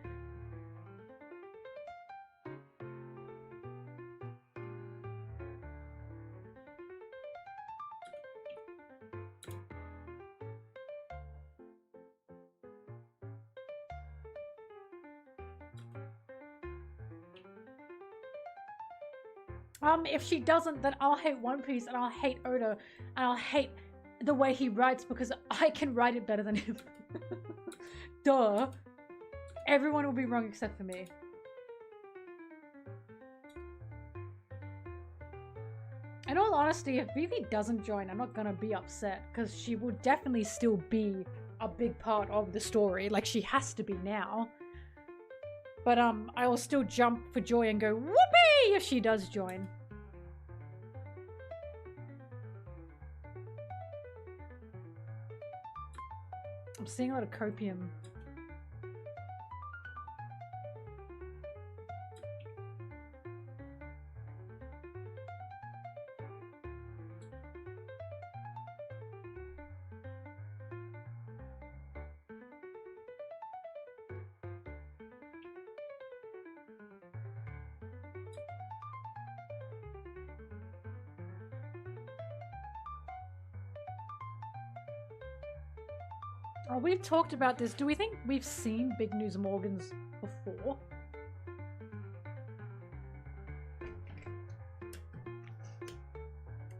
If she doesn't, then I'll hate One Piece and I'll hate Oda and I'll hate the way he writes because I can write it better than him. Duh. Everyone will be wrong except for me. In all honesty, if Vivi doesn't join, I'm not gonna be upset because she will definitely still be a big part of the story. Like, she has to be now. But I will still jump for joy and go whoopee if she does join. I'm seeing a lot of copium. Oh, we've talked about this. Do we think we've seen Big News Morgans before?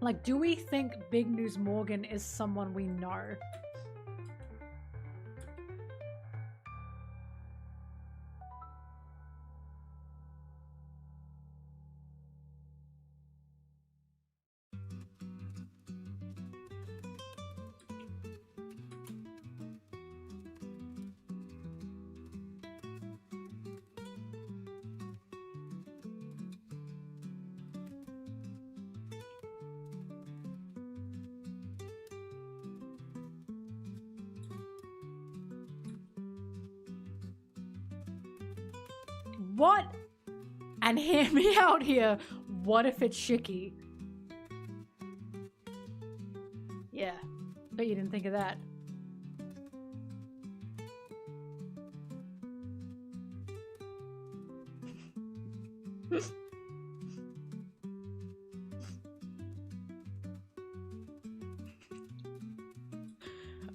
Like, do we think Big News Morgan is someone we know? What? And hear me out here. What if it's Shiki? Yeah, bet you didn't think of that.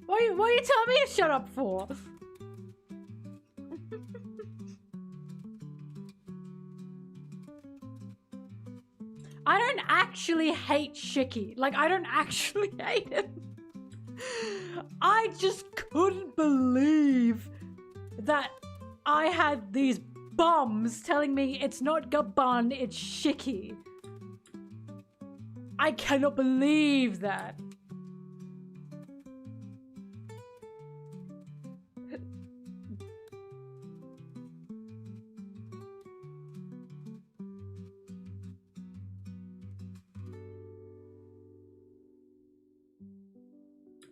What are you telling me to shut up for? actually hate Shiki. Like, I don't actually hate him. I just couldn't believe that I had these bums telling me it's not Gaban, it's Shiki. I cannot believe that.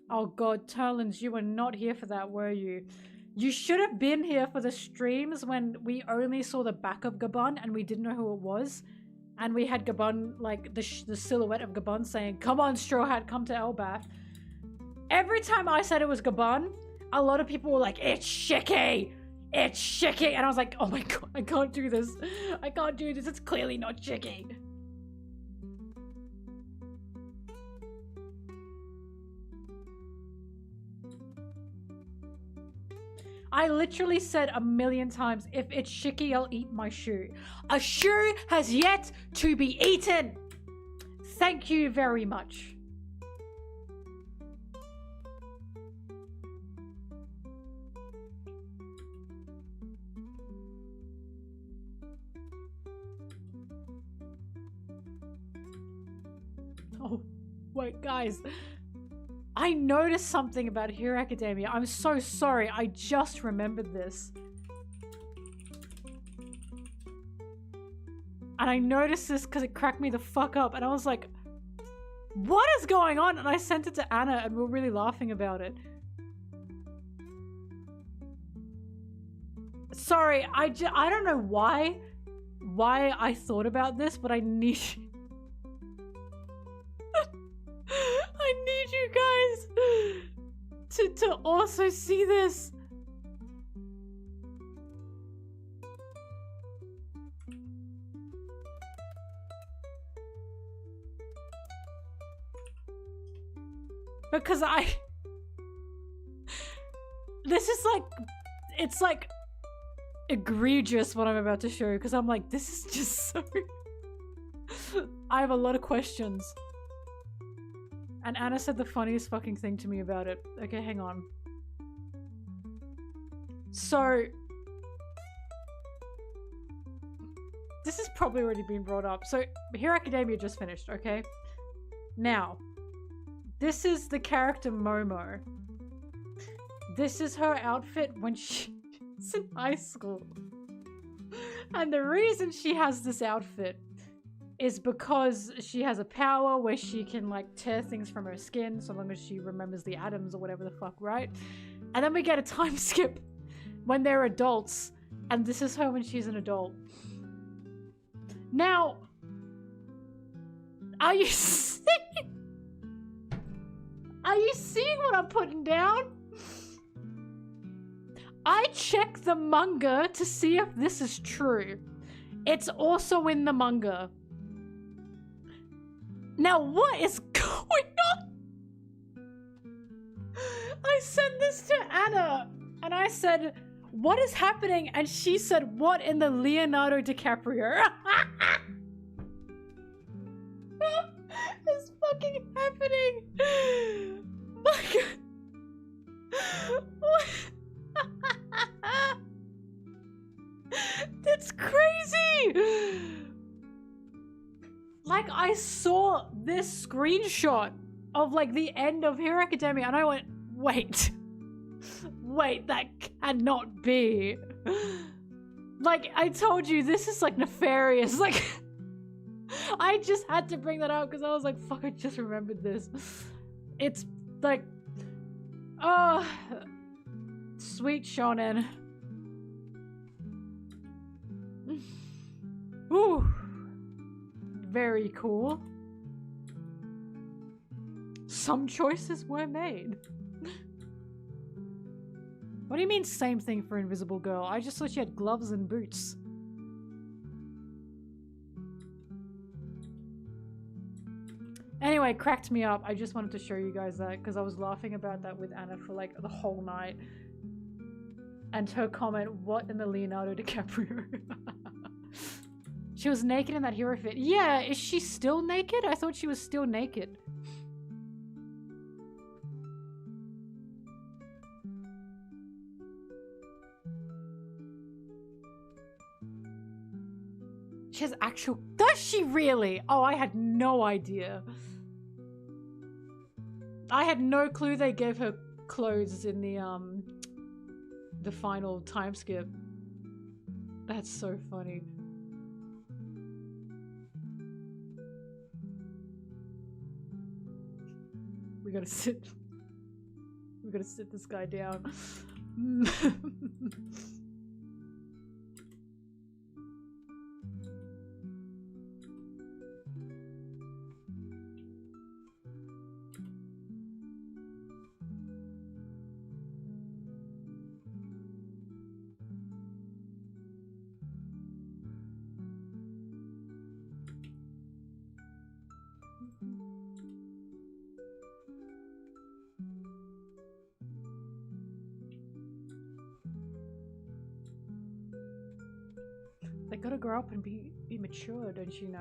Oh god, Turlins, you were not here for that, were you? You should have been here for the streams when we only saw the back of Gabon and we didn't know who it was. And we had Gabon, like the silhouette of Gabon saying, "Come on, Straw Hat, come to Elbath." Every time I said it was Gabon, a lot of people were like, "It's Shiki! It's Shiki!" And I was like, oh my god, I can't do this. I can't do this. It's clearly not Shiki. I literally said a million times, if it's Shiki, I'll eat my shoe. A shoe has yet to be eaten. Thank you very much. Oh, wait, guys. I noticed something about Hero Academia. I'm so sorry. I just remembered this. And I noticed this because it cracked me the fuck up. And I was like, what is going on? And I sent it to Anna and we were really laughing about it. Sorry, I don't know why I thought about this, but I need... I need you guys to also see this. Because this is like, it's like egregious what I'm about to show you, because I'm like, this is just so... I have a lot of questions. And Anna said the funniest fucking thing to me about it. Okay, hang on. So... this has probably already been brought up. So, Hero Academia just finished, okay? Now, this is the character Momo. This is her outfit when she's in high school. And the reason she has this outfit is because she has a power where she can like tear things from her skin so long as she remembers the atoms or whatever the fuck, right? And then we get a time skip when they're adults, and this is her when she's an adult. Now, are you seeing what I'm putting down? I checked the manga to see if this is true. It's also in the manga. Now, what is going on? I sent this to Anna, and I said, what is happening? And she said, what in the Leonardo DiCaprio? It's fucking happening. My God. What? That's crazy. Like, I saw this screenshot of like the end of Hero Academia and I went, wait, that cannot be. Like, I told you, this is like nefarious. Like, I just had to bring that up because I was like, fuck, I just remembered this. It's like, oh, sweet shonen. Ooh. Very cool. Some choices were made. What do you mean same thing for Invisible Girl? I just thought she had gloves and boots. Anyway, cracked me up. I just wanted to show you guys that because I was laughing about that with Anna for like the whole night. And her comment, what in the Leonardo DiCaprio? She was naked in that hero fit. Yeah, is she still naked? I thought she was still naked. She has actual... Does she really? Oh, I had no idea. I had no clue they gave her clothes in the final time skip. That's so funny. We gotta sit this guy down. They gotta grow up and be mature, don't you know?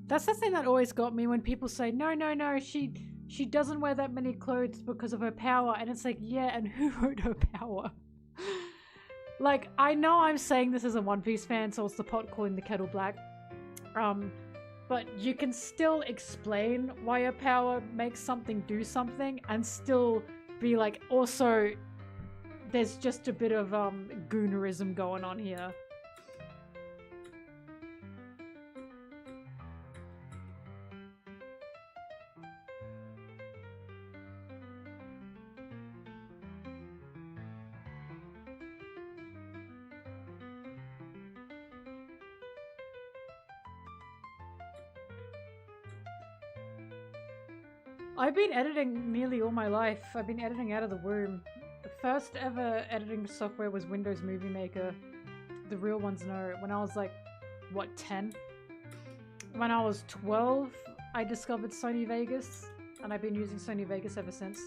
That's the thing that always got me when people say, no, she doesn't wear that many clothes because of her power. And it's like, yeah, and who wrote her power? Like, I know I'm saying this as a One Piece fan, so it's the pot calling the kettle black. But you can still explain why her power makes something do something and still be like, also, there's just a bit of goonerism going on here. I've been editing nearly all my life. I've been editing out of the womb. The first ever editing software was Windows Movie Maker. The real ones know. When I was like, what, 10? When I was 12, I discovered Sony Vegas, and I've been using Sony Vegas ever since.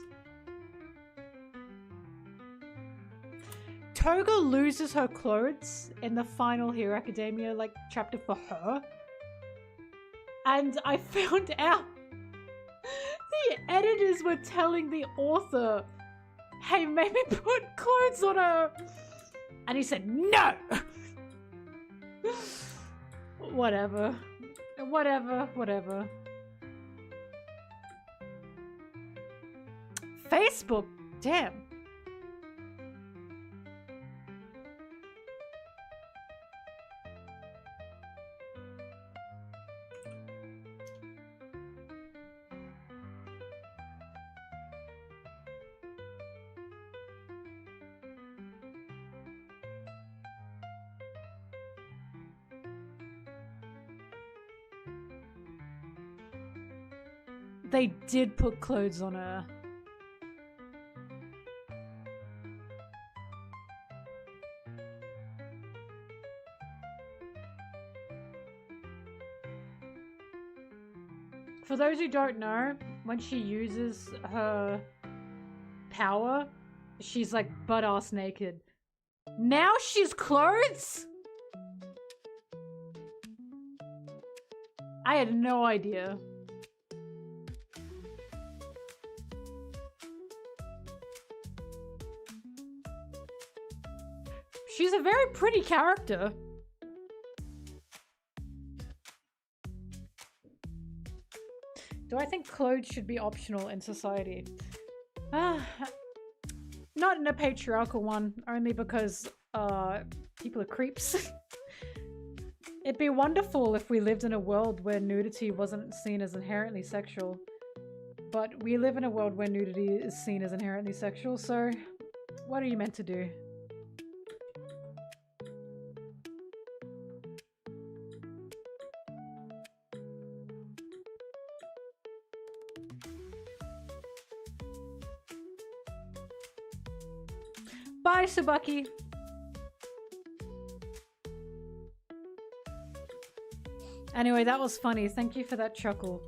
Toga loses her clothes in the final Hero Academia like chapter for her. And I found out the editors were telling the author, hey, maybe put clothes on her. And he said, no! Whatever. Whatever. Facebook? Damn. They did put clothes on her. For those who don't know, when she uses her power, she's like butt-ass naked. Now she's clothes? I had no idea. She's a very pretty character. Do I think clothes should be optional in society? Not in a patriarchal one, only because people are creeps. It'd be wonderful if we lived in a world where nudity wasn't seen as inherently sexual. But we live in a world where nudity is seen as inherently sexual, so what are you meant to do? Bye, Subaki. Anyway, that was funny. Thank you for that chuckle.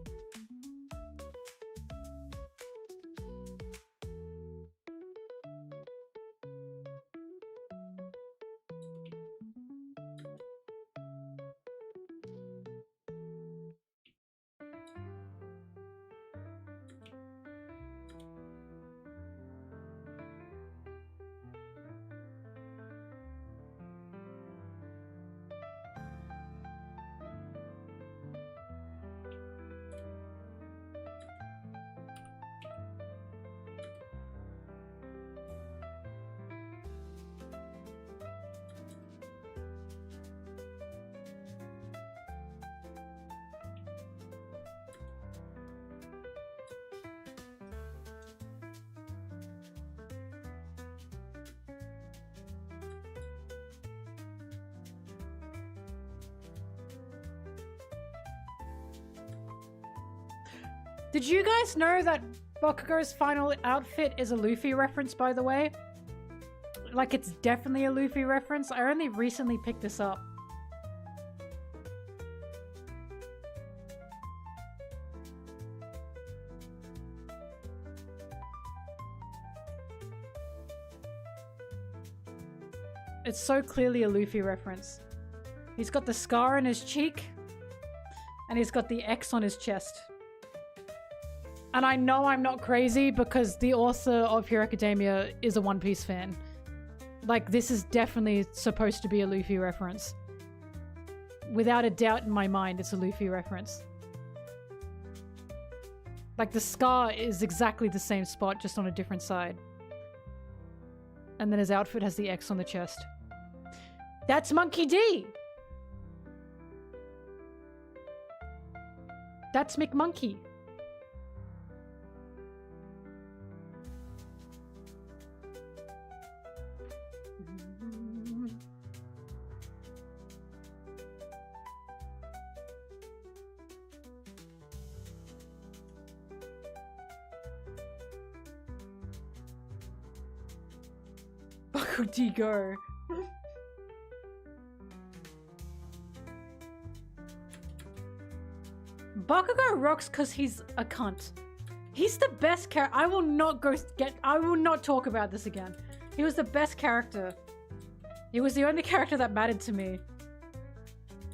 Did you guys know that Bakugo's final outfit is a Luffy reference, by the way? Like, it's definitely a Luffy reference. I only recently picked this up. It's so clearly a Luffy reference. He's got the scar on his cheek, and he's got the X on his chest. And I know I'm not crazy because the author of Hero Academia is a One Piece fan. Like, this is definitely supposed to be a Luffy reference. Without a doubt in my mind, it's a Luffy reference. Like, the scar is exactly the same spot, just on a different side. And then his outfit has the X on the chest. That's Monkey D! That's McMonkey. Baku go. Bakugo rocks because he's a cunt. He's the best character. I will not talk about this again. He was the best character. He was the only character that mattered to me.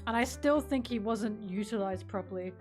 And I still think he wasn't utilized properly.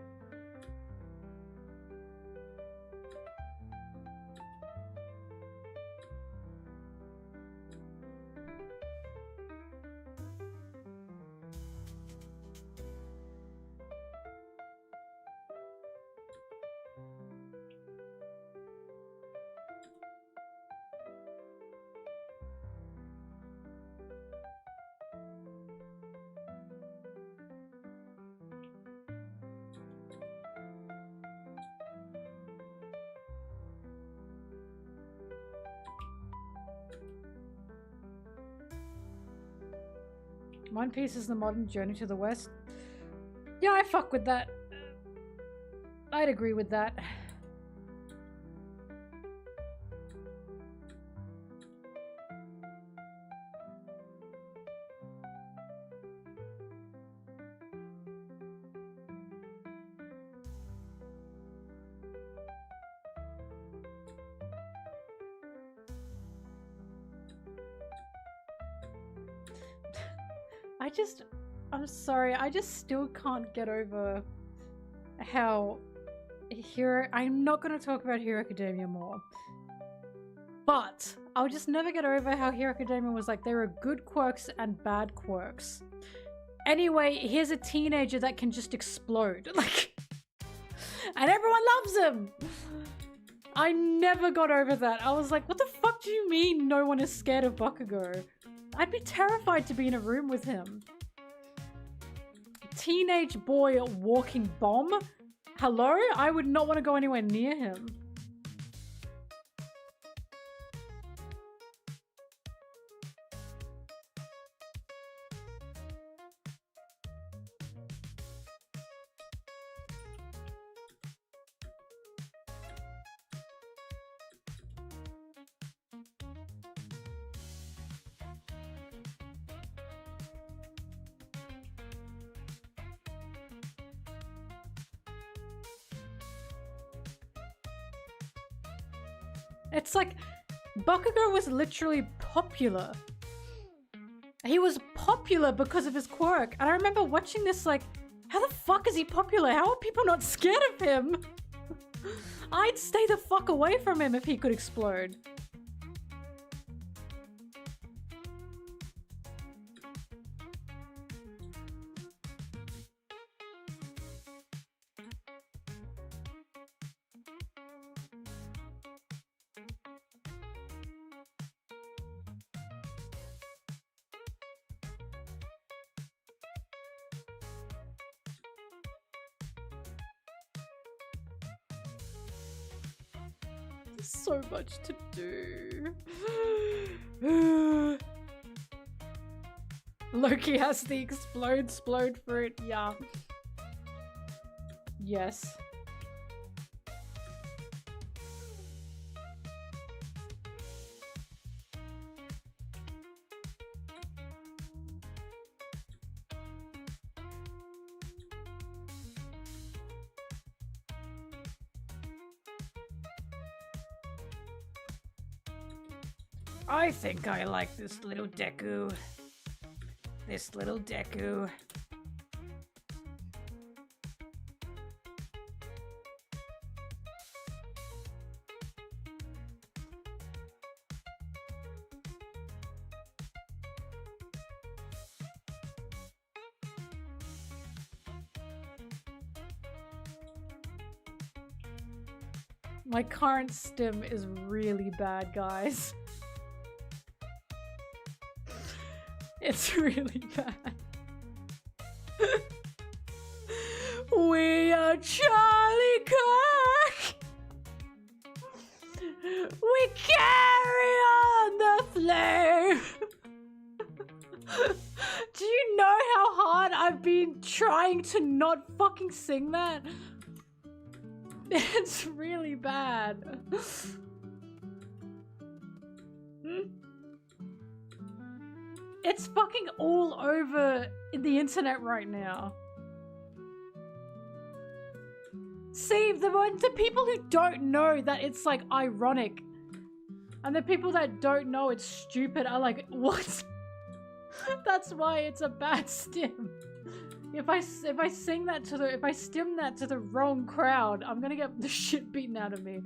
One Piece is the modern journey to the West. Yeah, I fuck with that. I'd agree with that. I'm sorry, I just still can't get over how I'm not going to talk about Hero Academia more. But I'll just never get over how Hero Academia was like, there are good quirks and bad quirks. Anyway, here's a teenager that can just explode. Like, and everyone loves him! I never got over that. I was like, what the fuck do you mean no one is scared of Bakugo? I'd be terrified to be in a room with him. Teenage boy walking bomb? Hello? I would not want to go anywhere near him. It's like Bakugo was literally popular. He was popular because of his quirk. And I remember watching this like, how the fuck is he popular? How are people not scared of him? I'd stay the fuck away from him if he could explode. So much to do. Loki has the explode fruit. Yeah. Yes. I think I like this little Deku. This little Deku. My current stim is really bad, guys. It's really bad. We are Charlie Kirk. We carry on the flame. Do you know how hard I've been trying to not fucking sing that? It's really bad. It's fucking all over the internet right now. See, the people who don't know that it's like ironic, and the people that don't know it's stupid are like, what? That's why it's a bad stim. If I sing that to if I stim that to the wrong crowd, I'm gonna get the shit beaten out of me.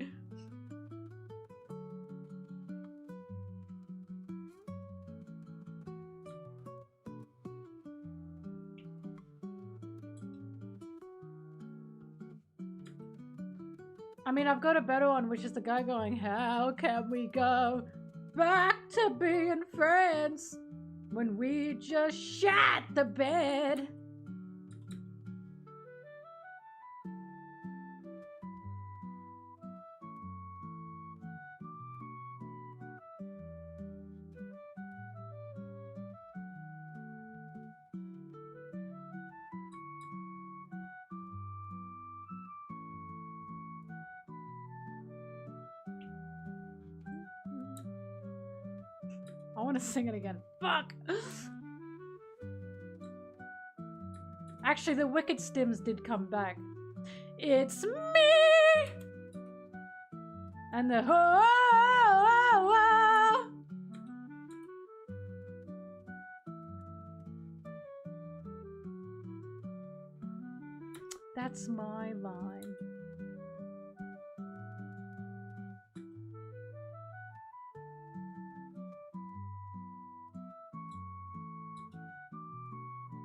I mean, I've got a better one, which is the guy going, how can we go back to being friends when we just shat the bed? I want to sing it again. Fuck! Actually, the Wicked Stims did come back. It's me! And the ho. That's my line.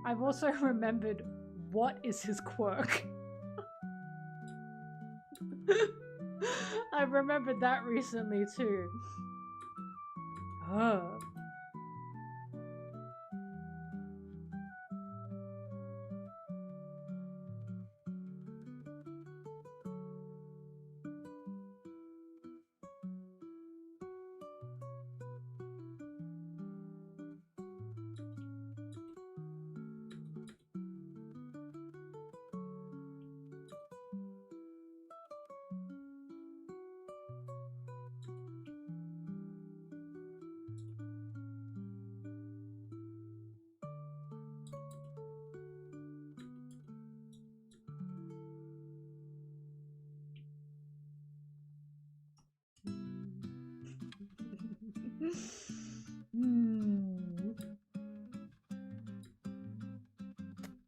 I've also remembered what is his quirk. I've remembered that recently too. Oh.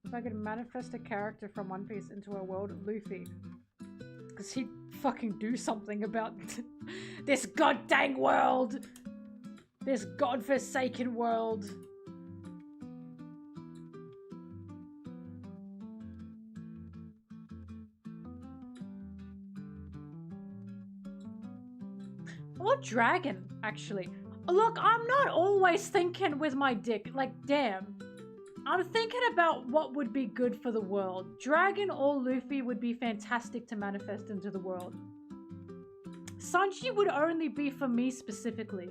If I could manifest a character from One Piece into a world, Luffy. Because he'd fucking do something about this goddamn world! This godforsaken world! Or dragon, actually. Look, I'm not always thinking with my dick. Like, damn. I'm thinking about what would be good for the world. Dragon or Luffy would be fantastic to manifest into the world. Sanji would only be for me specifically.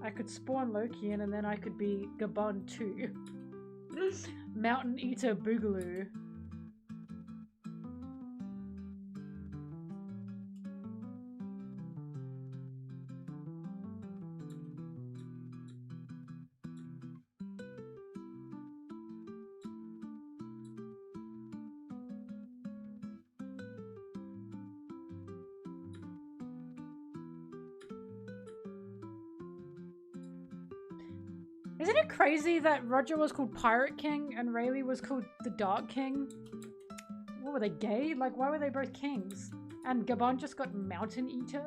I could spawn Loki in and then I could be Gabon too. Mountain Eater Boogaloo. Isn't it crazy that Roger was called Pirate King and Rayleigh was called the Dark King? What were they, gay? Like, why were they both kings? And Gabon just got Mountain Eater?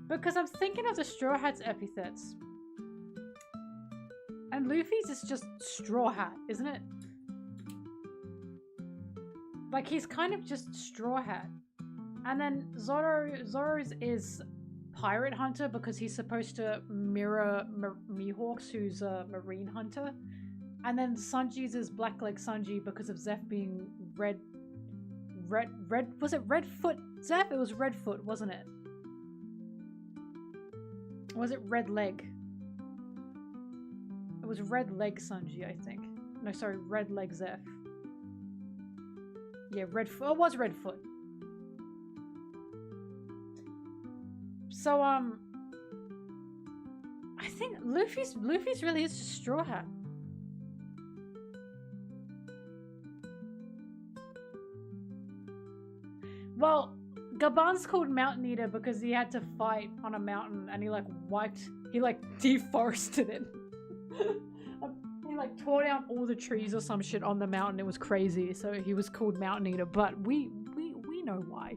Because I'm thinking of the Straw Hat's epithets. And Luffy's is just Straw Hat, isn't it? Like, he's kind of just Straw Hat. And then Zoro's is Pirate Hunter because he's supposed to mirror Mihawk's, who's a Marine Hunter. And then Sanji's is Blackleg Sanji because of Zeph being red, was it Redfoot Zeph? It was Redfoot, wasn't it? Or was it Red Leg? It was Red Leg Sanji, I think. No, sorry, Red Leg Zeph. Yeah, Redfoot. Oh, it was Redfoot. So, I think Luffy's really is just Straw Hat. Well, Gabon's called Mountain Eater because he had to fight on a mountain and he deforested it. He like tore down all the trees or some shit on the mountain. It was crazy. So he was called Mountain Eater, but we know why.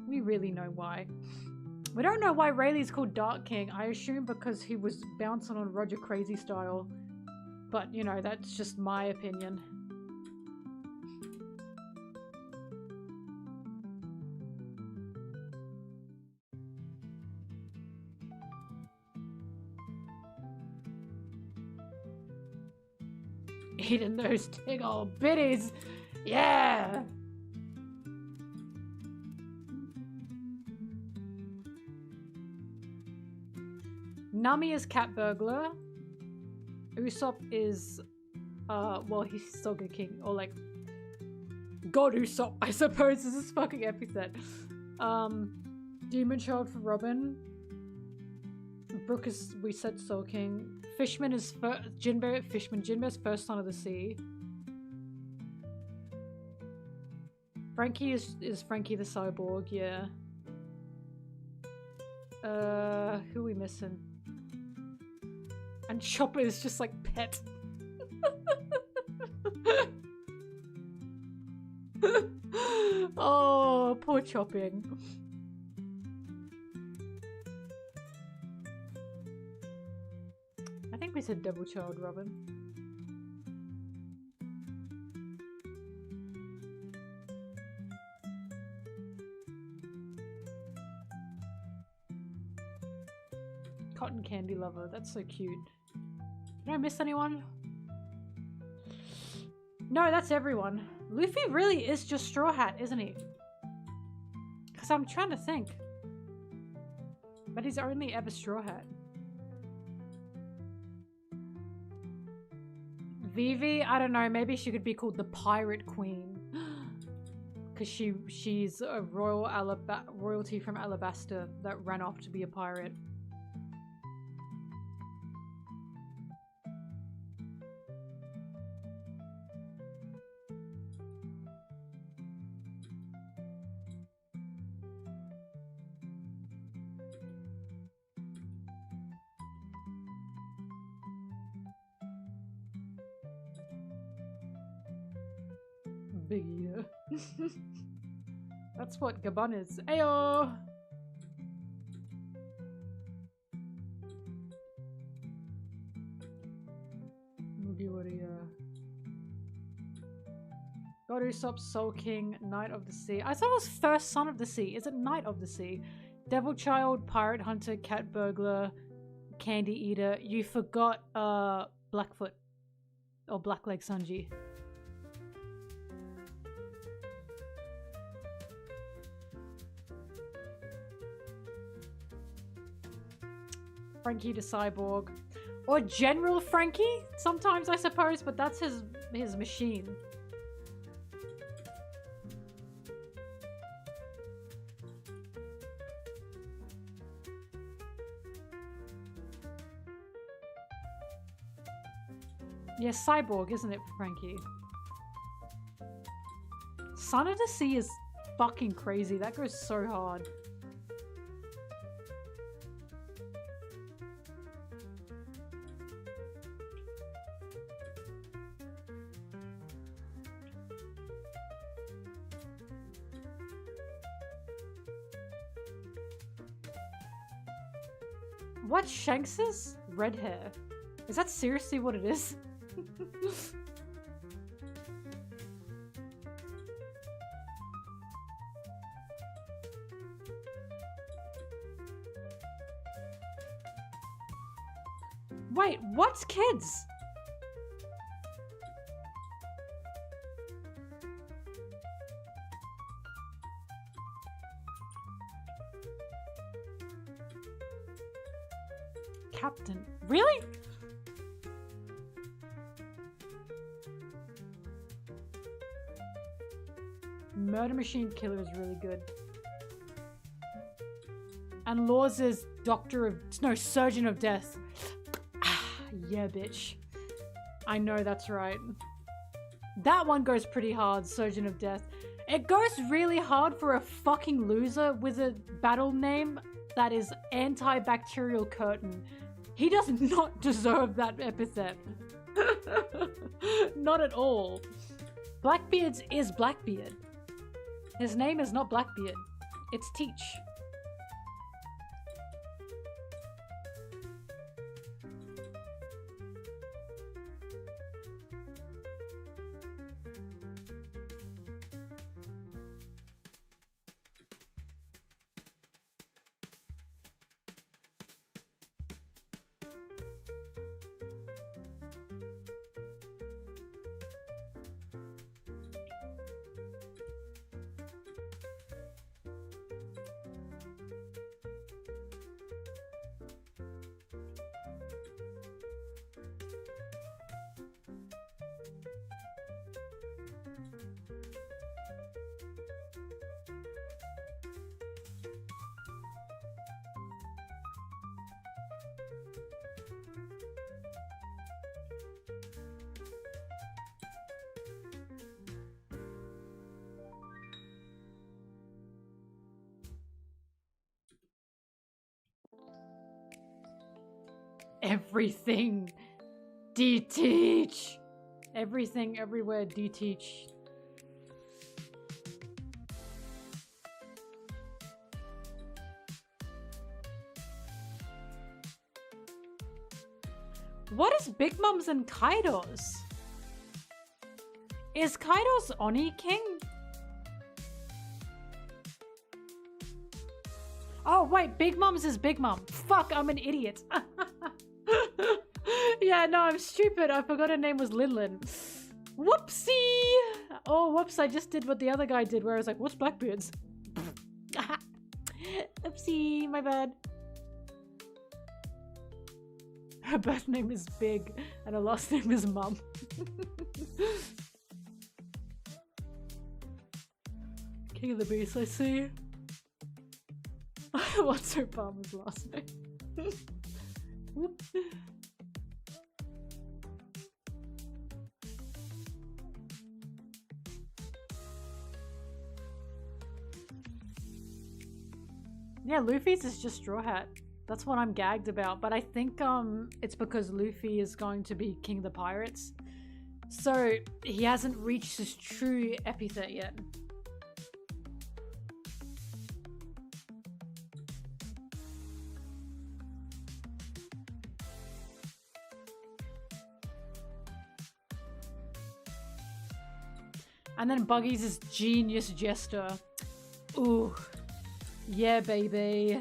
We really know why. We don't know why Rayleigh's called Dark King. I assume because he was bouncing on Roger Crazy style. But, you know, that's just my opinion. Eating those big old bitties. Yeah! Nami is Cat Burglar. Usopp is, well, he's Soga King, or like, God Usopp, I suppose is his fucking epithet. Demon Child for Robin. Brook is, we said, Soul King. Fishman is Jinbei. Fishman. Jinbei's first son of the sea. Frankie is Frankie the Cyborg, yeah. Who are we missing? And Chopper is just like pet. Oh, poor Chopping. I think we said Double Child Robin. Cotton candy lover. That's so cute. Did I miss anyone? No, that's everyone. Luffy really is just Straw Hat, isn't he? Because I'm trying to think. But he's only ever Straw Hat. Vivi, I don't know, maybe she could be called the Pirate Queen. Because she's a royalty from Alabasta that ran off to be a pirate. Big eater. That's what Gabon is. Ayo! Gotta stop sulking. Knight of the Sea. I thought it was first Son of the Sea. Is it Knight of the Sea? Devil Child, Pirate Hunter, Cat Burglar, Candy Eater. You forgot Blackfoot. Or Blackleg Sanji. Frankie the Cyborg. Or General Frankie, sometimes I suppose, but that's his machine. Yeah, Cyborg, isn't it, Frankie? Son of the Sea is fucking crazy. That goes so hard. What Shanks's? Red hair. Is that seriously what it is? Wait, what's kids? Captain. Really? Murder Machine Killer is really good. And Laws is Surgeon of Death. Yeah, bitch. I know that's right. That one goes pretty hard, Surgeon of Death. It goes really hard for a fucking loser with a battle name that is Antibacterial Curtain. He does not deserve that epithet. Not at all. Blackbeard's is Blackbeard. His name is not Blackbeard. It's Teach. Everything. D-Teach. Everything, everywhere, D-Teach. What is Big Mums and Kaidos? Is Kaidos Oni King? Oh, wait, Big Mom's is Big Mom. Fuck, I'm an idiot. Yeah, no, I'm stupid. I forgot her name was Linlin. Whoopsie! Oh, whoops, I just did what the other guy did where I was like, what's Blackbeard's? Oopsie, my bad. Her birth name is Big and her last name is Mum. King of the Beast, I see. What's her Palmer's last name? Whoop. Yeah, Luffy's is just Straw Hat. That's what I'm gagged about. But I think it's because Luffy is going to be King of the Pirates. So he hasn't reached his true epithet yet. And then Buggy's is Genius Jester. Ooh. Yeah, baby.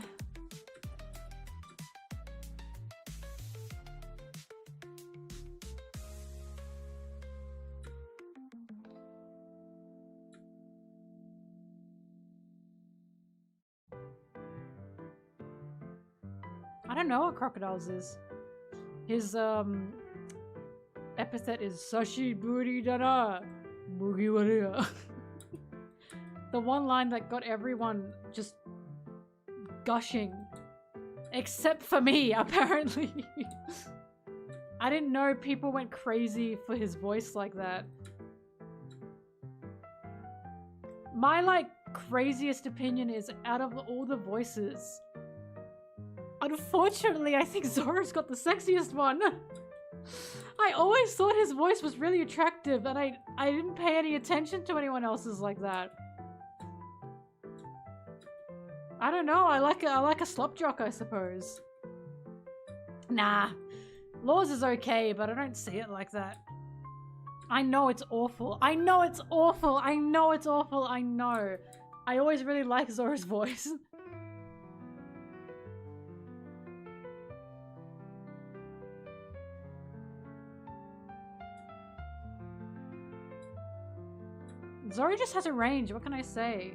I don't know what Crocodile's is. His epithet is Sashi Buri Dana Boogie Waria. The one line that got everyone just gushing. Except for me, apparently. I didn't know people went crazy for his voice like that. My, like, craziest opinion is out of all the voices, unfortunately, I think Zoro's got the sexiest one. I always thought his voice was really attractive and I didn't pay any attention to anyone else's like that. I don't know, I like a slop jock, I suppose. Nah. Laws is okay, but I don't see it like that. I know it's awful. I know it's awful. I know it's awful. I know. I always really like Zoro's voice. Zoro just has a range, what can I say?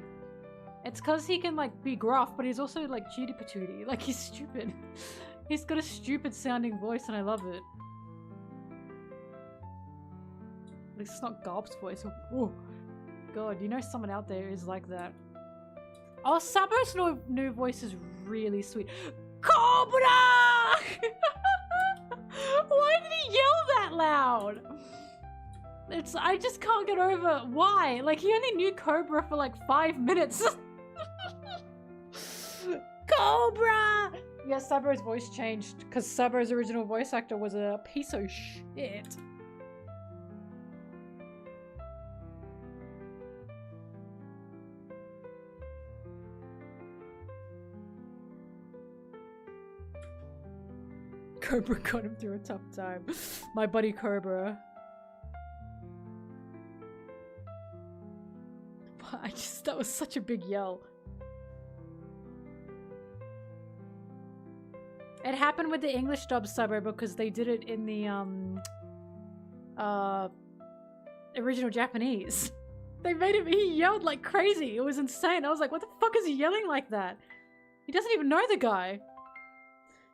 It's cause he can like be gruff, but he's also like cheaty patooty. Like he's stupid. He's got a stupid sounding voice and I love it. At least it's not Garp's voice. Oh god, you know someone out there is like that. Oh, Sabo's new voice is really sweet. Cobra! Why did he yell that loud? I just can't get over why. Like he only knew Cobra for like 5 minutes. Cobra! Yeah, Sabo's voice changed because Sabo's original voice actor was a piece of shit. Cobra got him through a tough time. My buddy Cobra. That was such a big yell. It happened with the English dub Sabo because they did it in the original Japanese. They made him, he yelled like crazy. It was insane. I was like, what the fuck is he yelling like that? He doesn't even know the guy.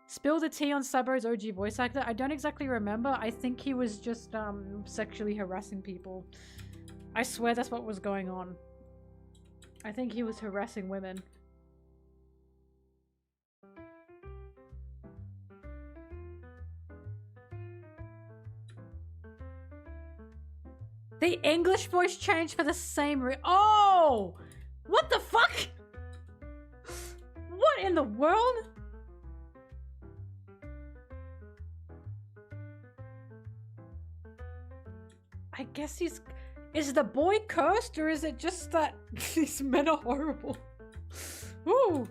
Spill the tea on Sabo's OG voice actor. I don't exactly remember. I think he was just sexually harassing people. I swear that's what was going on. I think he was harassing women. The English voice changed for the same oh! What the fuck? What in the world? I guess he's... Is the boy cursed or is it just that these men are horrible? Ooh!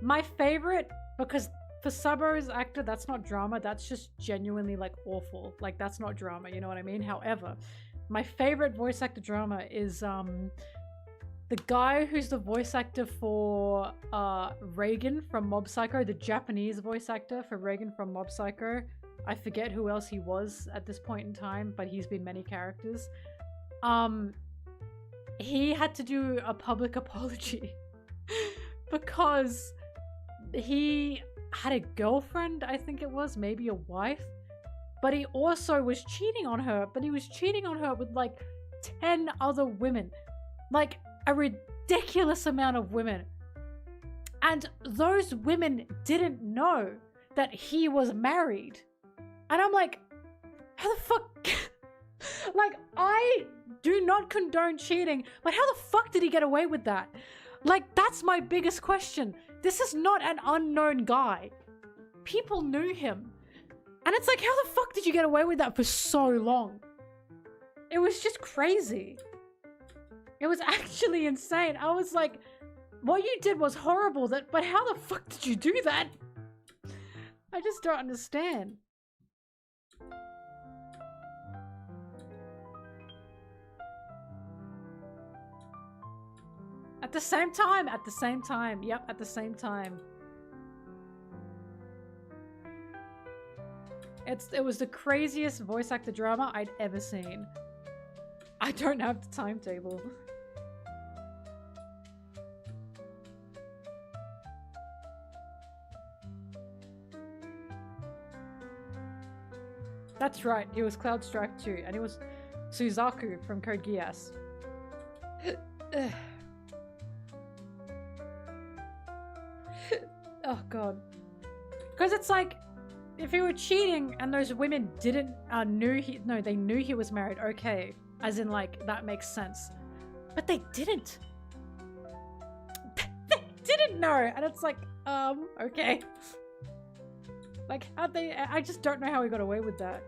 My favorite, because for Sabo's actor, that's not drama. That's just genuinely like awful. Like that's not drama. You know what I mean? However, my favorite voice actor drama is the guy who's the voice actor for Reagan from Mob Psycho, the Japanese voice actor for Reagan from Mob Psycho. I forget who else he was at this point in time, but he's been many characters. He had to do a public apology because he had a girlfriend, I think it was, maybe a wife, but he also was cheating on her, but he was cheating on her with like 10 other women. Like a ridiculous amount of women. And those women didn't know that he was married. And I'm like, how the fuck? Like, I do not condone cheating, but how the fuck did he get away with that? Like, that's my biggest question. This is not an unknown guy. People knew him. And it's like, how the fuck did you get away with that for so long? It was just crazy. It was actually insane. I was like, what you did was horrible, but how the fuck did you do that? I just don't understand. At the same time, yep, at the same time. It was the craziest voice actor drama I'd ever seen. I don't have the timetable. That's right, he was Cloud Strife too, and he was Suzaku from Code Geass. Oh god. Because it's like, if he were cheating and those women didn't they knew he was married, okay. As in like, that makes sense. But they didn't. They didn't know. And it's like, okay. Like, how'd they, I just don't know how he got away with that.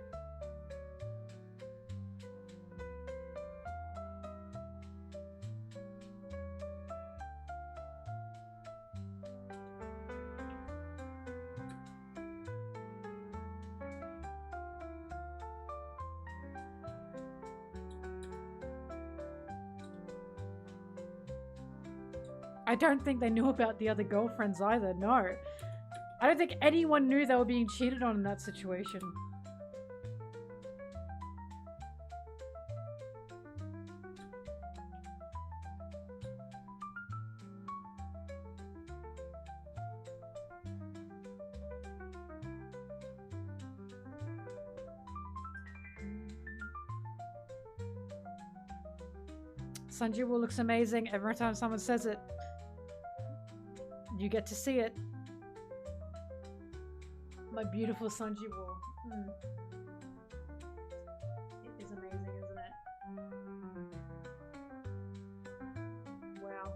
I don't think they knew about the other girlfriends either, no. I don't think anyone knew they were being cheated on in that situation. Sanji Will looks amazing every time someone says it. You get to see it. My beautiful Sanji Will. It is amazing, isn't it? Wow.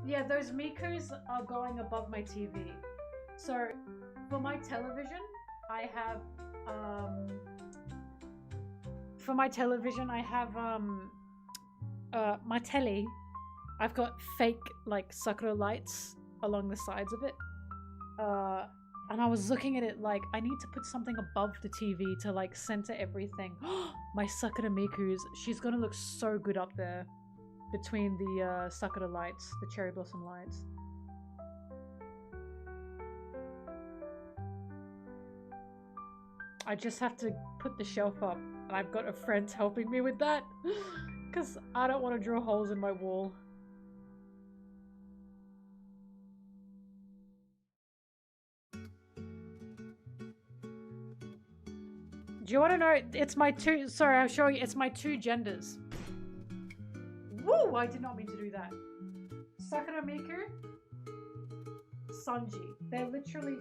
Yeah, those Mikus are going above my TV. So, for my television, I have, my telly, I've got fake, like, Sakura lights along the sides of it. And I was looking at it like, I need to put something above the TV to, like, center everything. My Sakura Miku's, she's gonna look so good up there between the Sakura lights, the cherry blossom lights. I just have to put the shelf up, and I've got a friend helping me with that because I don't want to draw holes in my wall. Do you want to know? It's my two. Sorry, I'll show you. It's my two genders. Woo! I did not mean to do that. Sakura Miku, Sanji. They're literally.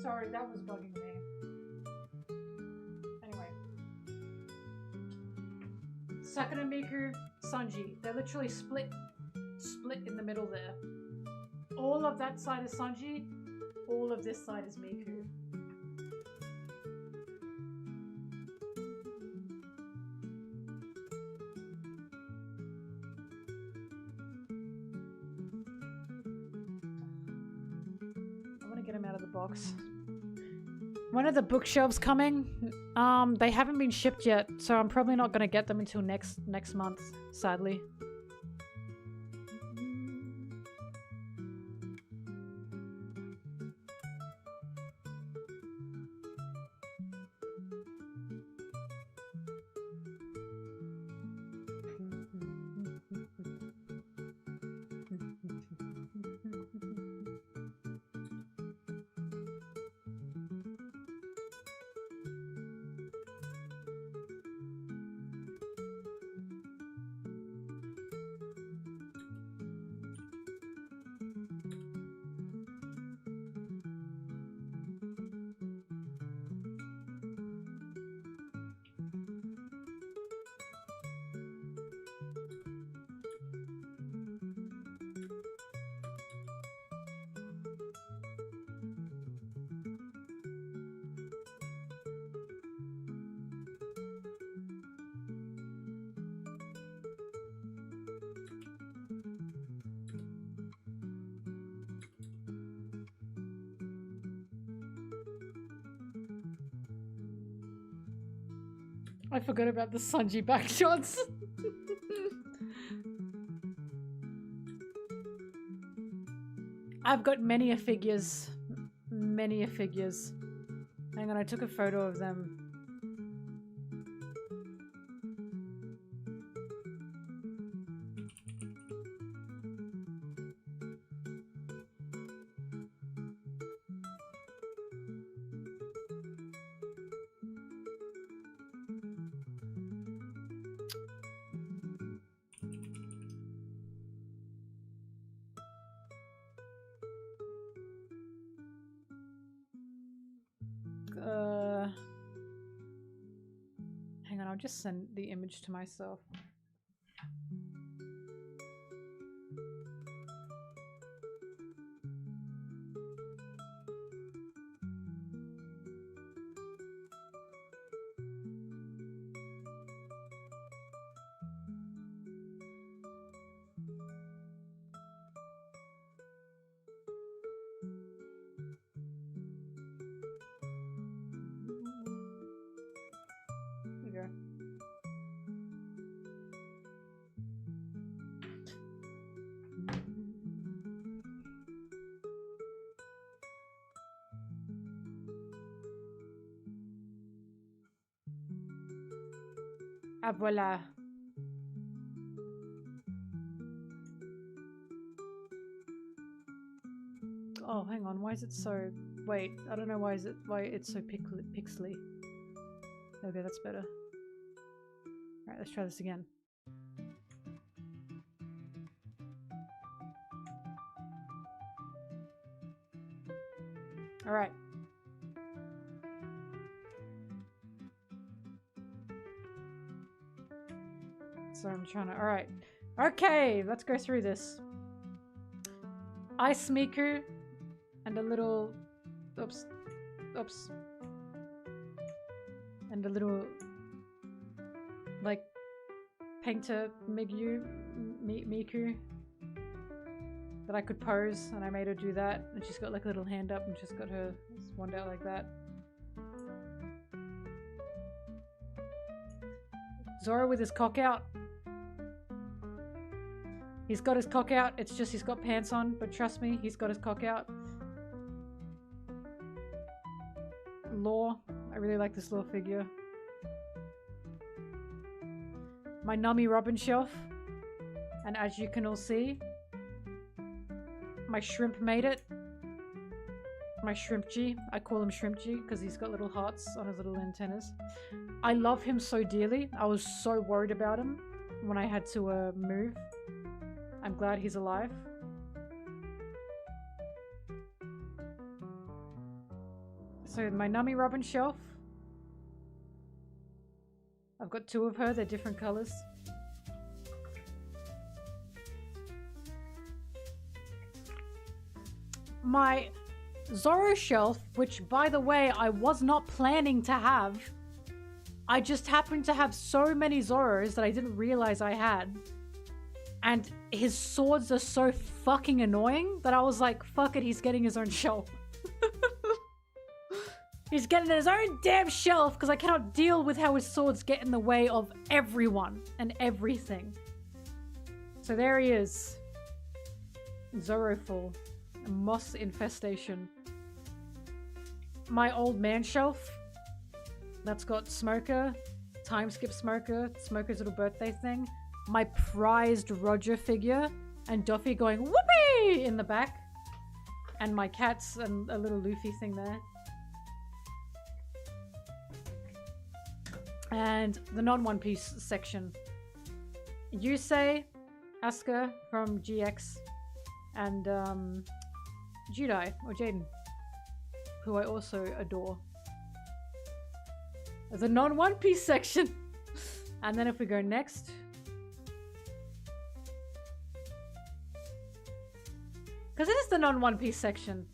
Sorry, that was bugging me. Anyway. Sakura Miku, Sanji. They're literally split in the middle there. All of that side is Sanji. all of this side is Miku. I want to get him out of the box. When are the bookshelves coming? They haven't been shipped yet, so I'm probably not going to get them until next month, sadly. I forgot about the Sanji backshots. I've got many a figures. Many a figures. Hang on, I took a photo of them. Hang on, I'll just send the image to myself. Ah, voilà. Oh, hang on. Why is it so... Wait, I don't know why it's so pixely. Okay, that's better. Alright, let's try this again. Alright. So I'm trying to... Alright. Okay, let's go through this. Ice Miku and a little... Oops. Oops. And a little... like... painter Miku that I could pose, and I made her do that, and she's got like a little hand up and she's got her wand out like that. Zoro with his cock out. He's got his cock out, it's just he's got pants on, but trust me, he's got his cock out. Law. I really like this little figure. My Nummy Robin shelf. And as you can all see, my shrimp made it. My Shrimp G. I call him Shrimp G because he's got little hearts on his little antennas. I love him so dearly. I was so worried about him when I had to move. I'm glad he's alive. So my Nummy Robin shelf. I've got two of her, they're different colors. My Zoro shelf, which by the way, I was not planning to have. I just happened to have so many Zoros that I didn't realize I had. And his swords are so fucking annoying that I was like, fuck it, he's getting his own shelf. He's getting his own damn shelf because I cannot deal with how his swords get in the way of everyone and everything. So there he is. Zoro full. Moss infestation. My old man shelf. That's got Smoker, Time Skip Smoker, Smoker's little birthday thing. My prized Roger figure, and Duffy going whoopee in the back. And my cats and a little Luffy thing there. And the non-One Piece section. Yusei, Asuka from GX, and Judai, or Jaden, who I also adore. The non-One Piece section. And then if we go next... because it is the non-One Piece section.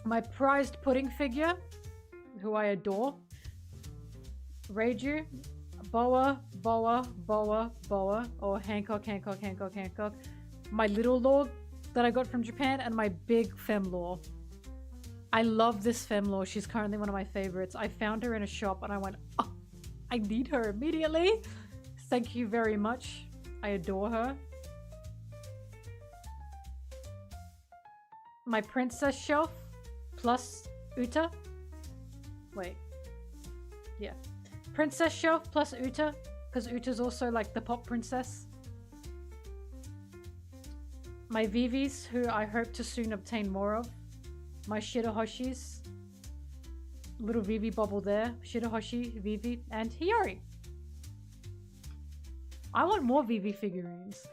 My prized pudding figure, who I adore. Reiju, Boa, or Hancock. My little lord that I got from Japan, and my big Femlore. I love this Femlore. She's currently one of my favorites. I found her in a shop and I went, oh, I need her immediately. Thank you very much. I adore her. My princess shelf plus Uta. Wait. Yeah. Princess shelf plus Uta, because Uta's also like the pop princess. My Vivis, who I hope to soon obtain more of. My Shirahoshis. Little Vivi bubble there. Shirahoshi, Vivi, and Hiyori. I want more Vivi figurines.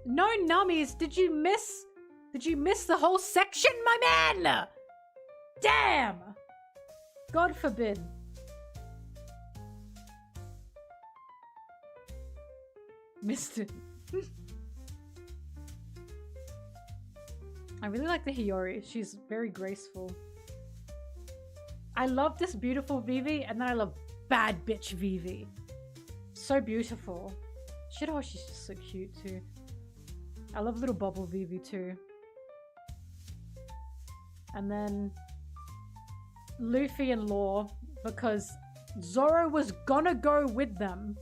No nummies, did you miss the whole section, my man? Damn! God forbid. Missed it. I really like the Hiyori. She's very graceful. I love this beautiful Vivi, and then I love bad bitch Vivi. So beautiful. Shirahoshi's just so cute too. I love little bubble Vivi too. And then Luffy and Law, because Zoro was gonna go with them.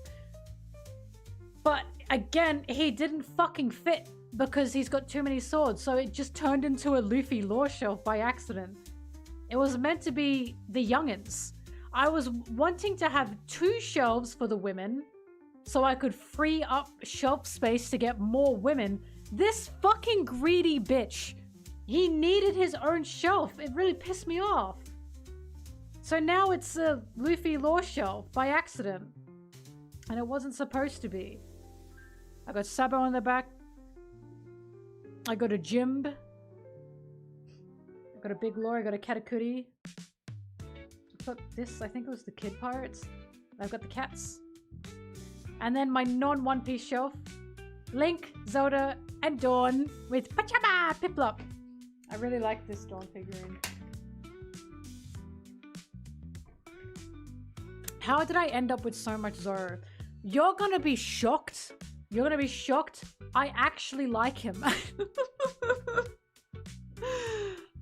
But again, he didn't fucking fit because he's got too many swords, so it just turned into a Luffy Law shelf by accident. It was meant to be the youngins. I was wanting to have 2 shelves for the women so I could free up shelf space to get more women. This fucking greedy bitch. He needed his own shelf. It really pissed me off. So now it's a Luffy Law shelf by accident. And it wasn't supposed to be. I got Sabo on the back. I got a Jimb. I got a Big Law. I got a Katakuri. I got this. I think it was the Kid Pirates. I've got the cats. And then my non-One Piece shelf. Link, Zelda, and Dawn with Pachama Piplup. I really like this Dawn figurine. How did I end up with so much Zoro? You're gonna be shocked. You're gonna be shocked. I actually like him.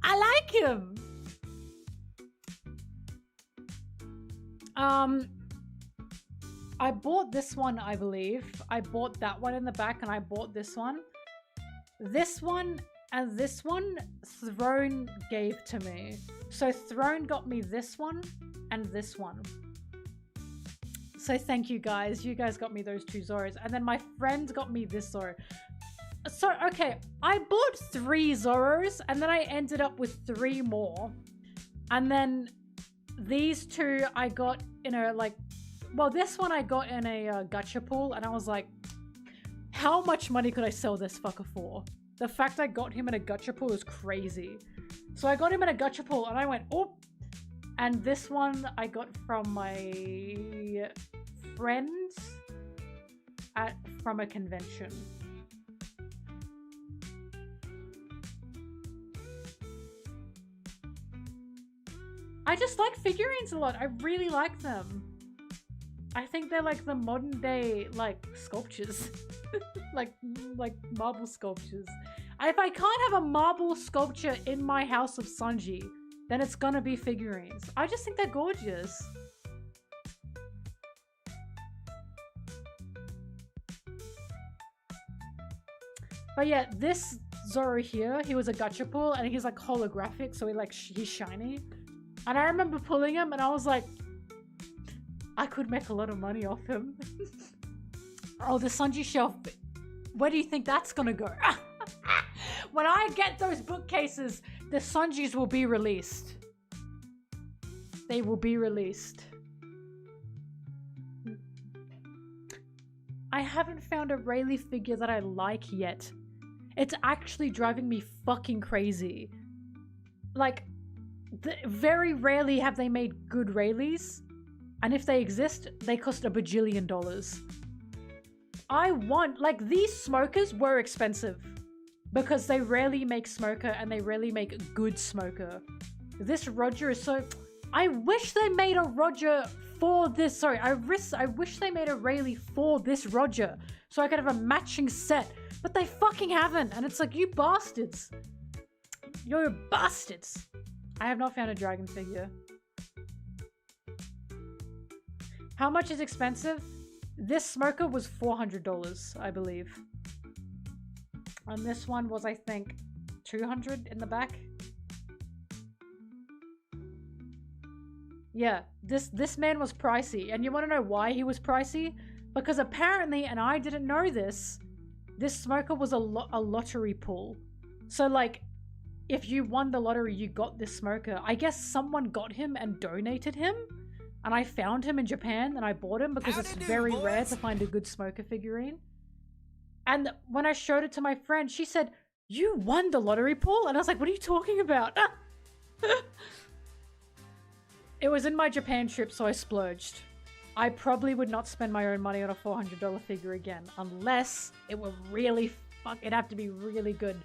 I like him. I bought this one, I believe. I bought that one in the back and I bought this one. This one and this one, Throne gave to me. So Throne got me this one and this one. So thank you guys. You guys got me those 2 Zoros. And then my friend got me this Zoro. So, okay. I bought 3 Zoros and then I ended up with 3 more. And then these 2 I got in a, like... Well, this one I got in a gacha pool. And I was like, how much money could I sell this fucker for? The fact I got him in a gacha pool is crazy. So I got him in a gacha pool and I went, oh. And this one I got from my friend. from a convention. I just like figurines a lot. I really like them. I think they're like the modern day like sculptures. like marble sculptures. If I can't have a marble sculpture in my house of Sanji, then it's gonna be figurines. I just think they're gorgeous. But yeah, this Zoro here, he was a gacha pull and he's like holographic, so he's shiny. And I remember pulling him and I was like, I could make a lot of money off him. Oh, the Sanji shelf. Where do you think that's gonna go? When I get those bookcases, the Sanjis will be released. They will be released. I haven't found a Rayleigh figure that I like yet. It's actually driving me fucking crazy. Like, very rarely have they made good Rayleighs. And if they exist, they cost $1 bajillion. I want, like, these smokers were expensive. Because they rarely make smoker and they rarely make good smoker. This Roger is so... I wish they made a Roger for this. Sorry, I wish they made a Rayleigh for this Roger. So I could have a matching set. But they fucking haven't. And it's like, you bastards. You're bastards. I have not found a dragon figure. How much is expensive? This smoker was $400, I believe. And this one was, I think, $200 in the back. Yeah, this man was pricey. And you want to know why he was pricey? Because apparently, and I didn't know this smoker was a lottery pull. So, like, if you won the lottery, you got this smoker. I guess someone got him and donated him. And I found him in Japan and I bought him because it's very rare to find a good smoker figurine. And when I showed it to my friend, she said, "You won the lottery pool?" And I was like, "What are you talking about?" It was in my Japan trip, so I splurged. I probably would not spend my own money on a $400 figure again, unless it were really it'd have to be really good.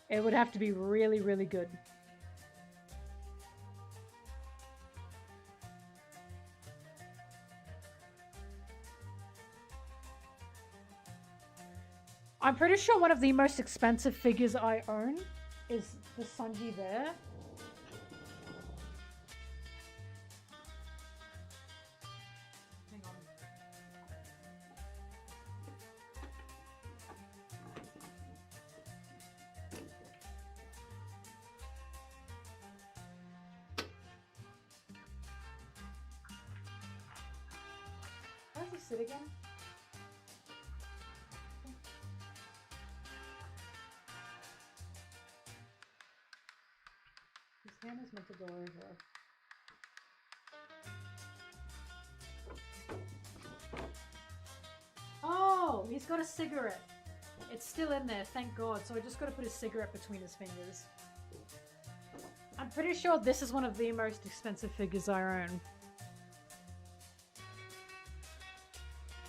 It would have to be really, really good. I'm pretty sure one of the most expensive figures I own is the Sanji there. Hang on. How does he sit again? His hand is meant to go over. Oh, he's got a cigarette. It's still in there, thank God. So I just got to put a cigarette between his fingers. I'm pretty sure this is one of the most expensive figures I own.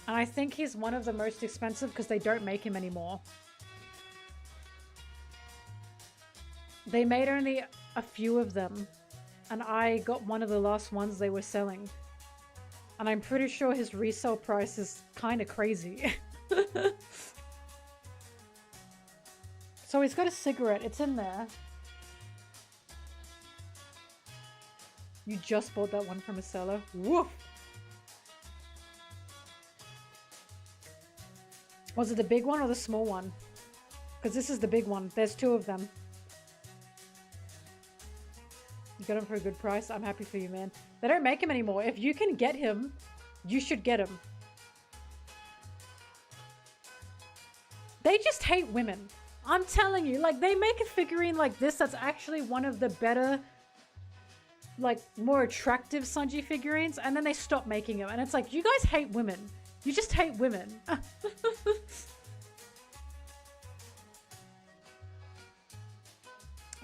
And I think he's one of the most expensive because they don't make him anymore. They made only a few of them, and I got one of the last ones they were selling. And I'm pretty sure his resale price is kind of crazy. So he's got a cigarette, it's in there. You just bought that one from a seller? Woof! Was it the big one or the small one? Because this is the big one. There's two of them. You got him for a good price? I'm happy for you, man. They don't make him anymore. If you can get him, you should get him. They just hate women. I'm telling you, like, they make a figurine like this that's actually one of the better, like, more attractive Sanji figurines, and then they stop making them. And it's like, you guys hate women. You just hate women.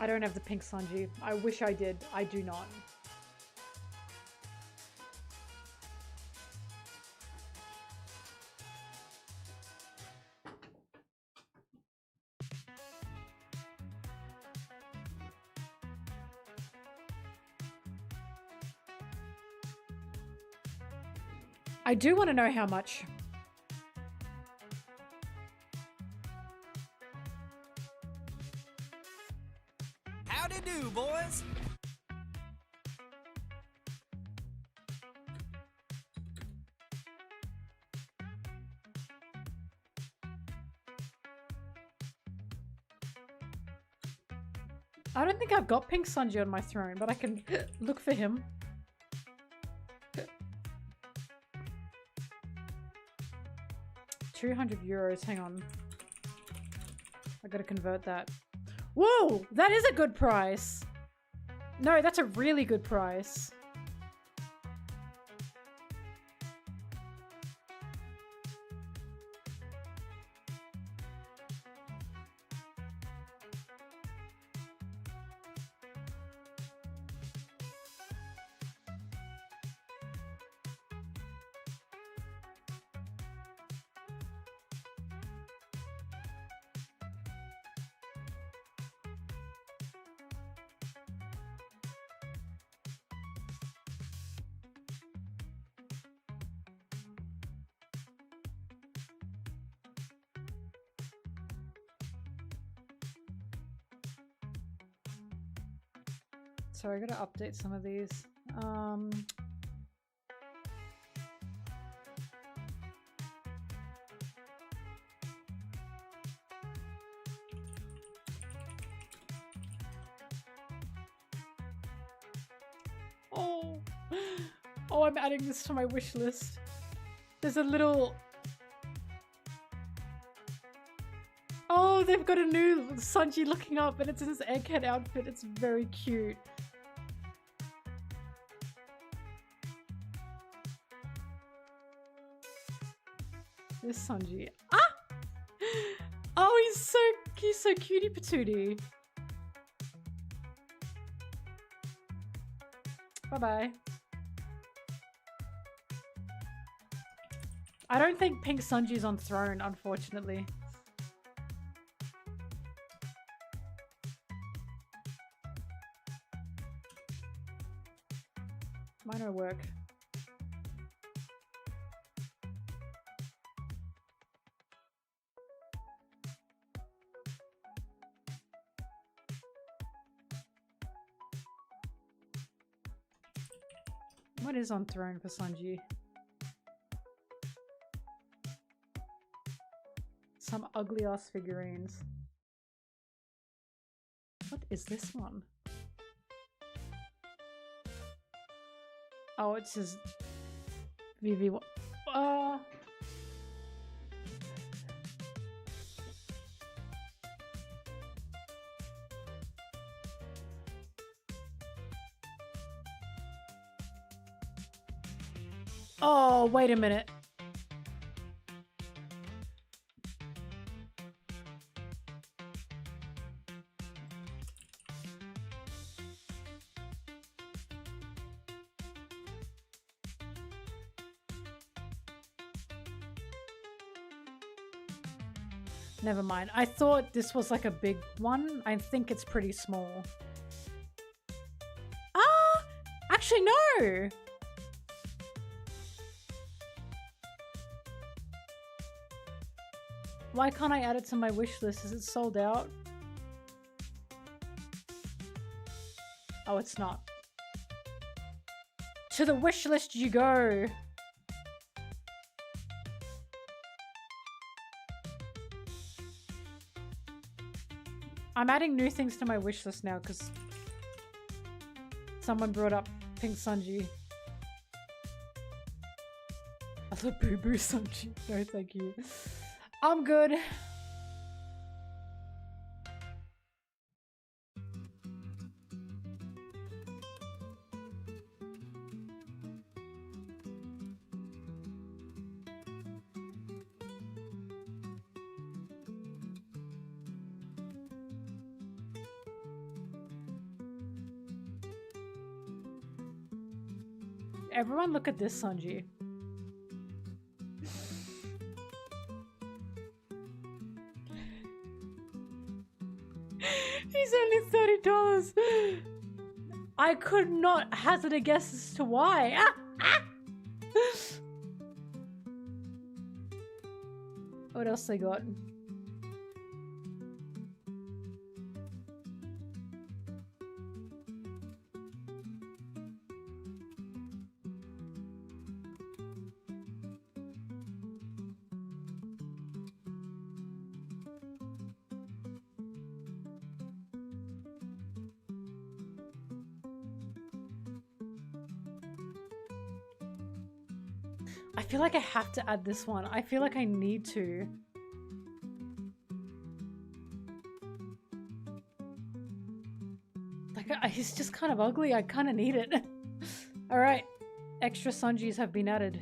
I don't have the pink Sanji. I wish I did. I do not. I do want to know how much. Howdy do, boys. I don't think I've got Pink Sanji on my throne, but I can look for him. €200, hang on. I gotta convert that. Whoa! That is a good price! No, that's a really good price. So I gotta update some of these. Oh, I'm adding this to my wish list. There's a little... Oh, they've got a new Sanji looking up and it's in his egghead outfit. It's very cute. This Sanji. Ah! Oh, he's so cutie patootie. Bye-bye. I don't think Pink Sanji's on throne, unfortunately. Mine will work. What is on throne for Sanji? Some ugly ass figurines. What is this one? Oh, it says VV. Oh, wait a minute. Never mind. I thought this was like a big one. I think it's pretty small. Ah! Actually, no! Why can't I add it to my wish list? Is it sold out? Oh, it's not. To the wish list you go! I'm adding new things to my wish list now because someone brought up Pink Sanji. I thought Boo Boo Sanji. No, thank you. I'm good. Everyone look at this Sanji. He's only $30. I could not hazard a guess as to why. What else they got? I feel like I have to add this one. I feel like I need to. Like, he's just kind of ugly. I kind of need it. Alright. Extra Sanjis have been added.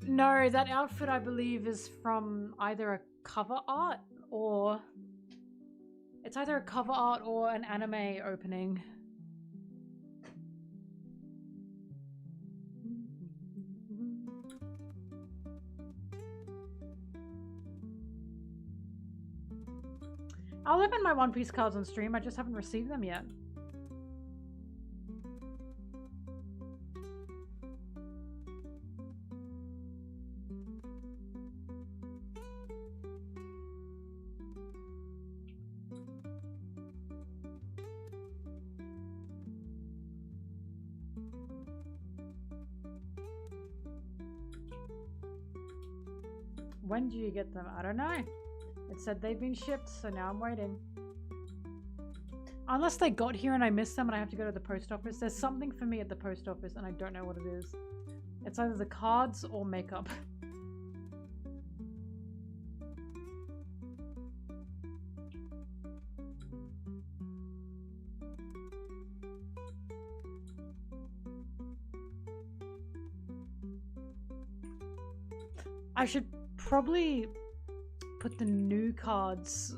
No, that outfit I believe is from either a cover art or... It's either a cover art or an anime opening. I'll open my One Piece cards on stream, I just haven't received them yet. When do you get them? I don't know. It said they've been shipped, so now I'm waiting. Unless they got here and I missed them and I have to go to the post office. There's something for me at the post office and I don't know what it is. It's either the cards or makeup. I should probably put the new cards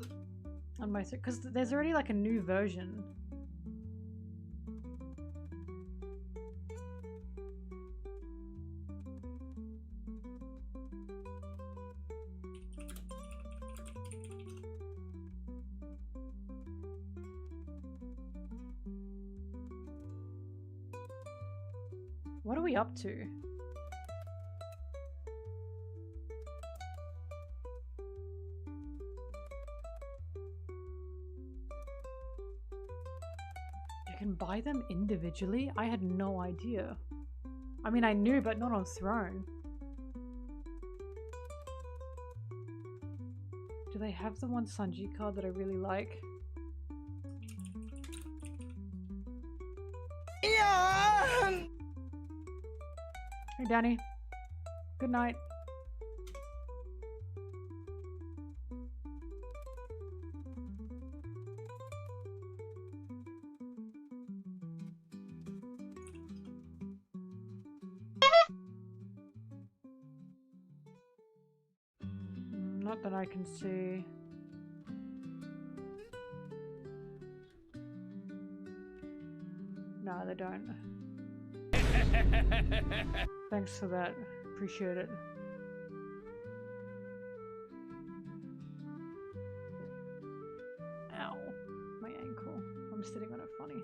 on my because there's already like a new version. What are we up to? Can buy them individually? I had no idea. I mean, I knew, but not on Throne. Do they have the one Sanji card that I really like? Yeah! Hey, Danny. Good night. Not that I can see. No, they don't. Thanks for that. Appreciate it. Ow. My ankle. I'm sitting on it funny.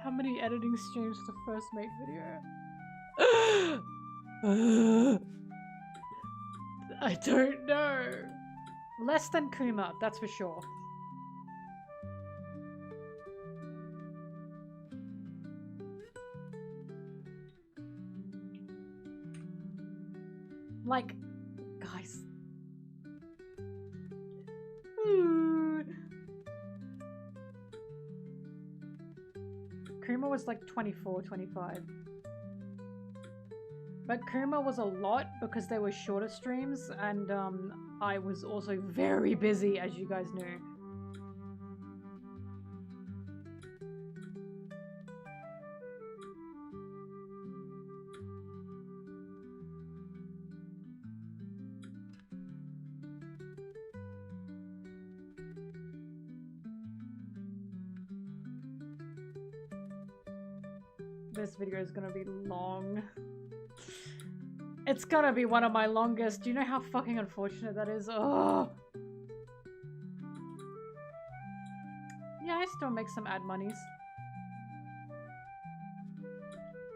How many editing streams for the First Mate video? I don't know. Less than Kuma, that's for sure. Like, guys. Kuma was like 24, 25. But Kuma was a lot because they were shorter streams, and I was also very busy, as you guys knew. This video is gonna be long. It's gonna be one of my longest. Do you know how fucking unfortunate that is? Oh. Yeah, I still make some ad monies.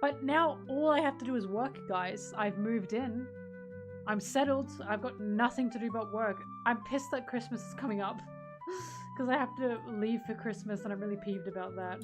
But now all I have to do is work, guys. I've moved in. I'm settled. I've got nothing to do but work. I'm pissed that Christmas is coming up. Because I have to leave for Christmas and I'm really peeved about that.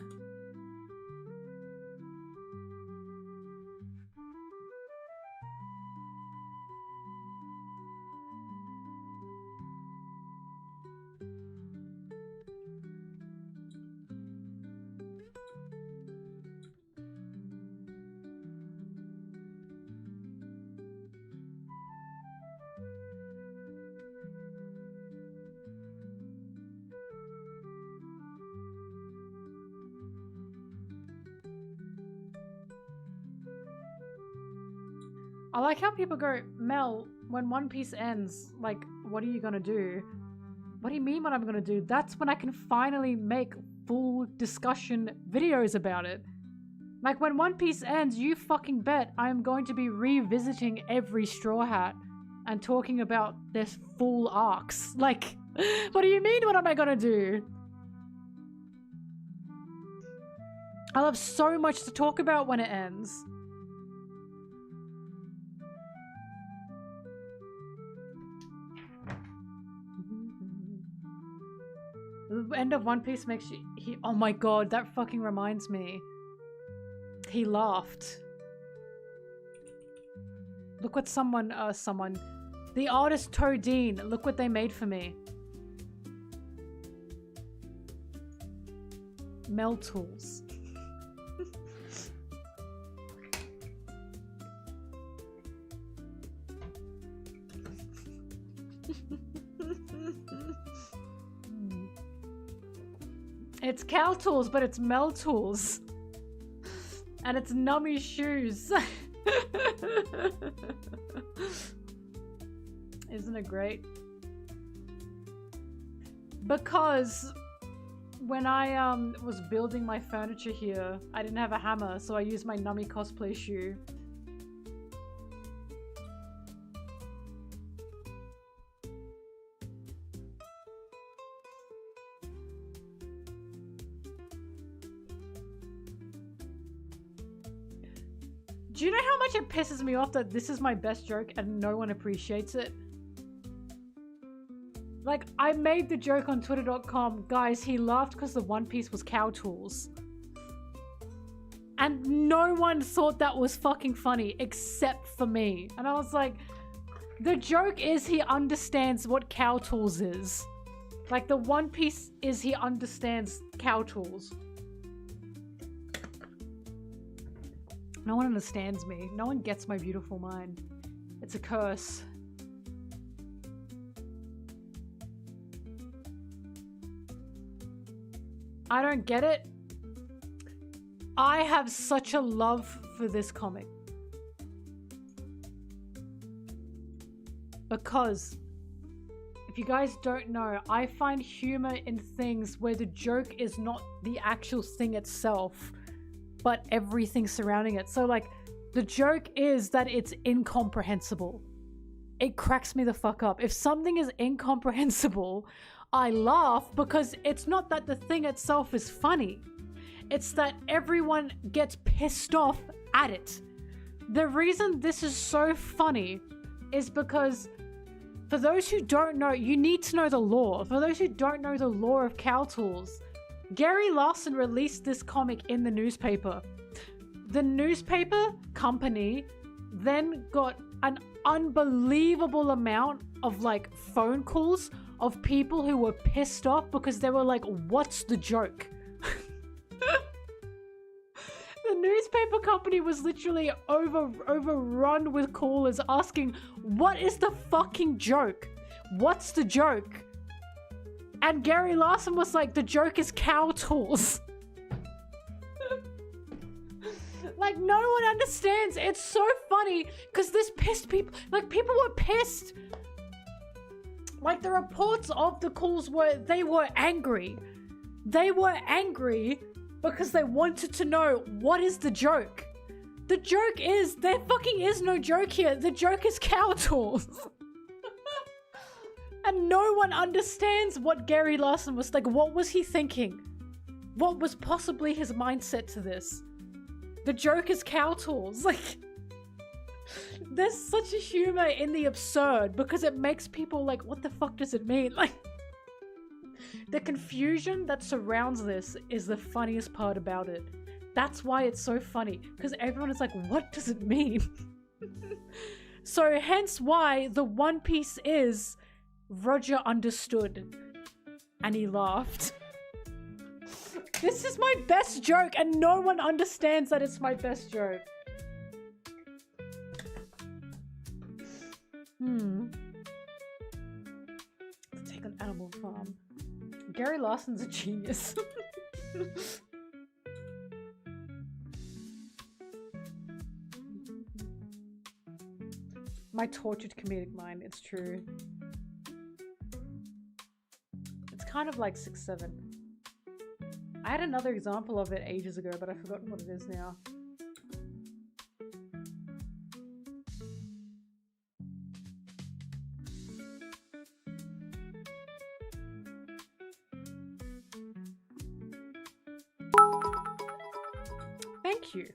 I like how people go, Mel, when One Piece ends, like, what are you gonna do? What do you mean what I'm gonna do? That's when I can finally make full discussion videos about it. Like, when One Piece ends, you fucking bet I'm going to be revisiting every Straw Hat and talking about their full arcs. Like, what do you mean what am I gonna do? I'll have so much to talk about when it ends. The end of One Piece makes you... oh my god, that fucking reminds me. He laughed. Look what the artist Toadine, look what they made for me. Mel tools. It's cow tools, but it's Mel tools. And it's Nummy shoes. Isn't it great? Because when I was building my furniture here, I didn't have a hammer, so I used my Nummy cosplay shoe. Do you know how much it pisses me off that this is my best joke and no one appreciates it? Like, I made the joke on twitter.com, guys, he laughed because the One Piece was cow tools. And no one thought that was fucking funny except for me. And I was like, the joke is he understands what cow tools is. Like, the One Piece is he understands cow tools. No one understands me. No one gets my beautiful mind. It's a curse. I don't get it. I have such a love for this comic. Because, if you guys don't know, I find humor in things where the joke is not the actual thing itself, but everything surrounding it. So like, the joke is that it's incomprehensible. It cracks me the fuck up. If something is incomprehensible, I laugh because it's not that the thing itself is funny. It's that everyone gets pissed off at it. The reason this is so funny is because for those who don't know, you need to know the lore. For those who don't know the lore of cow tools, Gary Larson released this comic in the newspaper. The newspaper company then got an unbelievable amount of like phone calls of people who were pissed off because they were like, what's the joke? newspaper company was literally overrun with callers asking, what is the fucking joke? What's the joke? And Gary Larson was like, the joke is cow tools. Like, no one understands. It's so funny because this pissed people. Like, people were pissed. Like, the reports of the calls were, they were angry. They were angry because they wanted to know, what is the joke? The joke is, there fucking is no joke here. The joke is cow tools. And no one understands what Gary Larson was like. What was he thinking? What was possibly his mindset to this? The joke is cow tools. Like, there's such a humor in the absurd because it makes people like, what the fuck does it mean? Like, the confusion that surrounds this is the funniest part about it. That's why it's so funny, because everyone is like, what does it mean? So hence why the One Piece is Roger understood and he laughed. This is my best joke and no one understands that it's my best joke. Take an Animal Farm. Gary Larson's a genius. My tortured comedic mind, it's true. It's kind of like 6-7. I had another example of it ages ago, but I've forgotten what it is now. Thank you.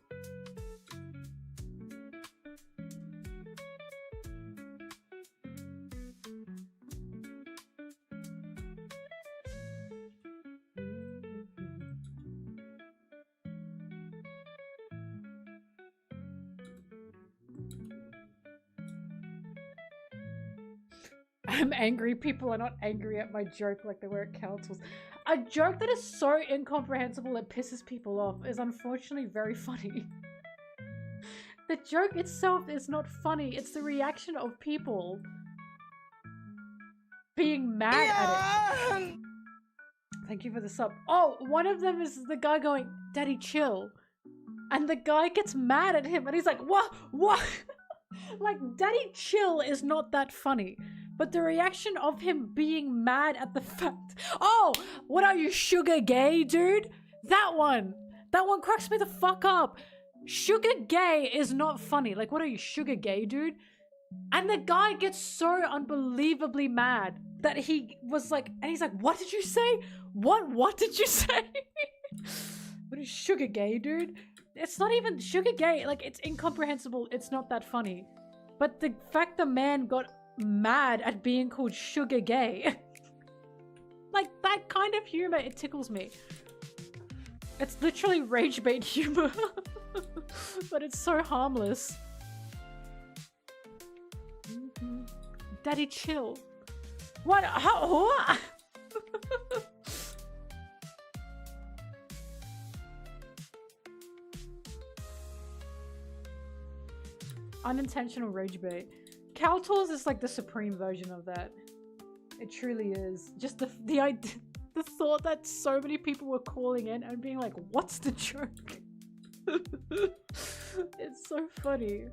I'm angry. People are not angry at my joke like they were at councils. A joke that is so incomprehensible it pisses people off is unfortunately very funny. The joke itself is not funny. It's the reaction of people being mad at it. Thank you for the sub. Oh, one of them is the guy going, "Daddy, chill." And the guy gets mad at him and he's like, what? Like, "Daddy, chill" is not that funny. But the reaction of him being mad at the fact, oh, what are you, sugar gay, dude? That one cracks me the fuck up. Sugar gay is not funny. Like, what are you, sugar gay, dude? And the guy gets so unbelievably mad that he was like, and he's like, what did you say? What did you say? What is sugar gay, dude? It's not even sugar gay. Like, it's incomprehensible. It's not that funny. But the fact the man got mad at being called sugar gay, like, that kind of humor, it tickles me. It's literally rage bait humor. But it's so harmless. Daddy, chill. What? How? Unintentional rage bait. Cow tools is like the supreme version of that. It truly is. Just the idea, the thought that so many people were calling in and being like, what's the joke? It's so funny.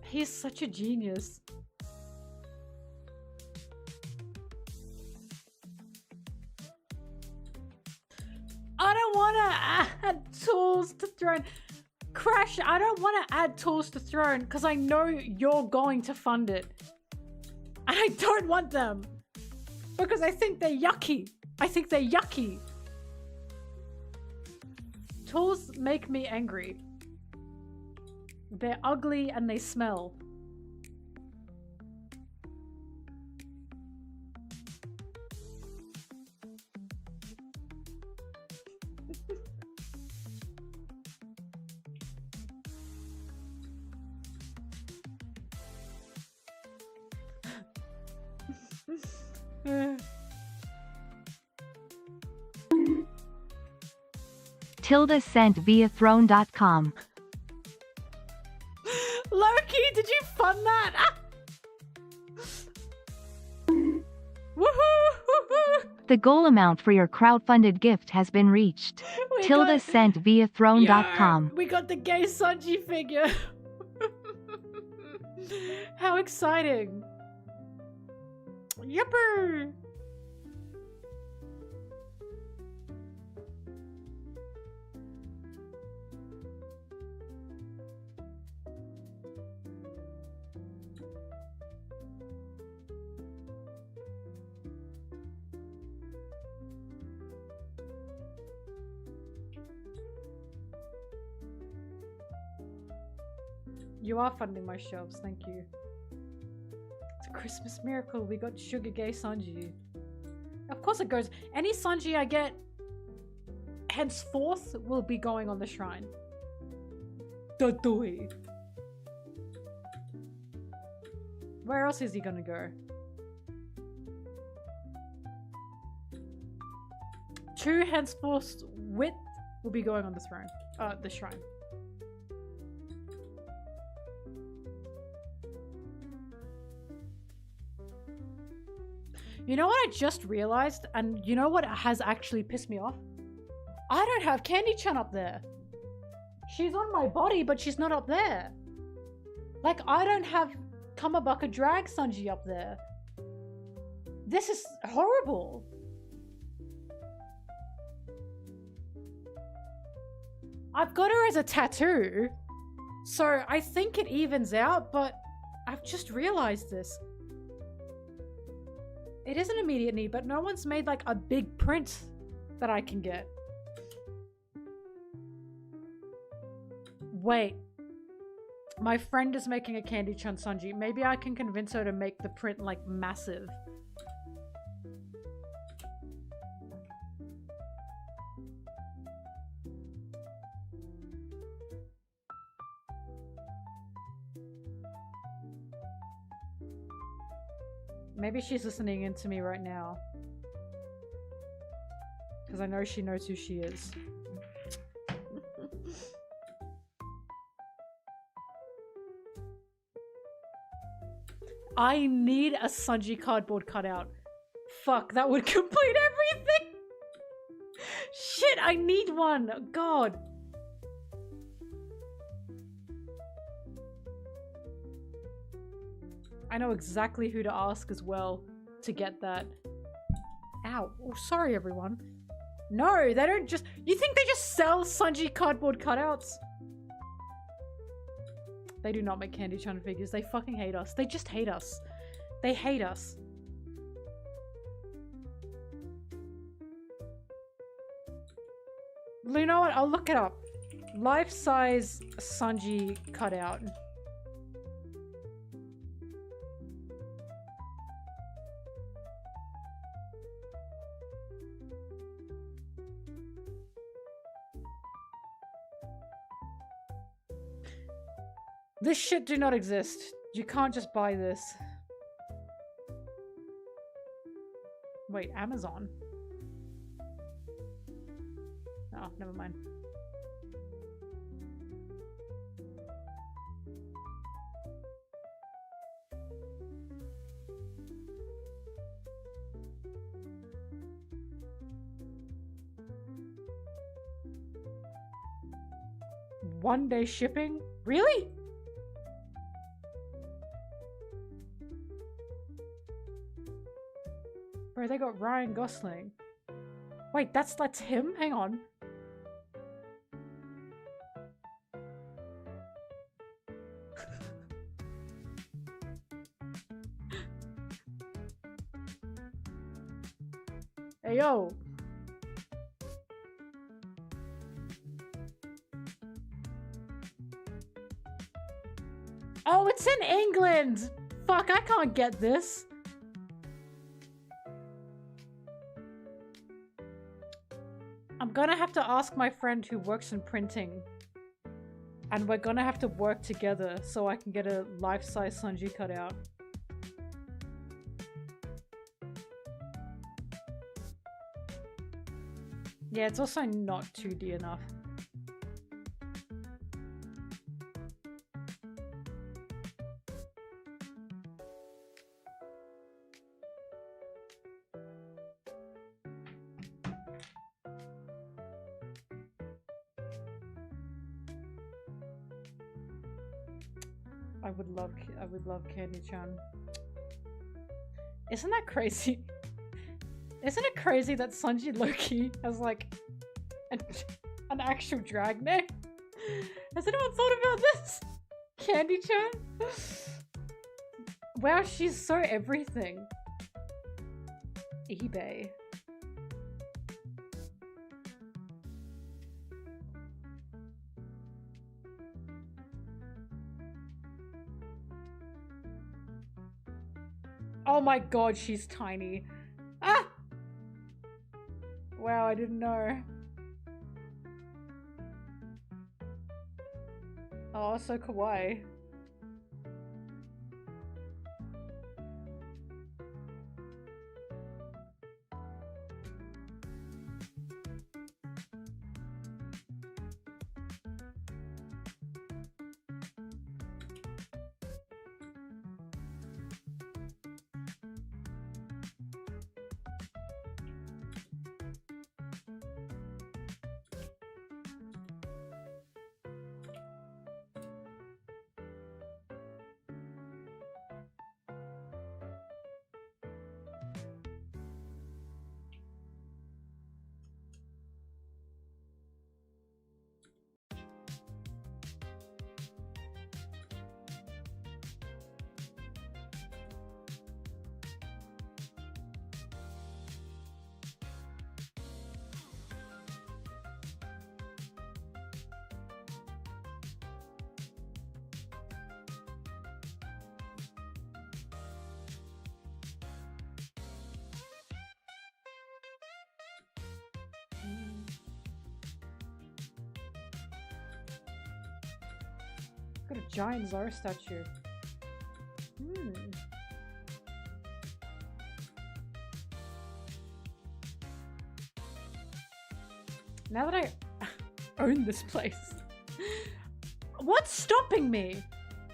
He's such a genius. I don't want to add tools to Throne. Crash, I don't want to add tools to Throne because I know you're going to fund it. And I don't want them. Because I think they're yucky. Tools make me angry. They're ugly and they smell. Tilda sent via throne.com. Loki, did you fund that? Ah! Woohoo! The goal amount for your crowdfunded gift has been reached. Tilda sent via throne.com. We got the gay Sanji figure. How exciting. Yipper! You are funding my shelves, thank you. It's a Christmas miracle, we got Sugar Gay Sanji. Of course it goes. Any Sanji I get henceforth will be going on the shrine. Dudui. Where else is he gonna go? 2 henceforth width will be going on the throne. The shrine. You know what I just realized? And you know what has actually pissed me off? I don't have Candy-chan up there. She's on my body, but she's not up there. Like, I don't have Kamabaka Drag Sanji up there. This is horrible. I've got her as a tattoo, so I think it evens out, but I've just realized this. It is an immediate need, but no one's made like a big print that I can get. Wait. My friend is making a Candy-chan Sanji. Maybe I can convince her to make the print like massive. Maybe she's listening in to me right now. Because I know she knows who she is. I need a Sanji cardboard cutout. Fuck, that would complete everything! Shit, I need one! God. I know exactly who to ask as well to get that. Ow. Oh, sorry, everyone. No, they don't just... You think they just sell Sanji cardboard cutouts? They do not make Candy-chan figures. They fucking hate us. They just hate us. They hate us. You know what? I'll look it up. Life-size Sanji cutout. This shit do not exist. You can't just buy this. Wait, Amazon? Oh, never mind. One-day shipping? Really? Bro, they got Ryan Gosling. Wait, that's him? Hang on. Hey, yo. Oh, it's in England! Fuck, I can't get this. I'm gonna have to ask my friend who works in printing. And we're gonna have to work together so I can get a life-size Sanji cutout. Yeah, it's also not 2D enough. I would love Candy-chan. Isn't that crazy? Isn't it crazy that Sanji Loki has like an actual drag name? Has anyone thought about this? Candy-chan? Wow, she's so everything. eBay. Oh my god, she's tiny. Ah! Wow, I didn't know. Oh, so kawaii. Got a giant Zara statue. Now that I own this place, what's stopping me?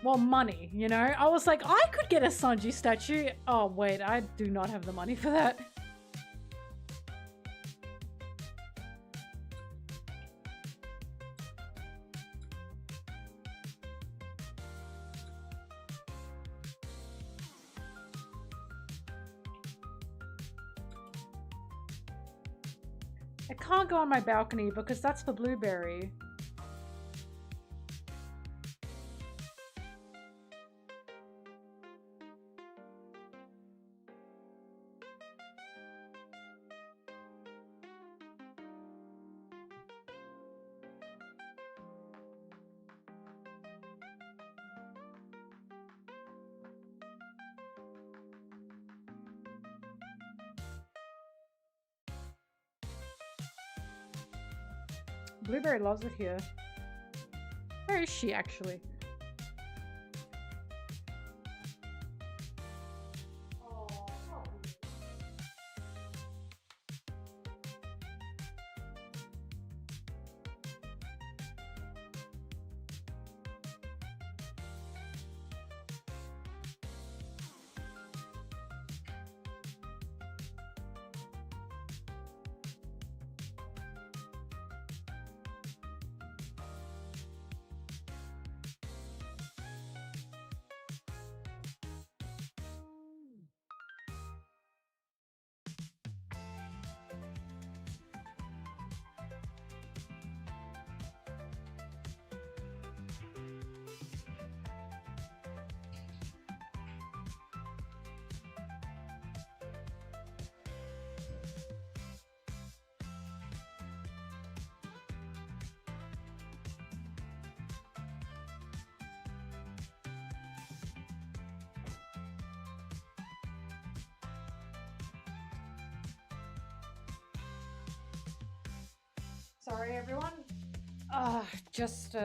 Well, money, you know? I was like, I could get a Sanji statue. Oh, wait, I do not have the money for that. I can't go on my balcony because that's for Blueberry. Blueberry loves it here. Where is she actually? Sorry, everyone. Just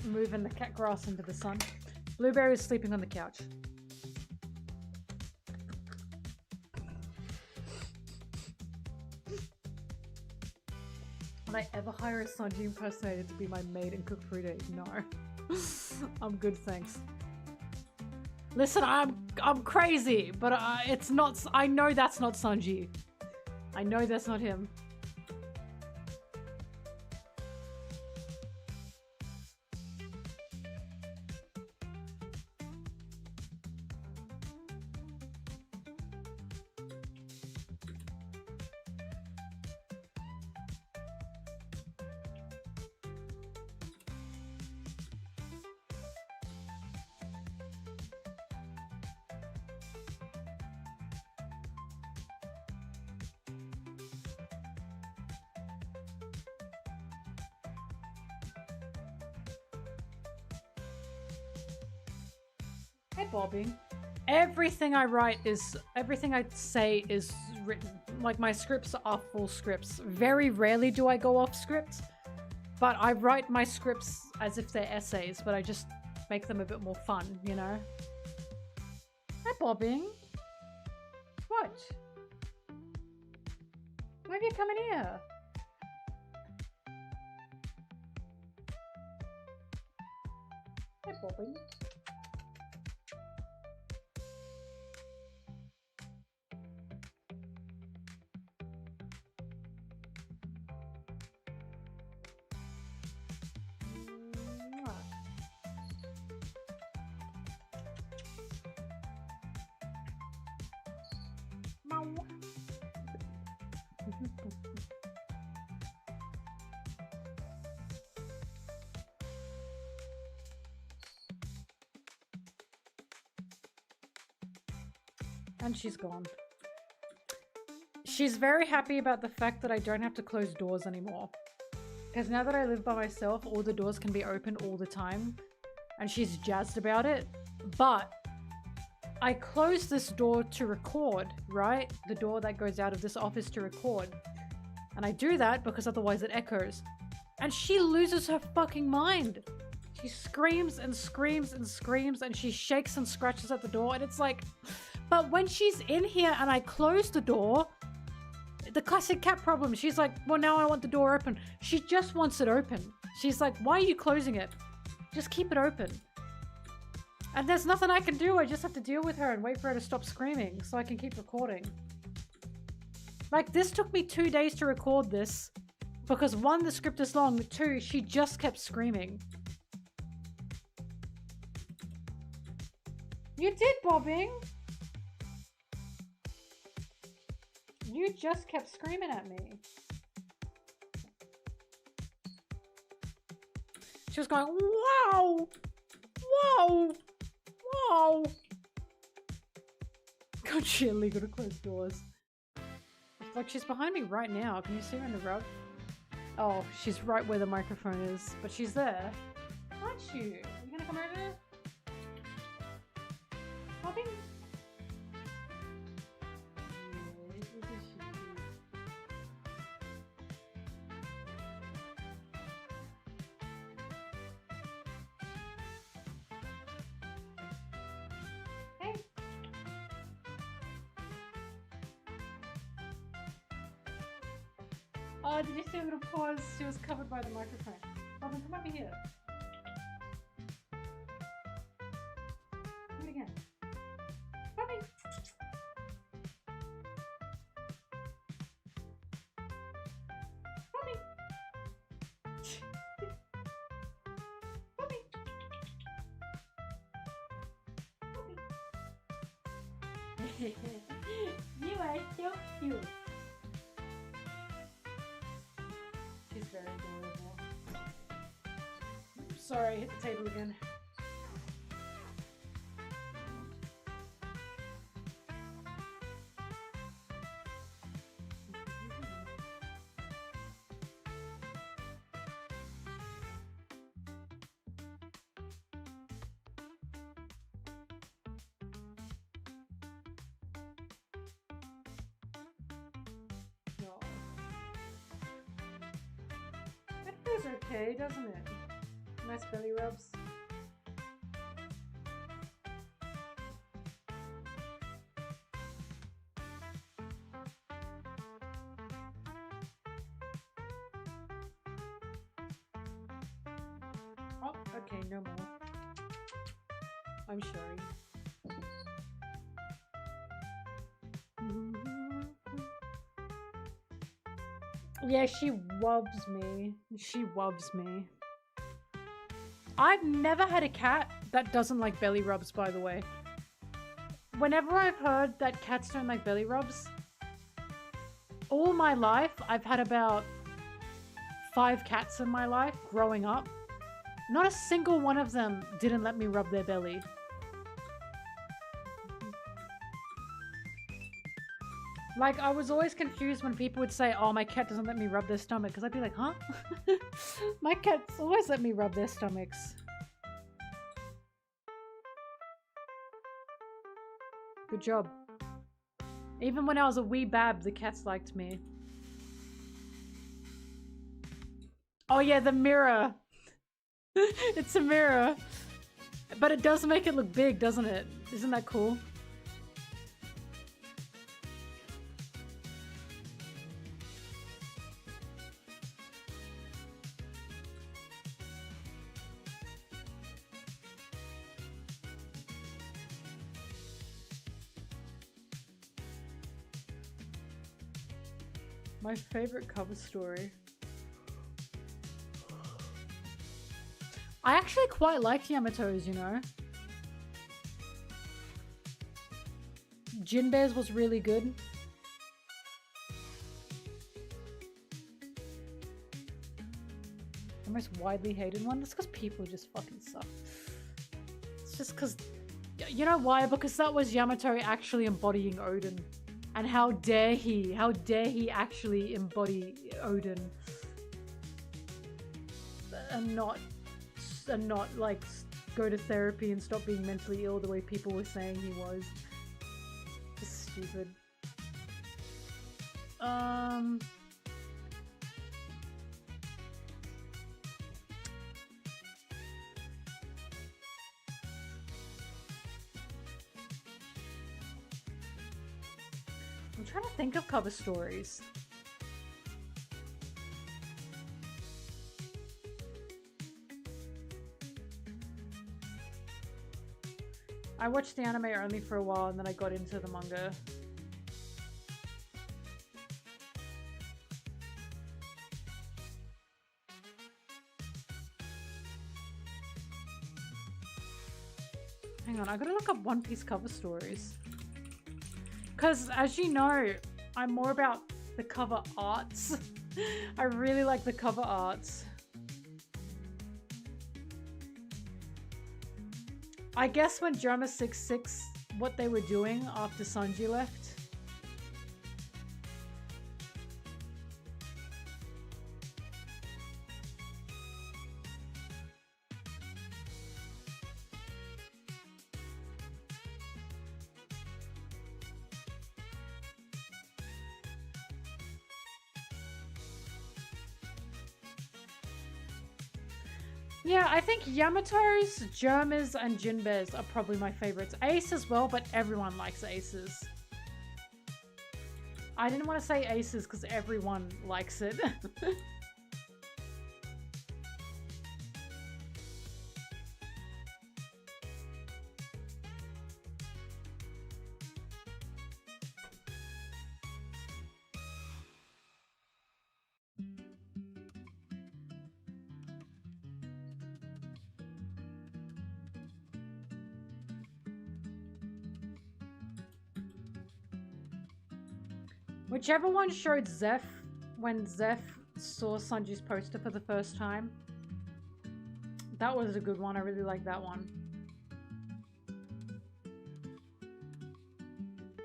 moving the cat grass into the sun. Blueberry is sleeping on the couch. Would I ever hire a Sanji impersonator to be my maid and cook food? No. I'm good, thanks. Listen, I'm crazy, but it's not. I know that's not Sanji. I know that's not him. Hey, Bobby. Everything I write is, everything I say is written. Like, my scripts are full scripts. Very rarely do I go off script, but I write my scripts as if they're essays, but I just make them a bit more fun, you know? Hi, Bobbing. What? Why have you come in here? Hi, Bobbing. And she's gone. She's very happy about the fact that I don't have to close doors anymore. Because now that I live by myself, all the doors can be open all the time. And she's jazzed about it. But I closed this door to record, right? The door that goes out of this office to record. And I do that because otherwise it echoes. And she loses her fucking mind. She screams and screams and screams and she shakes and scratches at the door. And it's like... But when she's in here and I close the door, the classic cat problem, she's like, well, now I want the door open. She just wants it open. She's like, why are you closing it? Just keep it open. And there's nothing I can do. I just have to deal with her and wait for her to stop screaming so I can keep recording. Like, this took me 2 days to record this because 1, the script is long, 2, she just kept screaming. You did, Bobbing. You just kept screaming at me. She was going, wow! Whoa! Whoa! God, she illegal to close doors. Like, she's behind me right now. Can you see her in the rug? Oh, she's right where the microphone is. But she's there. Aren't you? Are you gonna come over? Bobby? Oh, did you see a little pause? She was covered by the microphone. Robin, come over here. Do it again. Robin! Robin! Robin! Robin! You are so cute. She's very adorable. Sorry, I hit the table again. Okay, doesn't it? Nice belly rubs. Oh, okay, no more. I'm sorry. Yeah, she wubs me. She wubs me. I've never had a cat that doesn't like belly rubs, by the way. Whenever I've heard that cats don't like belly rubs, all my life, I've had about 5 cats in my life growing up. Not a single one of them didn't let me rub their belly. Like, I was always confused when people would say, oh, my cat doesn't let me rub their stomach. Because I'd be like, huh? My cats always let me rub their stomachs. Good job. Even when I was a wee bab, the cats liked me. Oh yeah, the mirror. It's a mirror. But it does make it look big, doesn't it? Isn't that cool? My favorite cover story. I actually quite like Yamato's, you know. Jinbe's was really good. The most widely hated one? That's because people just fucking suck. It's just because... You know why? Because that was Yamato actually embodying Odin. And how dare he actually embody Odin. And not like go to therapy and stop being mentally ill the way people were saying he was. Just stupid. I'm trying to think of cover stories. I watched the anime only for a while and then I got into the manga. Hang on, I gotta look up One Piece cover stories. Because, as you know, I'm more about the cover arts. I really like the cover arts. I guess when Drama 66, what they were doing after Sanji left. Yeah, I think Yamato's, Germa's, and Jinbe's are probably my favorites. Ace as well, but everyone likes Aces. I didn't want to say Aces because everyone likes it. Whichever one showed Zeph when Zeph saw Sanji's poster for the first time. That was a good one. I really like that one.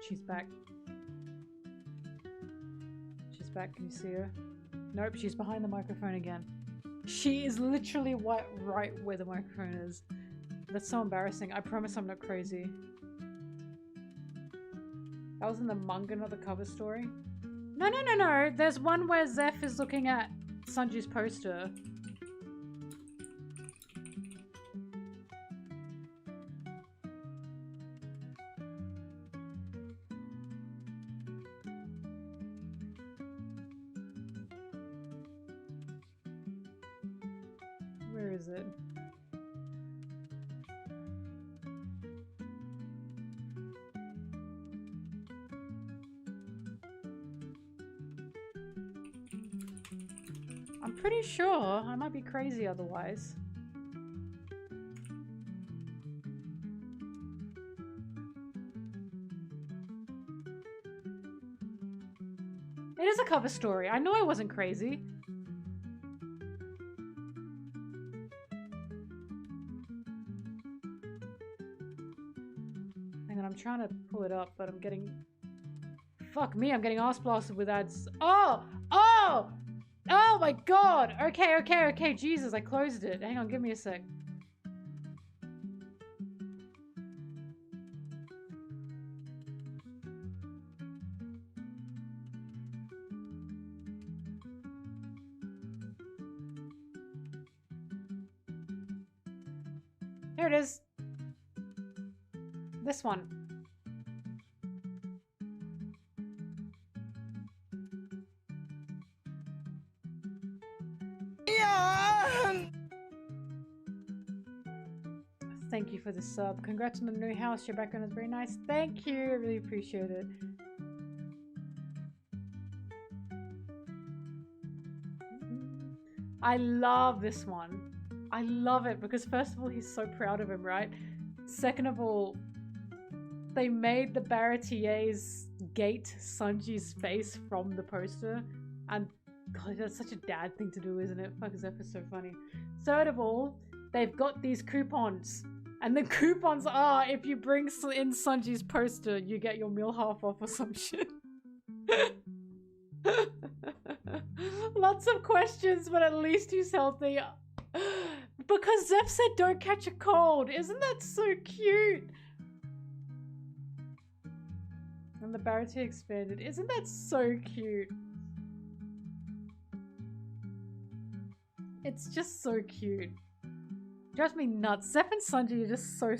She's back. She's back. Can you see her? Nope, she's behind the microphone again. She is literally right where the microphone is. That's so embarrassing. I promise I'm not crazy. That was in the manga, not the cover story. No. There's one where Zeph is looking at Sanji's poster. Where is it? I'm pretty sure. I might be crazy otherwise. It is a cover story. I know I wasn't crazy. Hang on, I'm trying to pull it up, but I'm getting... Fuck me, I'm getting ass blasted with ads. Oh! Oh! Oh my god! Okay. Jesus, I closed it. Hang on, give me a sec. Here it is. This one. Thank you for the sub. Congrats on the new house. Your background is very nice. Thank you. I really appreciate it. I love this one. I love it because first of all, he's so proud of him, right? Second of all, they made the Barretier's gate Sanji's face from the poster. And God, that's such a dad thing to do, isn't it? Fuck, that is so funny. Third of all, they've got these coupons. And the coupons are, if you bring in Sanji's poster, you get your meal half off or some shit. Lots of questions, but at least he's healthy. Because Zeph said don't catch a cold. Isn't that so cute? And the Baratier expanded. Isn't that so cute? It's just so cute. Drives me nuts. Zeph and Sanji are just so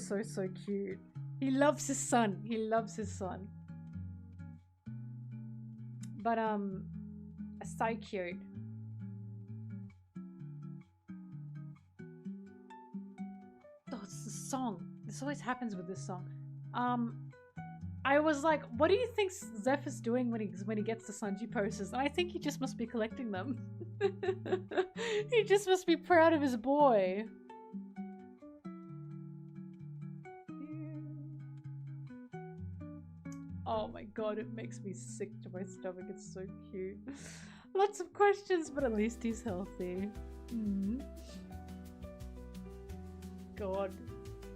cute. He loves his son. He loves his son. But so cute. Oh, it's the song. This always happens with this song. I was like, what do you think Zeph is doing when he gets the Sanji posters? And I think he just must be collecting them. He just must be proud of his boy. Oh my god, it makes me sick to my stomach. It's so cute. Lots of questions, but at least he's healthy. God,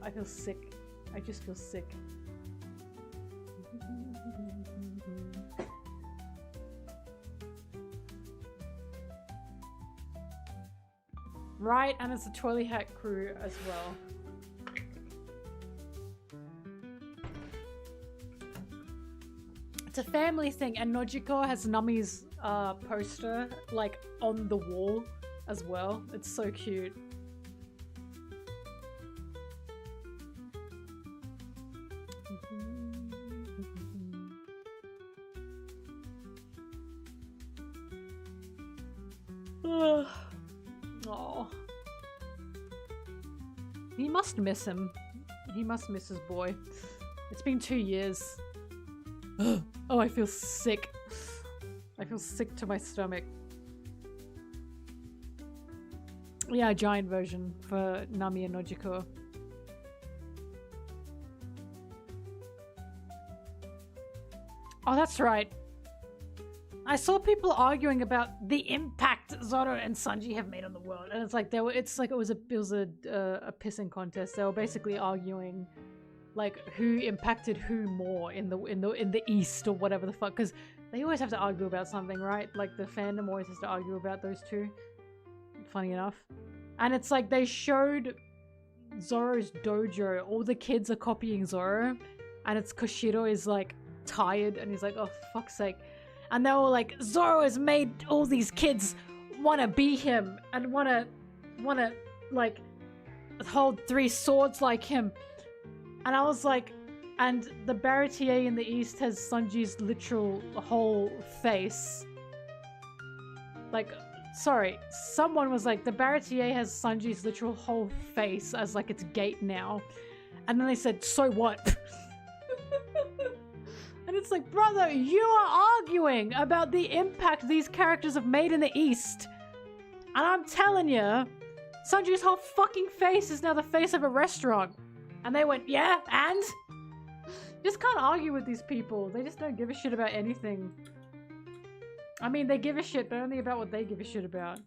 I feel sick. I just feel sick. Right, and it's the Twirly Hat crew as well. It's a family thing, and Nojiko has Nami's poster like on the wall as well. It's so cute. Oh, he must miss him. He must miss his boy. It's been 2 years. Oh, I feel sick. I feel sick to my stomach. Yeah, a giant version for Nami and Nojiko. Oh, that's right. I saw people arguing about the impact Zoro and Sanji have made on the world, and it's like it was a pissing contest. They were basically arguing like who impacted who more in the East or whatever the fuck, because they always have to argue about something, right? Like the fandom always has to argue about those two. Funny enough. And it's like they showed Zoro's dojo. All the kids are copying Zoro, and it's Koshiro is like tired and he's like, oh fuck's sake. And they were like, Zoro has made all these kids wanna be him and wanna like hold 3 swords like him. And I was like, and the Baratier in the East has Sanji's literal whole face. Like, sorry, someone was like, the Baratier has Sanji's literal whole face as like its gate now. And then they said, so what? And it's like, brother, you are arguing about the impact these characters have made in the East. And I'm telling you, Sanji's whole fucking face is now the face of a restaurant. And they went, yeah, and? You just can't argue with these people. They just don't give a shit about anything. I mean, they give a shit, but only about what they give a shit about.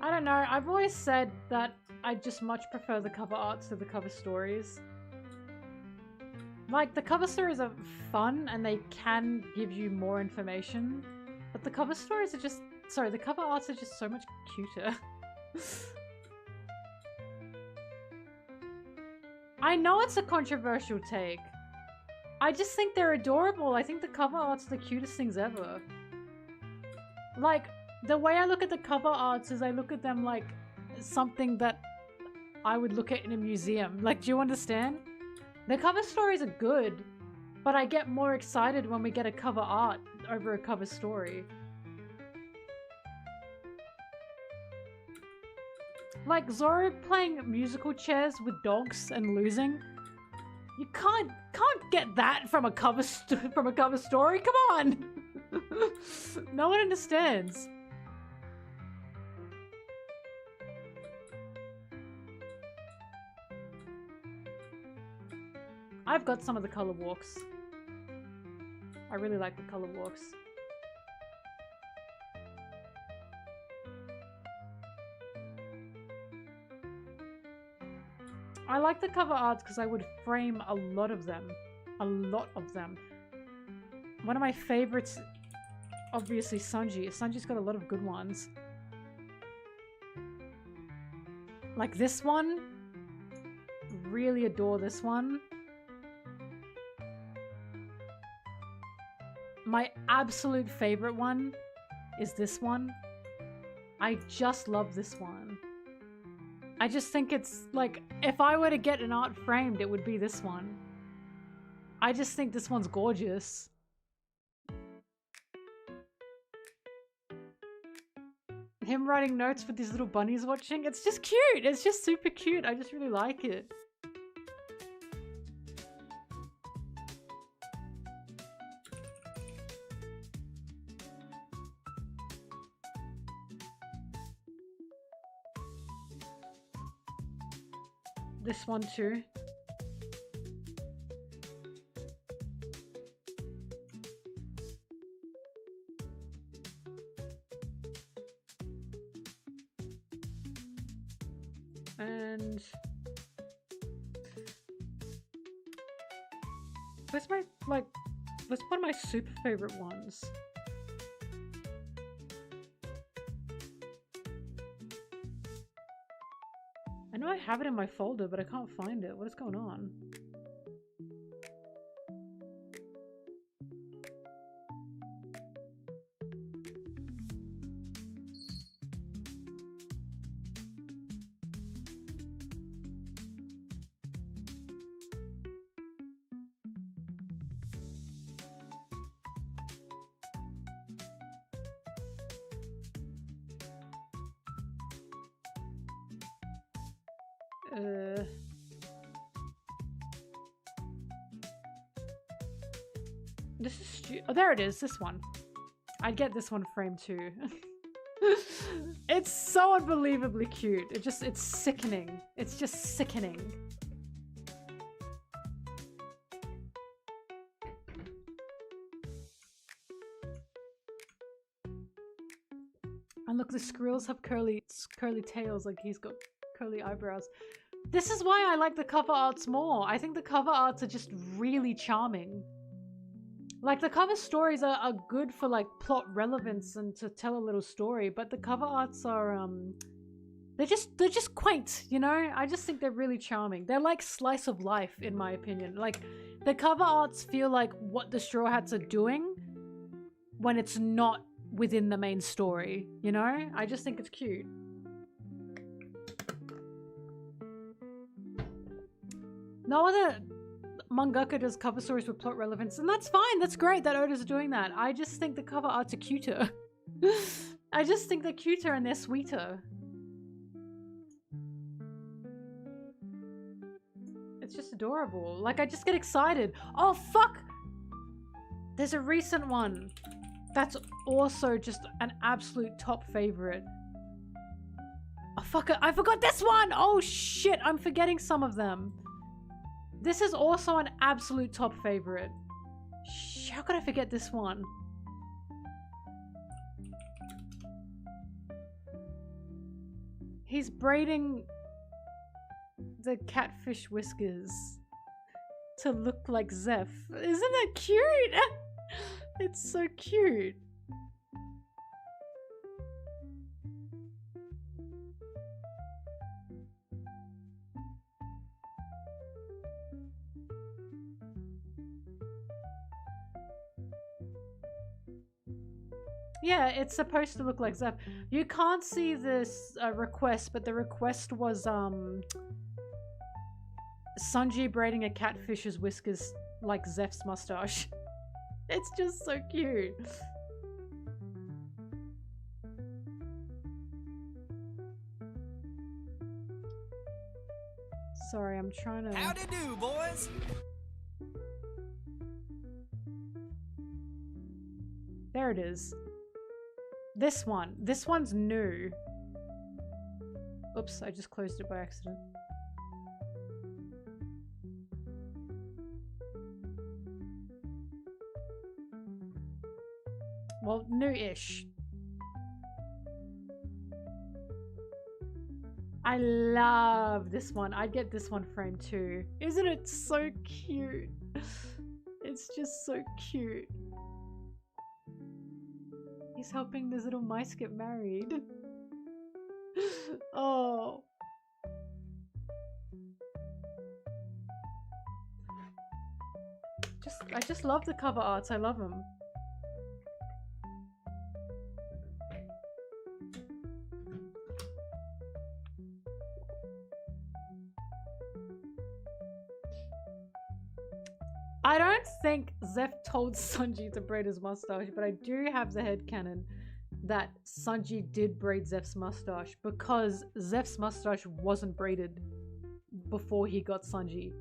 I don't know, I've always said that I just much prefer the cover arts to the cover stories. Like, the cover stories are fun and they can give you more information, but the cover stories are just... Sorry, the cover arts are just so much cuter. I know it's a controversial take. I just think they're adorable. I think the cover art's the cutest things ever. Like, the way I look at the cover arts is I look at them like something that I would look at in a museum. Like, do you understand? The cover stories are good, but I get more excited when we get a cover art over a cover story. Like Zoro playing musical chairs with dogs and losing. You can't get that from a cover story. Come on. No one understands. I've got some of the color walks. I really like the color walks. I like the cover arts because I would frame a lot of them. A lot of them. One of my favorites, obviously Sanji. Sanji's got a lot of good ones. Like this one. Really adore this one. My absolute favorite one is this one. I just love this one. I just think it's like, if I were to get an art framed, it would be this one. I just think this one's gorgeous. Him writing notes with these little bunnies watching. It's just cute. It's just super cute. I just really like it. This one too. And where's my, like, what's one of my super favorite ones? I know I have it in my folder, but I can't find it. What is going on? This is oh, there it is, this one. I'd get this one framed too. It's so unbelievably cute. It's sickening. It's just sickening. And look, the squirrels have curly tails, like he's got curly eyebrows. This is why I like the cover arts more. I think the cover arts are just really charming. Like, the cover stories are good for, like, plot relevance and to tell a little story, but the cover arts are, they're just quaint, you know? I just think they're really charming. They're like slice of life, in my opinion. Like, the cover arts feel like what the Straw Hats are doing when it's not within the main story, you know? I just think it's cute. No other mangaka does cover stories with plot relevance, and that's fine. That's great that Oda's doing that. I just think the cover arts are cuter. I just think they're cuter and they're sweeter. It's just adorable. Like, I just get excited. Oh, fuck! There's a recent one that's also just an absolute top favorite. Oh, fuck it. I forgot this one! Oh, shit. I'm forgetting some of them. This is also an absolute top favorite. How could I forget this one? He's braiding the catfish whiskers to look like Zeph. Isn't that cute? It's so cute. Yeah, it's supposed to look like Zeph. You can't see this request, but the request was Sanji braiding a catfish's whiskers like Zeph's mustache. It's just so cute. Sorry, I'm trying to... Howdy do, boys? There it is. This one. This one's new. Oops, I just closed it by accident. Well, new-ish. I love this one. I'd get this one framed too. Isn't it so cute? It's just so cute. He's helping these little mice get married. Oh. I just love the cover arts. I love them. I don't think Zeph told Sanji to braid his mustache, but I do have the headcanon that Sanji did braid Zeph's mustache because Zeph's mustache wasn't braided before he got Sanji.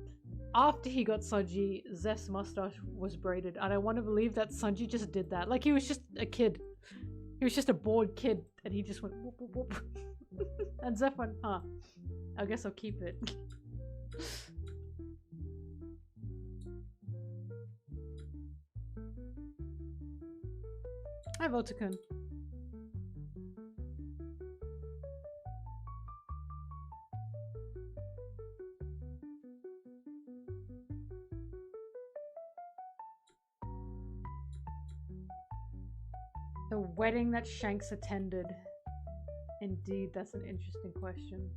After he got Sanji, Zeph's mustache was braided, and I want to believe that Sanji just did that. Like, he was just a kid. He was just a bored kid, and he just went whoop whoop whoop. And Zeph went, huh, I guess I'll keep it. Hi, Voltakun. The wedding that Shanks attended. Indeed, that's an interesting question.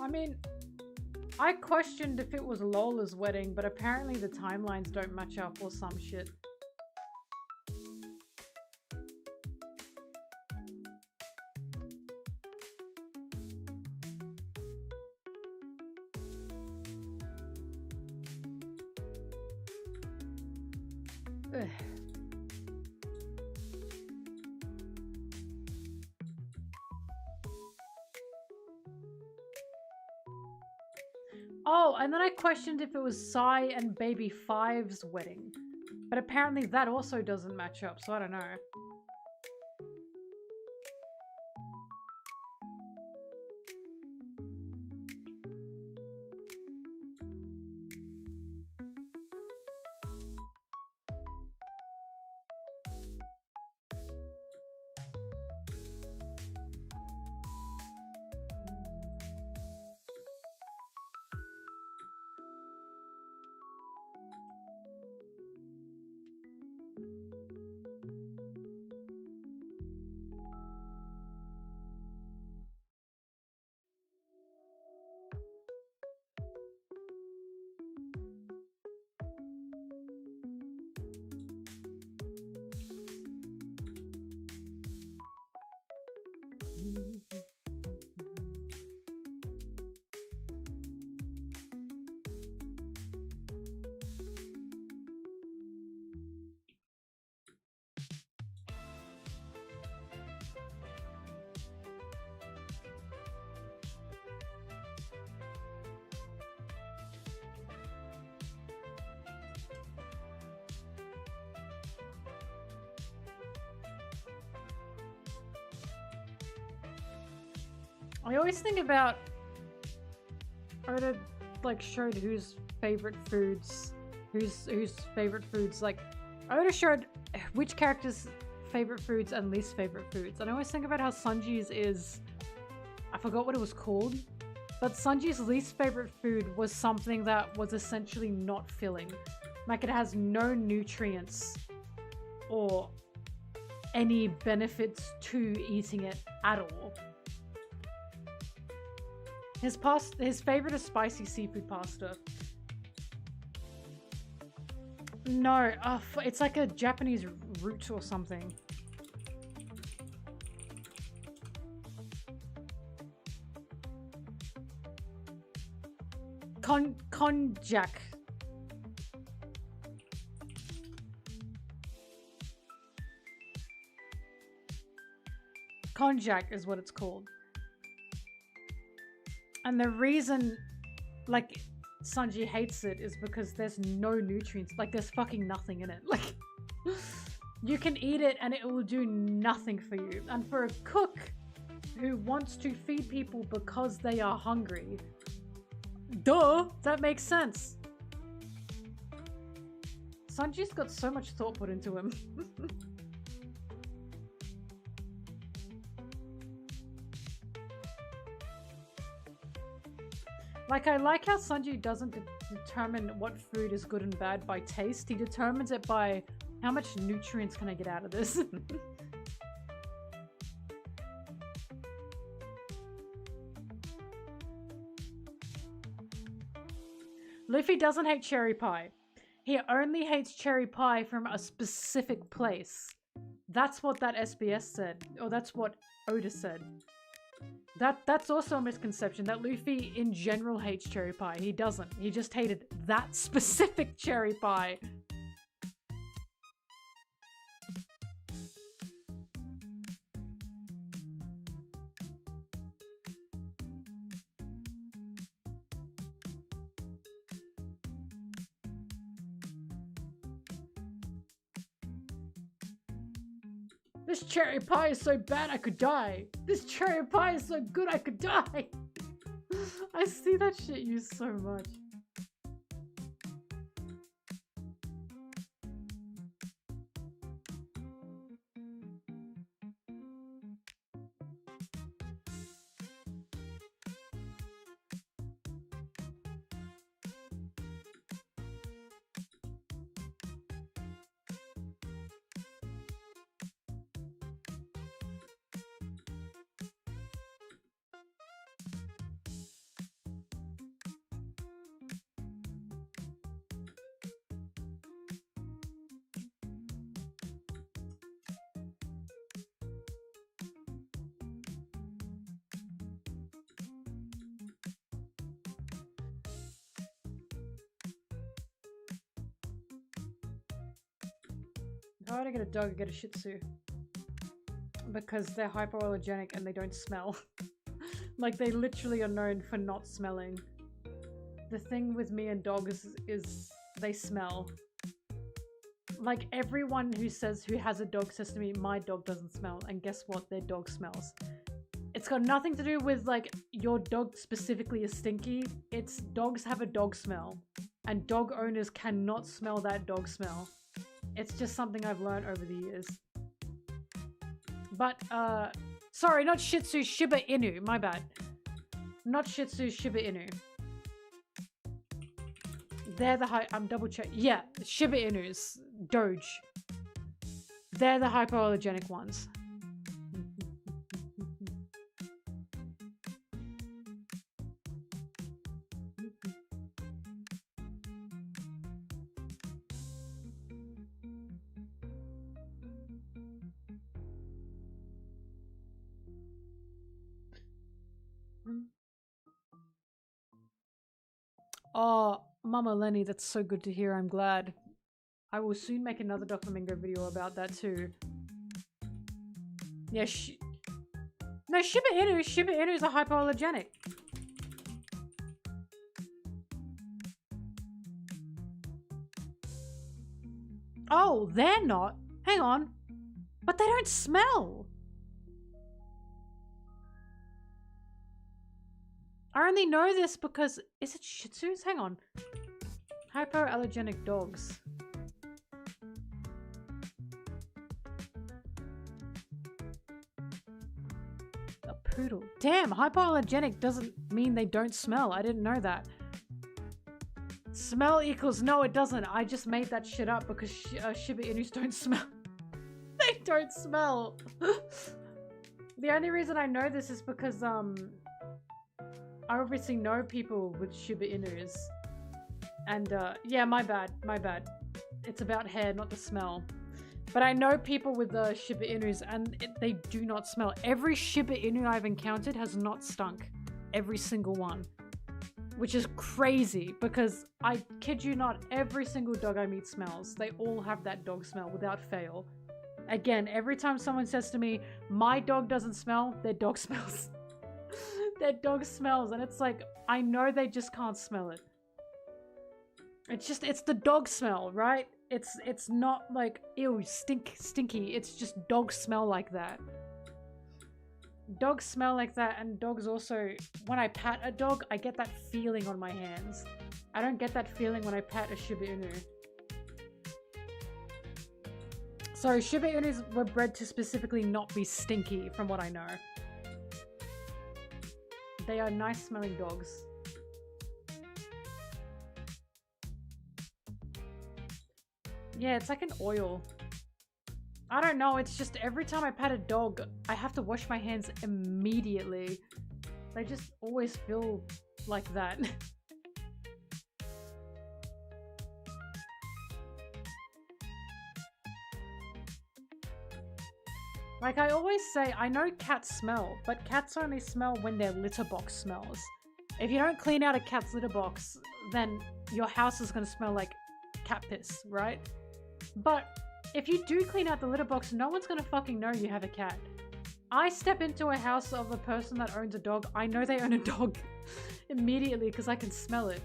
I mean, I questioned if it was Lola's wedding, but apparently the timelines don't match up or some shit. Ugh. Oh, and then I questioned if it was Sai and Baby Five's wedding. But apparently that also doesn't match up, so I don't know. I always think about Oda like showed whose favorite foods, whose favorite foods, like Oda showed which characters' favorite foods and least favorite foods, and I always think about how Sanji's is, I forgot what it was called, but Sanji's least favorite food was something that was essentially not filling, like it has no nutrients or any benefits to eating it at all. His favorite is spicy seafood pasta. No, it's like a Japanese root or something. Konjac. Konjac is what it's called. And the reason, like, Sanji hates it is because there's no nutrients. Like, there's fucking nothing in it. Like, you can eat it and it will do nothing for you. And for a cook who wants to feed people because they are hungry, duh, that makes sense. Sanji's got so much thought put into him. Like, I like how Sanji doesn't determine what food is good and bad by taste. He determines it by how much nutrients can I get out of this. Luffy doesn't hate cherry pie. He only hates cherry pie from a specific place. That's what that SBS said. Or that's what Oda said. That's also a misconception, that Luffy in general hates cherry pie. He doesn't. He just hated that specific cherry pie. This cherry pie is so bad I could die. This cherry pie is so good I could die. I see that shit used so much. If I were to get a dog, I'd get a Shih Tzu. Because they're hypoallergenic and they don't smell. Like, they literally are known for not smelling. The thing with me and dogs is they smell. Like, everyone who has a dog says to me, my dog doesn't smell. And guess what? Their dog smells. It's got nothing to do with, like, your dog specifically is stinky. It's dogs have a dog smell. And dog owners cannot smell that dog smell. It's just something I've learned over the years. But, sorry, not Shih Tzu, Shiba Inu, my bad. Not Shih Tzu, Shiba Inu. They're the I'm double check. Yeah, Shiba Inus, Doge. They're the hypoallergenic ones. Oh, Mama Lenny, that's so good to hear. I'm glad. I will soon make another Doflamingo video about that too. Yeah, no, Shiba Inus are hypoallergenic. Oh, they're not. Hang on. But they don't smell. I only know this because... Is it Shih Tzus? Hang on. Hypoallergenic dogs. A poodle. Damn, hypoallergenic doesn't mean they don't smell. I didn't know that. Smell equals... No, it doesn't. I just made that shit up because Shiba Inus don't smell. They don't smell. The only reason I know this is because, I obviously know people with Shiba Inus. And, yeah, my bad. It's about hair, not the smell. But I know people with Shiba Inus and they do not smell. Every Shiba Inu I've encountered has not stunk. Every single one. Which is crazy because I kid you not, every single dog I meet smells. They all have that dog smell without fail. Again, every time someone says to me, my dog doesn't smell, their dog smells. Their dog smells, and it's like, I know they just can't smell it. It's the dog smell, right? It's not like, ew, stinky. It's just dogs smell like that. Dogs smell like that, and dogs also, when I pat a dog, I get that feeling on my hands. I don't get that feeling when I pat a Shiba Inu. So Shiba Inus were bred to specifically not be stinky, from what I know. They are nice smelling dogs. Yeah, it's like an oil. I don't know, it's just every time I pat a dog, I have to wash my hands immediately. They just always feel like that. Like I always say, I know cats smell, but cats only smell when their litter box smells. If you don't clean out a cat's litter box, then your house is gonna smell like cat piss, right? But if you do clean out the litter box, no one's gonna fucking know you have a cat. I step into a house of a person that owns a dog, I know they own a dog immediately because I can smell it.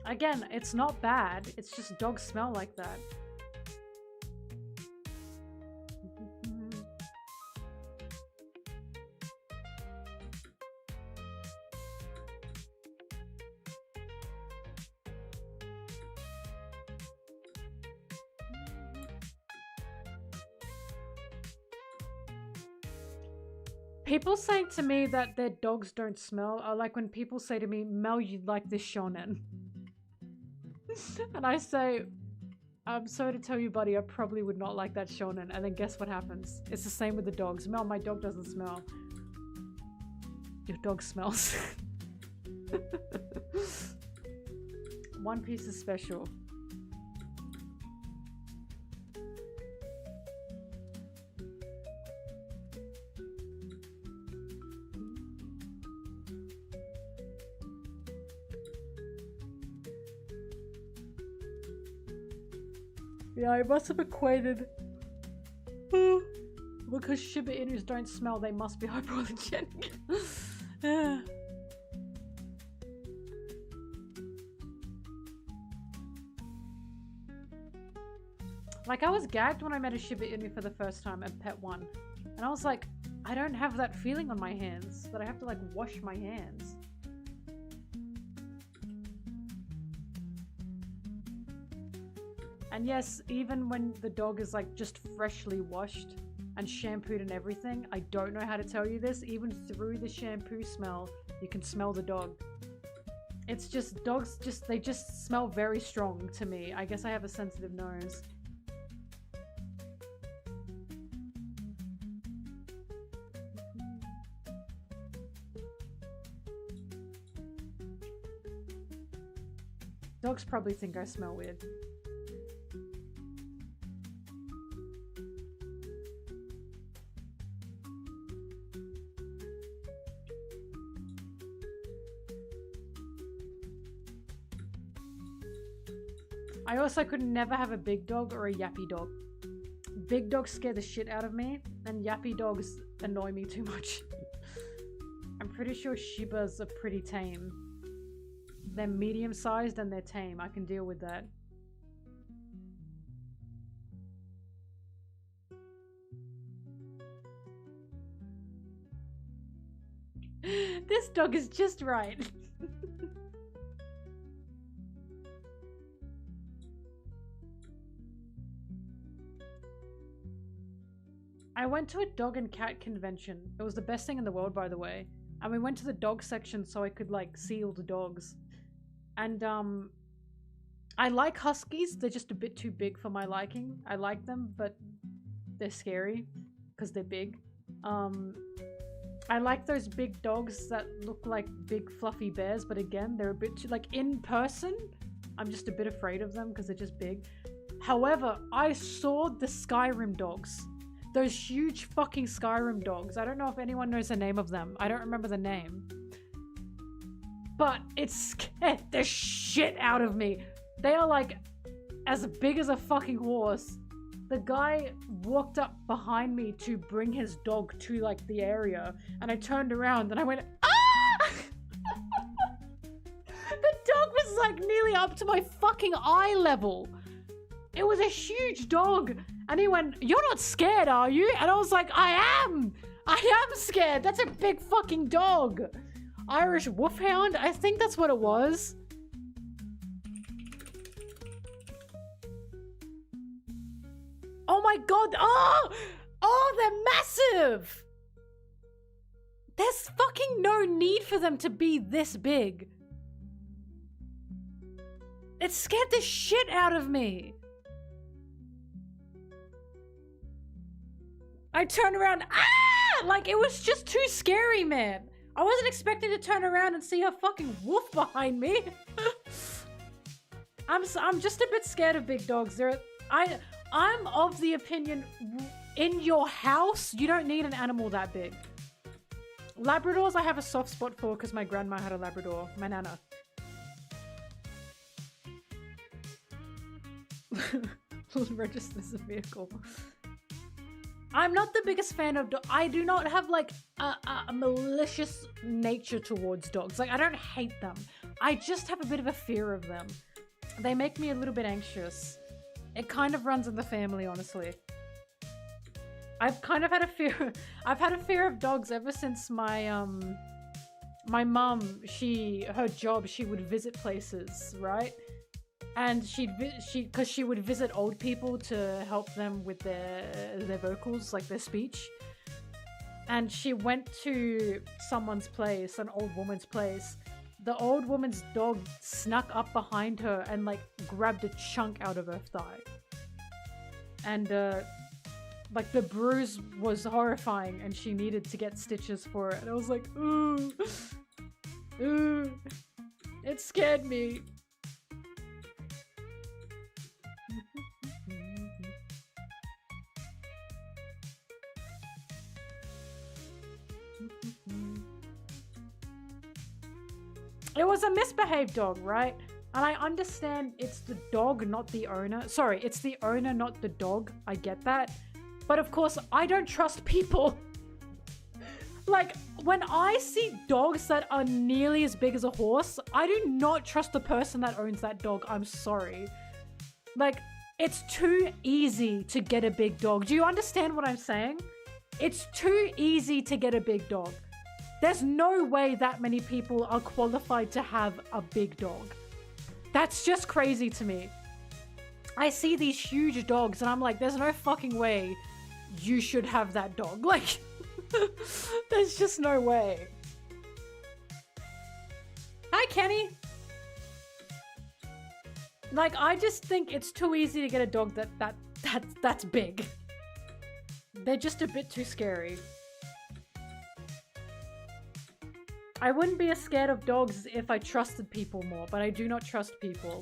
Again, it's not bad, it's just dogs smell like that. People saying to me that their dogs don't smell are like when people say to me, Mel, you like this shonen. And I say, I'm sorry to tell you, buddy, I probably would not like that shonen. And then guess what happens? It's the same with the dogs. Mel, my dog doesn't smell. Your dog smells. One Piece is special. Yeah, I must have equated. Because Shiba Inus don't smell, they must be hypoallergenic. Yeah. Like, I was gagged when I met a Shiba Inu for the first time at Pet 1. And I was like, I don't have that feeling on my hands, that I have to, like, wash my hands. And yes, even when the dog is like just freshly washed and shampooed and everything, I don't know how to tell you this, even through the shampoo smell, you can smell the dog. It's just, dogs they just smell very strong to me. I guess I have a sensitive nose. Dogs probably think I smell weird. I also could never have a big dog or a yappy dog. Big dogs scare the shit out of me, and yappy dogs annoy me too much. I'm pretty sure Shibas are pretty tame. They're medium-sized and they're tame. I can deal with that. This dog is just right. I went to a dog and cat convention. It was the best thing in the world, by the way. And we went to the dog section so I could like see all the dogs. And I like huskies. They're just a bit too big for my liking. I like them, but they're scary because they're big. I like those big dogs that look like big fluffy bears, but again, they're a bit too, like, in person, I'm just a bit afraid of them because they're just big. However, I saw the Skyrim dogs. Those huge fucking Skyrim dogs. I don't know if anyone knows the name of them. I don't remember the name. But it scared the shit out of me. They are like as big as a fucking horse. The guy walked up behind me to bring his dog to like the area, and I turned around and I went, ah! The dog was like nearly up to my fucking eye level. It was a huge dog. And he went, "You're not scared, are you?" And I was like, I am scared. That's a big fucking dog. Irish Wolfhound? I think that's what it was. Oh my god. Oh, they're massive. There's fucking no need for them to be this big. It scared the shit out of me. I turned around, like it was just too scary, man. I wasn't expecting to turn around and see a fucking wolf behind me. I'm just a bit scared of big dogs. I'm of the opinion, in your house, you don't need an animal that big. Labradors I have a soft spot for because my grandma had a Labrador, my nana. Registers a vehicle. I'm not the biggest fan of dogs. I do not have like a malicious nature towards dogs. Like, I don't hate them. I just have a bit of a fear of them. They make me a little bit anxious. It kind of runs in the family, honestly. I've kind of had a fear. I've had a fear of dogs ever since my my mum, her job, she would visit places, right? And because she would visit old people to help them with their vocals, like their speech. And she went to someone's place, an old woman's place. The old woman's dog snuck up behind her and like grabbed a chunk out of her thigh. And like the bruise was horrifying and she needed to get stitches for it. And I was like, ooh, ooh, it scared me. It was a misbehaved dog, right? And I understand it's the dog, not the owner. Sorry, it's the owner, not the dog. I get that. But of course, I don't trust people. Like, when I see dogs that are nearly as big as a horse, I do not trust the person that owns that dog. I'm sorry. Like, it's too easy to get a big dog. Do you understand what I'm saying? It's too easy to get a big dog. There's no way that many people are qualified to have a big dog. That's just crazy to me. I see these huge dogs and I'm like, there's no fucking way you should have that dog. Like, there's just no way. Hi, Kenny. Like, I just think it's too easy to get a dog that's big. They're just a bit too scary. I wouldn't be as scared of dogs if I trusted people more, but I do not trust people.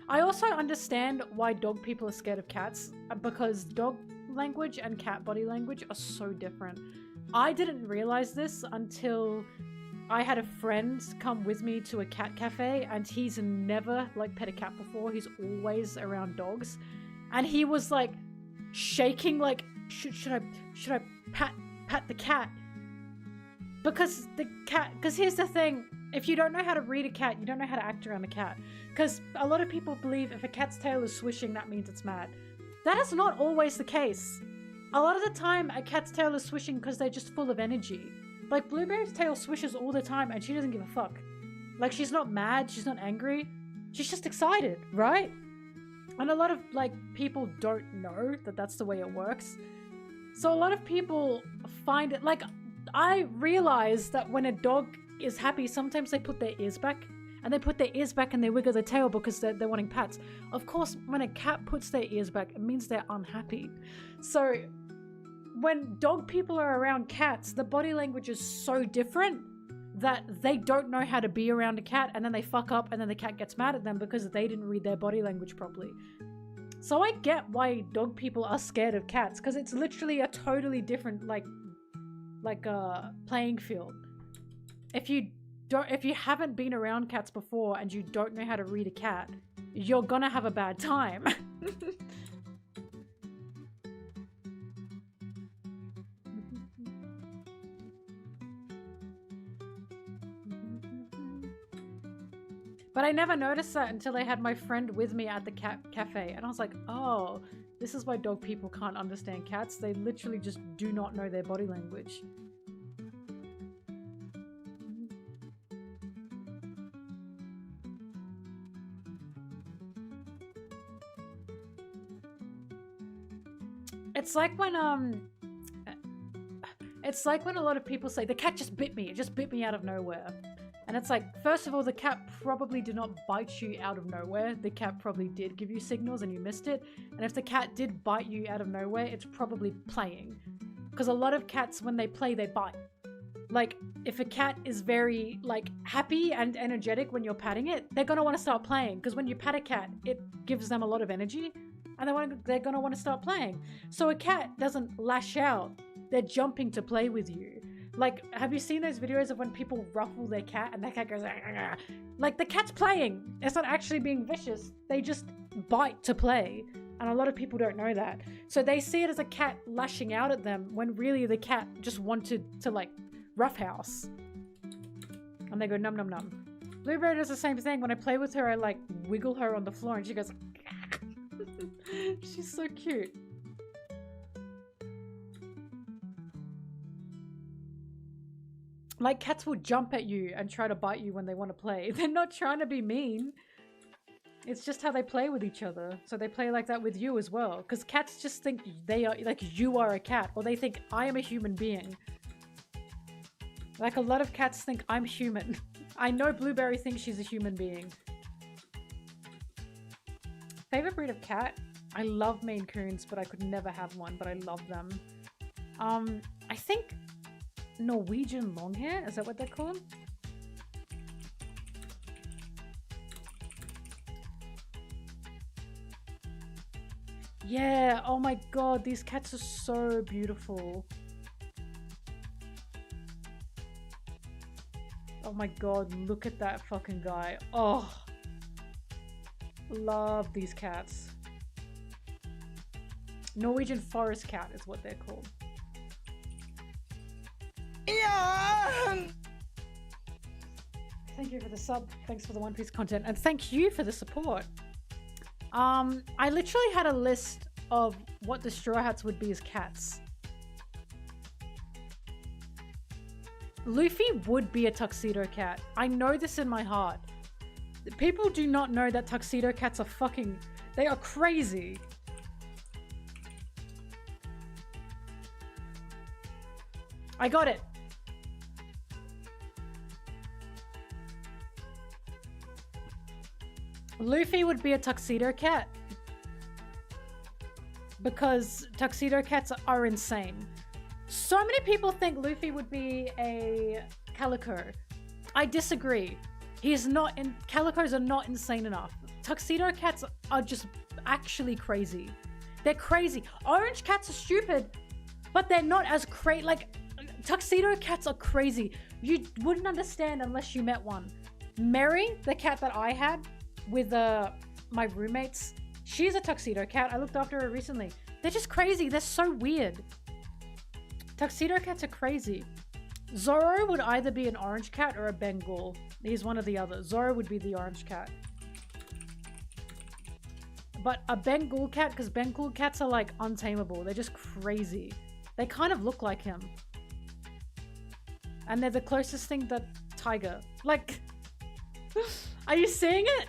I also understand why dog people are scared of cats, because dog language and cat body language are so different. I didn't realize this until I had a friend come with me to a cat cafe, and he's never like pet a cat before. He's always around dogs, and he was like shaking, like should I pat the cat? Because here's the thing, if you don't know how to read a cat, you don't know how to act around a cat. Because a lot of people believe if a cat's tail is swishing, that means it's mad. That is not always the case. A lot of the time, a cat's tail is swishing because they're just full of energy. Like, Blueberry's tail swishes all the time and she doesn't give a fuck. Like, she's not mad, she's not angry. She's just excited, right? And a lot of, like, people don't know that that's the way it works. So a lot of people find it, like, I realize that when a dog is happy, sometimes they put their ears back. And they put their ears back and they wiggle their tail because they're wanting pats. Of course, when a cat puts their ears back, it means they're unhappy. So when dog people are around cats, the body language is so different that they don't know how to be around a cat, and then they fuck up and then the cat gets mad at them because they didn't read their body language properly. So I get why dog people are scared of cats, because it's literally a totally different playing field. If you haven't been around cats before and you don't know how to read a cat, you're gonna have a bad time. But I never noticed that until I had my friend with me at the cat cafe, and I was like, oh, this is why dog people can't understand cats. They literally just do not know their body language. It's like when a lot of people say, the cat just bit me. It just bit me out of nowhere. And it's like, first of all, the cat probably did not bite you out of nowhere. The cat probably did give you signals and you missed it. And if the cat did bite you out of nowhere, it's probably playing. Because a lot of cats, when they play, they bite. Like, if a cat is very, like, happy and energetic when you're patting it, they're going to want to start playing. Because when you pat a cat, it gives them a lot of energy. And they're going to want to start playing. So a cat doesn't lash out. They're jumping to play with you. Like, have you seen those videos of when people ruffle their cat and that cat goes, ah? Like, the cat's playing. It's not actually being vicious. They just bite to play. And a lot of people don't know that. So they see it as a cat lashing out at them when really the cat just wanted to, like, roughhouse. And they go, num, num, num. Blueberry does the same thing. When I play with her, I, like, wiggle her on the floor and she goes, she's so cute. Like, cats will jump at you and try to bite you when they want to play. They're not trying to be mean. It's just how they play with each other. So they play like that with you as well. Because cats just think they are, like, you are a cat. Or they think, I am a human being. Like, a lot of cats think I'm human. I know Blueberry thinks she's a human being. Favorite breed of cat? I love Maine Coons, but I could never have one, but I love them. I think Norwegian Longhair, is that what they're called? Yeah, oh my god, these cats are so beautiful. Oh my god, look at that fucking guy. Oh, love these cats. Norwegian forest cat is what they're called. Yeah! Thank you for the sub. Thanks for the One Piece content. And thank you for the support. I literally had a list of what the Straw Hats would be as cats. Luffy would be a tuxedo cat. I know this in my heart. People do not know that tuxedo cats are fucking... They are crazy. I got it. Luffy would be a tuxedo cat because tuxedo cats are insane. So many people think Luffy would be a calico. I disagree. He's not in. Calicos are not insane enough. Tuxedo cats are just actually crazy. They're crazy. Orange cats are stupid, but they're not as crazy. Like, tuxedo cats are crazy. You wouldn't understand unless you met one. Mary, the cat that I had with my roommates, she's a tuxedo cat. I looked after her recently. They're just crazy. They're so weird. Tuxedo cats are crazy. Zoro would either be an orange cat or a Bengal. He's one of the others. Zoro would be the orange cat. But a Bengal cat, because Bengal cats are like untamable. They're just crazy. They kind of look like him. And they're the closest thing that tiger. Like, are you seeing it?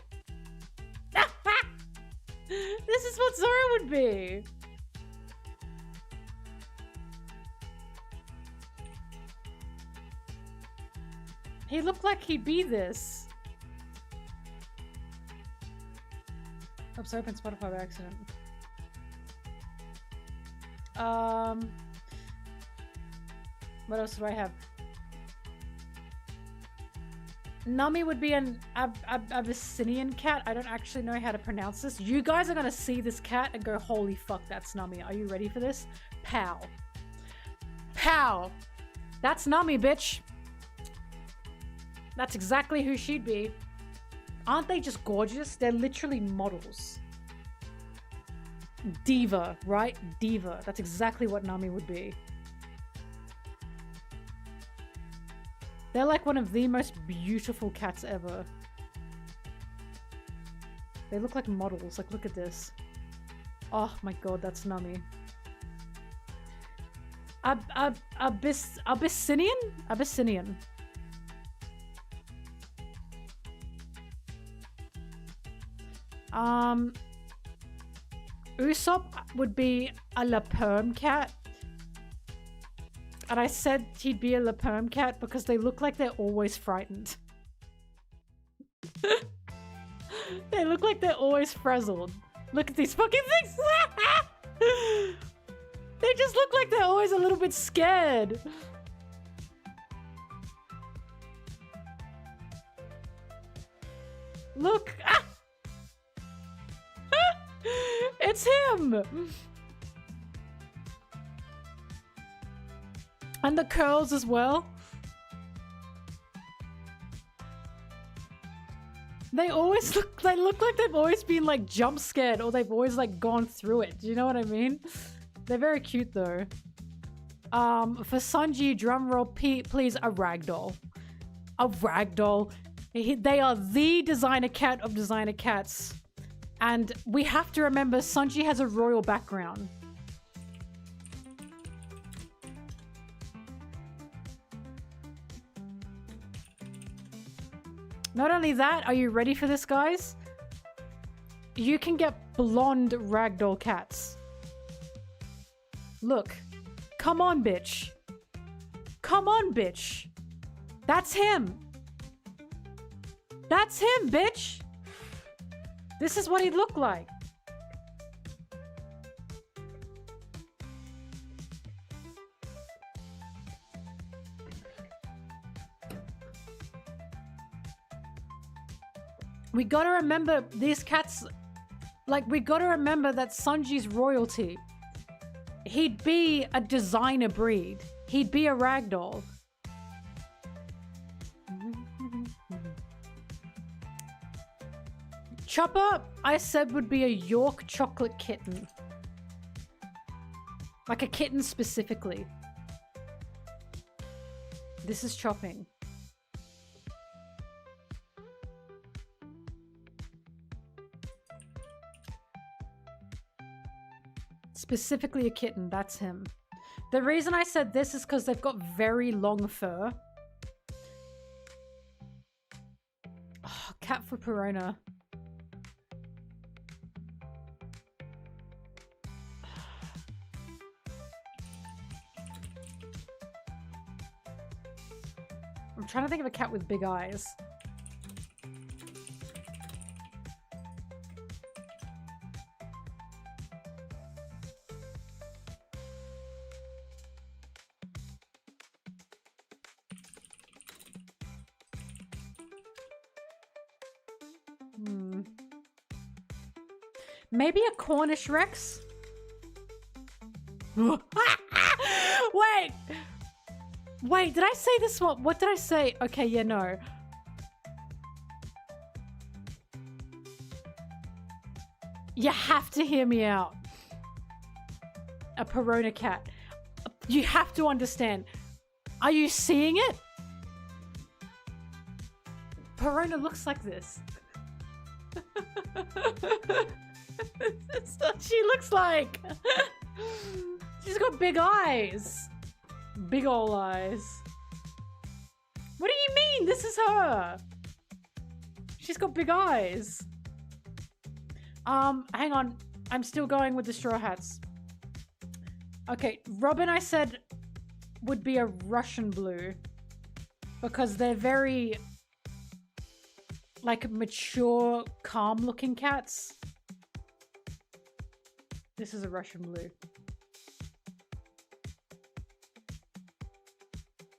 This is what Zoro would be. He looked like he'd be this. Oops, I opened Spotify by accident. What else do I have? Nami would be an Abyssinian cat. I don't actually know how to pronounce this. You guys are gonna see this cat and go, holy fuck, that's Nami. Are you ready for this? Pow. Pow. That's Nami, bitch. That's exactly who she'd be. Aren't they just gorgeous? They're literally models. Diva, right? Diva. That's exactly what Nami would be. They're like one of the most beautiful cats ever. They look like models. Like, look at this. Oh my god, that's Nami. Abyssinian? Abyssinian. Usopp would be a La Perm cat. And I said he'd be a La Perm cat because they look like they're always frightened. They look like they're always frazzled. Look at these fucking things! They just look like they're always a little bit scared. Look! Ah! It's him! And the curls as well. They look like they've always been like jump scared or they've always like gone through it. Do you know what I mean? They're very cute though. For Sanji, drumroll, please, a ragdoll. A ragdoll. They are the designer cat of designer cats. And we have to remember Sanji has a royal background. Not only that, are you ready for this, guys? You can get blonde ragdoll cats. Look. Come on, bitch. Come on, bitch. That's him. That's him, bitch. This is what he'd look like. We gotta remember these cats, like, we gotta remember that Sanji's royalty. He'd be a designer breed. He'd be a ragdoll. Chopper, I said, would be a York chocolate kitten. Like a kitten specifically. This is chopping. Specifically a kitten, that's him. The reason I said this is because they've got very long fur. Oh, cat for Perona. I'm trying to think of a cat with big eyes. Maybe a Cornish Rex? Wait! Wait, did I say this one? What did I say? Okay, yeah, no. You have to hear me out. A Perona cat. You have to understand. Are you seeing it? Perona looks like this. That's what she looks like. She's got big eyes. Big ol' eyes. What do you mean? This is her. She's got big eyes. Hang on. I'm still going with the Straw Hats. Okay, Robin I said would be a Russian blue. Because they're very, like, mature, calm-looking cats. This is a Russian blue.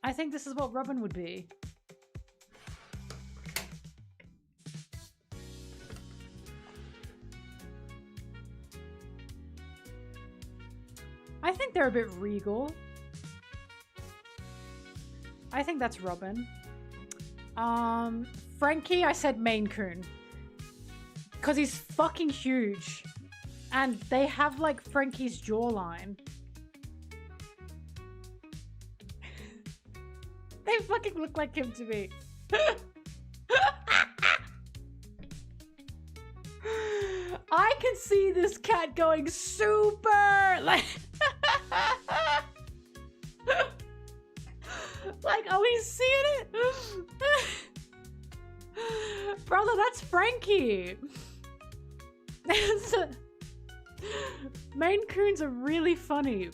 I think this is what Robin would be. I think they're a bit regal. I think that's Robin. Frankie, I said Maine Coon. Because he's fucking huge. And they have, like, Frankie's jawline. They fucking look like him to me. I can see this cat going super, like... Like, are we seeing it? Brother, that's Frankie. Maine Coons are really funny.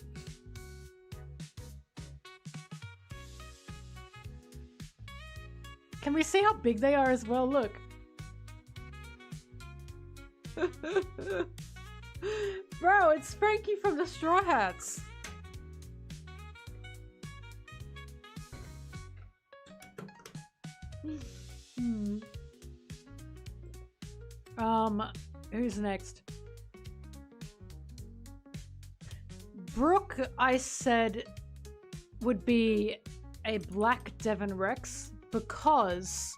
Can we see how big they are as well? Look. Bro, it's Frankie from the Straw Hats. Who's next? Brooke, I said, would be a black Devon Rex because...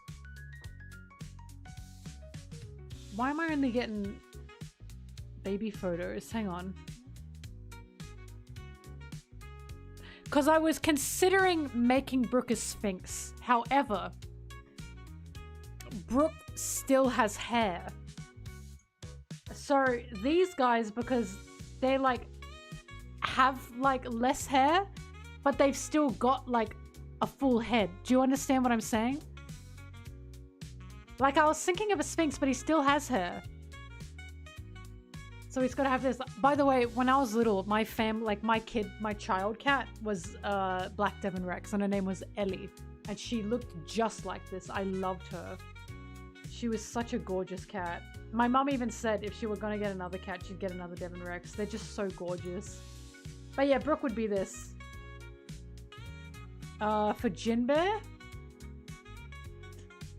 Why am I only getting baby photos? Hang on. Because I was considering making Brooke a Sphinx. However, Brooke still has hair. So these guys, because they like have like less hair, but they've still got like a full head. Do you understand what I'm saying? Like I was thinking of a Sphinx, but he still has hair. So he's got to have this. By the way, when I was little, my child cat was Black Devon Rex, and her name was Ellie. And she looked just like this. I loved her. She was such a gorgeous cat. My mum even said if she were going to get another cat, she'd get another Devon Rex. They're just so gorgeous. But yeah, Brooke would be this. For Jinbear?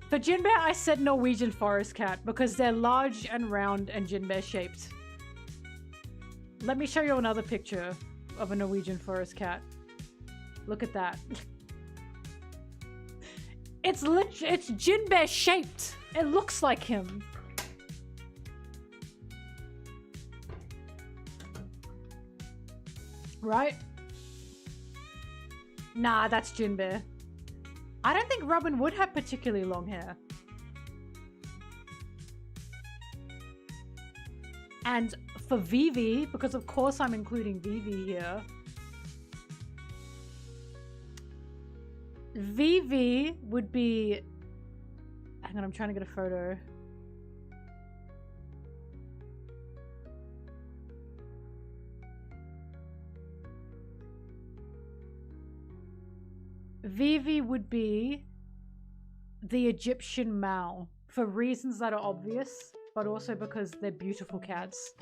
For Jinbear, I said Norwegian forest cat because they're large and round and Jinbear shaped. Let me show you another picture of a Norwegian forest cat. Look at that. It's Jinbear shaped. It looks like him. Right? Nah, that's Jinbear. I don't think Robin would have particularly long hair. And for Vivi, because of course I'm including Vivi here. Vivi would be... Hang on, I'm trying to get a photo. Vivi would be the Egyptian Mao for reasons that are obvious, but also because they're beautiful cats.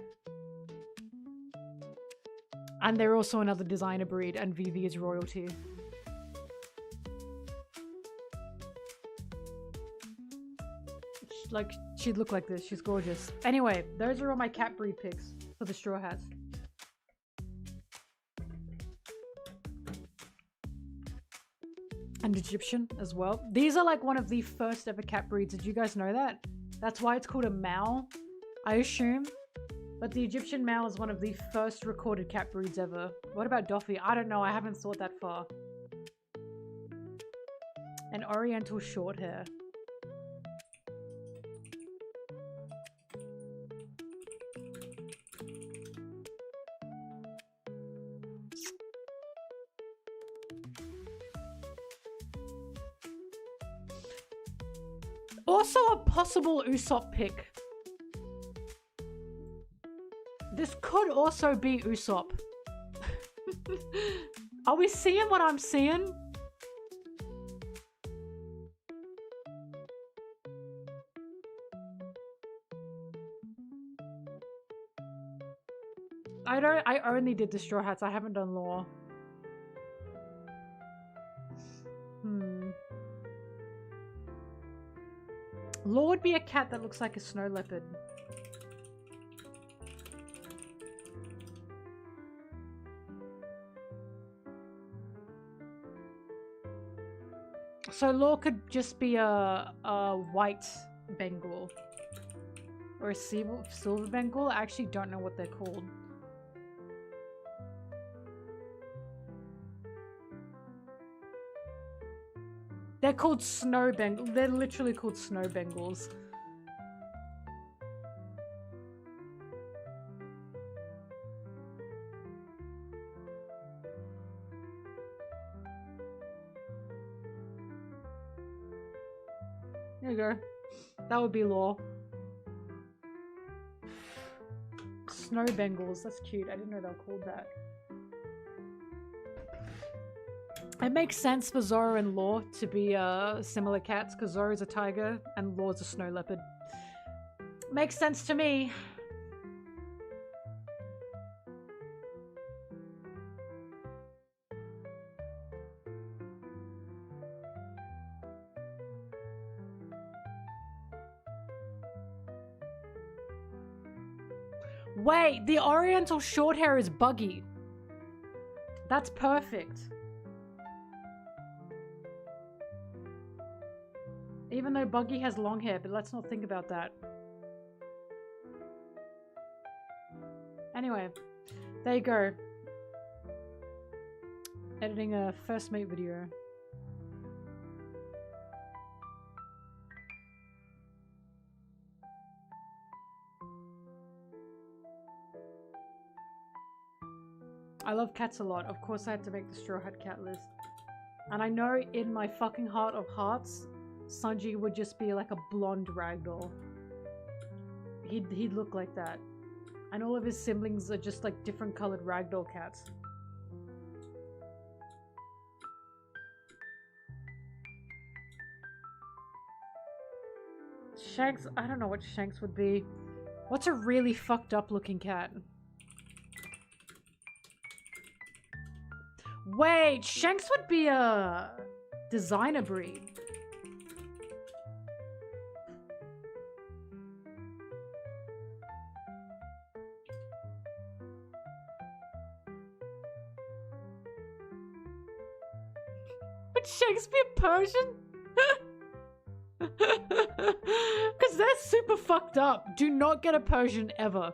And they're also another designer breed, and Vivi is royalty. Like, she'd look like this. She's gorgeous. Anyway, those are all my cat breed picks for the Straw Hats. And Egyptian as well. These are like one of the first ever cat breeds. Did you guys know that? That's why it's called a Mao, I assume. But the Egyptian Mao is one of the first recorded cat breeds ever. What about Doffy? I don't know. I haven't thought that far. And Oriental short hair. Also a possible Usopp pick. This could also be Usopp. Are we seeing what I'm seeing? I only did the Straw Hats. I haven't done lore. Lore would be a cat that looks like a snow leopard. So lore could just be a white Bengal. Or a silver Bengal. I actually don't know what they're called. They're called snow Bengals. They're literally called snow Bengals. There you go. That would be lore. Snow Bengals. That's cute. I didn't know they were called that. It makes sense for Zoro and Law to be similar cats because Zoro's a tiger and Law's a snow leopard. Makes sense to me. Wait, the Oriental Shorthair is Buggy. That's perfect. Even though Buggy has long hair, but let's not think about that. Anyway, there you go. Editing a First Mate video. I love cats a lot. Of course I had to make the Straw Hat cat list. And I know in my fucking heart of hearts, Sanji would just be like a blonde ragdoll. He'd look like that. And all of his siblings are just like different colored ragdoll cats. Shanks, I don't know what Shanks would be. What's a really fucked up looking cat? Wait, Shanks would be a designer breed. Would Shanks be a Persian? Because they're super fucked up. Do not get a Persian ever.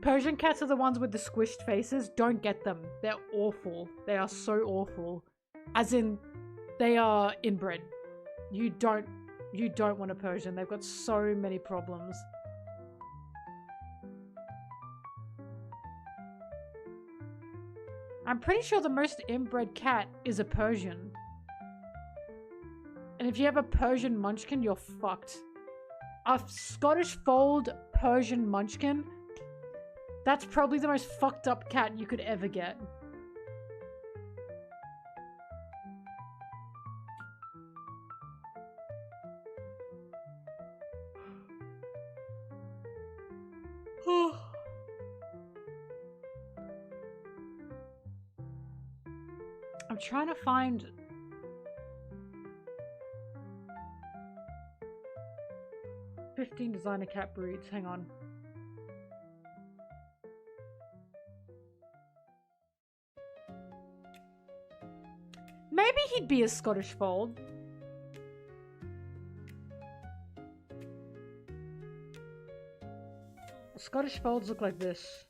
Persian cats are the ones with the squished faces. Don't get them. They're awful. They are so awful. As in, they are inbred. You don't want a Persian. They've got so many problems. I'm pretty sure the most inbred cat is a Persian. And if you have a Persian munchkin, you're fucked. A Scottish fold Persian munchkin, that's probably the most fucked up cat you could ever get. I'm trying to find... ...15 designer cat breeds. Hang on. Maybe he'd be a Scottish fold. Scottish folds look like this.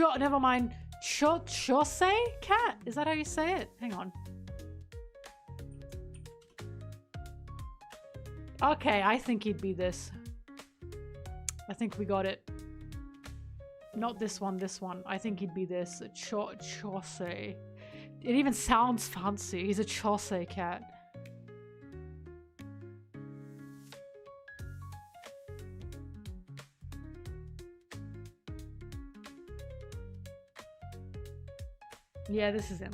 Oh, never mind. Chaucer cat? Is that how you say it? Hang on. Okay, I think he'd be this. I think we got it. Not this one, this one. I think he'd be this. Chose. It even sounds fancy. He's a Chose cat. Yeah, this is him.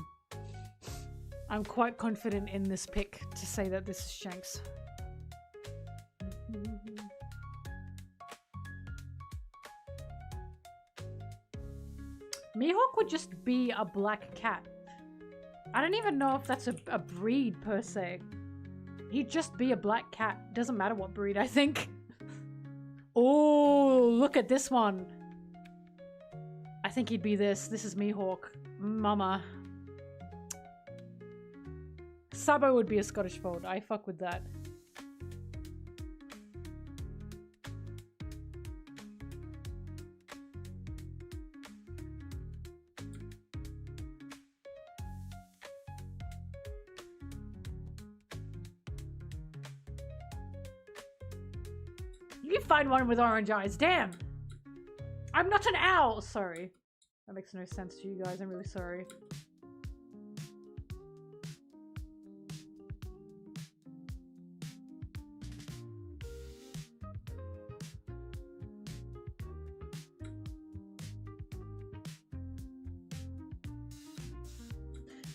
I'm quite confident in this pick to say that this is Shanks. Mihawk would just be a black cat. I don't even know if that's a breed per se. He'd just be a black cat. Doesn't matter what breed, I think. Oh, look at this one. I think he'd be this. This is Mihawk. Mama. Sabo would be a Scottish fold. I fuck with that. You find one with orange eyes. Damn. I'm not an owl. Sorry. That makes no sense to you guys. I'm really sorry.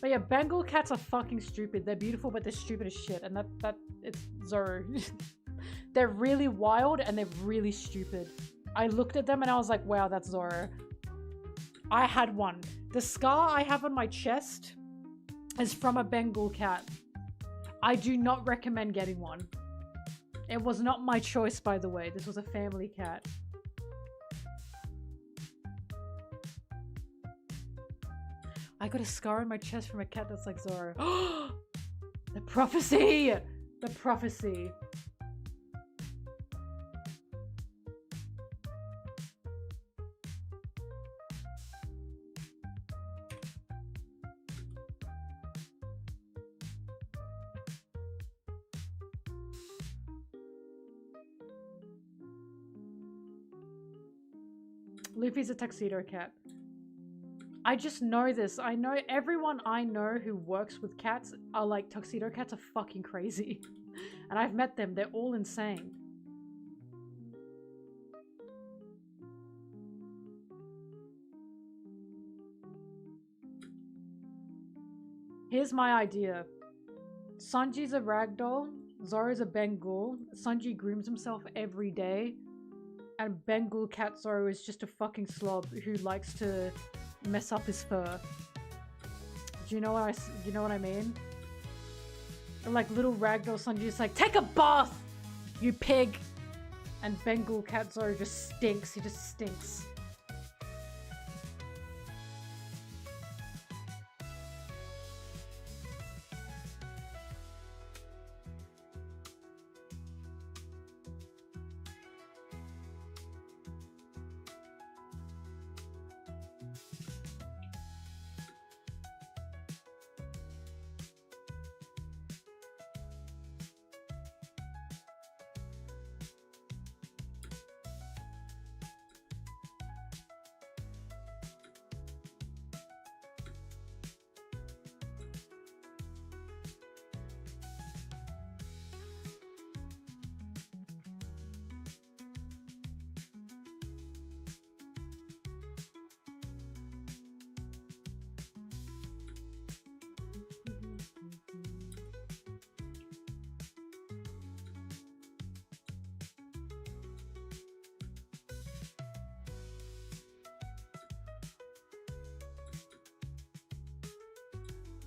But yeah, Bengal cats are fucking stupid. They're beautiful, but they're stupid as shit. And it's Zoro. They're really wild and they're really stupid. I looked at them and I was like, wow, that's Zoro. I had one. The scar I have on my chest is from a Bengal cat. I do not recommend getting one. It was not my choice, by the way. This was a family cat. I got a scar on my chest from a cat that's like Zoro. The prophecy! The prophecy. Luffy's a tuxedo cat. I just know this. I know everyone I know who works with cats are like, tuxedo cats are fucking crazy. And I've met them. They're all insane. Here's my idea. Sanji's a ragdoll. Zoro's a Bengal. Sanji grooms himself every day. And Bengal cat Zoro is just a fucking slob who likes to mess up his fur. Do you know what I mean? And like little ragdoll Sanji is like, take a bath, you pig! And Bengal cat Zoro just stinks. He just stinks.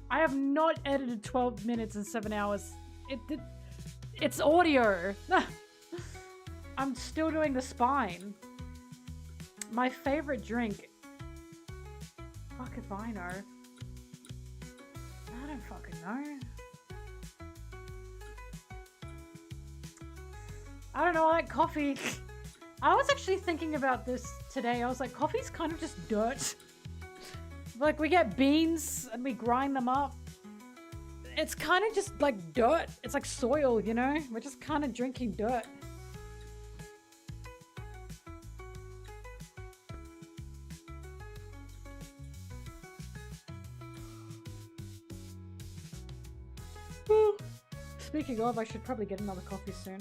I have not edited 12 minutes and 7 hours. It's audio. I'm still doing the spine. My favorite drink. Fuck if I know. I don't fucking know. I don't know, I like coffee. I was actually thinking about this today. I was like, coffee's kind of just dirt. Like, we get beans and we grind them up. it's kind of just like dirt. It's like soil, you know? We're just kind of drinking dirt. Speaking of, I should probably get another coffee soon.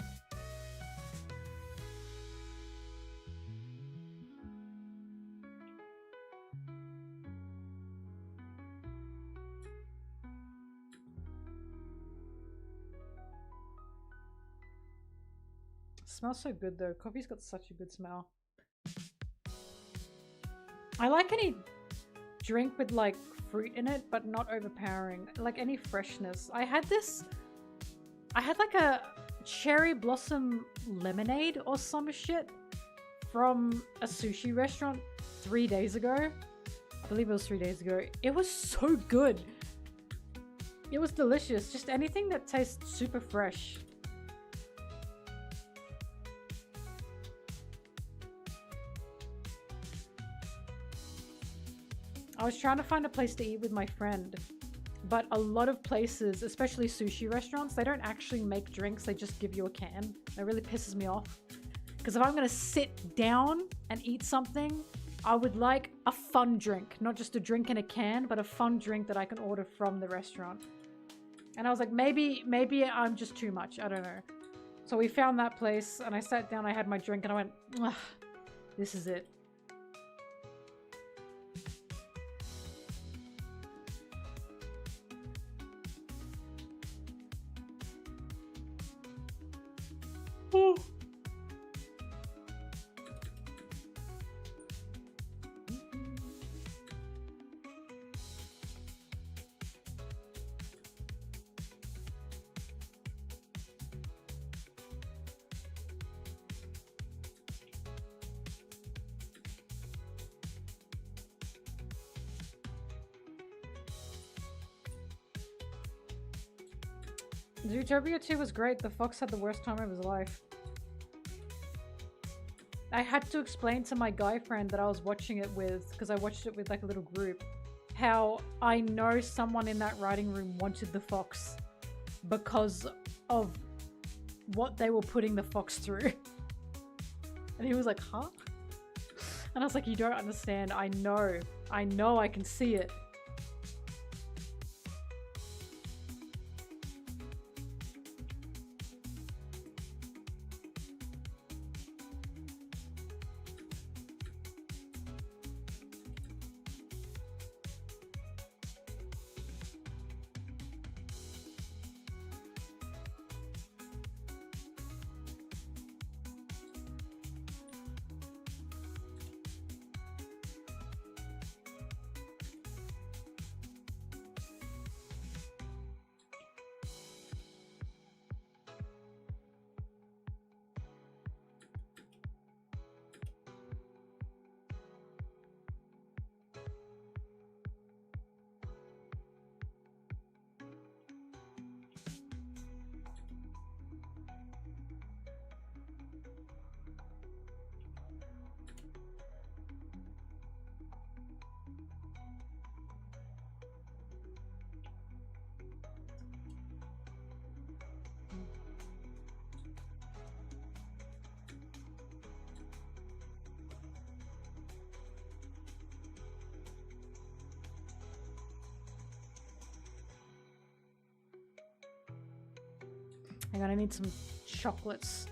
Smells so good though. Coffee's got such a good smell. I like any drink with like fruit in it, but not overpowering. Like any freshness. I had like a cherry blossom lemonade or some shit from a sushi restaurant 3 days ago. I believe it was 3 days ago. It was so good. It was delicious. Just anything that tastes super fresh. I was trying to find a place to eat with my friend, but a lot of places, especially sushi restaurants, they don't actually make drinks, they just give you a can. That really pisses me off. Because if I'm going to sit down and eat something, I would like a fun drink. Not just a drink in a can, but a fun drink that I can order from the restaurant. And I was like, maybe I'm just too much. I don't know. So we found that place and I sat down, I had my drink and I went, ugh, this is it. Ooh. Zootopia 2 was great. The fox had the worst time of his life. I had to explain to my guy friend that I was watching it with, because I watched it with like a little group, how I know someone in that writing room wanted the fox because of what they were putting the fox through. And he was like, huh? And I was like, you don't understand. I know I can see it. Hang on, I need some chocolates.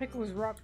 Pickles rock.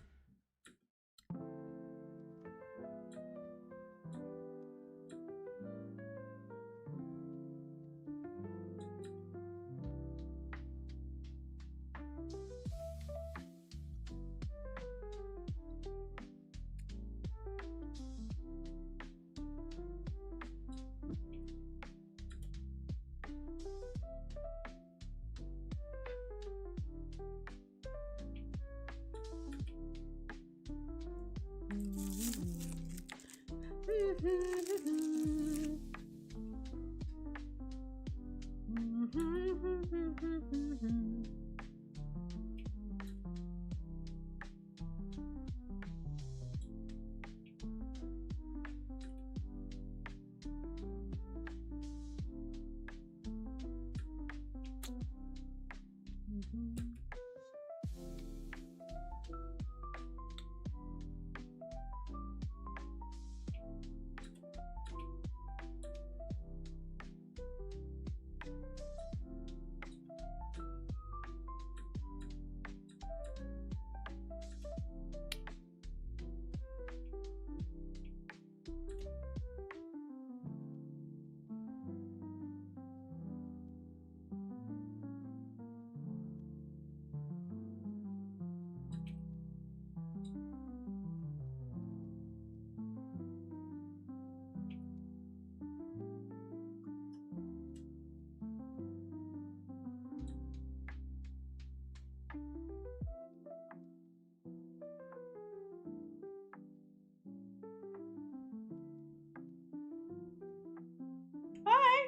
Hi.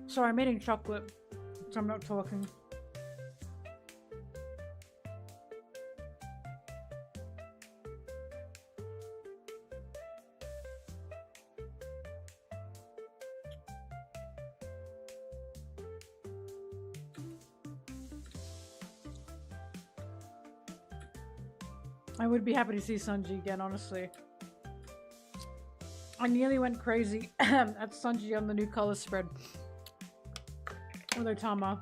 Sorry, I'm eating chocolate, so I'm not talking. I would be happy to see Sanji again, honestly. I nearly went crazy at Sanji on the new color spread. With Otama.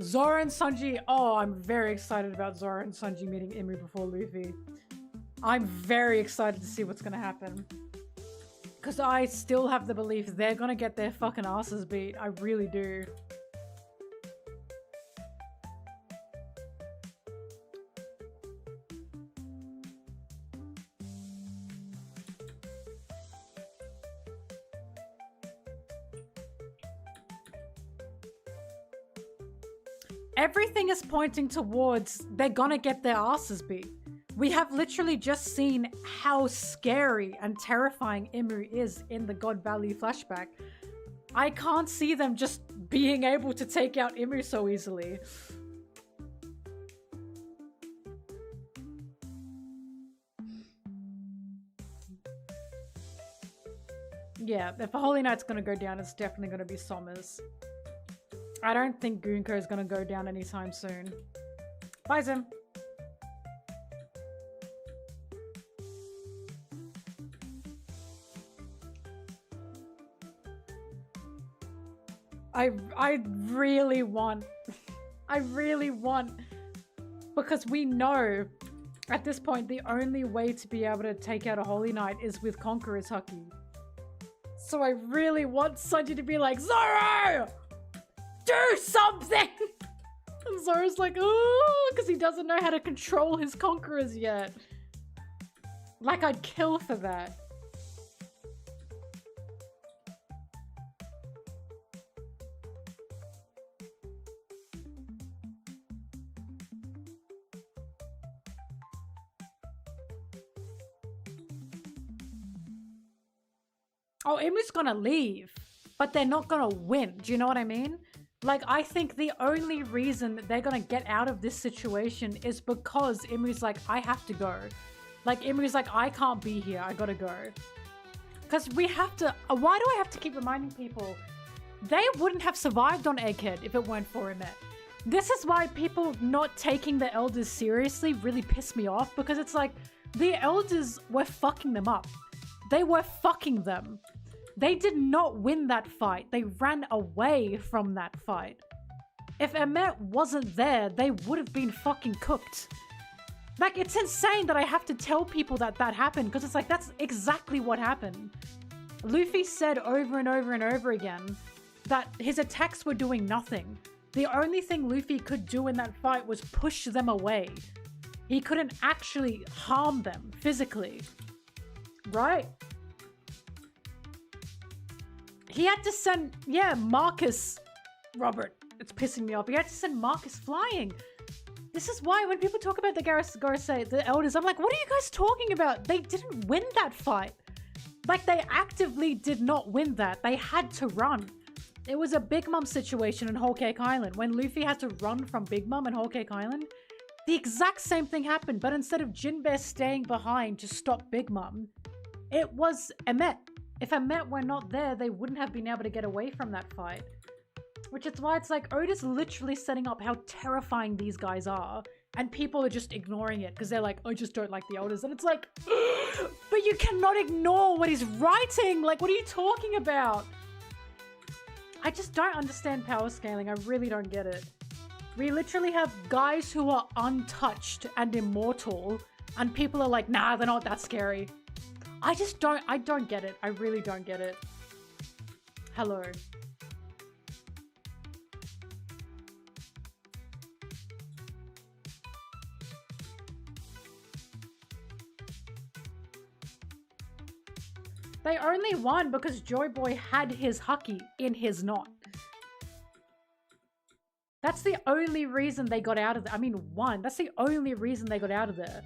Zoro and Sanji. Oh, I'm very excited about Zoro and Sanji meeting Imri before Luffy. I'm very excited to see what's gonna happen. Because I still have the belief they're gonna get their fucking asses beat. I really do. Everything is pointing towards they're gonna get their asses beat. We have literally just seen how scary and terrifying Imri is in the God Valley flashback. I can't see them just being able to take out Imri so easily. Yeah, if a Holy Knight's gonna go down, it's definitely gonna be Sommers. I don't think Gunko is gonna go down anytime soon. Bye, Zim. I really want, because we know at this point the only way to be able to take out a Holy Knight is with Conqueror's Haki. So I really want Sanji to be like, Zoro! Do something! And Zoro's like, oh, because he doesn't know how to control his conquerors yet. Like, I'd kill for that. Oh, Imri's gonna leave, but they're not gonna win. Do you know what I mean? Like, I think the only reason they're gonna get out of this situation is because Imu's like, I have to go. Like, Imu's like, I can't be here, I gotta go. Because we have to, why do I have to keep reminding people? They wouldn't have survived on Egghead if it weren't for Emmett. This is why people not taking the elders seriously really piss me off, because it's like, the elders were fucking them up. They were fucking them. They did not win that fight. They ran away from that fight. If Emmett wasn't there, they would have been fucking cooked. Like, it's insane that I have to tell people that that happened, because it's like, that's exactly what happened. Luffy said over and over and over again that his attacks were doing nothing. The only thing Luffy could do in that fight was push them away. He couldn't actually harm them physically. Right? He had to send, yeah, Marcus. Robert, it's pissing me off. He had to send Marcus flying. This is why when people talk about the the elders, I'm like, what are you guys talking about? They didn't win that fight. Like, they actively did not win that. They had to run. It was a Big Mom situation in Whole Cake Island. When Luffy had to run from Big Mom in Whole Cake Island, the exact same thing happened. But instead of Jinbei staying behind to stop Big Mom, it was Emmett. If Emmett were not there, they wouldn't have been able to get away from that fight. Which is why it's like, Oda's literally setting up how terrifying these guys are. And people are just ignoring it because they're like, I just don't like the elders. And it's like, but you cannot ignore what he's writing. Like, what are you talking about? I just don't understand power scaling. I really don't get it. We literally have guys who are untouched and immortal. And people are like, nah, they're not that scary. I don't get it. I really don't get it. Hello. They only won because Joy Boy had his Hucky in his knot. That's the only reason they got out of there. I mean, one. That's the only reason they got out of there.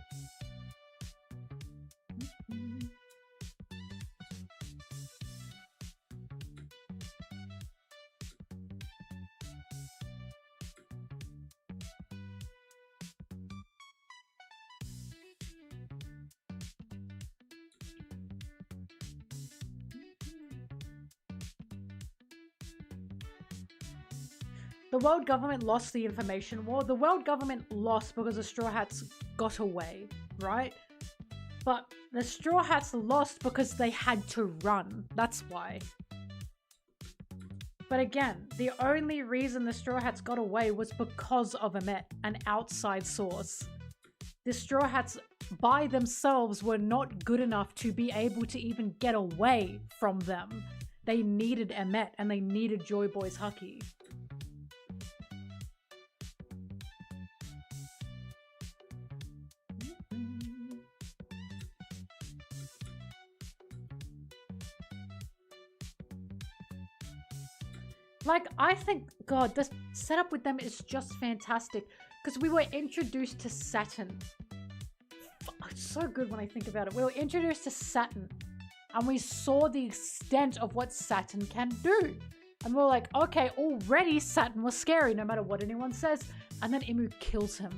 The world government lost the information war. The world government lost because the Straw Hats got away, right? But the Straw Hats lost because they had to run. That's why. But again, the only reason the Straw Hats got away was because of Emmett, an outside source. The Straw Hats by themselves were not good enough to be able to even get away from them. They needed Emmett and they needed Joy Boy's Hucky. Like, I think, God, the setup with them is just fantastic. Because we were introduced to Saturn. It's so good when I think about it. We were introduced to Saturn. And we saw the extent of what Saturn can do. And we were like, okay, already Saturn was scary, no matter what anyone says. And then Imu kills him.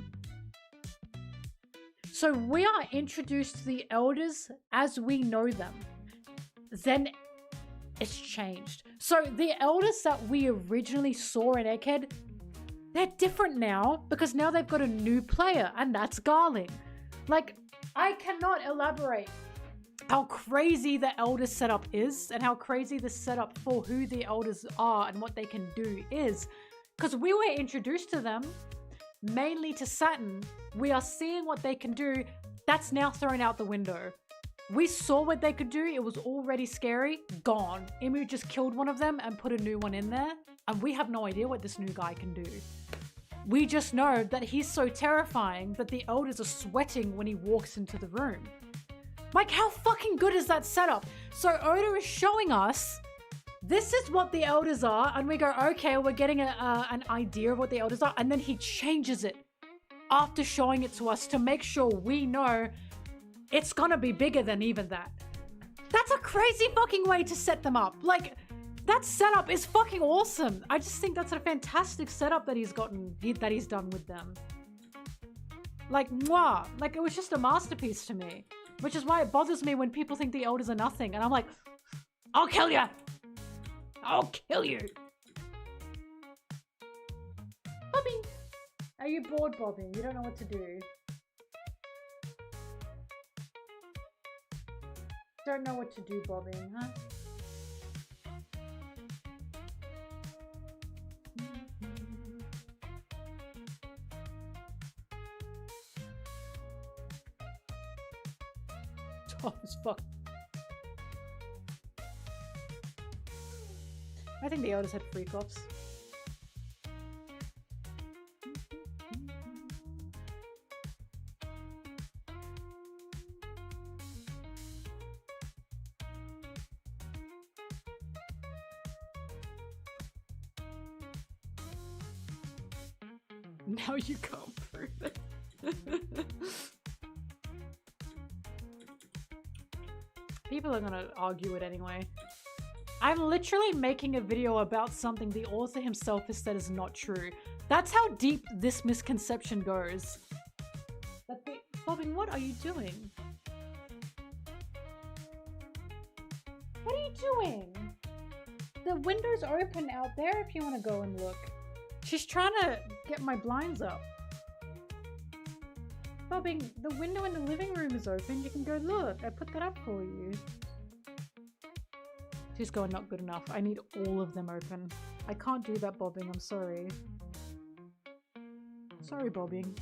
So we are introduced to the elders as we know them. Then it's changed. So the elders that we originally saw in Egghead, they're different now because now they've got a new player, and that's Garling. Like, I cannot elaborate how crazy the elders setup is and how crazy the setup for who the elders are and what they can do is. Because we were introduced to them mainly to Saturn. We are seeing what they can do. That's now thrown out the window. We saw what they could do. It was already scary. Gone. Imu just killed one of them and put a new one in there. And we have no idea what this new guy can do. We just know that he's so terrifying that the elders are sweating when he walks into the room. Like, how fucking good is that setup? So Oda is showing us, this is what the elders are. And we go, okay, we're getting an idea of what the elders are. And then he changes it after showing it to us to make sure we know it's gonna be bigger than even that. That's a crazy fucking way to set them up. Like, that setup is fucking awesome. I just think that's a fantastic setup that he's done with them. Like, mwah. Like, it was just a masterpiece to me. Which is why it bothers me when people think the elders are nothing. And I'm like, I'll kill you. I'll kill you. Bobby. Are you bored, Bobby? You don't know what to do. Don't know what to do, Bobby, huh? Tough as fuck. I think the elders had freak offs. Now you can't prove it. People are gonna argue it anyway. I'm literally making a video about something the author himself has said is not true. That's how deep this misconception goes. But Bobbin, what are you doing? What are you doing? The window's open out there if you want to go and look. She's trying to get my blinds up. Bobbing, the window in the living room is open. You can go look. I put that up for you. She's going, not good enough. I need all of them open. I can't do that, Bobbing. I'm sorry. Sorry, Bobbing.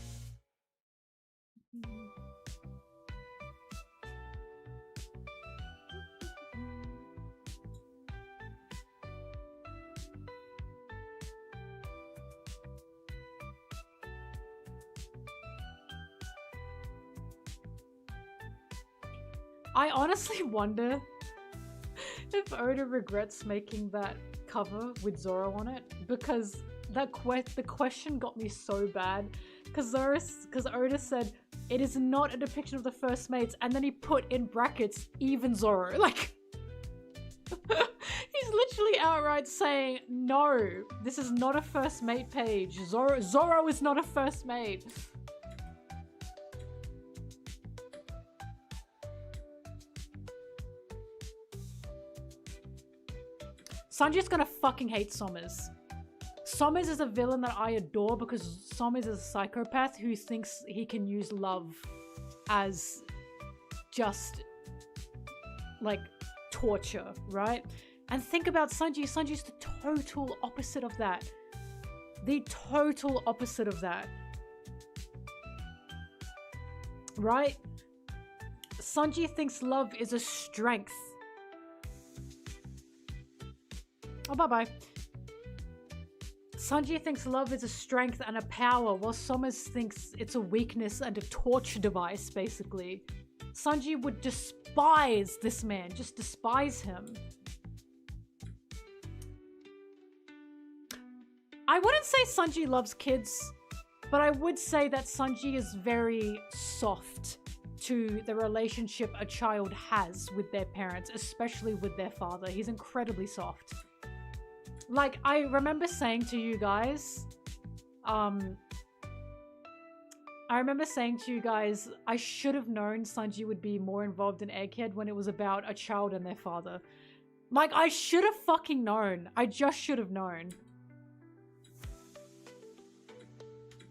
I honestly wonder if Oda regrets making that cover with Zoro on it, because that the question got me so bad. Because Oda said it is not a depiction of the first mates, and then he put in brackets even Zoro. Like, he's literally outright saying, no, this is not a first mate page. Zoro is not a first mate. Sanji's gonna fucking hate Sommers. Sommers is a villain that I adore because Sommers is a psychopath who thinks he can use love as just, like, torture, right? And think about Sanji. Sanji's the total opposite of that. The total opposite of that. Right? Sanji thinks love is a strength. Oh, bye-bye. Sanji thinks love is a strength and a power, while Sommers thinks it's a weakness and a torture device, basically. Sanji would despise this man, just despise him. I wouldn't say Sanji loves kids, but I would say that Sanji is very soft to the relationship a child has with their parents, especially with their father. He's incredibly soft. Like, I remember saying to you guys, I should have known Sanji would be more involved in Egghead when it was about a child and their father. Like, I should have fucking known. I just should have known.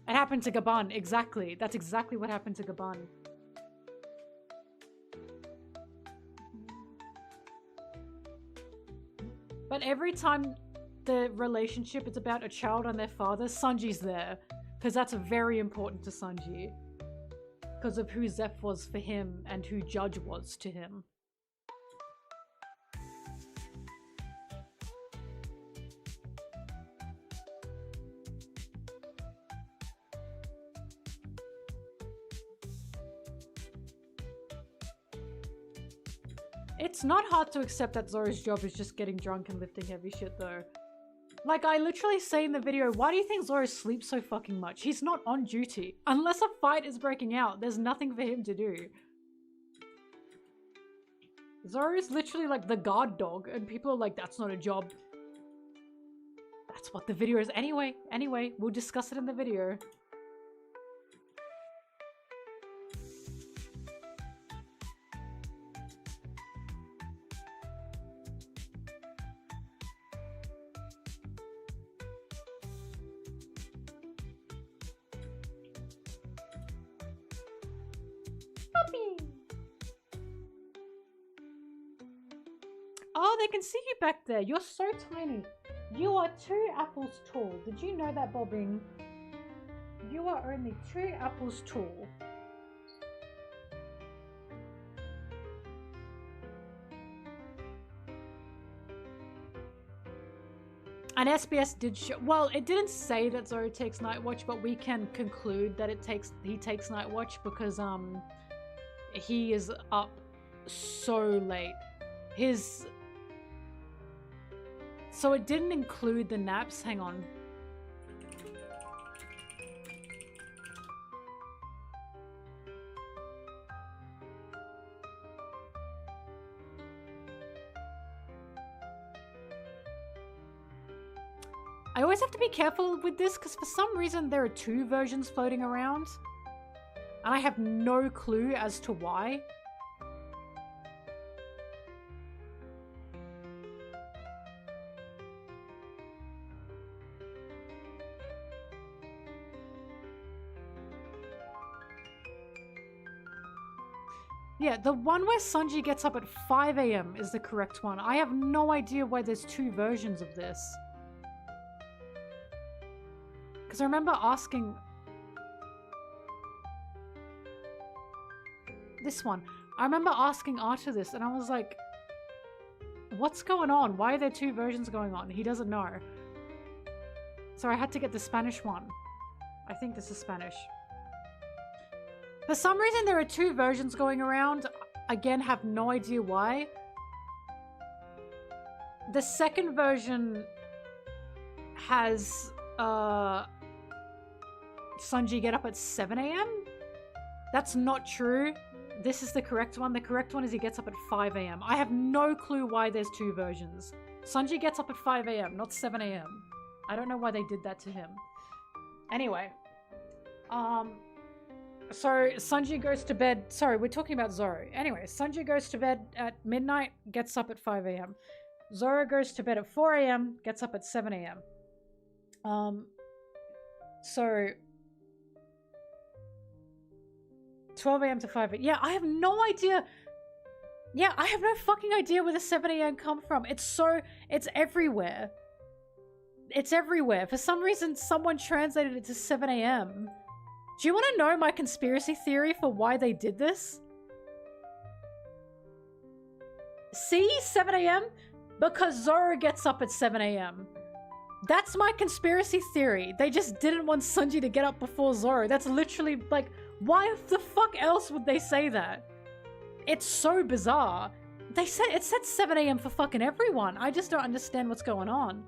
It happened to Gaban, exactly. That's exactly what happened to Gaban. But every time the relationship is about a child and their father, Sanji's there. Because that's very important to Sanji. Because of who Zeph was for him and who Judge was to him. It's not hard to accept that Zoro's job is just getting drunk and lifting heavy shit though. Like, I literally say in the video, why do you think Zoro sleeps so fucking much? He's not on duty. Unless a fight is breaking out, there's nothing for him to do. Zoro is literally like the guard dog, and people are like, that's not a job. That's what the video is. Anyway, we'll discuss it in the video. Oh, they can see you back there. You're so tiny. You are 2 apples tall. Did you know that, Bobbing? You are only 2 apples tall. And SBS did show. Well, it didn't say that Zoro takes night watch, but we can conclude that he takes night watch because he is up so late. So it didn't include the naps. Hang on. I always have to be careful with this because for some reason there are 2 versions floating around. And I have no clue as to why. Yeah, the one where Sanji gets up at 5 AM is the correct one. I have no idea why there's 2 versions of this. Because I remember asking... This one. I remember asking Arthur this and I was like, what's going on? Why are there 2 versions going on? He doesn't know. So I had to get the Spanish one. I think this is Spanish. For some reason there are 2 versions going around. Again, have no idea why. The second version has Sanji get up at 7 AM? That's not true. This is the correct one. The correct one is he gets up at 5 AM. I have no clue why there's 2 versions. Sanji gets up at 5 AM, not 7 AM. I don't know why they did that to him. Anyway. So Sanji goes to bed. Sorry, we're talking about Zoro. Anyway, Sanji goes to bed at midnight, gets up at 5 AM. Zoro goes to bed at 4 AM, gets up at 7 AM. So 12 AM to 5 AM. Yeah, I have no idea. Yeah, I have no fucking idea where the 7 AM come from. It's everywhere. It's everywhere. For some reason, someone translated it to 7 AM. Do you want to know my conspiracy theory for why they did this? See, 7 AM? Because Zoro gets up at 7 AM. That's my conspiracy theory. They just didn't want Sanji to get up before Zoro. That's literally, like, why the fuck else would they say that? It's so bizarre. It said 7 AM for fucking everyone. I just don't understand what's going on.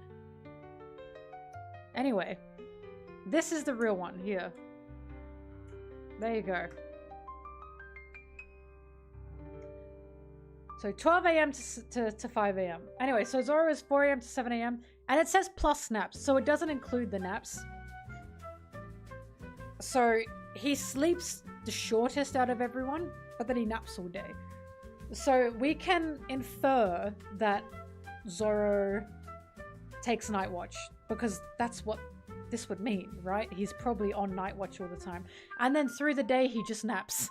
Anyway, this is the real one here. There you go. So 12 AM to 5 AM. Anyway, so Zoro is 4 AM to 7 AM. And it says plus naps, so it doesn't include the naps. So he sleeps the shortest out of everyone, but then he naps all day. So we can infer that Zoro takes night watch, because that's what this would mean, right? He's probably on night watch all the time. And then through the day, he just naps.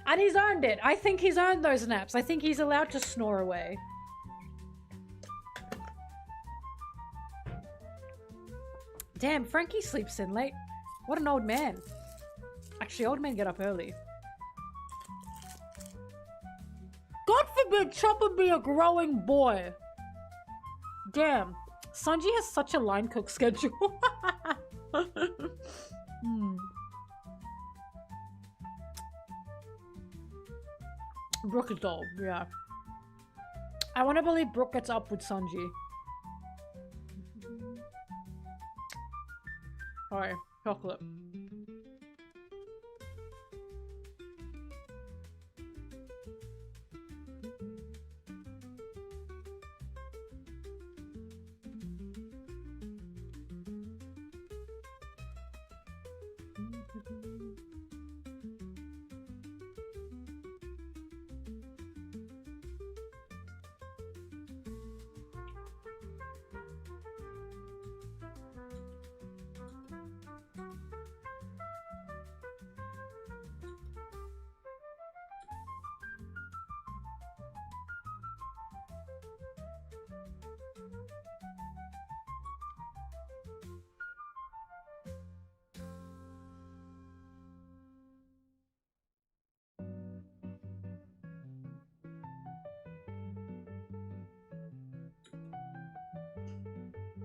And he's earned it. I think he's earned those naps. I think he's allowed to snore away. Damn, Frankie sleeps in late. What an old man. Actually, old men get up early. God forbid Chopper be a growing boy. Damn. Sanji has such a line cook schedule. Brooke is dull, yeah. I want to believe Brooke gets up with Sanji. Alright, chocolate.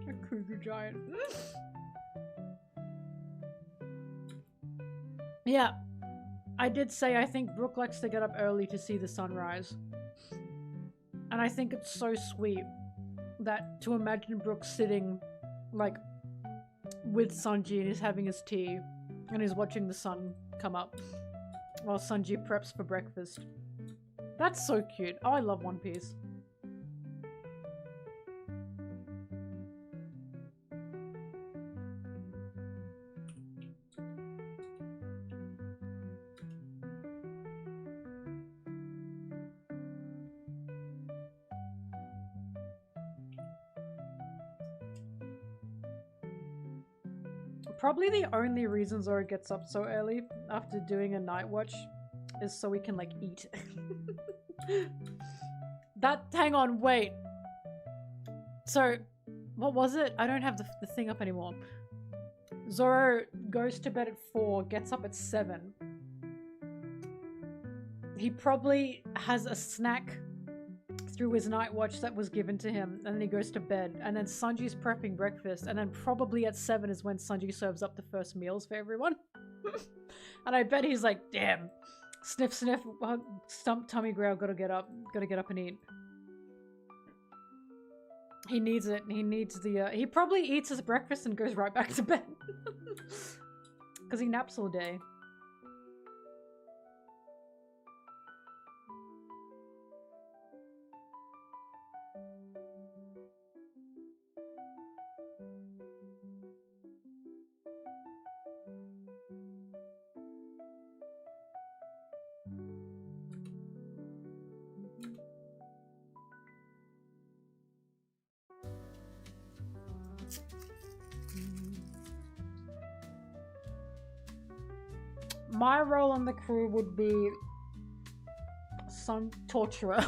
A cougar giant. Yeah, I did say I think Brooke likes to get up early to see the sunrise. And I think it's so sweet that to imagine Brooke sitting like with Sanji and he's having his tea and he's watching the sun come up while Sanji preps for breakfast. That's so cute. Oh, I love One Piece. Probably the only reason Zoro gets up so early after doing a night watch is so we can like eat. Hang on, wait. So, what was it? I don't have the thing up anymore. Zoro goes to bed at 4, gets up at 7. He probably has a snack through his night watch that was given to him, and then he goes to bed, and then Sanji's prepping breakfast, and then probably at 7 is when Sanji serves up the first meals for everyone. And I bet he's like, damn, sniff sniff, stump tummy growl, gotta get up and eat. He needs it. He needs the he probably eats his breakfast and goes right back to bed because he naps all day. My role on the crew would be some torturer.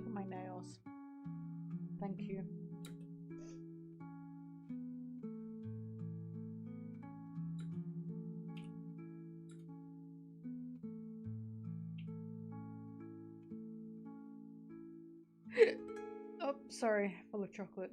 Look at my nails. Thank you. Oh, sorry, full of chocolate.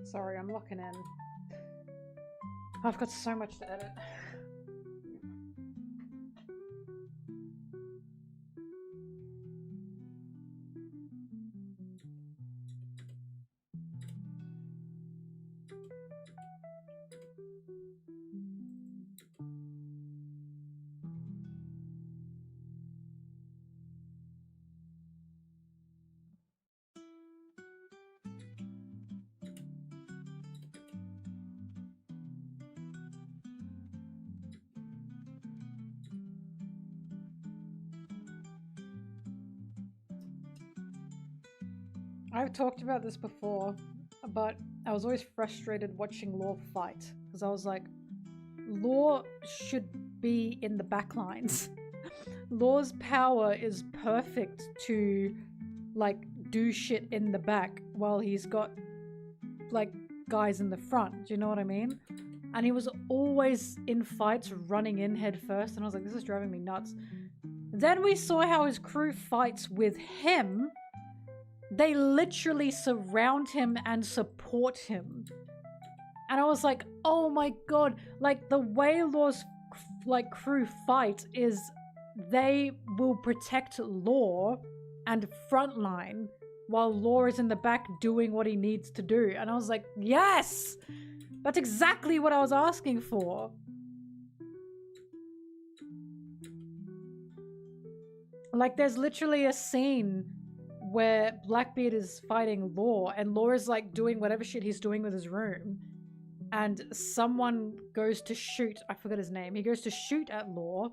Sorry, I'm locking in. I've got so much to edit. I've talked about this before, but I was always frustrated watching Law fight because I was like, Law should be in the back lines. Law's power is perfect to like do shit in the back while he's got like guys in the front. Do you know what I mean? And he was always in fights running in head first, and I was like, this is driving me nuts. Then we saw how his crew fights with him. They literally surround him and support him. And I was like, oh my god, like the way Law's like crew fight is they will protect Law and frontline while Law is in the back doing what he needs to do. And I was like, yes! That's exactly what I was asking for. Like there's literally a scene where Blackbeard is fighting Law, and Law is like doing whatever shit he's doing with his room, and someone goes to shoot, I forgot his name, he goes to shoot at Law,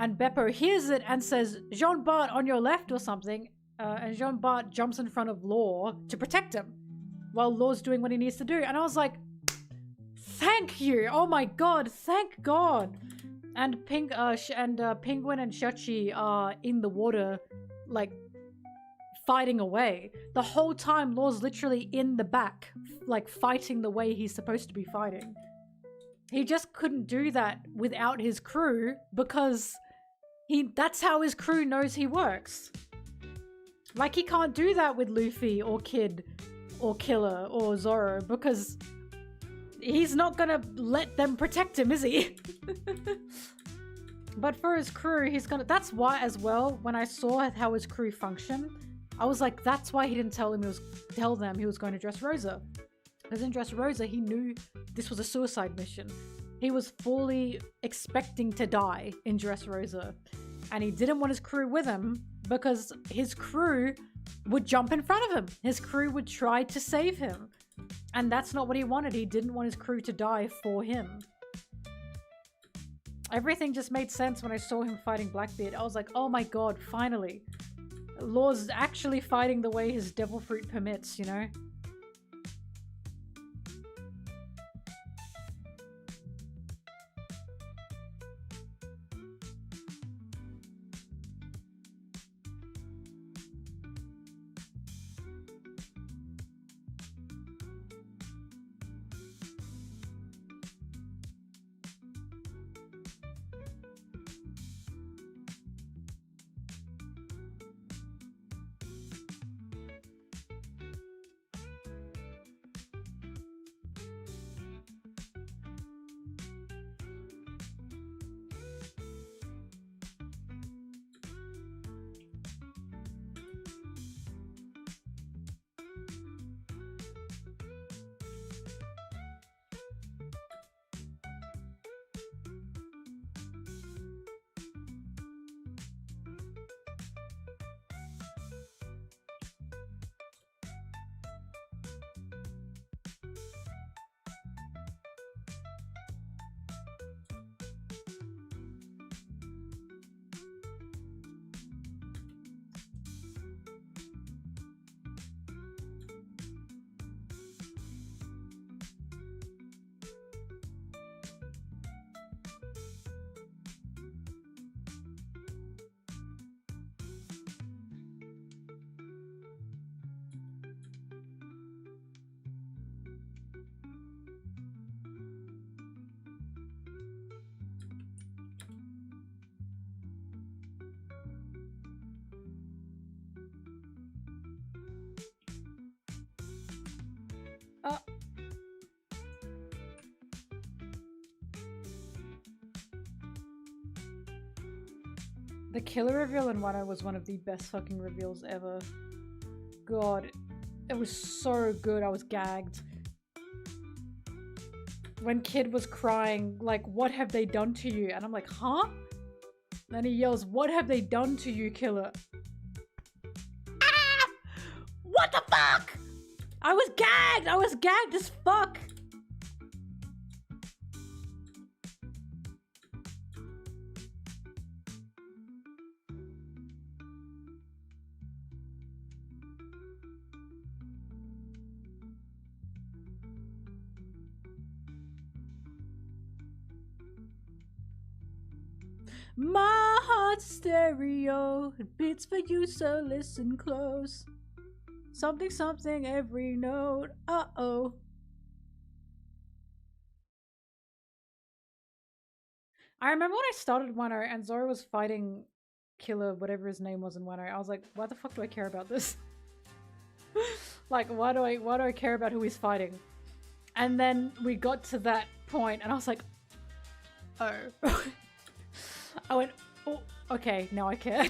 and Beppo hears it and says, Jean Bart on your left or something, and Jean Bart jumps in front of Law to protect him, while Law's doing what he needs to do, and I was like, thank you, oh my god, thank god. And Penguin and Shachi are in the water, like, fighting away. The whole time Law's literally in the back, like fighting the way he's supposed to be fighting. He just couldn't do that without his crew because that's how his crew knows he works. Like he can't do that with Luffy or Kid or Killer or Zoro because he's not gonna let them protect him, is he? But for his crew, he's gonna. That's why as well, when I saw how his crew function, I was like, that's why he didn't tell them he was going to Dressrosa. Because in Dressrosa, he knew this was a suicide mission. He was fully expecting to die in Dressrosa. And he didn't want his crew with him because his crew would jump in front of him. His crew would try to save him. And that's not what he wanted. He didn't want his crew to die for him. Everything just made sense when I saw him fighting Blackbeard. I was like, oh my god, finally. Law's actually fighting the way his devil fruit permits, you know? The killer reveal in Wano was one of the best fucking reveals ever. God, it was so good, I was gagged. When Kid was crying, like, what have they done to you? And I'm like, huh? Then he yells, what have they done to you, killer? Ah! What the fuck? I was gagged as fuck. My heart's stereo, it beats for you, so listen close. Something, something, every note, uh-oh. I remember when I started Wano and Zoro was fighting Killer, whatever his name was in Wano, I was like, why the fuck do I care about this? Like, why do I care about who he's fighting? And then we got to that point and I was like, oh. I went, oh, okay, now I care.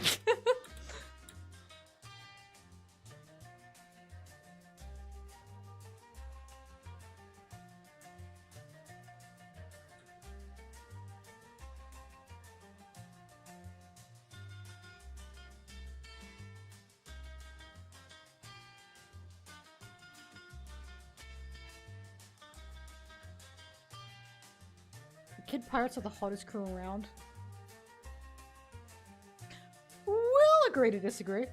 Kid Pirates are the hottest crew around. We'll agree to disagree.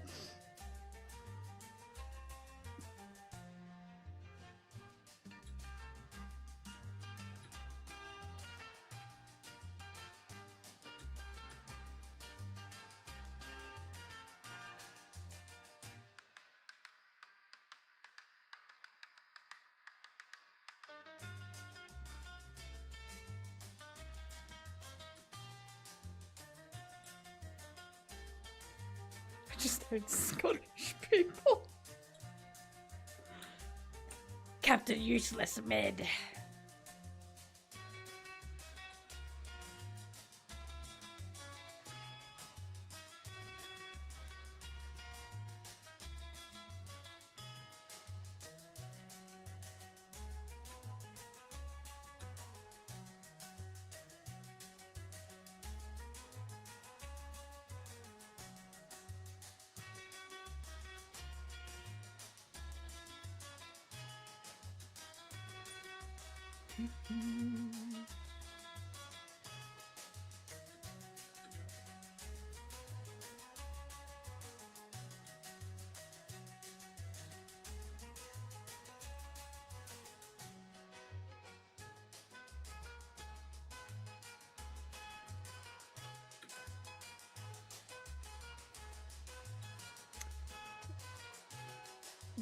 Scottish people. Captain Useless Mid.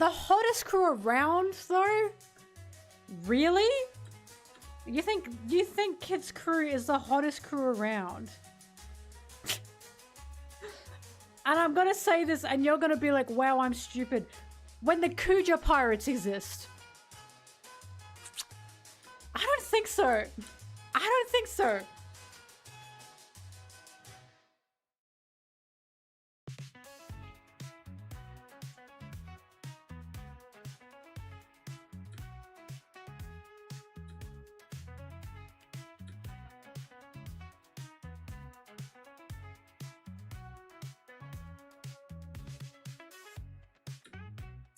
The hottest crew around, though? Really? You think Kid's crew is the hottest crew around? And I'm gonna say this, and you're gonna be like, wow, I'm stupid. When the Kuja pirates exist. I don't think so. I don't think so.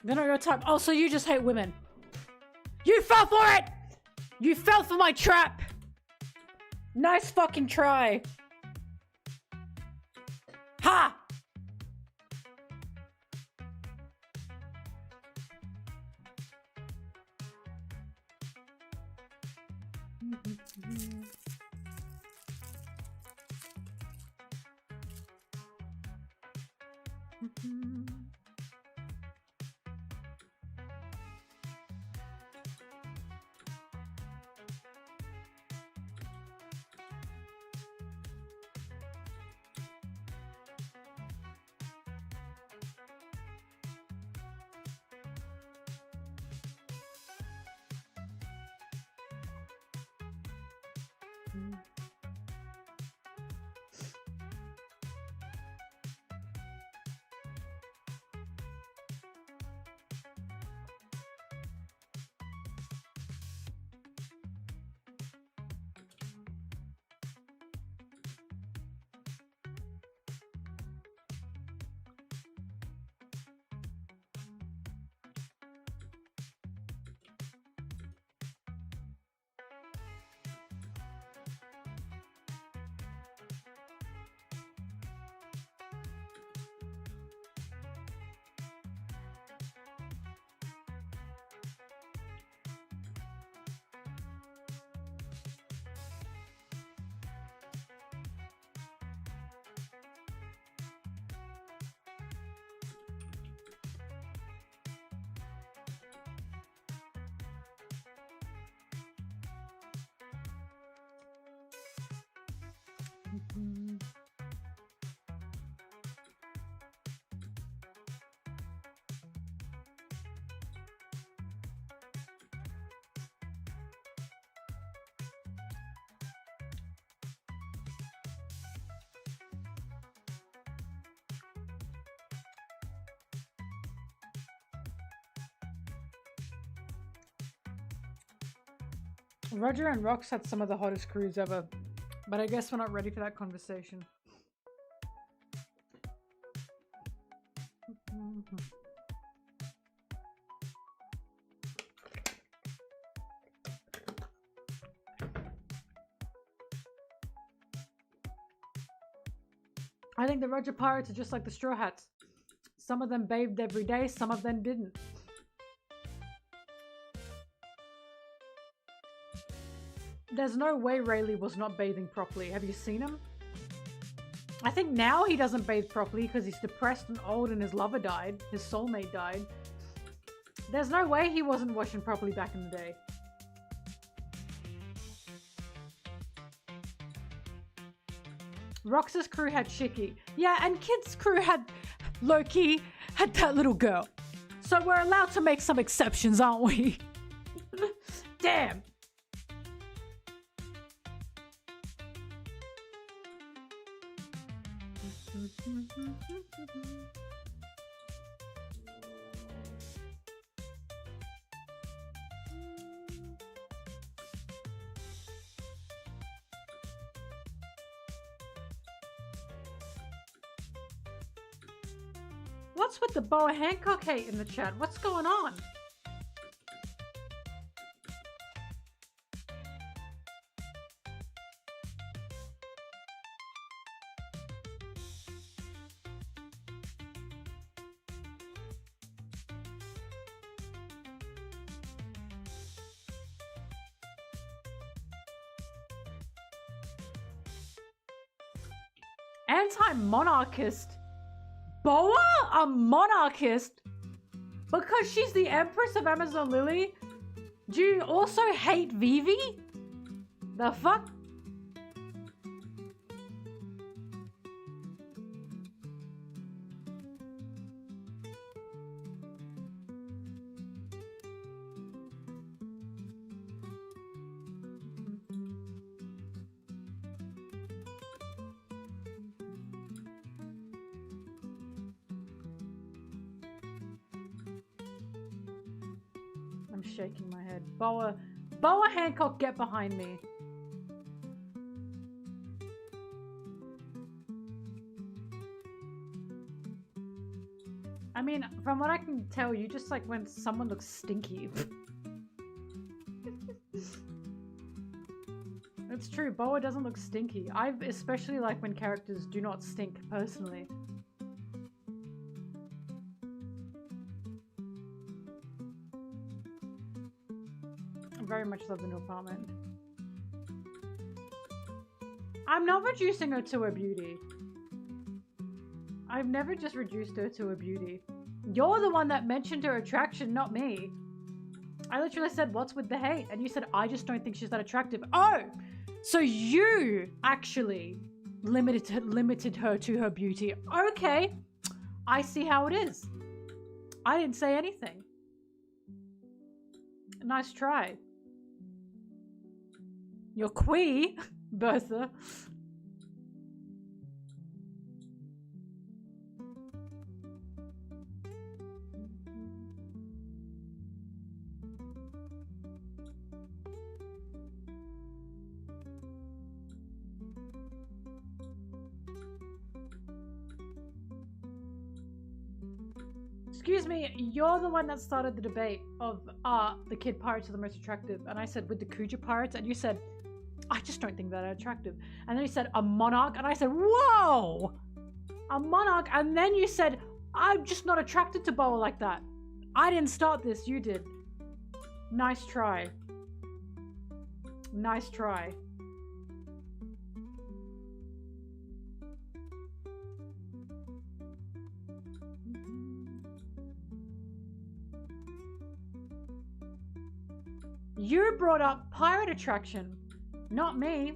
They're not your type. Oh, so you just hate women. You fell for it! You fell for my trap! Nice fucking try. Ha! Roger and Rox had some of the hottest crews ever, but I guess we're not ready for that conversation. I think the Roger Pirates are just like the Straw Hats. Some of them bathed every day, some of them didn't. There's no way Rayleigh was not bathing properly. Have you seen him? I think now he doesn't bathe properly because he's depressed and old and his lover died. His soulmate died. There's no way he wasn't washing properly back in the day. Rox's crew had Shiki. Yeah, and Kid's crew had Loki, had that little girl. So we're allowed to make some exceptions, aren't we? Damn. What's with the Boa Hancock hate in the chat? What's going on? Anti-monarchist? Boa? A monarchist? Because she's the Empress of Amazon Lily? Do you also hate Vivi? The fuck? I'm shaking my head. Boa Hancock, get behind me. I mean, from what I can tell, you just like when someone looks stinky. It's true, Boa doesn't look stinky. I especially like when characters do not stink, personally. I very much love the new apartment. I'm not reducing her to her beauty. I've never just reduced her to her beauty. You're the one that mentioned her attraction, not me. I literally said, what's with the hate? And you said, I just don't think she's that attractive. Oh! So you actually limited her to her beauty. Okay. I see how it is. I didn't say anything. Nice try. You're queer, Bertha. Excuse me, you're the one that started the debate of the kid pirates are the most attractive. And I said, with the Kuja pirates, and you said, I just don't think that attractive. And then you said, a monarch, and I said, whoa! A monarch, and then you said, I'm just not attracted to Boa like that. I didn't start this, you did. Nice try. Nice try. You brought up pirate attraction, not me.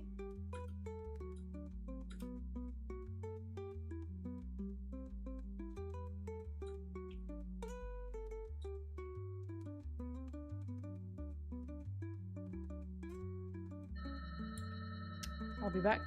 I'll be back.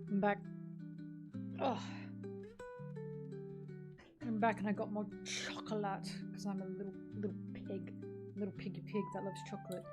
I'm back. Oh. I'm back and I got more chocolate because I'm a little pig. Little piggy pig that loves chocolate.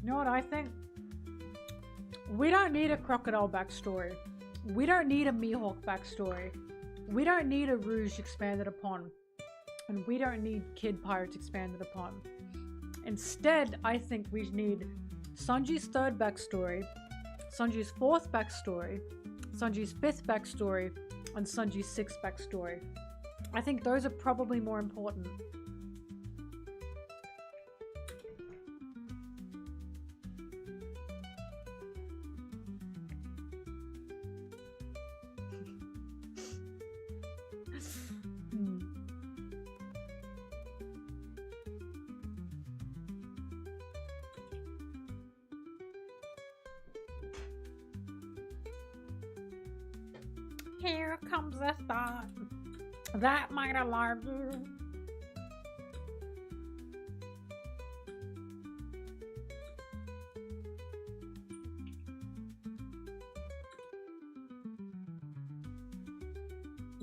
You know what I think? We don't need a crocodile backstory. We don't need a Mihawk backstory. We don't need a Rouge expanded upon. And we don't need Kid Pirates expanded upon. Instead, I think we need Sanji's third backstory, Sanji's fourth backstory, Sanji's fifth backstory, and Sanji's sixth backstory. I think those are probably more important. Here comes the thought that might alarm you.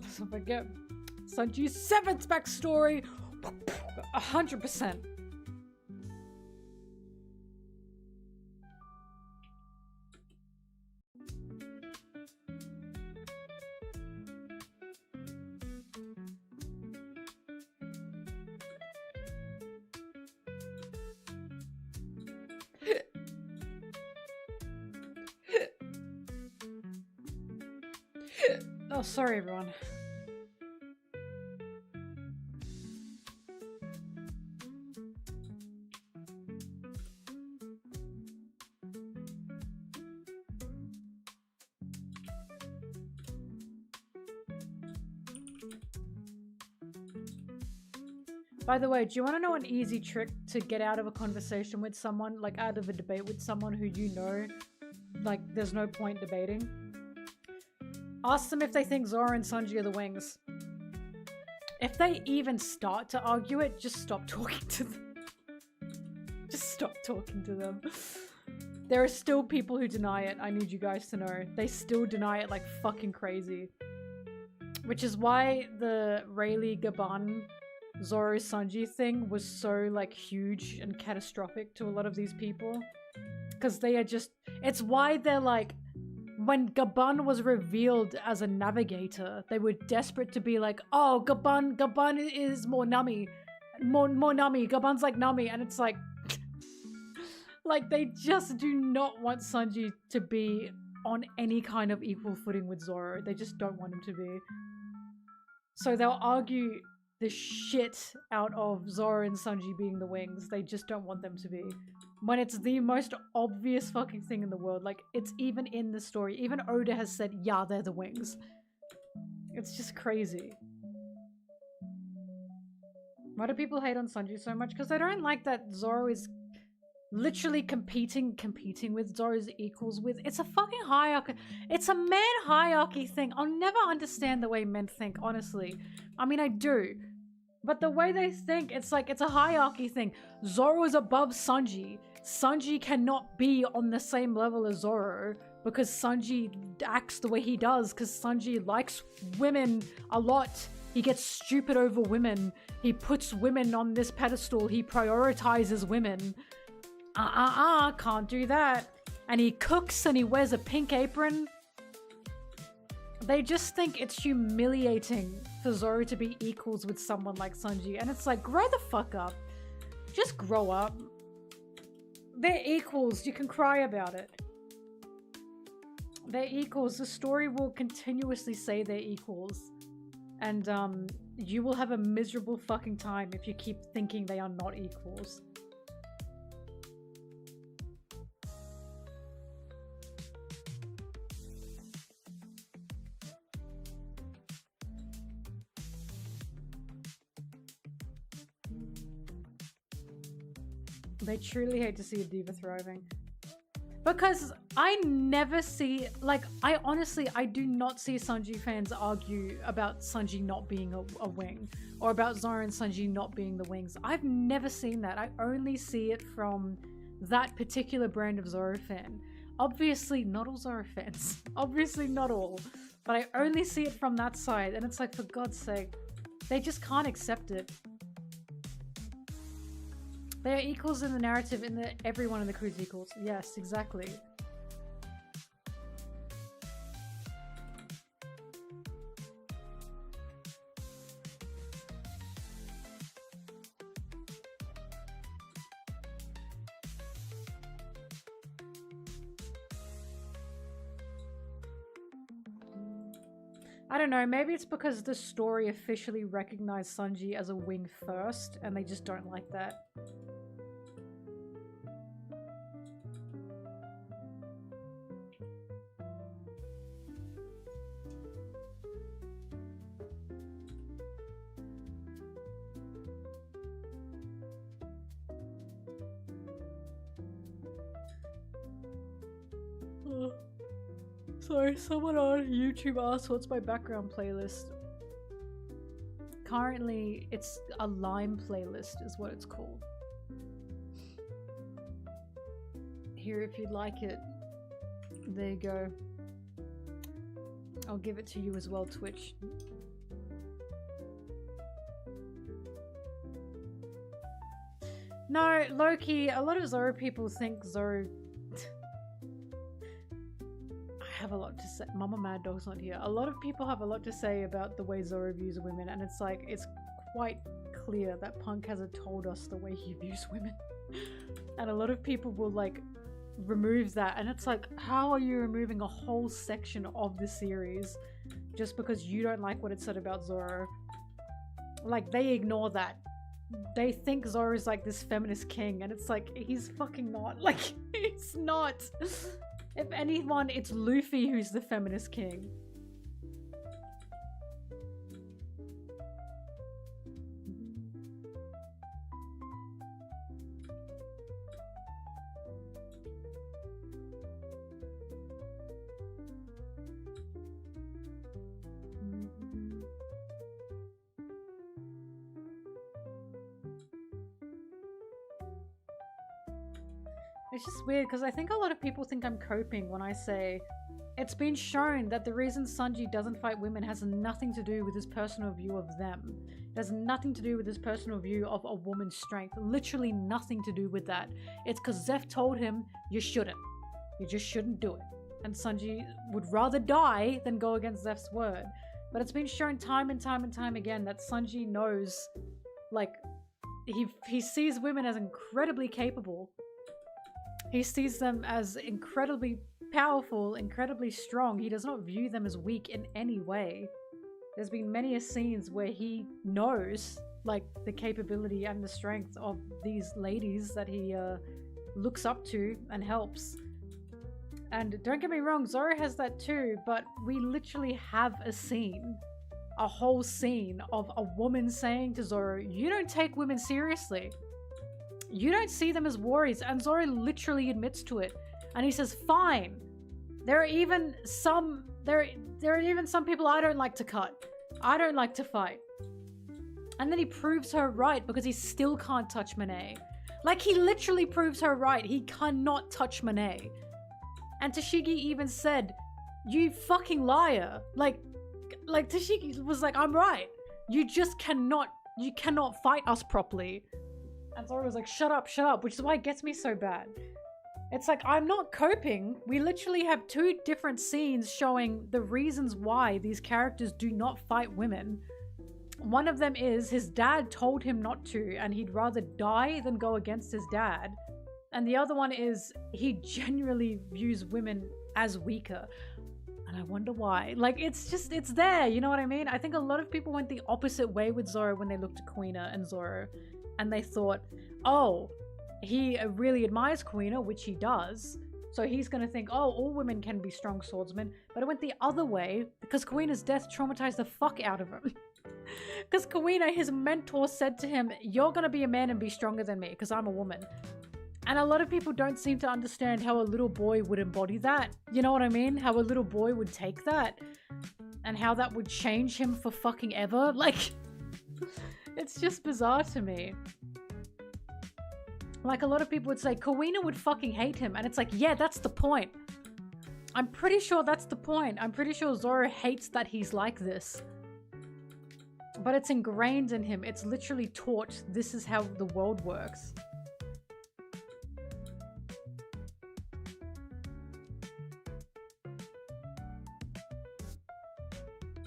So forget Sanji's seventh backstory, 100%. Oh, sorry everyone. By the way, do you want to know an easy trick to get out of a conversation with someone, like out of a debate with someone who you know, like there's no point debating? Ask them if they think Zoro and Sanji are the wings. If they even start to argue it, just stop talking to them. Just stop talking to them. There are still people who deny it, I need you guys to know. They still deny it like fucking crazy. Which is why the Rayleigh Gaban Zoro Sanji thing was so like huge and catastrophic to a lot of these people. Because they are just, it's why they're like, when Gaban was revealed as a navigator, they were desperate to be like, oh, Gaban is more Nami. More Nami, Gaban's like Nami, and it's like, like they just do not want Sanji to be on any kind of equal footing with Zoro. They just don't want him to be. So they'll argue the shit out of Zoro and Sanji being the wings. They just don't want them to be. When it's the most obvious fucking thing in the world. Like, it's even in the story. Even Oda has said, yeah, they're the wings. It's just crazy. Why do people hate on Sanji so much? Because they don't like that Zoro is literally competing with Zoro's equals with. It's a fucking hierarchy. It's a man hierarchy thing. I'll never understand the way men think, honestly. I mean, I do. But the way they think, it's like, it's a hierarchy thing. Zoro is above Sanji. Sanji cannot be on the same level as Zoro because Sanji acts the way he does because Sanji likes women a lot. He gets stupid over women. He puts women on this pedestal. He prioritizes women. Can't do that. And he cooks and he wears a pink apron. They just think it's humiliating for Zoro to be equals with someone like Sanji. And it's like, grow the fuck up. Just grow up. They're equals. You can cry about it. They're equals. The story will continuously say they're equals. And you will have a miserable fucking time if you keep thinking they are not equals. They truly hate to see a diva thriving. Because I never see, like, I do not see Sanji fans argue about Sanji not being a wing. Or about Zoro and Sanji not being the wings. I've never seen that. I only see it from that particular brand of Zoro fan. Obviously, not all Zoro fans. Obviously, not all. But I only see it from that side. And it's like, for God's sake, they just can't accept it. They are equals in the narrative in that everyone in the crew's equals. Yes, exactly. I don't know, maybe it's because the story officially recognized Sanji as a wing first, and they just don't like that. Sorry, someone on YouTube asked what's my background playlist. Currently, it's a Lime playlist is what it's called. Here, if you'd like it. There you go. I'll give it to you as well, Twitch. No, Loki, a lot of Zoro people think Zoro... I have a lot to say. Mama Mad Dog's not here. A lot of people have a lot to say about the way Zoro views women, and it's like, it's quite clear that Punk hasn't told us the way he views women. And a lot of people will like remove that, and it's like, how are you removing a whole section of the series just because you don't like what it said about Zoro? Like, they ignore that. They think Zoro's like this feminist king, and it's like, he's fucking not. Like, he's not. If anyone, it's Luffy who's the feminist king. It's just weird because I think a lot of people think I'm coping when I say it's been shown that the reason Sanji doesn't fight women has nothing to do with his personal view of them. It has nothing to do with his personal view of a woman's strength. Literally nothing to do with that. It's because Zeph told him you shouldn't. You just shouldn't do it. And Sanji would rather die than go against Zeph's word. But it's been shown time and time and time again that Sanji knows, like, he sees women as incredibly capable. He sees them as incredibly powerful, incredibly strong. He does not view them as weak in any way. There's been many scenes where he knows, like, the capability and the strength of these ladies that he looks up to and helps. And don't get me wrong, Zoro has that too, but we literally have a scene, a whole scene of a woman saying to Zoro, you don't take women seriously. You don't see them as warriors, and Zoro literally admits to it. And he says, fine. There are even some people I don't like to cut. I don't like to fight. And then he proves her right because he still can't touch Monet. Like, he literally proves her right. He cannot touch Monet. And Tashigi even said, you fucking liar. Like Tashigi was like, I'm right. You just cannot fight us properly. And Zoro was like, shut up, which is why it gets me so bad. It's like, I'm not coping. We literally have two different scenes showing the reasons why these characters do not fight women. One of them is his dad told him not to, and he'd rather die than go against his dad. And the other one is he genuinely views women as weaker. And I wonder why. Like, it's there, you know what I mean? I think a lot of people went the opposite way with Zoro when they looked at Kuina and Zoro. And they thought, oh, he really admires Kuina, which he does. So he's going to think, oh, all women can be strong swordsmen. But it went the other way because Kuina's death traumatized the fuck out of him. Because Kuina, his mentor, said to him, you're going to be a man and be stronger than me because I'm a woman. And a lot of people don't seem to understand how a little boy would embody that. You know what I mean? How a little boy would take that. And how that would change him for fucking ever. Like, it's just bizarre to me. Like, a lot of people would say, Kuina would fucking hate him. And it's like, yeah, that's the point. I'm pretty sure that's the point. I'm pretty sure Zoro hates that he's like this. But it's ingrained in him. It's literally taught this is how the world works.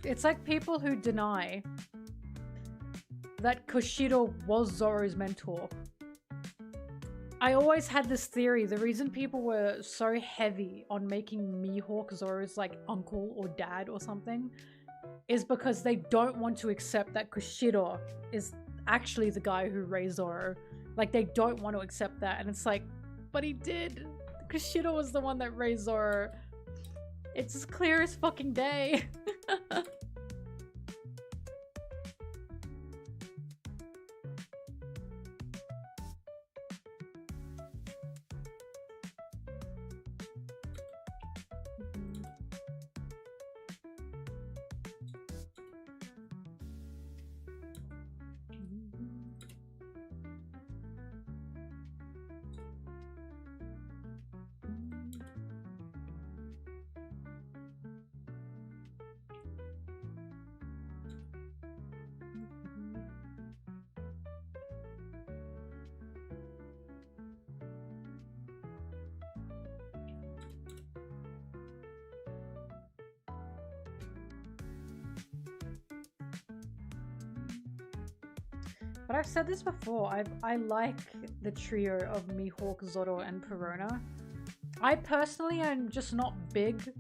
It's like people who deny that Kushiro was Zoro's mentor. I always had this theory, the reason people were so heavy on making Mihawk Zoro's like uncle or dad or something is because they don't want to accept that Kushiro is actually the guy who raised Zoro. Like, they don't want to accept that, and it's like, but he did. Kushiro was the one that raised Zoro. It's as clear as fucking day. But I've said this before, I like the trio of Mihawk, Zoro, and Perona. I personally am just not big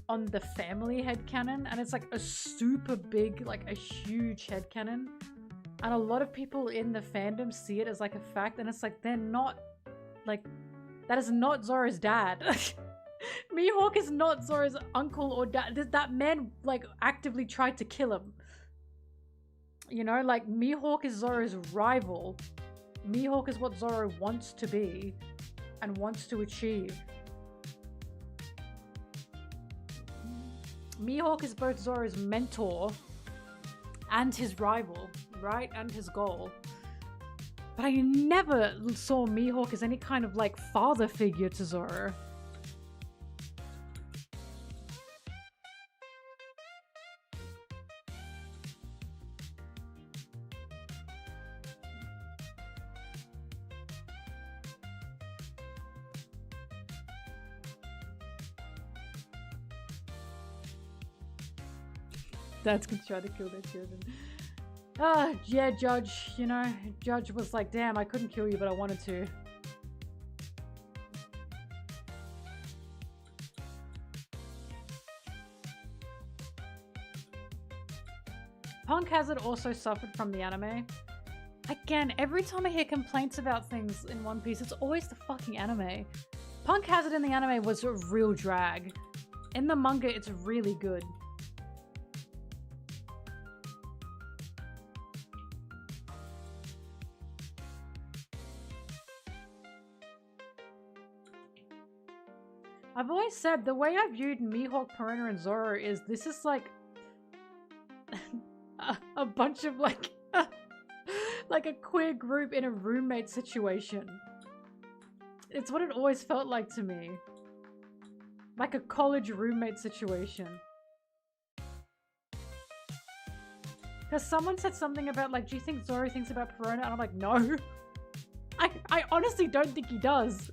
on the family headcanon, and it's like a super big, like a huge headcanon. And a lot of people in the fandom see it as like a fact, and it's like they're not, like, that is not Zoro's dad. Mihawk is not Zoro's uncle or dad. That man, like, actively tried to kill him. You know, like, Mihawk is Zoro's rival. Mihawk is what Zoro wants to be and wants to achieve. Mihawk is both Zoro's mentor and his rival, right? And his goal. But I never saw Mihawk as any kind of, like, father figure to Zoro. Dads can try to kill their children. Yeah, Judge, you know, Judge was like, damn, I couldn't kill you, but I wanted to. Punk Hazard also suffered from the anime. Again, every time I hear complaints about things in One Piece, it's always the fucking anime. Punk Hazard in the anime was a real drag. In the manga, it's really good. I've always said the way I viewed Mihawk, Perona, and Zoro is this is like a bunch of like like a queer group in a roommate situation. It's what it always felt like to me. Like a college roommate situation. Because someone said something about like, do you think Zoro thinks about Perona? And I'm like, no. I honestly don't think he does.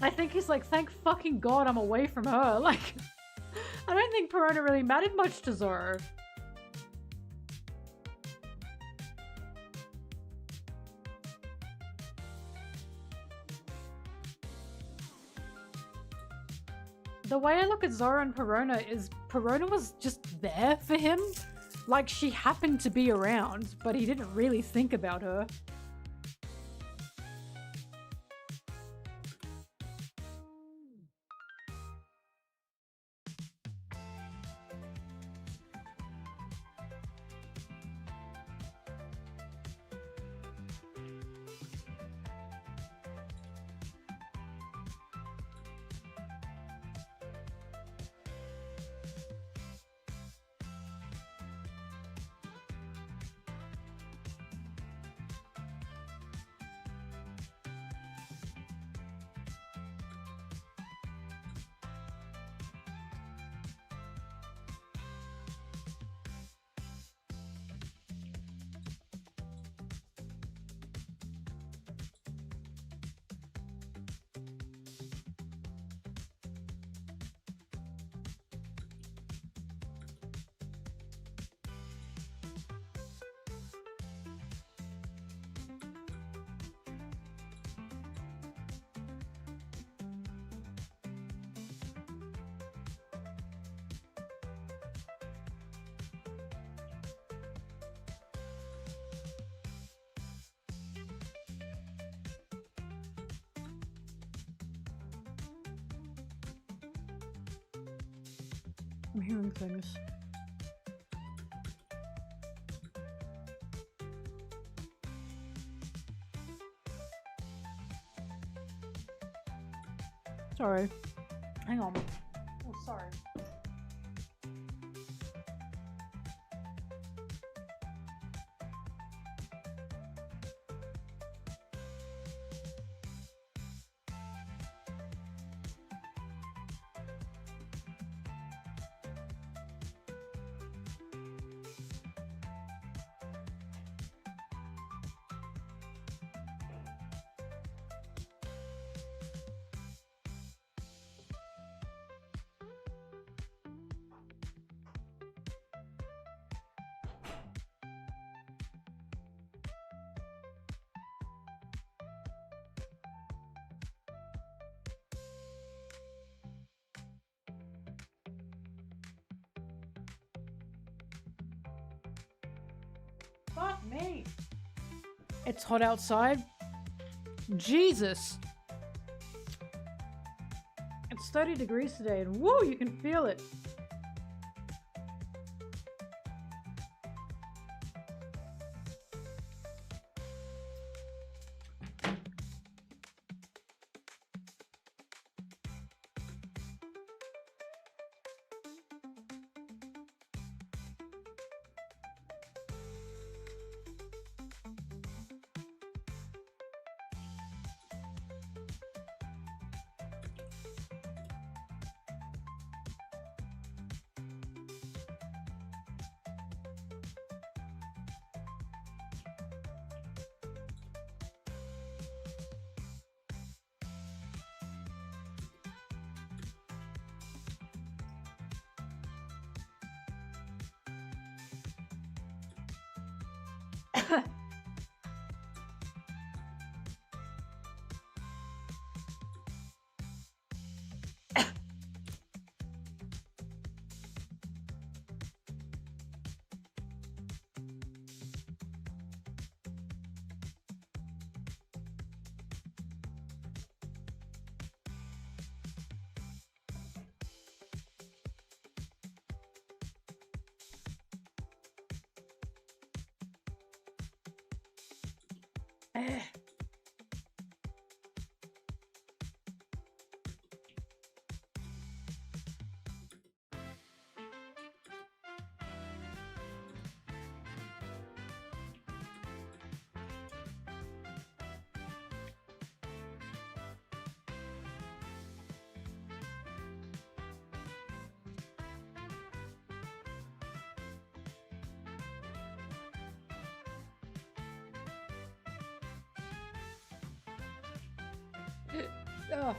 I think he's like, thank fucking God I'm away from her. Like, I don't think Perona really mattered much to Zoro. The way I look at Zoro and Perona is Perona was just there for him. Like, she happened to be around, but he didn't really think about her. I'm hearing things. Sorry. Hang on. Oh, sorry. Fuck me. It's hot outside. Jesus. It's 30 degrees today and woo, you can feel it. Oh.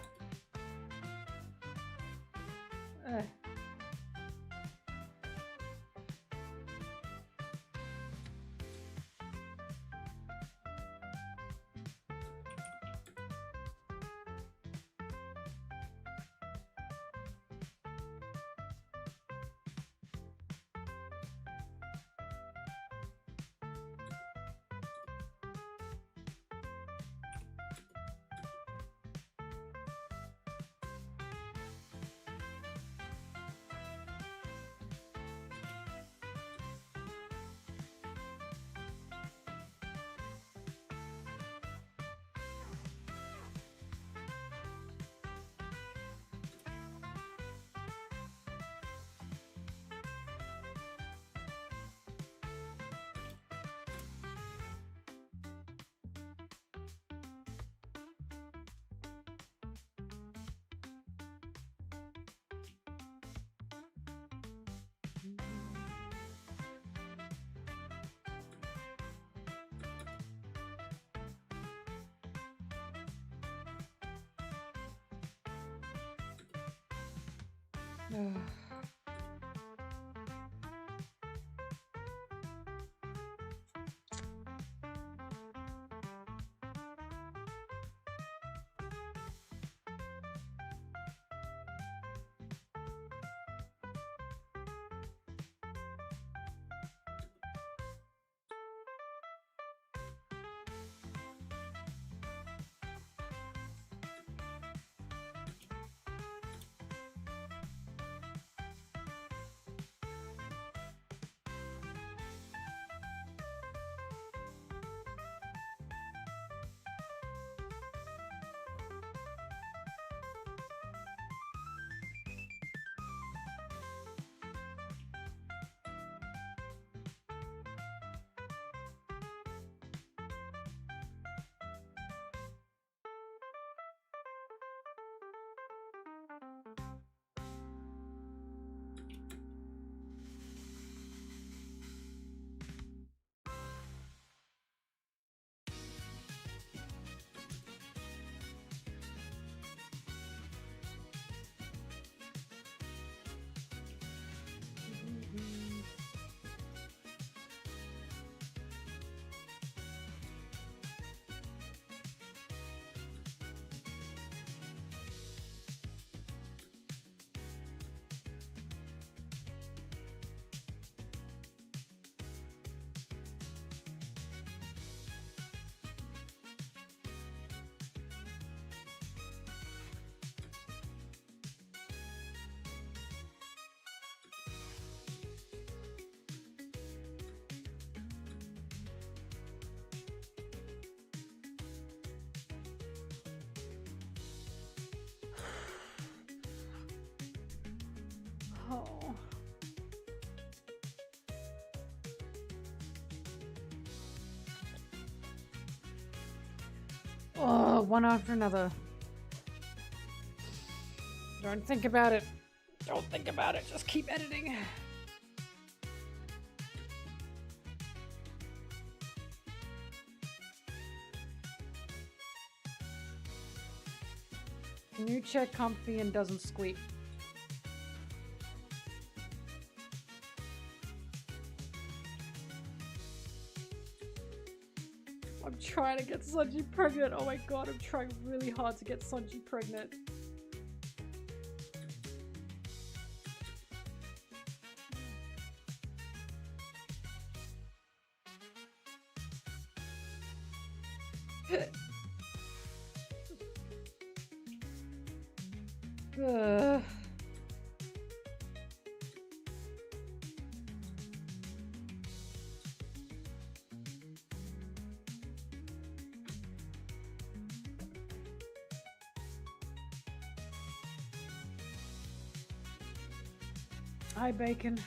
Oh. Oh, one after another. Don't think about it. Don't think about it. Just keep editing. New chair comfy and doesn't squeak. I'm trying to get Sanji pregnant. Oh my god, I'm trying really hard to get Sanji pregnant. Ugh. Hi, Bacon.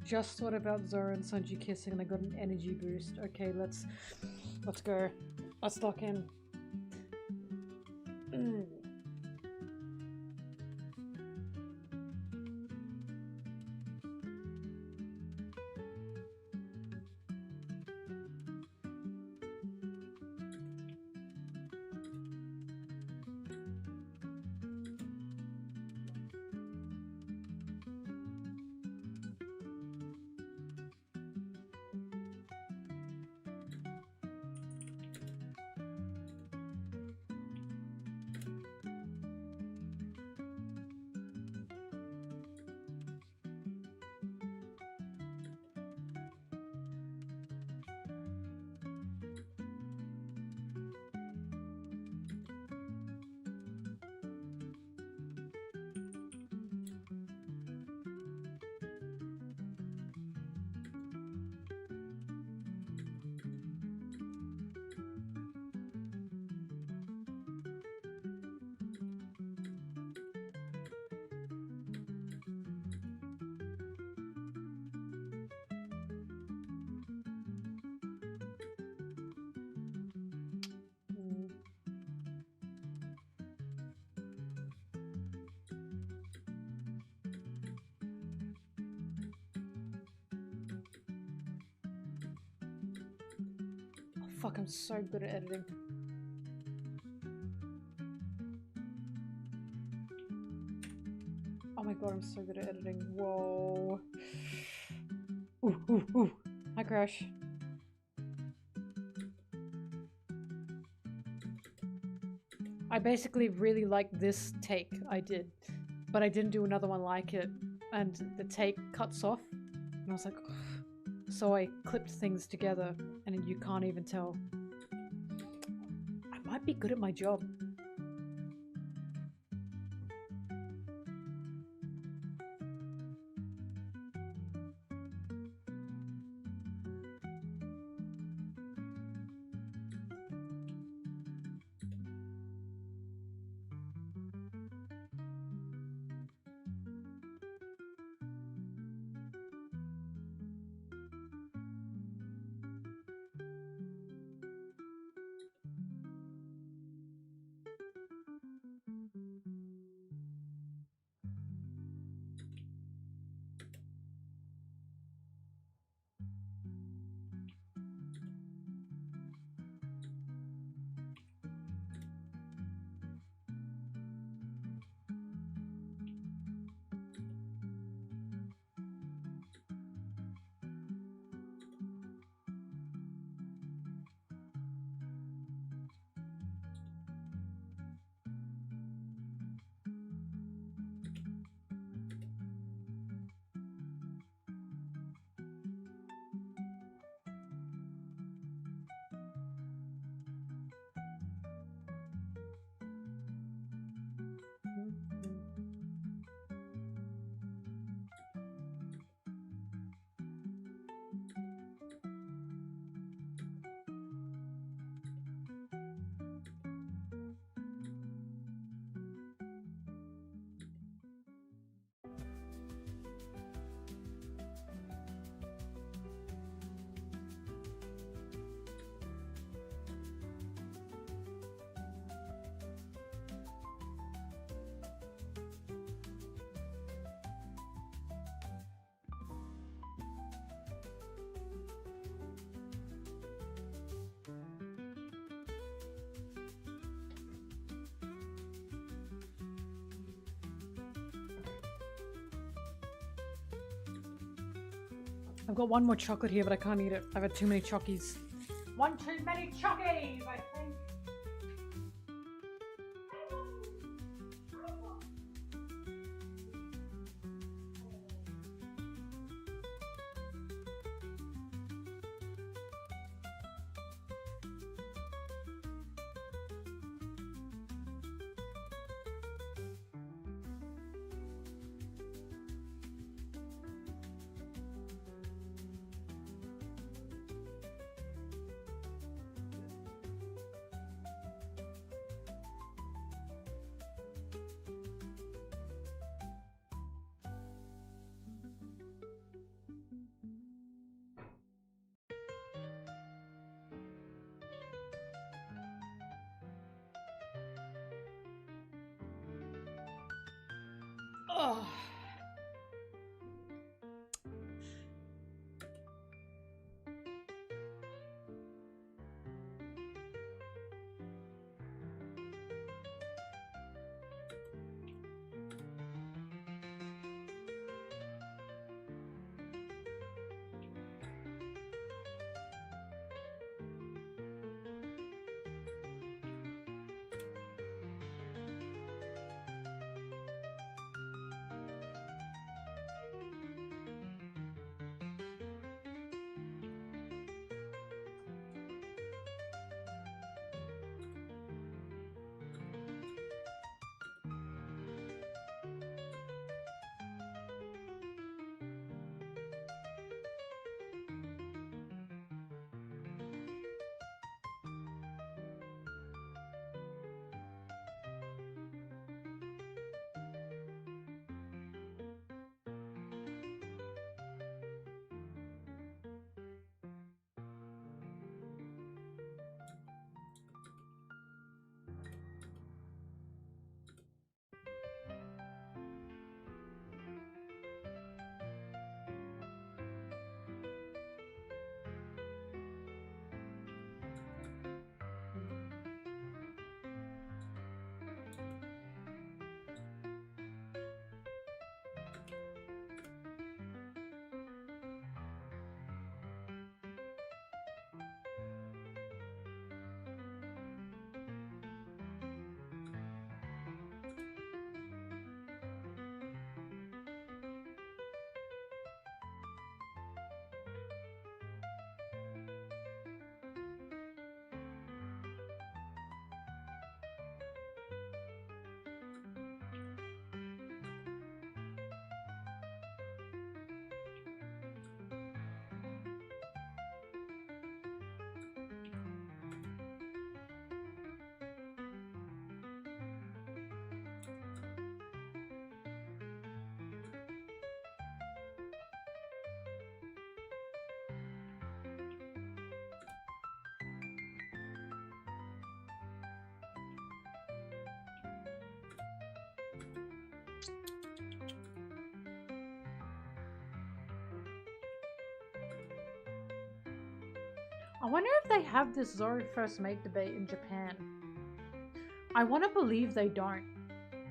Just thought about Zoro and Sanji kissing and I got an energy boost. Okay, let's go. Let's lock in. Fuck, I'm so good at editing. Oh my god, I'm so good at editing. Whoa. Ooh, ooh, ooh. Hi, Crash. I basically really liked this take I did, but I didn't do another one like it, and the take cuts off, and I was like, ugh. So I clipped things together, and you can't even tell. I might be good at my job. I've got one more chocolate here, but I can't eat it. I've had too many chockies. One too many chockies, I think. Oh. I wonder if they have this Zoro First Mate debate in Japan. I want to believe they don't.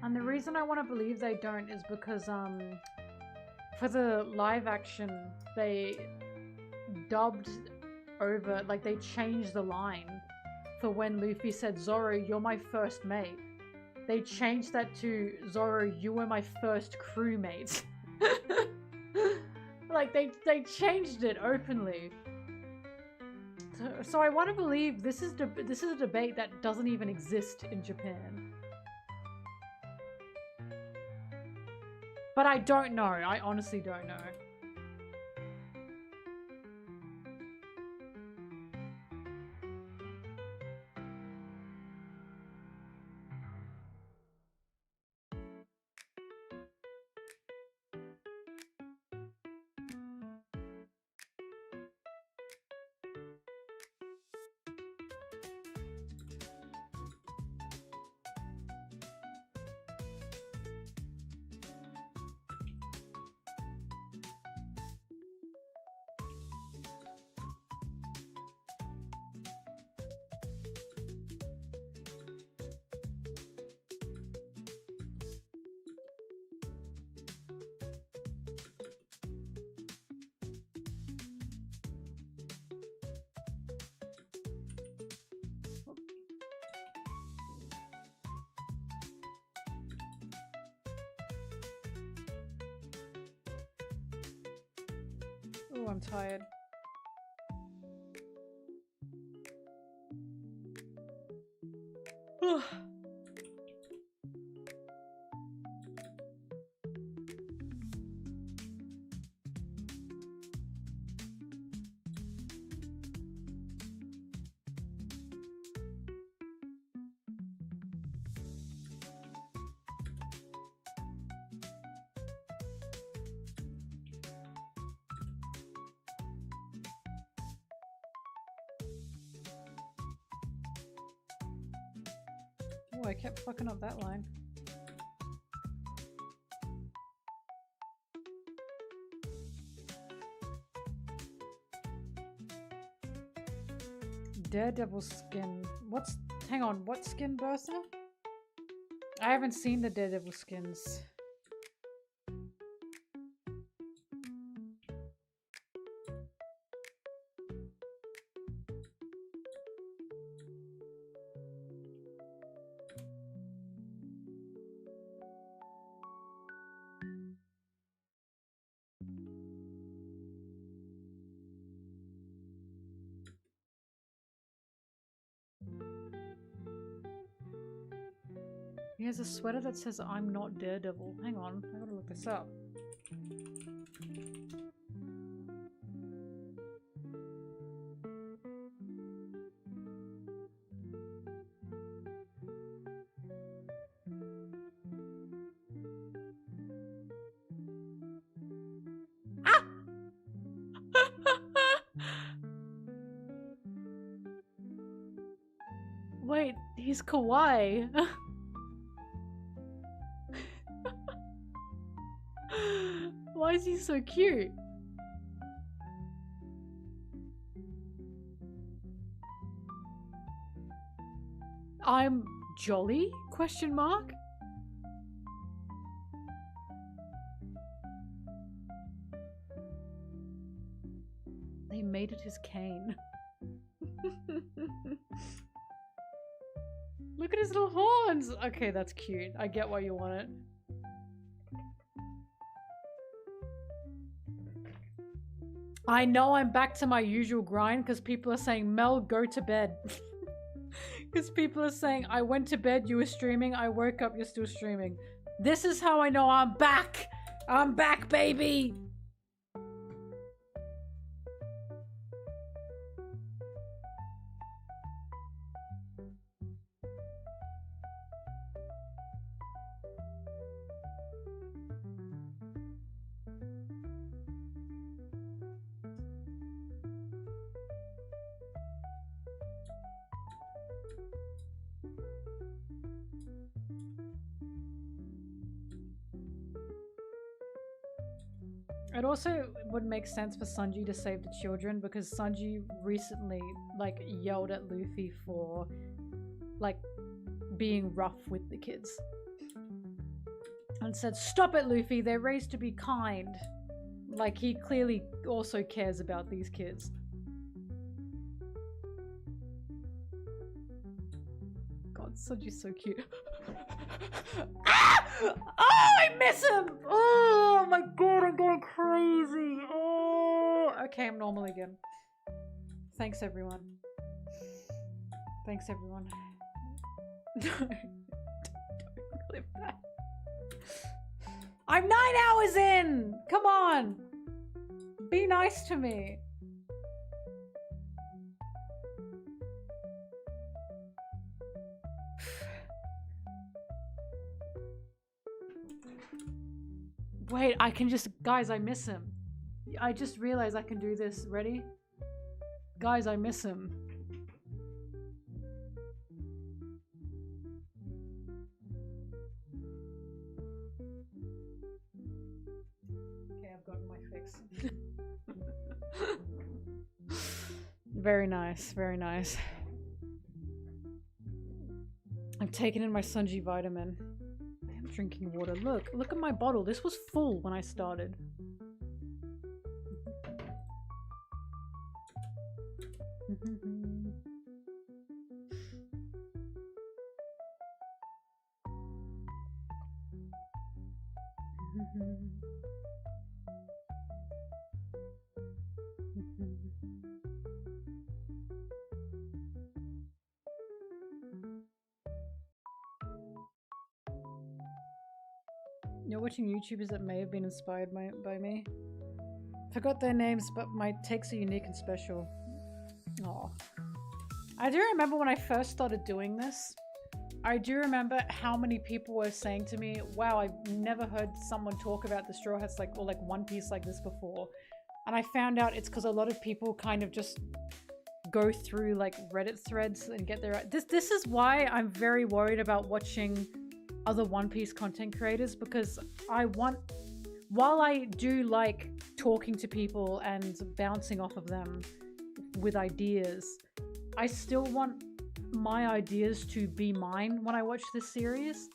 And the reason I want to believe they don't is because for the live action, they dubbed over, like they changed the line for when Luffy said, Zoro, you're my first mate. They changed that to, Zoro, you were my first crewmate. Like they changed it openly. So I want to believe this is a debate that doesn't even exist in Japan. But I don't know. I honestly don't know. Oh, I'm tired. Oh, I kept fucking up that line. Daredevil skin. What's... Hang on, what skin, Bertha? I haven't seen the Daredevil skins. He has a sweater that says I'm not Daredevil. Hang on, I gotta look this up. Ah! Wait, he's kawaii. Why is he so cute? I'm jolly? Question mark? They made it his cane. Look at his little horns! Okay, that's cute. I get why you want it. I know I'm back to my usual grind because people are saying, Mel, go to bed. Because people are saying, I went to bed, you were streaming, I woke up, you're still streaming. This is how I know I'm back! I'm back, baby! It also would make sense for Sanji to save the children because Sanji recently, like, yelled at Luffy for, like, being rough with the kids. And said, stop it, Luffy, they're raised to be kind. Like, he clearly also cares about these kids. God, Sanji's so cute. Ah! Oh, I miss him! Oh my god, I'm going crazy! Oh, okay, I'm normal again. Thanks, everyone. Thanks, everyone. Don't clip that. I'm 9 hours in! Come on! Be nice to me. Wait, I can just... Guys, I miss him. I just realized I can do this. Ready? Guys, I miss him. Okay, I've gotten my fix. Very nice, very nice. I've taken in my Sanji vitamin. I am drinking water. Look at my bottle. This was full when I started. You're watching YouTubers that may have been inspired by me. Forgot their names, but my takes are unique and special. Aw. I do remember when I first started doing this, I do remember how many people were saying to me, wow, I've never heard someone talk about the Straw Hats or like One Piece like this before. And I found out it's because a lot of people kind of just go through like Reddit threads and get their... This is why I'm very worried about watching other One Piece content creators, because while I do like talking to people and bouncing off of them with ideas, I still want my ideas to be mine when I watch this series,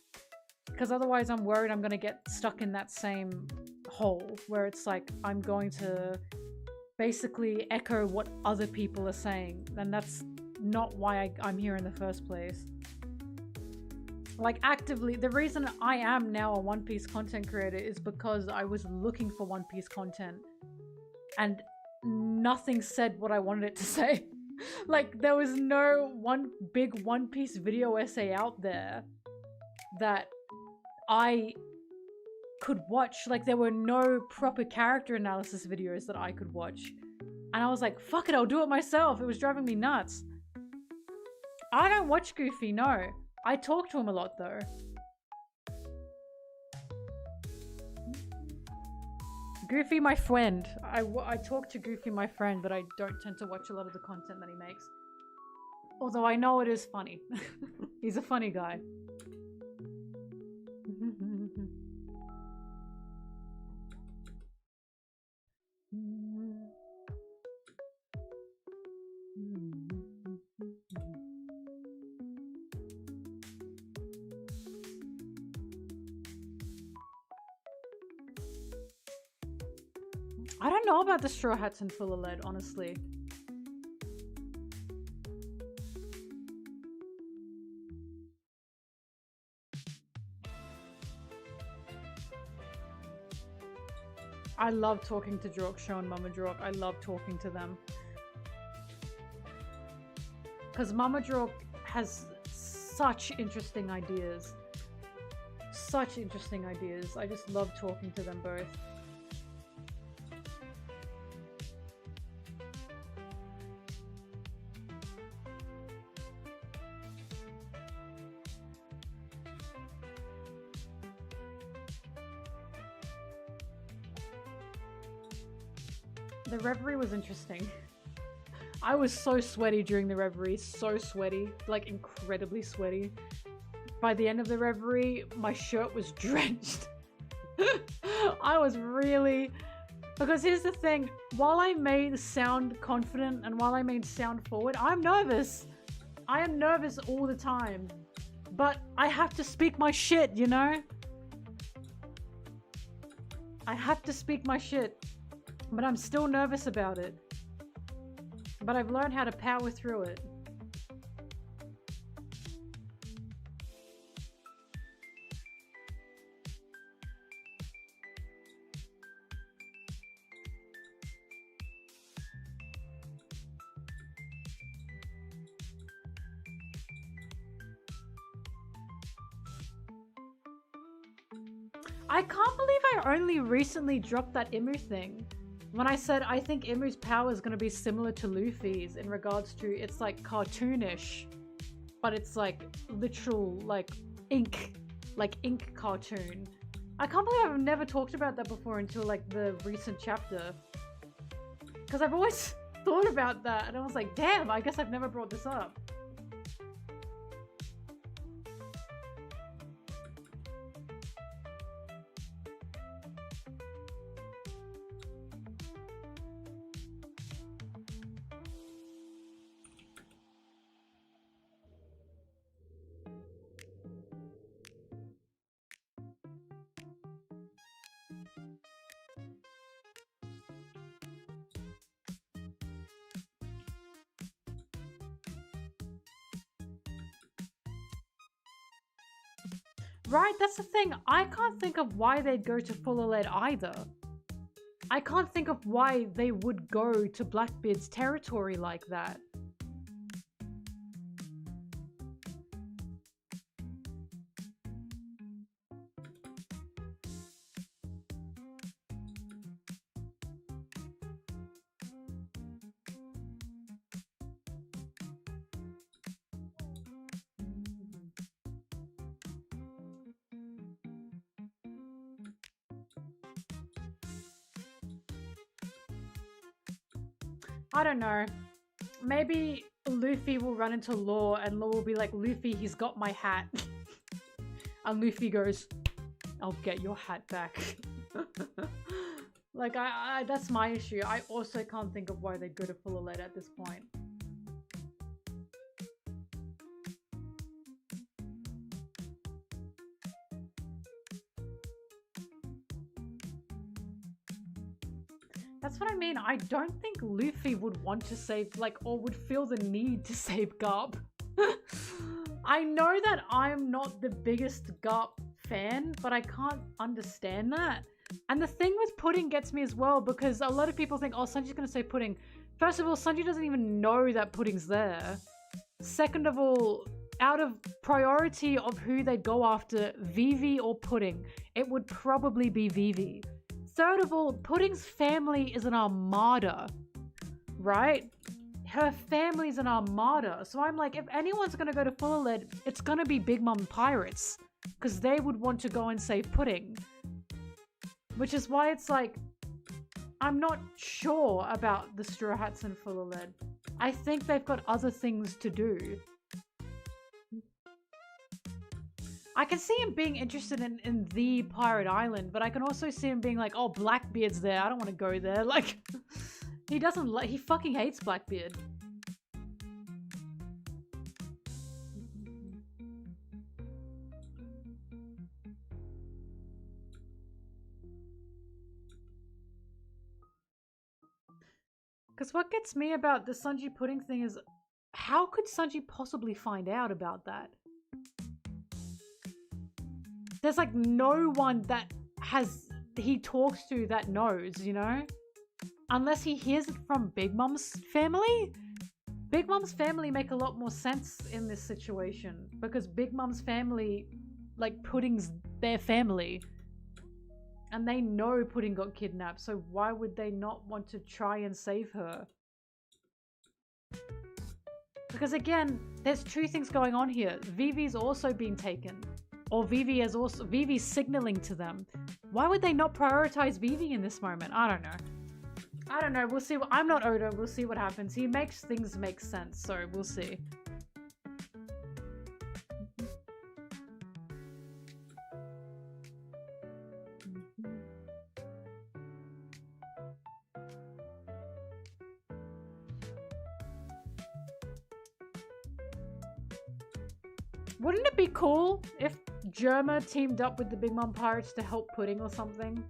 because otherwise I'm worried I'm going to get stuck in that same hole where it's like I'm going to basically echo what other people are saying, and that's not why I'm here in the first place. Like, actively, the reason I am now a One Piece content creator is because I was looking for One Piece content and nothing said what I wanted it to say. Like, there was no one big One Piece video essay out there that I could watch. Like, there were no proper character analysis videos that I could watch. And I was like, fuck it, I'll do it myself. It was driving me nuts. I don't watch Goofy, no. I talk to him a lot, though. Goofy, my friend. I talk to Goofy, my friend, but I don't tend to watch a lot of the content that he makes. Although I know it is funny. He's a funny guy. I don't know about the Straw Hats and Full of Lead, honestly. I love talking to Jork Show and Mama Jork. I love talking to them. Because Mama Jork has such interesting ideas. Such interesting ideas. I just love talking to them both. The Reverie was interesting. I was so sweaty during the Reverie, so sweaty, like incredibly sweaty. By the end of the Reverie, my shirt was drenched. I was really... Because here's the thing, while I may sound confident and while I may sound forward, I'm nervous. I am nervous all the time. But I have to speak my shit, you know? I have to speak my shit. But I'm still nervous about it. But I've learned how to power through it. I can't believe I only recently dropped that Imu thing. When I said I think Imu's power is going to be similar to Luffy's in regards to it's like cartoonish, but it's like literal like ink cartoon. I can't believe I've never talked about that before until like the recent chapter. Because I've always thought about that and I was like, damn, I guess I've never brought this up. Right, that's the thing. I can't think of why they'd go to Full of Lead either. I can't think of why they would go to Blackbeard's territory like that. I don't know. Maybe Luffy will run into Law and Law will be like, Luffy, he's got my hat. And Luffy goes, I'll get your hat back. Like, that's my issue. I also can't think of why they'd go to Fuller Lead at this point. That's what I mean. I don't think Luffy would want to save, like, or would feel the need to save Garp. I know that I'm not the biggest Garp fan, but I can't understand that. And the thing with Pudding gets me as well, because a lot of people think, oh, Sanji's gonna say Pudding. First of all, Sanji doesn't even know that Pudding's there. Second of all, out of priority of who they go after, Vivi or Pudding, it would probably be Vivi. Third of all, Pudding's family is an armada, right? Her family's an armada. So I'm like, if anyone's gonna go to Fuller Lead, it's gonna be Big Mom Pirates, because they would want to go and save Pudding. Which is why it's like, I'm not sure about the Straw Hats and Fuller Lead. I think they've got other things to do. I can see him being interested in the Pirate Island, but I can also see him being like, oh, Blackbeard's there. I don't want to go there. Like, he doesn't like, he fucking hates Blackbeard. Because what gets me about the Sanji Pudding thing is, how could Sanji possibly find out about that? There's like no one that he talks to that knows, you know? Unless he hears it from Big Mom's family? Big Mom's family make a lot more sense in this situation, because Big Mom's family, like, Pudding's their family. And they know Pudding got kidnapped, so why would they not want to try and save her? Because again, there's two things going on here. Vivi's also been taken. Or Vivi's signaling to them. Why would they not prioritize Vivi in this moment? I don't know. I don't know. We'll see. I'm not Oda. We'll see what happens. He makes things make sense, so we'll see. Wouldn't it be cool if Germa teamed up with the Big Mom Pirates to help Pudding or something?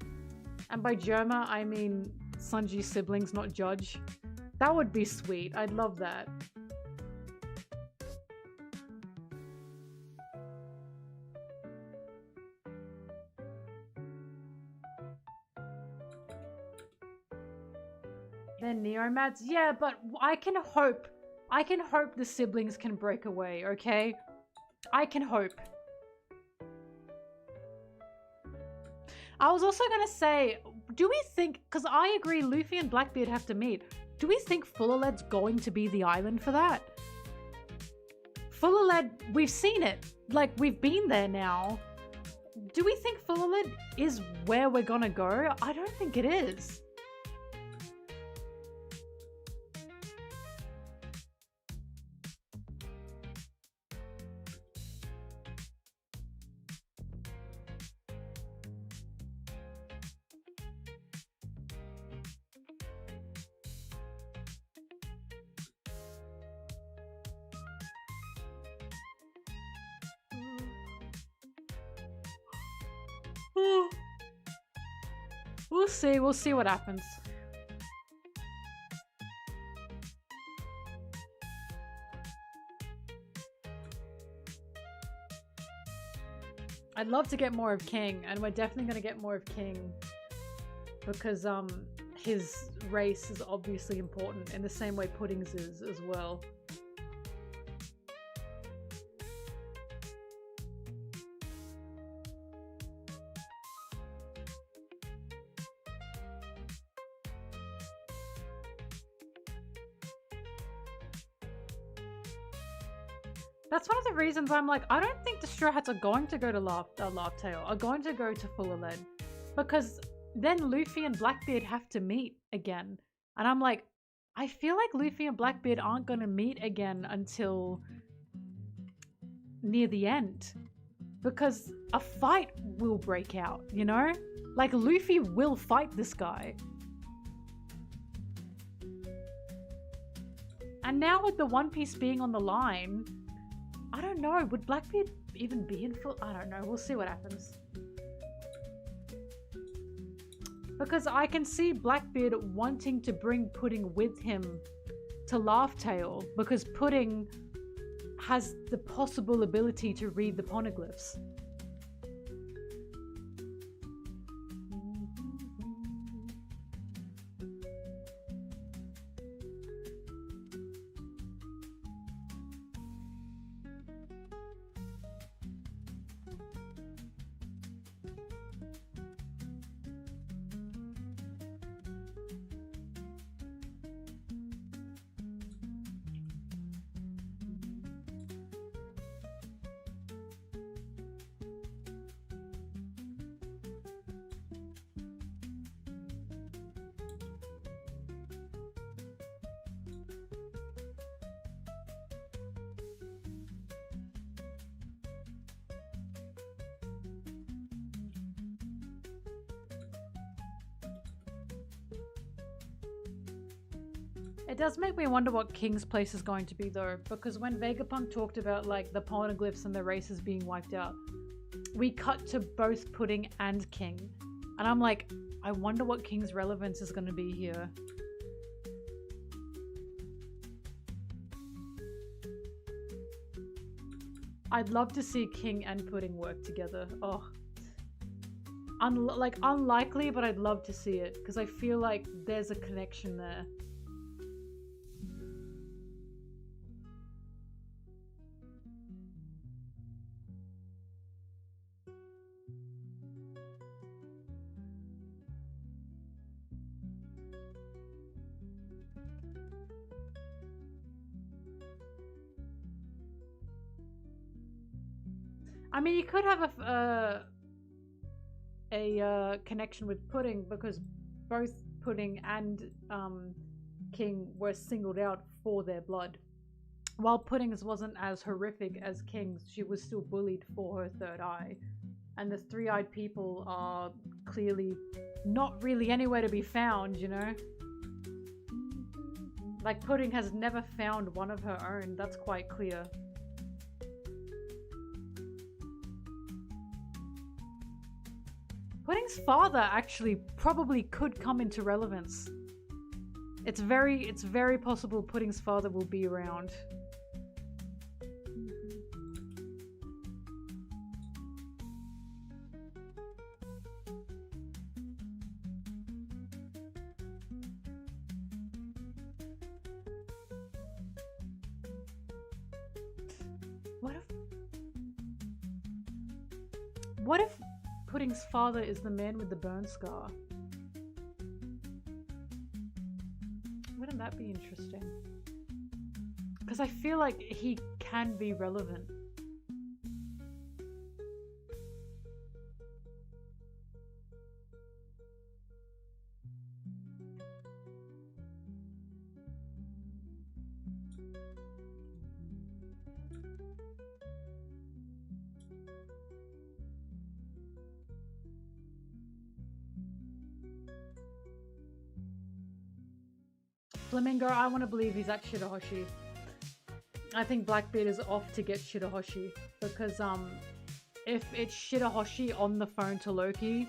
And by Germa, I mean Sanji's siblings, not Judge. That would be sweet. I'd love that. They're Neomads? Yeah, but I can hope the siblings can break away, okay? I can hope. I was also gonna say, do we think, because I agree Luffy and Blackbeard have to meet, do we think Fuller Lead's going to be the island for that? Fuller Lead, we've seen it. Like, we've been there now. Do we think Fuller Lead is where we're gonna go? I don't think it is. We'll see what happens. I'd love to get more of King, and we're definitely going to get more of King because his race is obviously important in the same way Pudding's is as well. That's one of the reasons I'm like, I don't think the Straw Hats are going to go to Laugh-Tail, are going to go to Fuller Lead. Because then Luffy and Blackbeard have to meet again. And I'm like, I feel like Luffy and Blackbeard aren't going to meet again until near the end. Because a fight will break out, you know? Like, Luffy will fight this guy. And now with the One Piece being on the line, I don't know, would Blackbeard even be in full? I don't know, we'll see what happens. Because I can see Blackbeard wanting to bring Pudding with him to Laugh Tale, because Pudding has the possible ability to read the poneglyphs. It does make me wonder what King's place is going to be though, because when Vegapunk talked about like the poneglyphs and the races being wiped out, we cut to both Pudding and King. And I'm like, I wonder what King's relevance is going to be here. I'd love to see King and Pudding work together. Oh. Unlikely, but I'd love to see it, because I feel like there's a connection there. I mean, you could have a connection with Pudding, because both Pudding and King were singled out for their blood. While Pudding's wasn't as horrific as King's, she was still bullied for her third eye. And the three-eyed people are clearly not really anywhere to be found, you know? Like, Pudding has never found one of her own, that's quite clear. Pudding's father actually probably could come into relevance. It's very possible Pudding's father will be around. What if Pudding's father is the man with the burn scar? Wouldn't that be interesting? Because I feel like he can be relevant. Flamingo, I want to believe he's at Shirahoshi. I think Blackbeard is off to get Shirahoshi, because if it's Shirahoshi on the phone to Loki,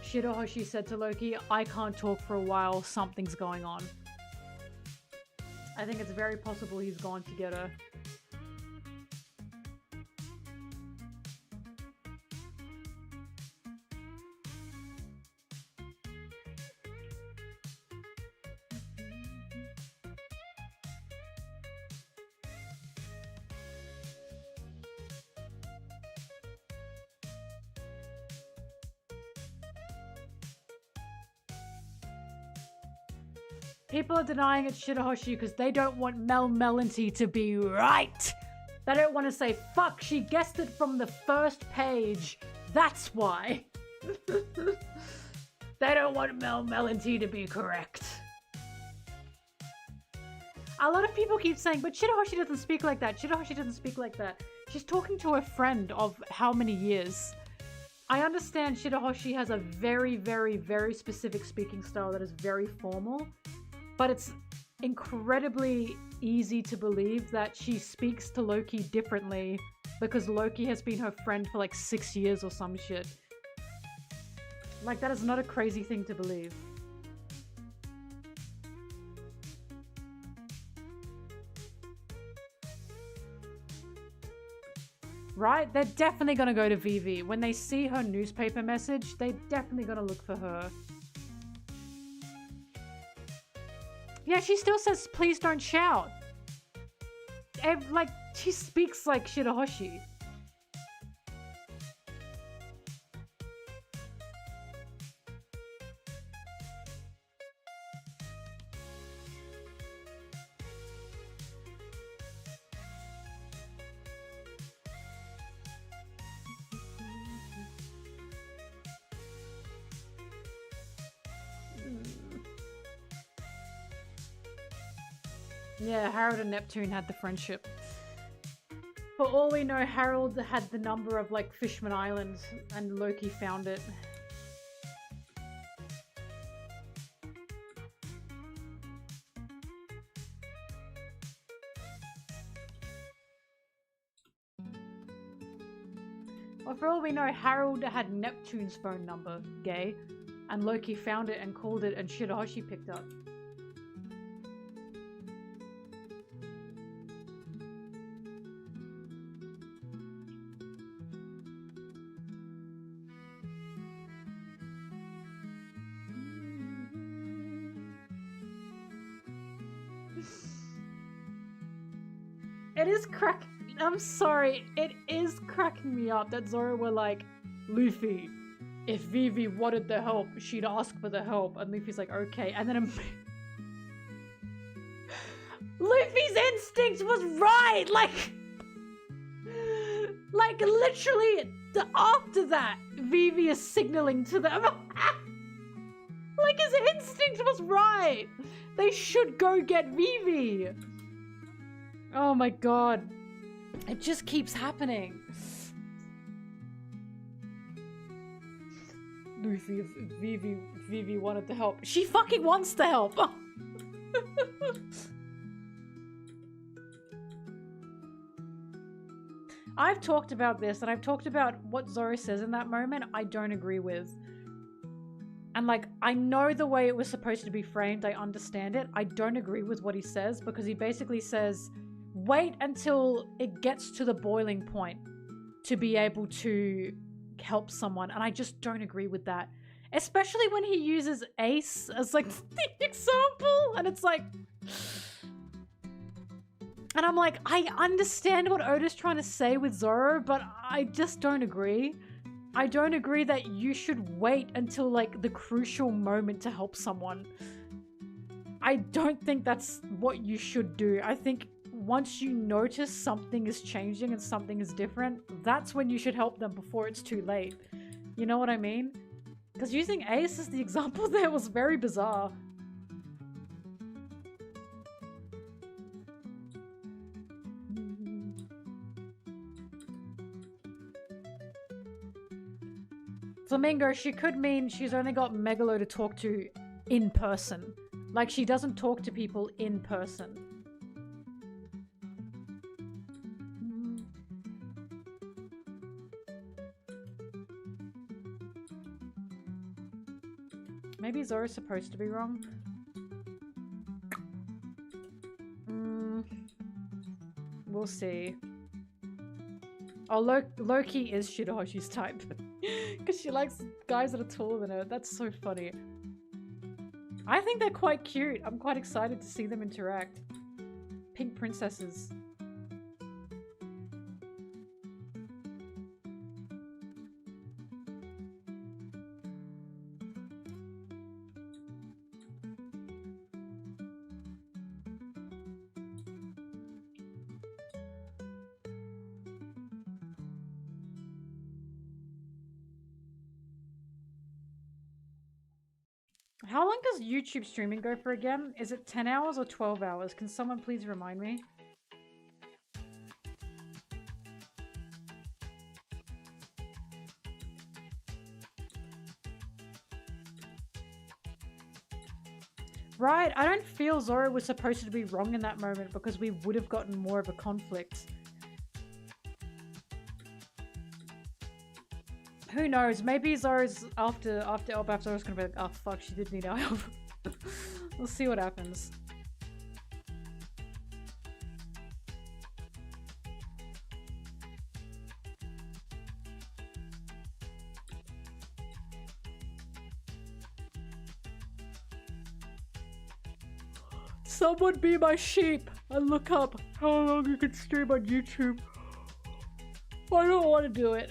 Shirahoshi said to Loki, I can't talk for a while, something's going on. I think it's very possible he's gone to get her. People are denying it's Shirahoshi because they don't want MelonTeee to be right. They don't want to say, fuck, she guessed it from the first page. That's why. They don't want MelonTeee to be correct. A lot of people keep saying, but Shirahoshi doesn't speak like that. Shirahoshi doesn't speak like that. She's talking to a friend of how many years? I understand Shirahoshi has a very, very, very specific speaking style that is very formal, but it's incredibly easy to believe that she speaks to Loki differently because Loki has been her friend for like 6 years or some shit. Like, that is not a crazy thing to believe. Right? They're definitely gonna go to Vivi. When they see her newspaper message, they're definitely gonna look for her. Yeah, she still says, please don't shout. Like, she speaks like Shirahoshi. Yeah, Harold and Neptune had the friendship. For all we know, Harold had the number of, like, Fishman Island, and Loki found it. Well, for all we know, Harold had Neptune's phone number, gay, and Loki found it and called it, and Shirahoshi picked up. It is I'm sorry, it is cracking me up that Zoro were like, Luffy, if Vivi wanted the help, she'd ask for the help. And Luffy's like, okay. And then Luffy's instinct was right! Like literally, after that, Vivi is signaling to them. Like, his instinct was right! They should go get Vivi! Oh my god. It just keeps happening. Luffy, if Vivi wanted to help. She fucking wants to help! I've talked about this, and I've talked about what Zoro says in that moment I don't agree with. And like, I know the way it was supposed to be framed, I understand it. I don't agree with what he says, because he basically says, wait until it gets to the boiling point to be able to help someone. And I just don't agree with that. Especially when he uses Ace as like the example. And it's like... And I'm like, I understand what Oda's trying to say with Zoro, but I just don't agree. I don't agree that you should wait until like the crucial moment to help someone. I don't think that's what you should do. I think once you notice something is changing and something is different, that's when you should help them before it's too late. You know what I mean? Because using Ace as the example there was very bizarre. Flamingo, she could mean she's only got Megalo to talk to in person. Like, she doesn't talk to people in person. Maybe Zoro's supposed to be wrong. We'll see. Oh, Loki is Shirahoshi's type. Because she likes guys that are taller than her. That's so funny. I think they're quite cute. I'm quite excited to see them interact. Pink princesses. How long does YouTube streaming go for again? Is it 10 hours or 12 hours? Can someone please remind me? Right, I don't feel Zoro was supposed to be wrong in that moment because we would have gotten more of a conflict. Who knows? Maybe Zoro's after Elbaf, Zoro's gonna be like, oh fuck, she did need our help. We'll see what happens. Someone be my sheep and look up how long you can stream on YouTube. I don't want to do it.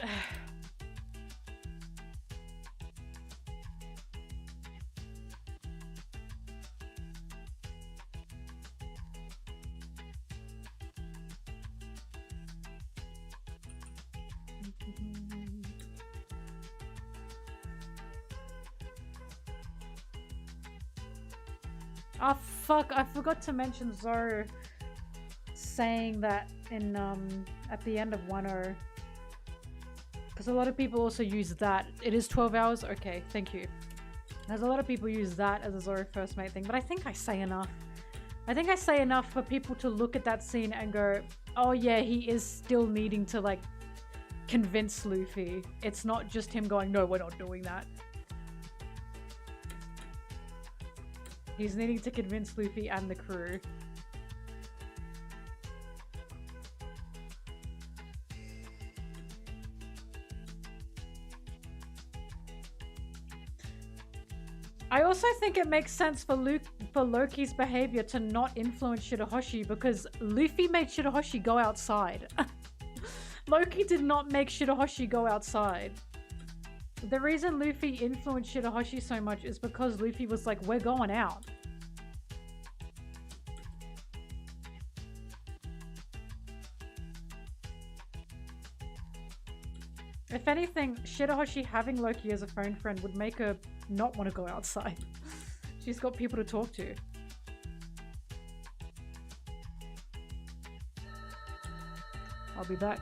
Oh fuck, I forgot to mention Zoro saying that in at the end of 1.0. Because a lot of people also use that. It is 12 hours? Okay, thank you. There's a lot of people use that as a Zoro First Mate thing, but I think I say enough. I think I say enough for people to look at that scene and go, oh yeah, he is still needing to like convince Luffy. It's not just him going, no, we're not doing that. He's needing to convince Luffy and the crew. I also think it makes sense for Loki's behavior to not influence Shirahoshi because Luffy made Shirahoshi go outside. Loki did not make Shirahoshi go outside. The reason Luffy influenced Shirahoshi so much is because Luffy was like, we're going out. If anything, Shirahoshi having Loki as a phone friend would make her not want to go outside. She's got people to talk to. I'll be back.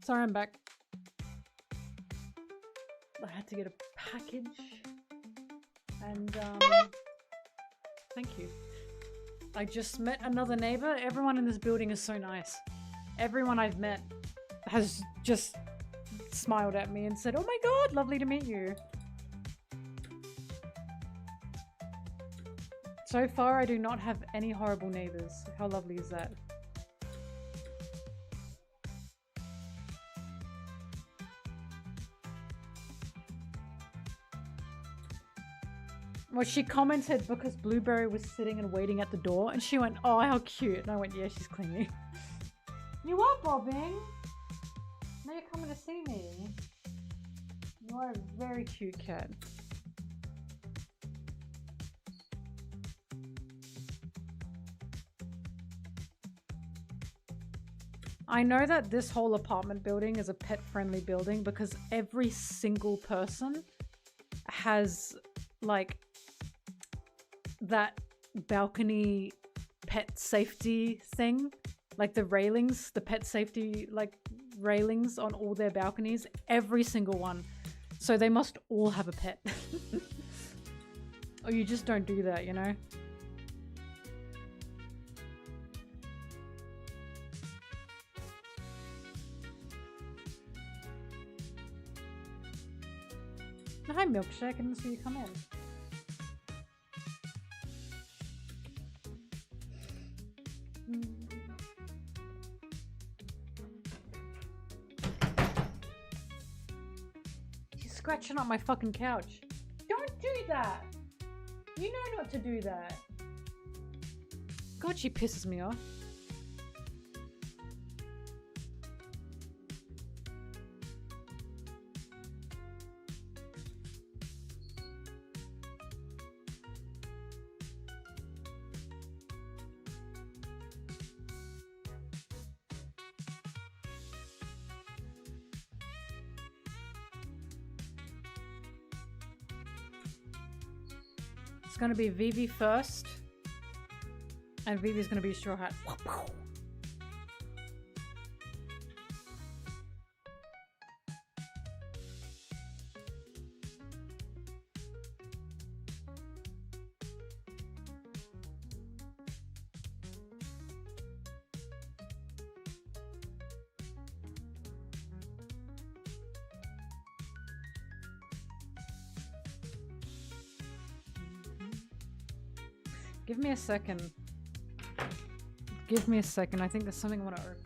Sorry, I'm back. I had to get a package. And, thank you. I just met another neighbor. Everyone in this building is so nice. Everyone I've met has just smiled at me and said, "Oh my god, lovely to meet you." So far, I do not have any horrible neighbors. How lovely is that? Well, she commented because Blueberry was sitting and waiting at the door, and she went, "Oh, how cute." And I went, "Yeah, she's clingy." You are bobbing? Now you're coming to see me. You are a very cute cat. I know that this whole apartment building is a pet-friendly building because every single person has, like, that balcony pet safety thing. Like the railings, the pet safety, like, railings on all their balconies. Every single one. So they must all have a pet. Or you just don't do that, you know? Hi, Milkshake. I didn't see you come in. She's scratching up my fucking couch. Don't do that! You know not to do that. God, she pisses me off. It's gonna be Vivi first, and Vivi's gonna be Straw Hat. Give me a second. Give me a second. I think there's something I want to open.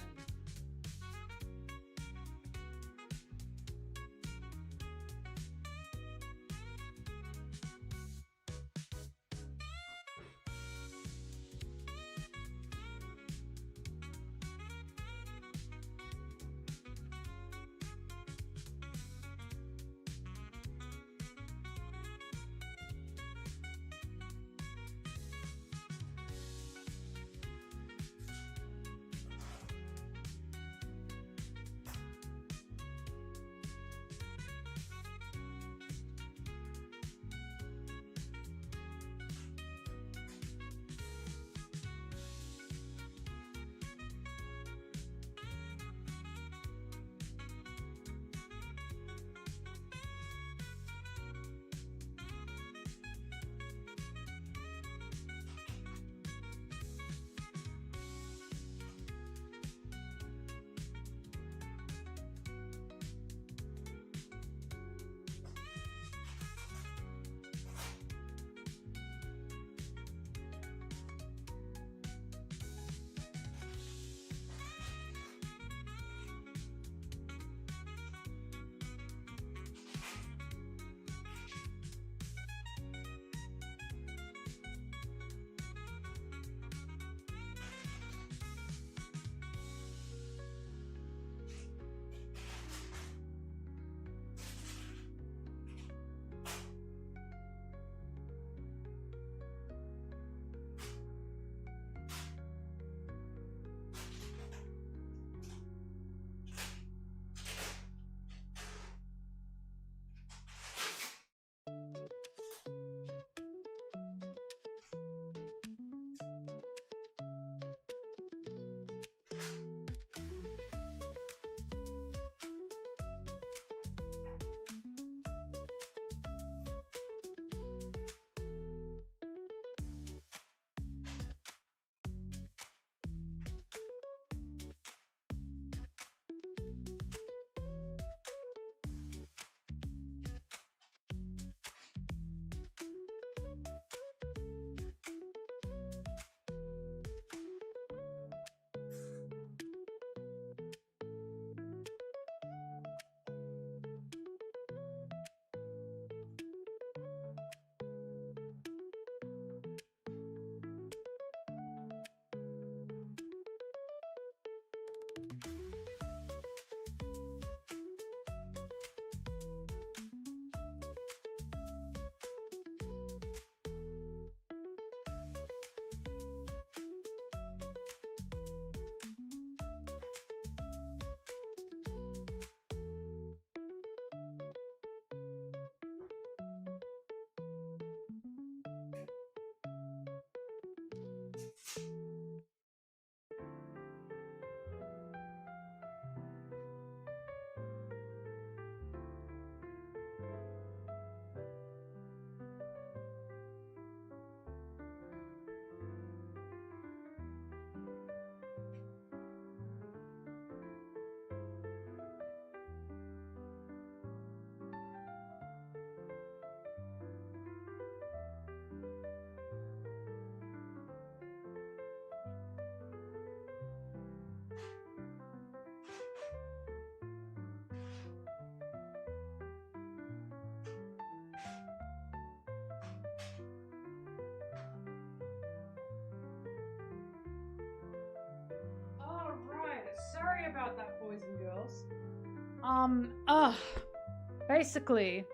Basically,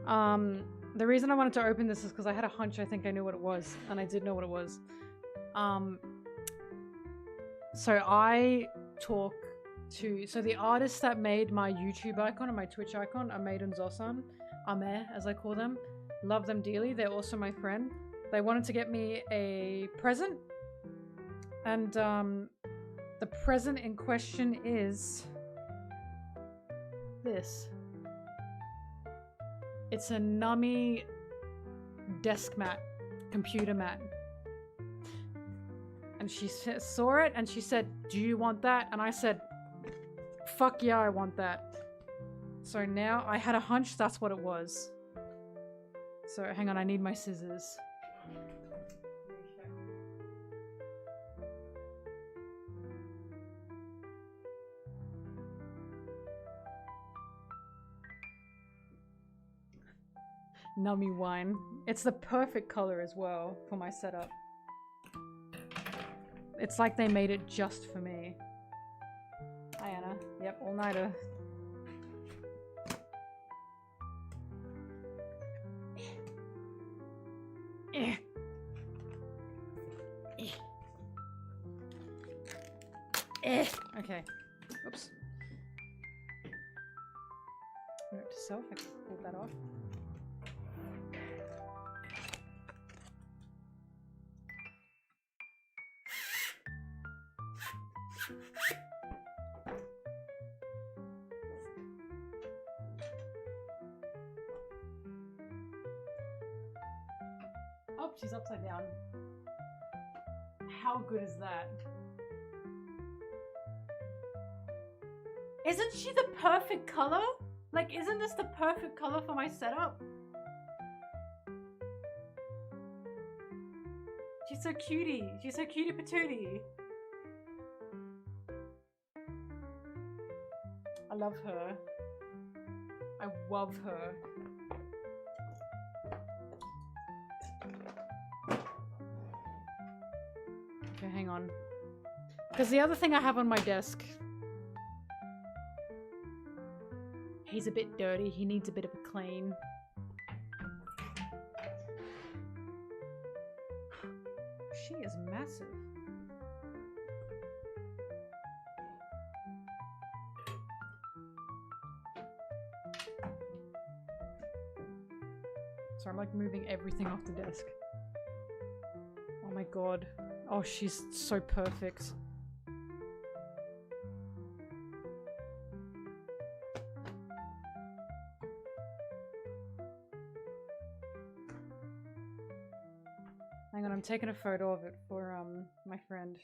the reason I wanted to open this is because I had a hunch I think I knew what it was, and I did know what it was. So I talk to, so the artists that made my YouTube icon and my Twitch icon, Ahmed and Zosan, Ame as I call them, love them dearly. They're also my friend. They wanted to get me a present, and the present in question is this. It's a Nami desk mat, computer mat. And she saw it and she said, "Do you want that?" And I said, "Fuck yeah, I want that." So now I had a hunch that's what it was. So hang on, I need my scissors. Nummy wine. It's the perfect color as well for my setup. It's like they made it just for me. Hi Anna. Yep, all-nighter. Okay. Oops. Note to self, I can pull that off. Oh, she's upside down. How good is that? Isn't she the perfect color? Like, isn't this the perfect color for my setup? She's so cutie. She's so cutie patootie. I love her. I love her. Okay, hang on. Because the other thing I have on my desk, he's a bit dirty. He needs a bit of a clean. She is massive. So I'm like moving everything off the desk. Oh my god. Oh, she's so perfect. Hang on, I'm taking a photo of it for my friend.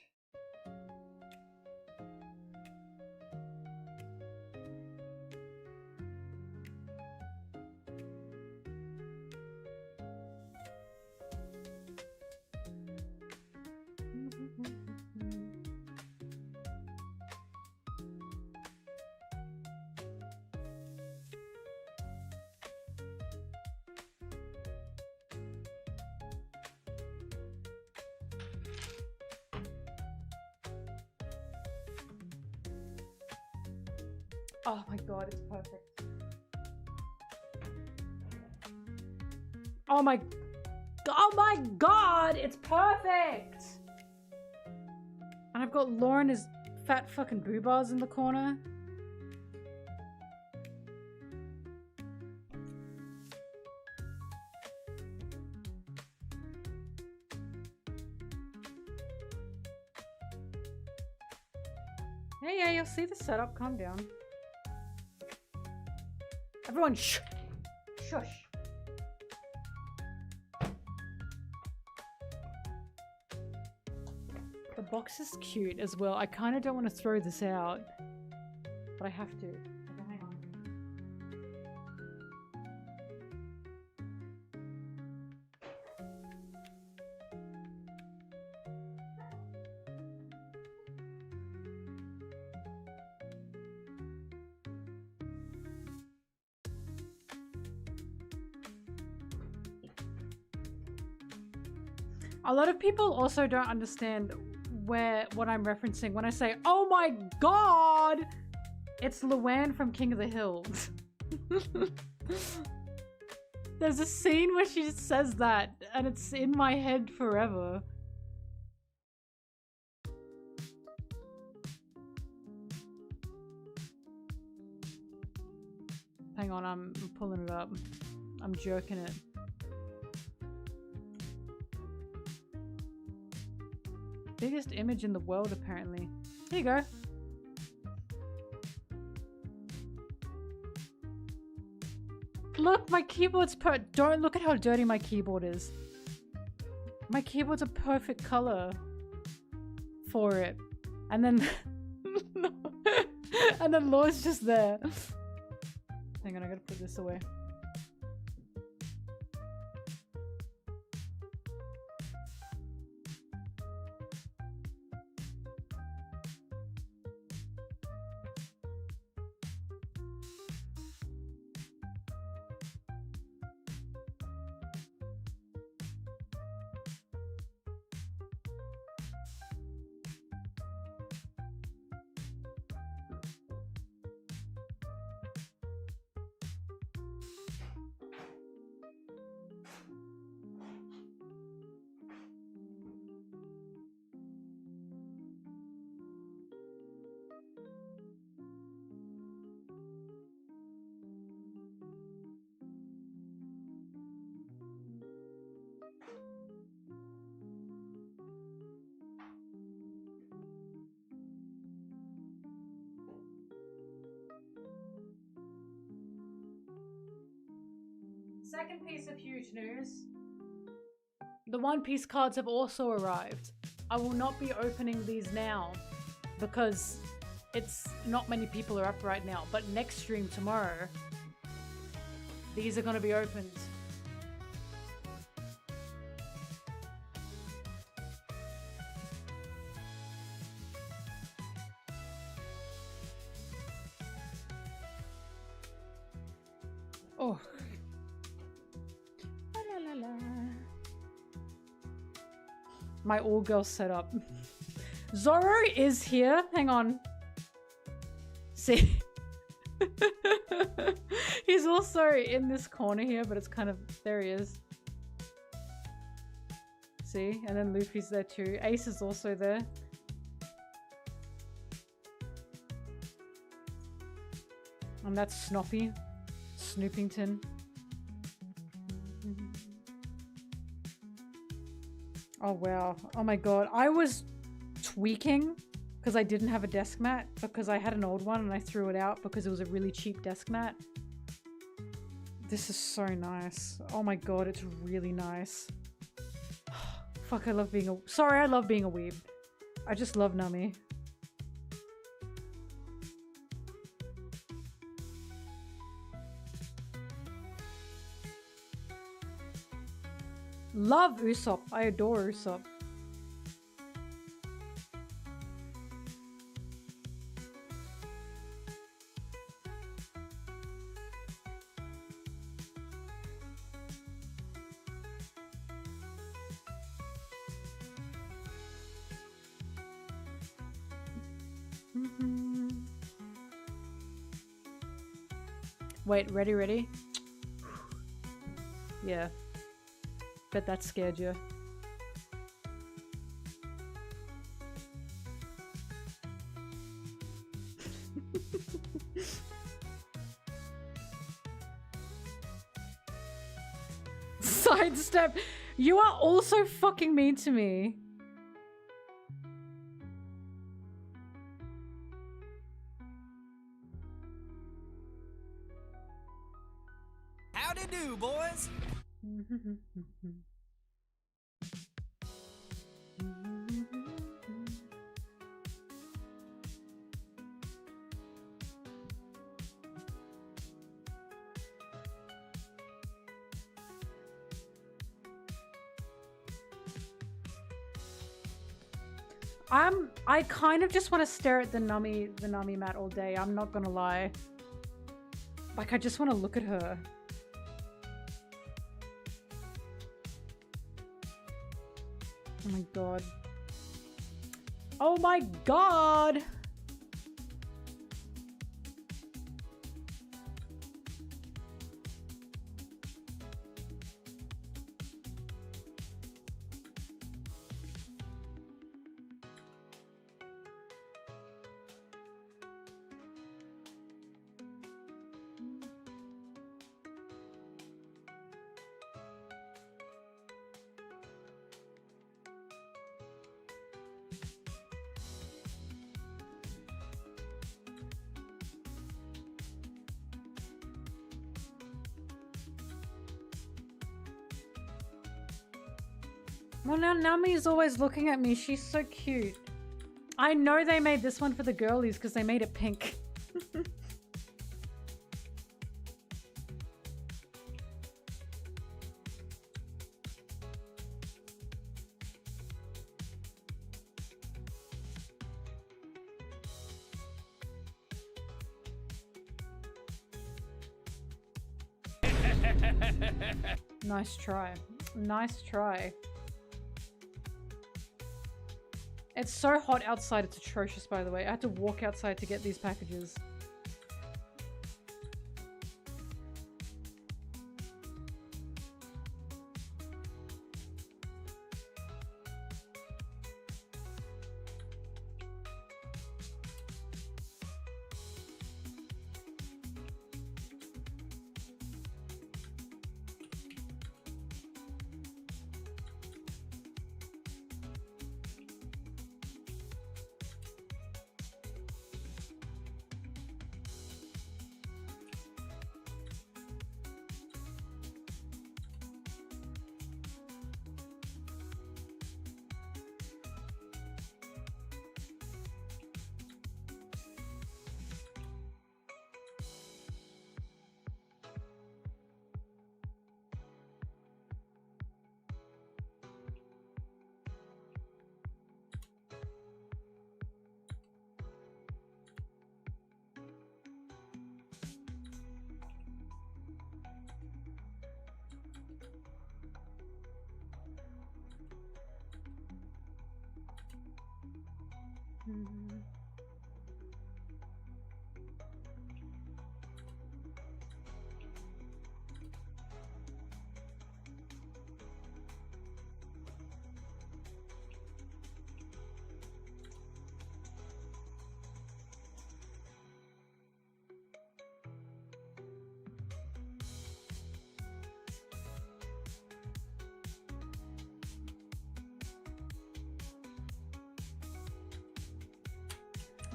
Oh my god, it's perfect. Oh my god, it's perfect! And I've got Lauren as fat fucking boobas in the corner. Yeah, you'll see the setup, calm down. Everyone shh! Shush! The box is cute as well. I kind of don't want to throw this out, but I have to. Okay, hang on. A lot of people also don't understand what I'm referencing when I say, "Oh my god, It's Luann from King of the Hill. There's a scene where she just says that, and it's in my head forever. Hang on, I'm pulling it up. I'm jerking it. Biggest image in the world, apparently. Here you go. Look, my keyboard's don't look at how dirty my keyboard is. My keyboard's a perfect color for it. And then and then Laura's just there. Hang on, I gotta put this away. Second piece of huge news. The One Piece cards have also arrived. I will not be opening these now because it's not many people are up right now, but next stream tomorrow, these are going to be opened. Oh. My all-girl setup. Zoro is here. Hang on. See? He's also in this corner here, but it's kind of... There he is. See? And then Luffy's there too. Ace is also there. And that's Snoopy. Snoopington. Oh wow. Oh my god. I was tweaking because I didn't have a desk mat because I had an old one and I threw it out because it was a really cheap desk mat. This is so nice. Oh my god, it's really nice. Fuck, I love being a... Sorry, I love being a weeb. I just love Nami. Love Usopp. I adore Usopp. Wait, ready? Yeah. Bet that scared you. Sidestep. You are also fucking mean to me. Howdy do, boys. I kind of just want to stare at the Nami mat all day. I'm not gonna lie. Like, I just want to look at her. Oh my god. Oh my god! Well, now Nami's always looking at me. She's so cute. I know they made this one for the girlies because they made it pink. Nice try. Nice try. It's so hot outside, it's atrocious, by the way. I had to walk outside to get these packages.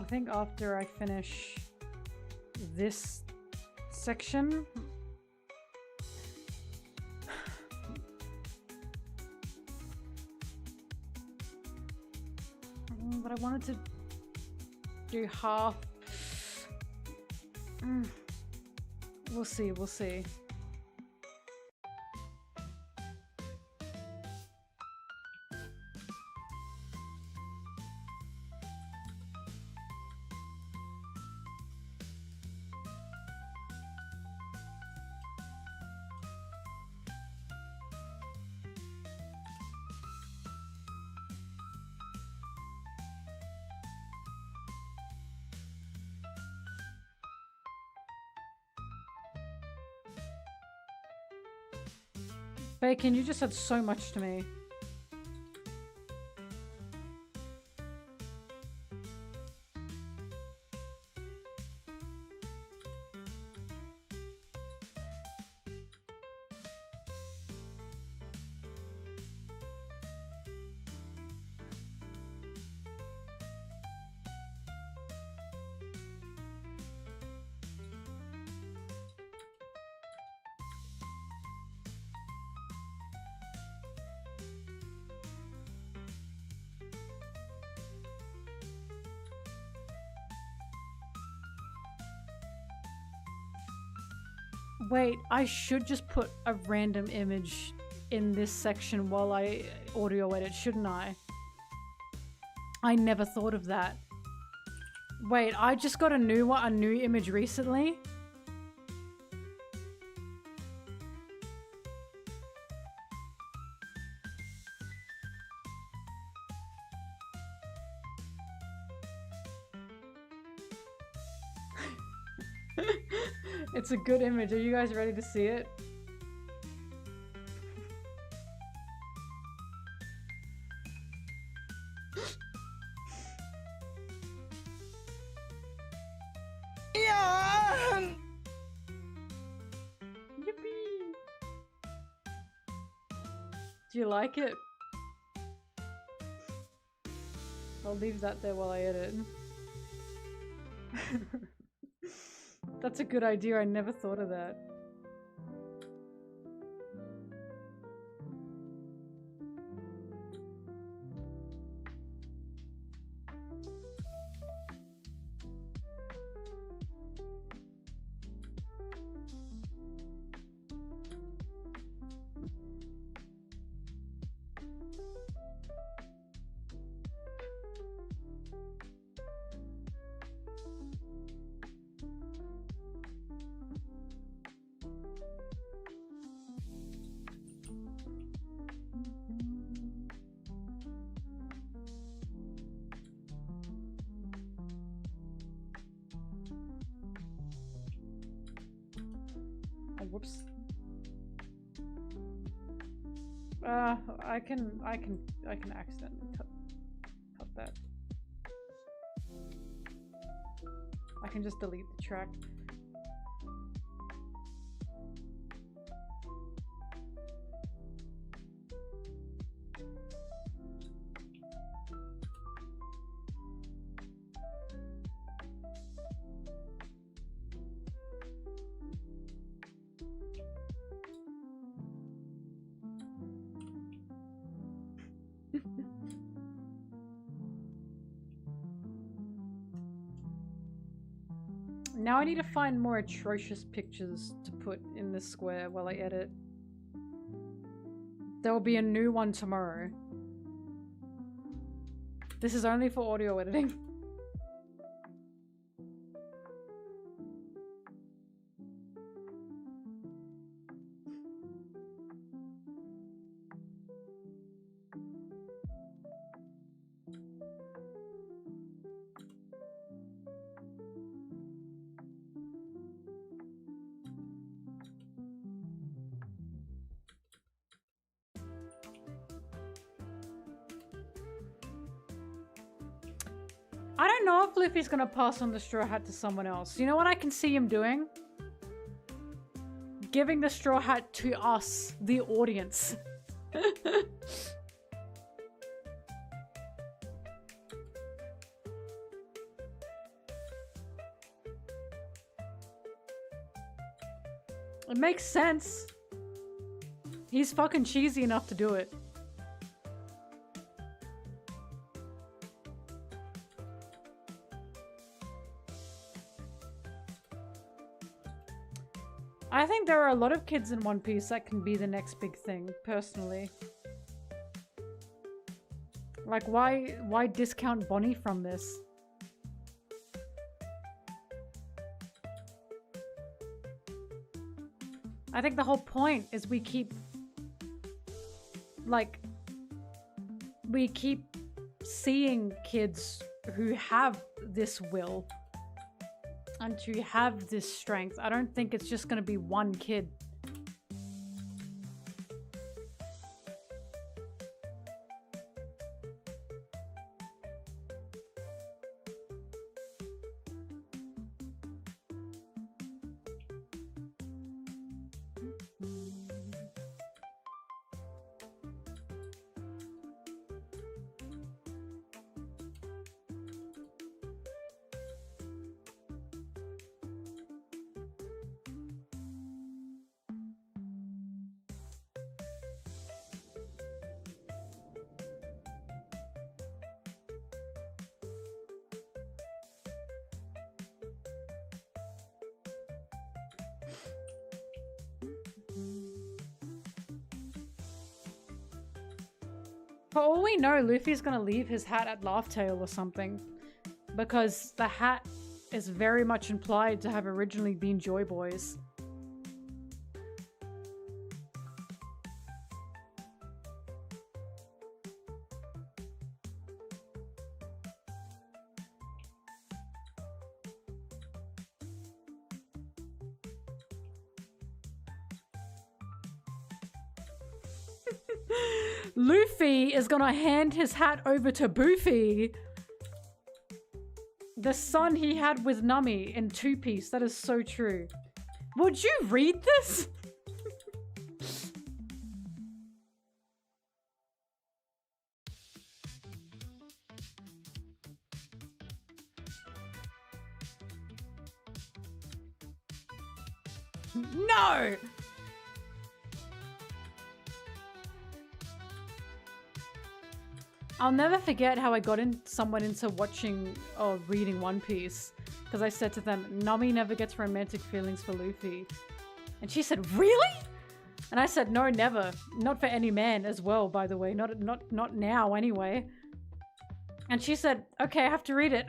I think after I finish this section, but I wanted to do half. We'll see, we'll see. Bacon, you just said so much to me. Wait, I should just put a random image in this section while I audio edit, shouldn't I? I never thought of that. Wait, I just got a new image recently? It's a good image. Are you guys ready to see it? Yeah! Yippee! Do you like it? I'll leave that there while I edit. That's a good idea. I never thought of that. Oh, whoops. I can accidentally cut that. I can just delete the track. Now I need to find more atrocious pictures to put in this square while I edit. There will be a new one tomorrow. This is only for audio editing. I don't know if Luffy's gonna pass on the straw hat to someone else. You know what I can see him doing? Giving the straw hat to us, the audience. It makes sense. He's fucking cheesy enough to do it. I think there are a lot of kids in One Piece that can be the next big thing, personally. Like, why discount Bonnie from this? I think the whole point is we keep seeing kids who have this will and to have this strength. I don't think it's just gonna be one kid. For all we know, Luffy's gonna leave his hat at Laugh Tale or something. Because the hat is very much implied to have originally been Joy Boy's. Luffy is gonna hand his hat over to Boofy. The son he had with Nami in Two Piece. That is so true. Would you read this? No! I'll never forget how I got someone into watching or reading One Piece. Because I said to them, Nami never gets romantic feelings for Luffy. And she said, really? And I said, no, never. Not for any man as well, by the way. Not now, anyway. And she said, okay, I have to read it.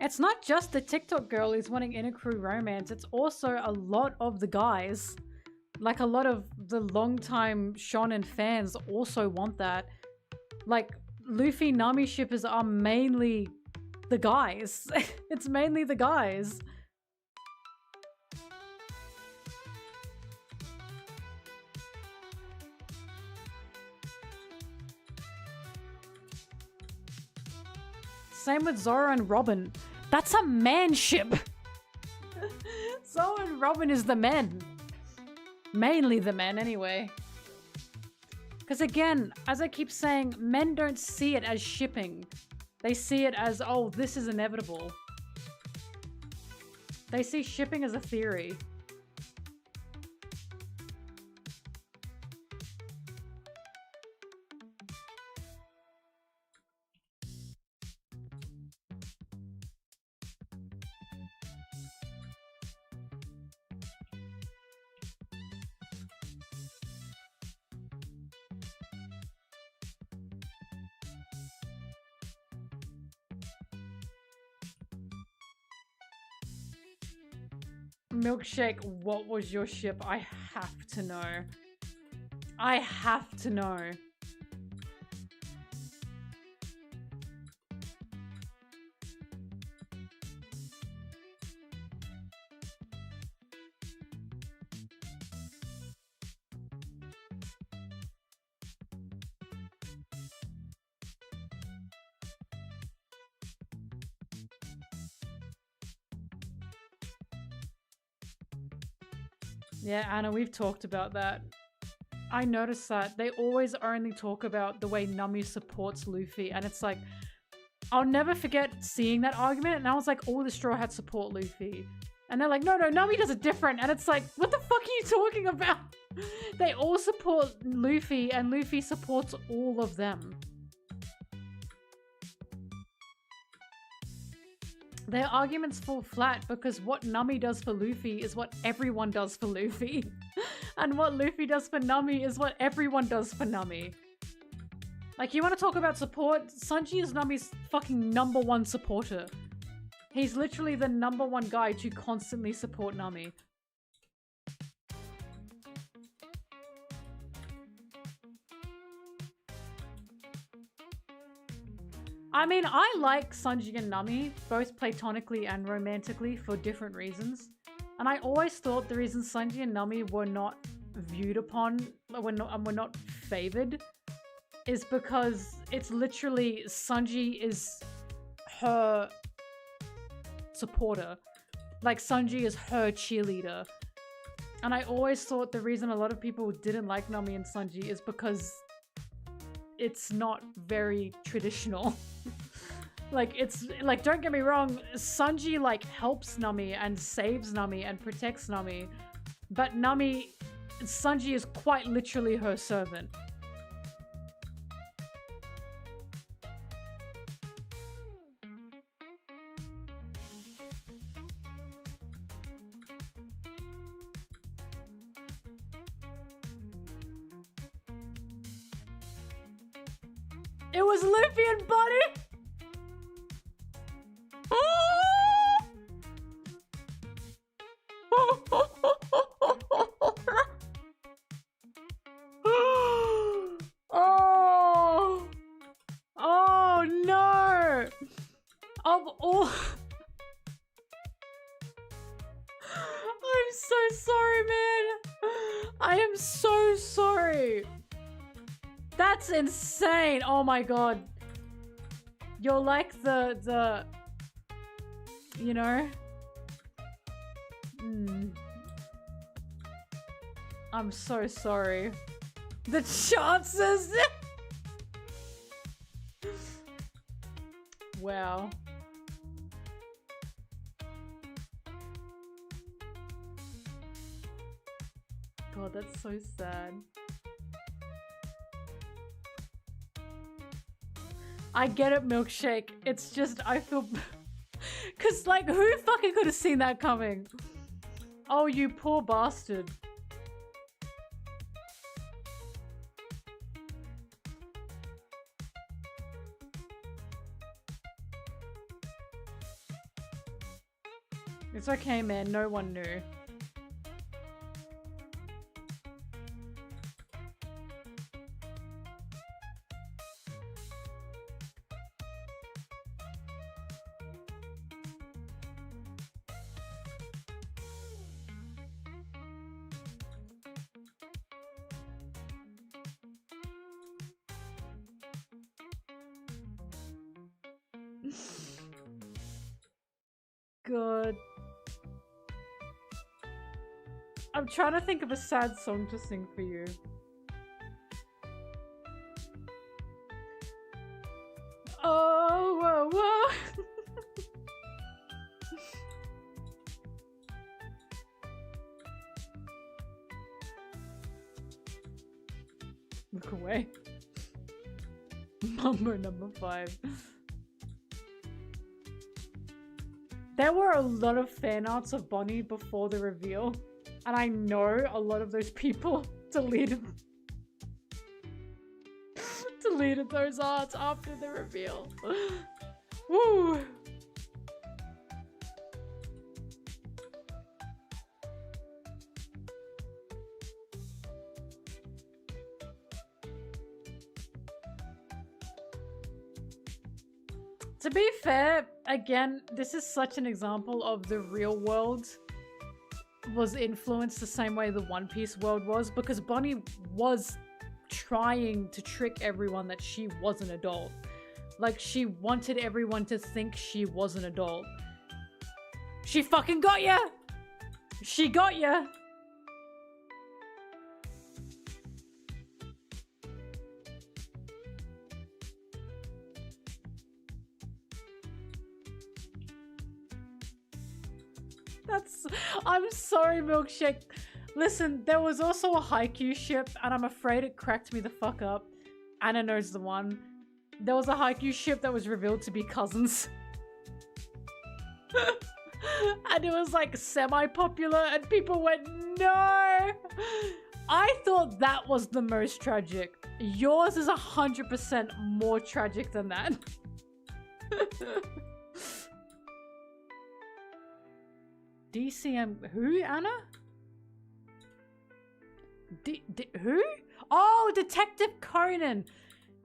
It's not just the TikTok girl who's wanting inner-crew romance, it's also a lot of the guys. Like, a lot of the long-time shonen fans also want that. Like, Luffy Nami shippers are mainly the guys. It's mainly the guys. Same with Zoro and Robin. That's a man ship. Zoro and Robin is the men. Mainly the men, anyway. Because again, as I keep saying, men don't see it as shipping. They see it as, oh, this is inevitable. They see shipping as a theory. Milkshake, what was your ship? I have to know. I have to know. Yeah, Anna, we've talked about that. I noticed that they always only talk about the way Nami supports Luffy, and it's like, I'll never forget seeing that argument, and I was like, all the Straw Hats support Luffy. And they're like, no, Nami does it different, and it's like, what the fuck are you talking about? They all support Luffy, and Luffy supports all of them. Their arguments fall flat because what Nami does for Luffy is what everyone does for Luffy. And what Luffy does for Nami is what everyone does for Nami. Like, you want to talk about support? Sanji is Nami's fucking #1 supporter. He's literally the #1 guy to constantly support Nami. I mean, I like Sanji and Nami, both platonically and romantically, for different reasons. And I always thought the reason Sanji and Nami were not viewed upon, were not favored, is because it's literally Sanji is her supporter. Like, Sanji is her cheerleader. And I always thought the reason a lot of people didn't like Nami and Sanji is because it's not very traditional. Like, it's like, don't get me wrong, Sanji like helps Nami and saves Nami and protects Nami, but Sanji is quite literally her servant. It was Luffy and Buddy. Oh no! Of all, I'm so sorry, man. I am so sorry. That's insane. Oh my god. You're like the you know? I'm so sorry. The chances! Wow. God, that's so sad. I get it, Milkshake. It's just, I feel... Cause, like, who fucking could have seen that coming? Oh, you poor bastard. It's okay, man. No one knew. Good. I'm trying to think of a sad song to sing for you. Oh, whoa, whoa. Look away. Mambo number 5. There were a lot of fan arts of Bonnie before the reveal, and I know a lot of those people deleted those arts after the reveal. Woo! To be fair, again, this is such an example of the real world was influenced the same way the One Piece world was, because Bonnie was trying to trick everyone that she was an adult. Like, she wanted everyone to think she was an adult. She fucking got ya! She got ya! I'm sorry, Milkshake. Listen, there was also a Haikyuu ship, and I'm afraid it cracked me the fuck up. Anna knows the one. There was a Haikyuu ship that was revealed to be cousins. And it was like semi-popular, and people went, no! I thought that was the most tragic. Yours is 100% more tragic than that. DCM, who, Anna? Who? Oh, Detective Conan.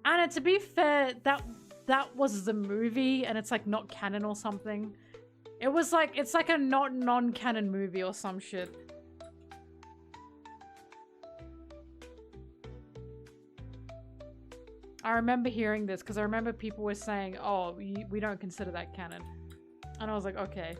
Anna, to be fair, that was the movie, and it's like not canon or something. It was like, it's like a not non-canon movie or some shit. I remember hearing this because I remember people were saying, oh, we don't consider that canon. And I was like, okay.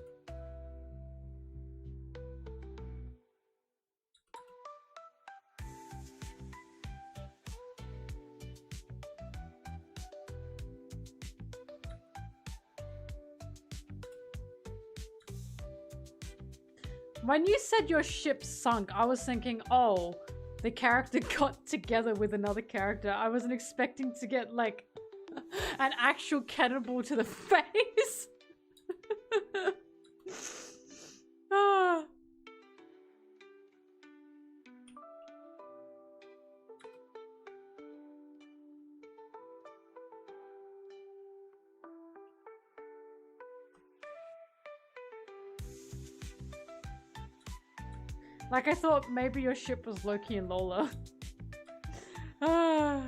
When you said your ship sunk, I was thinking, oh, the character got together with another character. I wasn't expecting to get, like, an actual cannonball to the face. Ah. Like, I thought maybe your ship was Loki and Lola. Ah.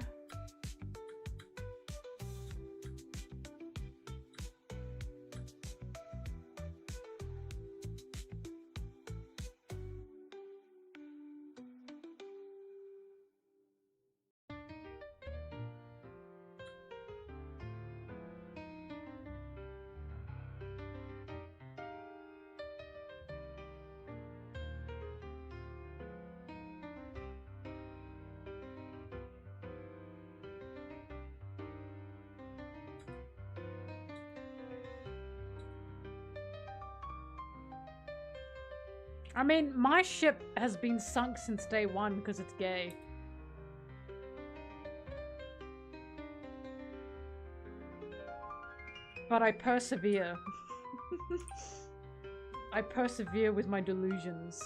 I mean, my ship has been sunk since day one because it's gay. But I persevere. I persevere with my delusions.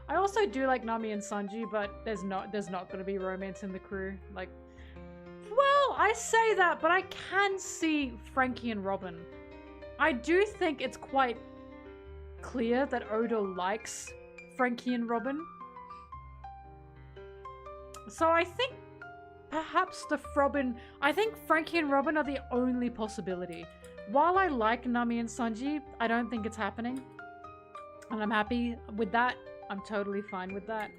I also do like Nami and Sanji, but there's not going to be romance in the crew. Like, well, I say that, but I can see Frankie and Robin. I do think it's quite clear that Oda likes Frankie and Robin. So I think perhaps I think Frankie and Robin are the only possibility. While I like Nami and Sanji, I don't think it's happening. And I'm happy with that. I'm totally fine with that.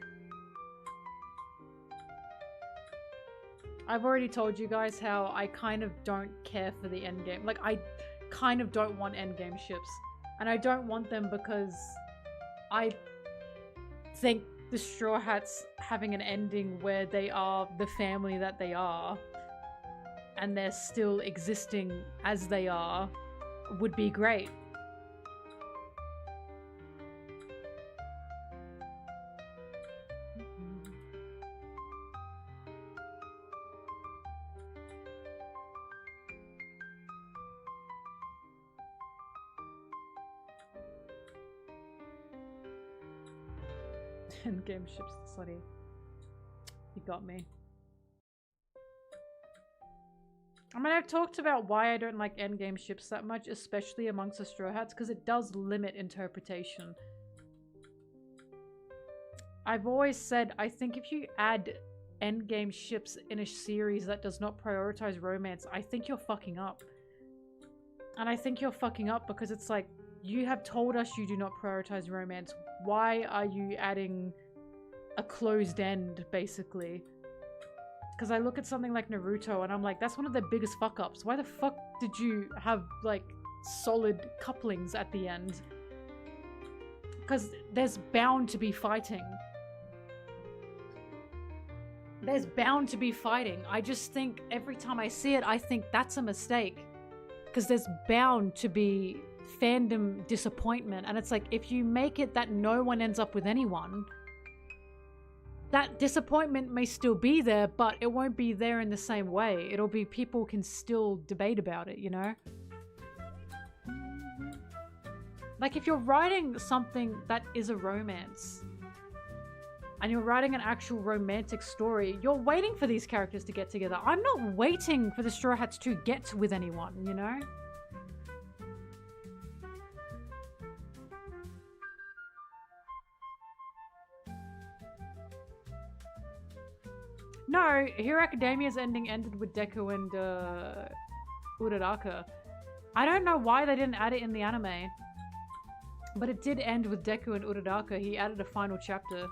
I've already told you guys how I kind of don't care for the endgame. Like, I kind of don't want endgame ships. And I don't want them because I think the Straw Hats having an ending where they are the family that they are and they're still existing as they are would be great. Endgame ships, slutty. You got me. I mean, I've talked about why I don't like endgame ships that much, especially amongst the Straw Hats, because it does limit interpretation. I've always said, I think if you add endgame ships in a series that does not prioritize romance, I think you're fucking up. And I think you're fucking up because it's like, you have told us you do not prioritize romance. Why are you adding a closed end, basically? Because I look at something like Naruto and I'm like, that's one of their biggest fuck-ups. Why the fuck did you have, like, solid couplings at the end? Because there's bound to be fighting. There's bound to be fighting. I just think, every time I see it, I think that's a mistake. Because there's bound to be fandom disappointment, and it's like, if you make it that no one ends up with anyone, that disappointment may still be there, but it won't be there in the same way. It'll be, people can still debate about it, you know? Like, if you're writing something that is a romance and you're writing an actual romantic story, you're waiting for these characters to get together. I'm not waiting for the Straw Hats to get with anyone, you know? No, Hero Academia's ending ended with Deku and Uraraka. I don't know why they didn't add it in the anime, but it did end with Deku and Uraraka. He added a final chapter.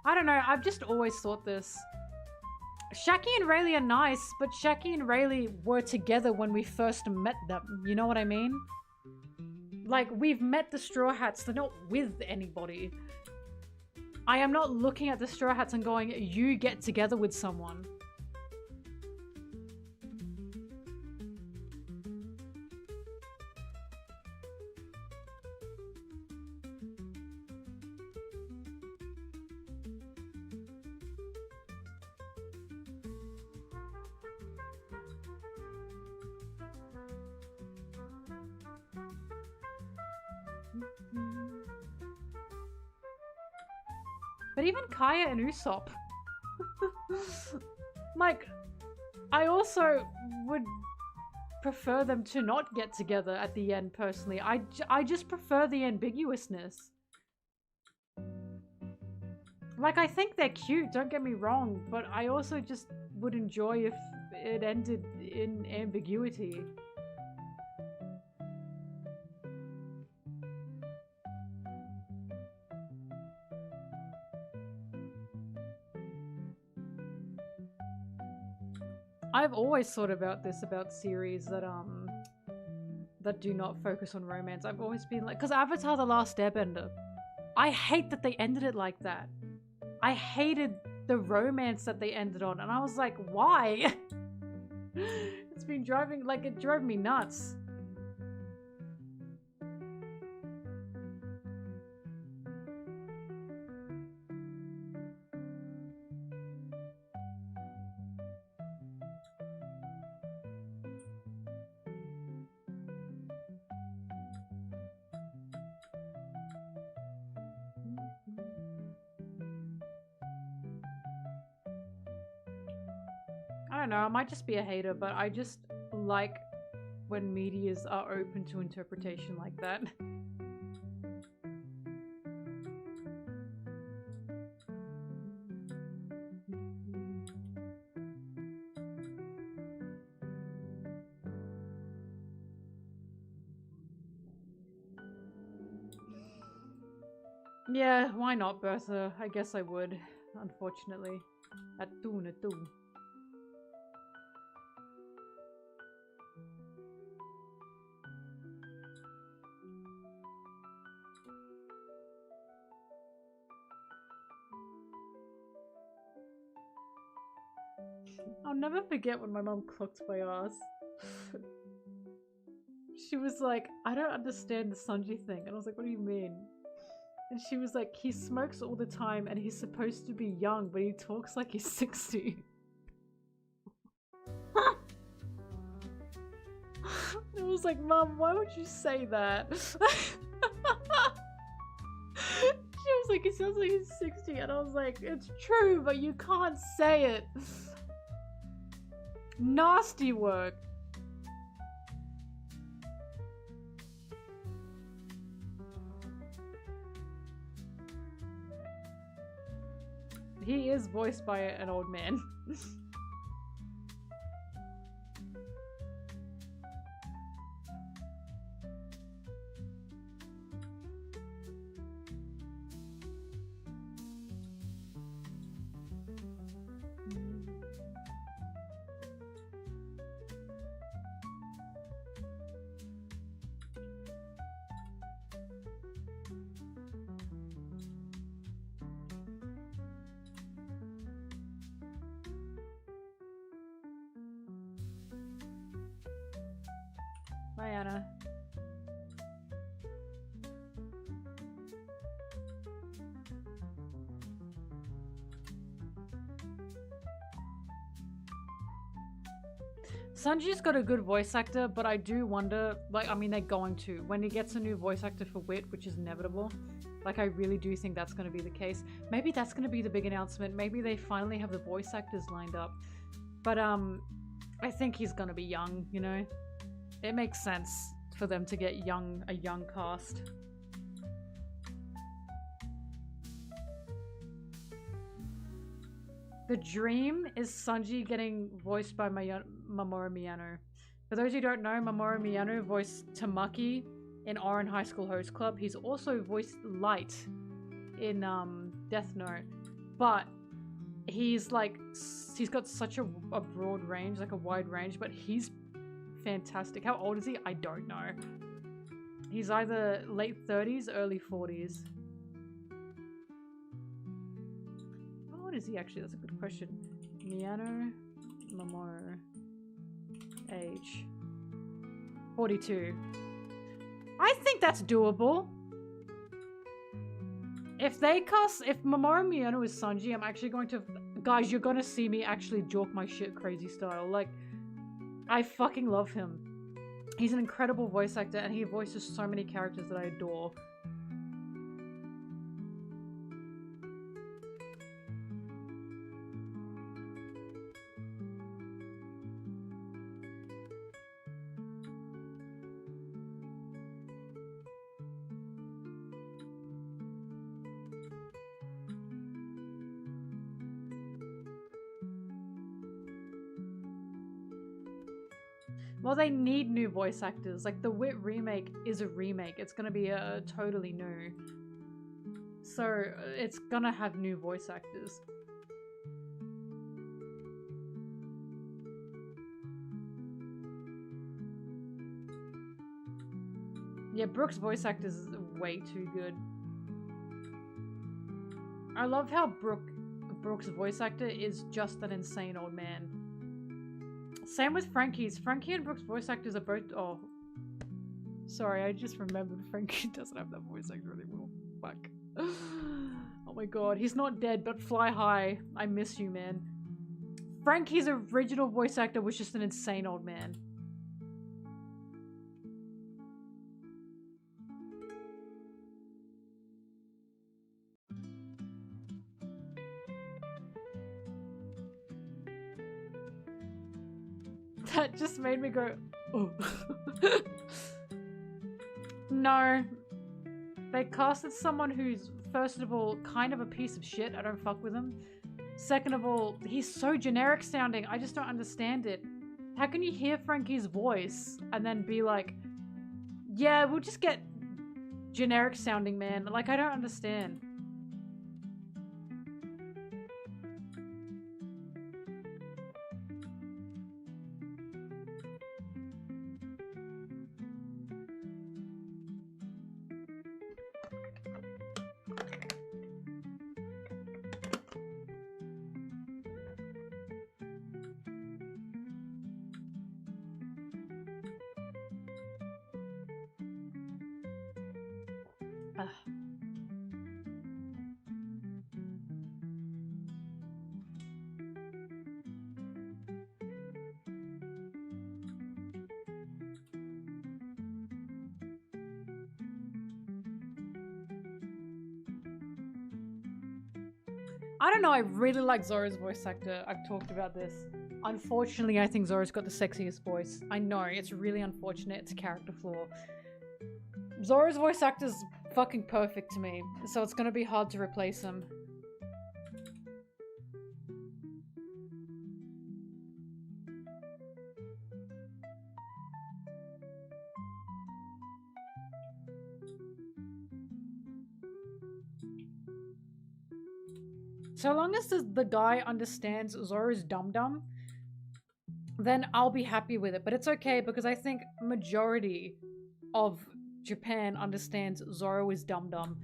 I don't know, I've just always thought this. Shaki and Rayleigh are nice, but Shaki and Rayleigh were together when we first met them. You know what I mean? Like, we've met the Straw Hats, they're not with anybody. I am not looking at the Straw Hats and going, you get together with someone. But even Kaya and Usopp. Like, I also would prefer them to not get together at the end, personally. I just prefer the ambiguousness. Like, I think they're cute, don't get me wrong, but I also just would enjoy if it ended in ambiguity. I've always thought about this about series that do not focus on romance. I've always been like, because Avatar: The Last Airbender, I hate that they ended it like that. I hated the romance that they ended on, and I was like, why? It's been driving, like, it drove me nuts. don't know, I might just be a hater, but I just like when medias are open to interpretation like that. Yeah, why not, Bertha? I guess I would, unfortunately. Atun, atun. I'll never forget when my mom clocked my ass. She was like, I don't understand the Sanji thing. And I was like, what do you mean? And she was like, he smokes all the time and he's supposed to be young, but he talks like he's 60. I was like, Mom, why would you say that? She was like, it sounds like he's 60. And I was like, it's true, but you can't say it. Nasty work. He is voiced by an old man. Bye, Anna. Sanji's got a good voice actor, but I do wonder, like, I mean, they're going to. When he gets a new voice actor for Wit, which is inevitable, like, I really do think that's going to be the case. Maybe that's going to be the big announcement. Maybe they finally have the voice actors lined up. But, I think he's going to be young, you know? It makes sense for them to get a young cast. The dream is Sanji getting voiced by Mamoru Miyano. For those who don't know, Mamoru Miyano voiced Tamaki in Oran High School Host Club. He's also voiced Light in Death Note. But he's got such a broad range, like a wide range, but he's fantastic. How old is he? I don't know. He's either late 30s, early 40s. How old is he actually? That's a good question. Miyano Mamoru. Age. 42. I think that's doable. If Mamoru Miyano is Sanji, I'm actually going to... Guys, you're gonna see me actually joke my shit crazy style. Like, I fucking love him. He's an incredible voice actor and he voices so many characters that I adore. Well, they need new voice actors. Like, the Wit remake is a remake. It's gonna be a totally new. So, it's gonna have new voice actors. Yeah, Brooke's voice actor is way too good. I love how Brooke's voice actor is just an insane old man. Same with Frankie's. Frankie and Brooke's voice actors are both... Oh. Sorry, I just remembered Frankie doesn't have that voice actor anymore. Fuck. Oh my god. He's not dead, but fly high. I miss you, man. Frankie's original voice actor was just an insane old man. That just made me go, oh. No. They casted someone who's, first of all, kind of a piece of shit. I don't fuck with him. Second of all, he's so generic sounding. I just don't understand it. How can you hear Frankie's voice and then be like, yeah, we'll just get generic sounding man? Like, I don't understand. I don't know, I really like Zoro's voice actor. I've talked about this. Unfortunately, I think Zoro's got the sexiest voice. I know, it's really unfortunate. It's a character flaw. Zoro's voice actor's fucking perfect to me, so it's gonna be hard to replace him. So long as the guy understands Zoro's dum-dum, then I'll be happy with it. But it's okay because I think majority of Japan understands Zoro is dum-dum.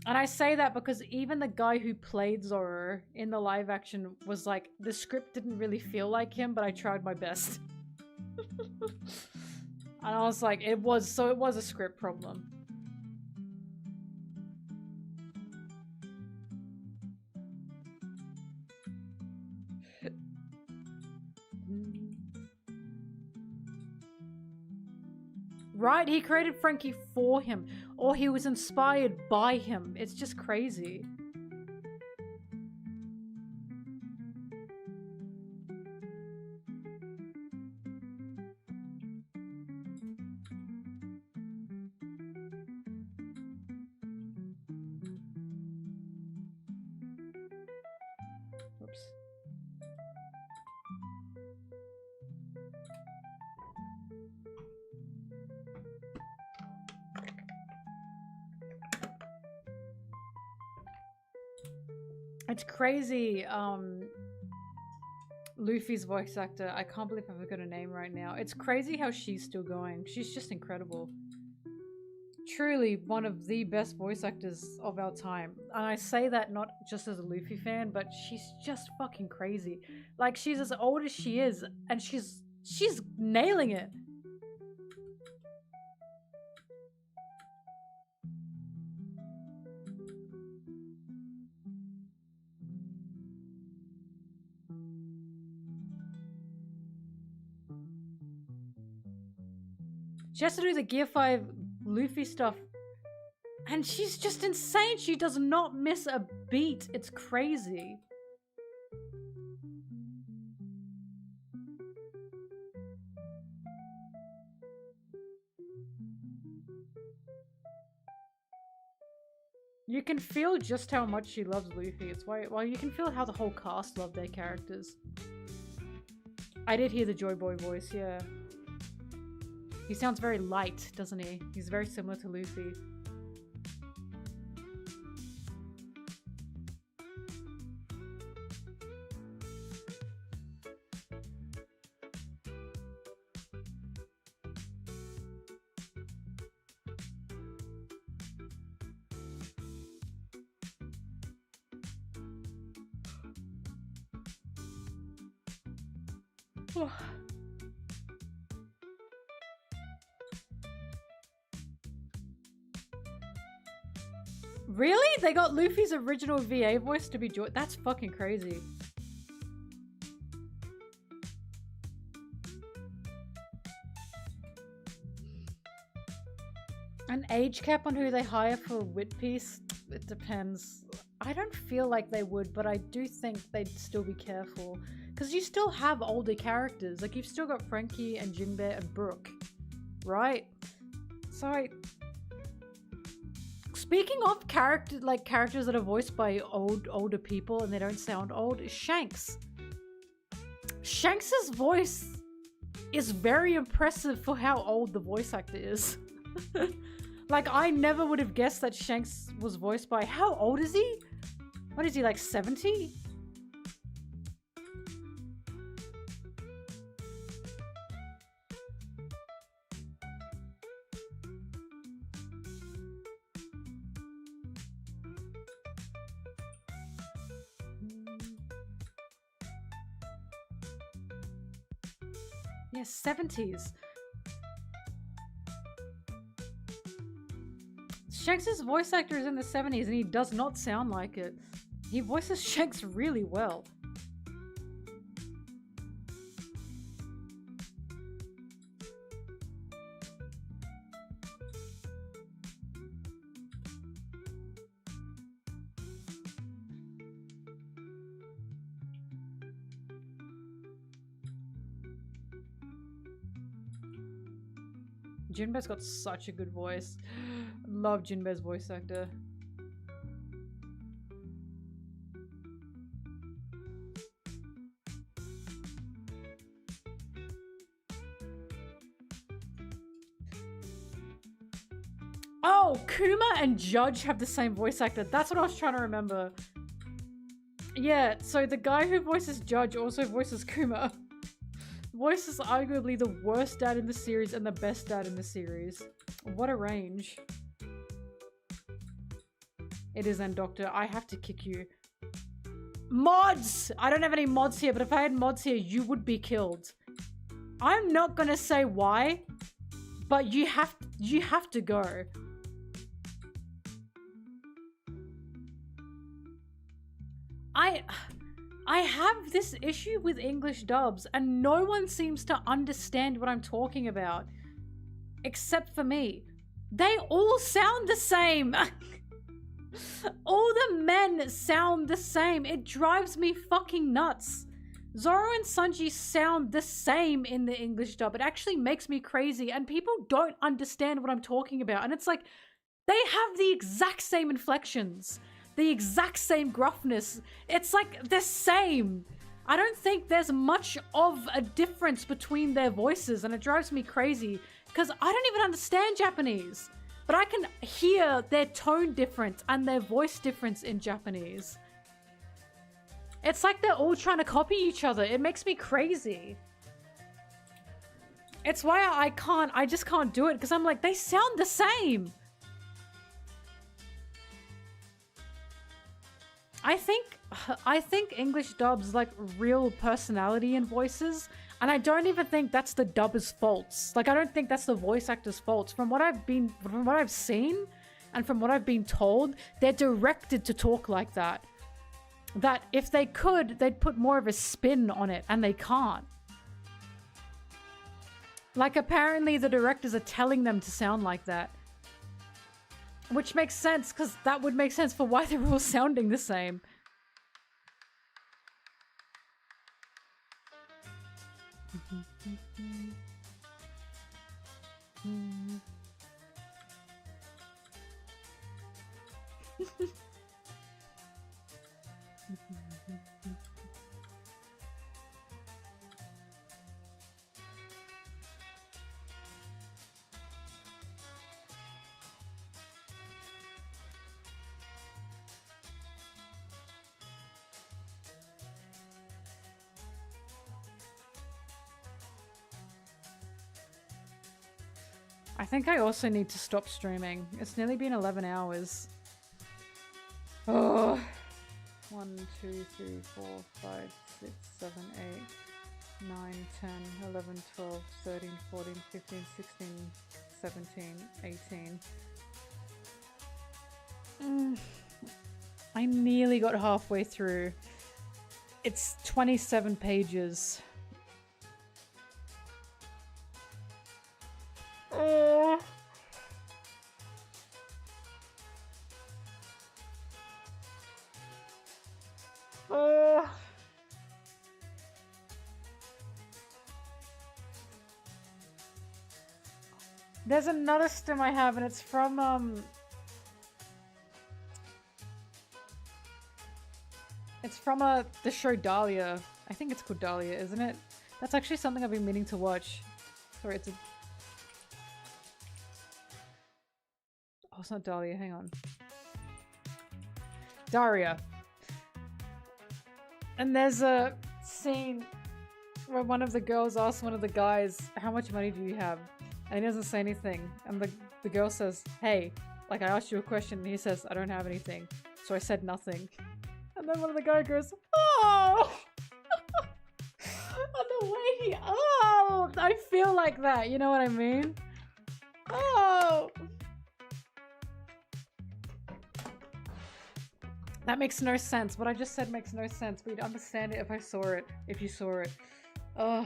And I say that because even the guy who played Zoro in the live action was like, the script didn't really feel like him, but I tried my best. And I was like, it was a script problem. Right? He created Frankie for him, or he was inspired by him. It's just crazy. Oops. It's crazy, Luffy's voice actor, I can't believe I forgot her name right now. It's crazy how she's still going. She's just incredible. Truly one of the best voice actors of our time. And I say that not just as a Luffy fan, but she's just fucking crazy. Like, she's as old as she is, and she's nailing it. She has to do the Gear 5 Luffy stuff. And she's just insane. She does not miss a beat. It's crazy. You can feel just how much she loves Luffy. It's why, well, you can feel how the whole cast love their characters. I did hear the Joy Boy voice, yeah. He sounds very light, doesn't he? He's very similar to Luffy. Really? They got Luffy's original VA voice to be Joy? That's fucking crazy. An age cap on who they hire for a wit piece? It depends. I don't feel like they would, but I do think they'd still be careful. Because you still have older characters. Like, you've still got Frankie and Jinbei and Brooke. Right? So, speaking of characters that are voiced by older people and they don't sound old, Shanks. Shanks's voice is very impressive for how old the voice actor is. Like, I never would have guessed that Shanks was voiced by... How old is he? What is he, like 70? Yes, 70s. Shanks' voice actor is in the 70s and he does not sound like it. He voices Shanks really well. Jinbei's got such a good voice. Love Jinbei's voice actor. Oh, Kuma and Judge have the same voice actor. That's what I was trying to remember. Yeah, so the guy who voices Judge also voices Kuma. Voices arguably the worst dad in the series and the best dad in the series. What a range. It is, and Doctor, I have to kick you. Mods! I don't have any mods here, but if I had mods here, you would be killed. I'm not gonna say why, but you have to go. I have this issue with English dubs and no one seems to understand what I'm talking about. Except for me. They all sound the same. All the men sound the same. It drives me fucking nuts. Zoro and Sanji sound the same in the English dub. It actually makes me crazy and people don't understand what I'm talking about. And it's like, they have the exact same inflections. The exact same gruffness. It's like the same. I don't think there's much of a difference between their voices and it drives me crazy because I don't even understand Japanese. But I can hear their tone difference and their voice difference in Japanese. It's like they're all trying to copy each other. It makes me crazy. It's why I just can't do it because I'm like, they sound the same. I think English dubs like real personality in voices, and I don't even think that's the dubber's faults. Like I don't think that's the voice actor's faults. From what I've seen, and from what I've been told, they're directed to talk like that. That if they could, they'd put more of a spin on it, and they can't. Like apparently the directors are telling them to sound like that. Which makes sense, because that would make sense for why they're all sounding the same. I think I also need to stop streaming. It's nearly been 11 hours. Oh. 1, 2, 3, 4, 5, 6, 7, 8, 9, 10, 11, 12, 13, 14, 15, 16, 17, 18. I nearly got halfway through. It's 27 pages. There's another stim I have, and it's from it's from the show Dahlia. I think it's called Dahlia, isn't it? That's actually something I've been meaning to watch. Sorry, it's a... Oh, it's not Dahlia, hang on. Daria. And there's a scene where one of the girls asks one of the guys, how much money do you have? And he doesn't say anything. And the girl says, hey, like I asked you a question, and he says, I don't have anything. So I said nothing. And then one of the guys goes, oh! And the way he, oh! I feel like that, you know what I mean? Oh! That makes no sense. What I just said makes no sense, but you'd understand it if I saw it. If you saw it. Oh.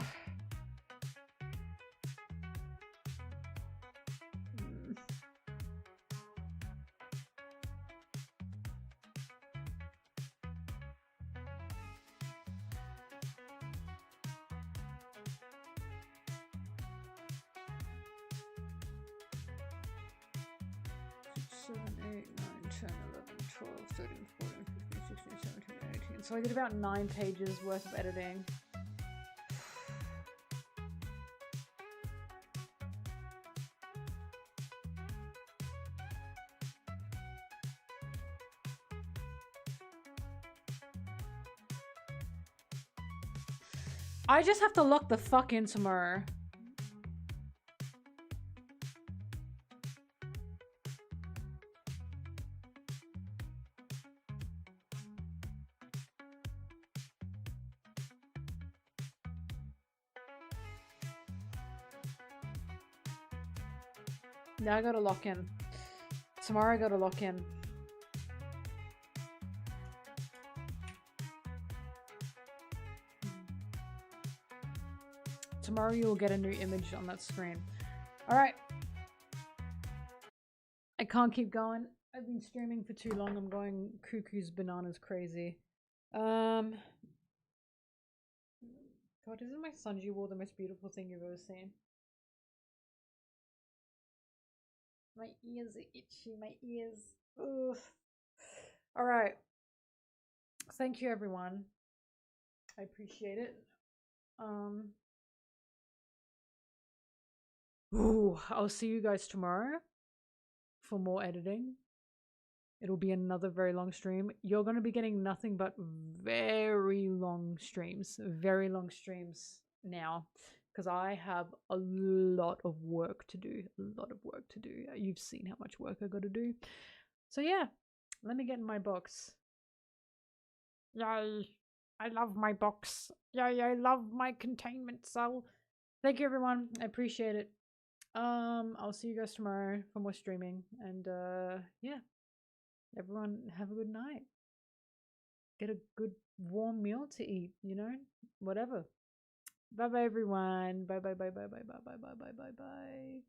So I did about 9 pages worth of editing. I just have to lock the fuck in tomorrow. Now I gotta lock in. Tomorrow I gotta lock in. Tomorrow you will get a new image on that screen. Alright. I can't keep going. I've been streaming for too long. I'm going cuckoo's bananas crazy. God, isn't my Sanji wall the most beautiful thing you've ever seen? My ears are itchy, my ears. Ugh. Alright. Thank you, everyone. I appreciate it. Ooh, I'll see you guys tomorrow for more editing. It'll be another very long stream. You're going to be getting nothing but very long streams. Very long streams now. Because I have a lot of work to do. A lot of work to do. You've seen how much work I got to do. So yeah, let me get in my box. Yay. I love my box. Yay, I love my containment cell. Thank you, everyone. I appreciate it. I'll see you guys tomorrow for more streaming. And yeah. Everyone have a good night. Get a good warm meal to eat, you know? Whatever. Bye bye everyone. Bye bye bye bye bye bye bye bye bye bye bye.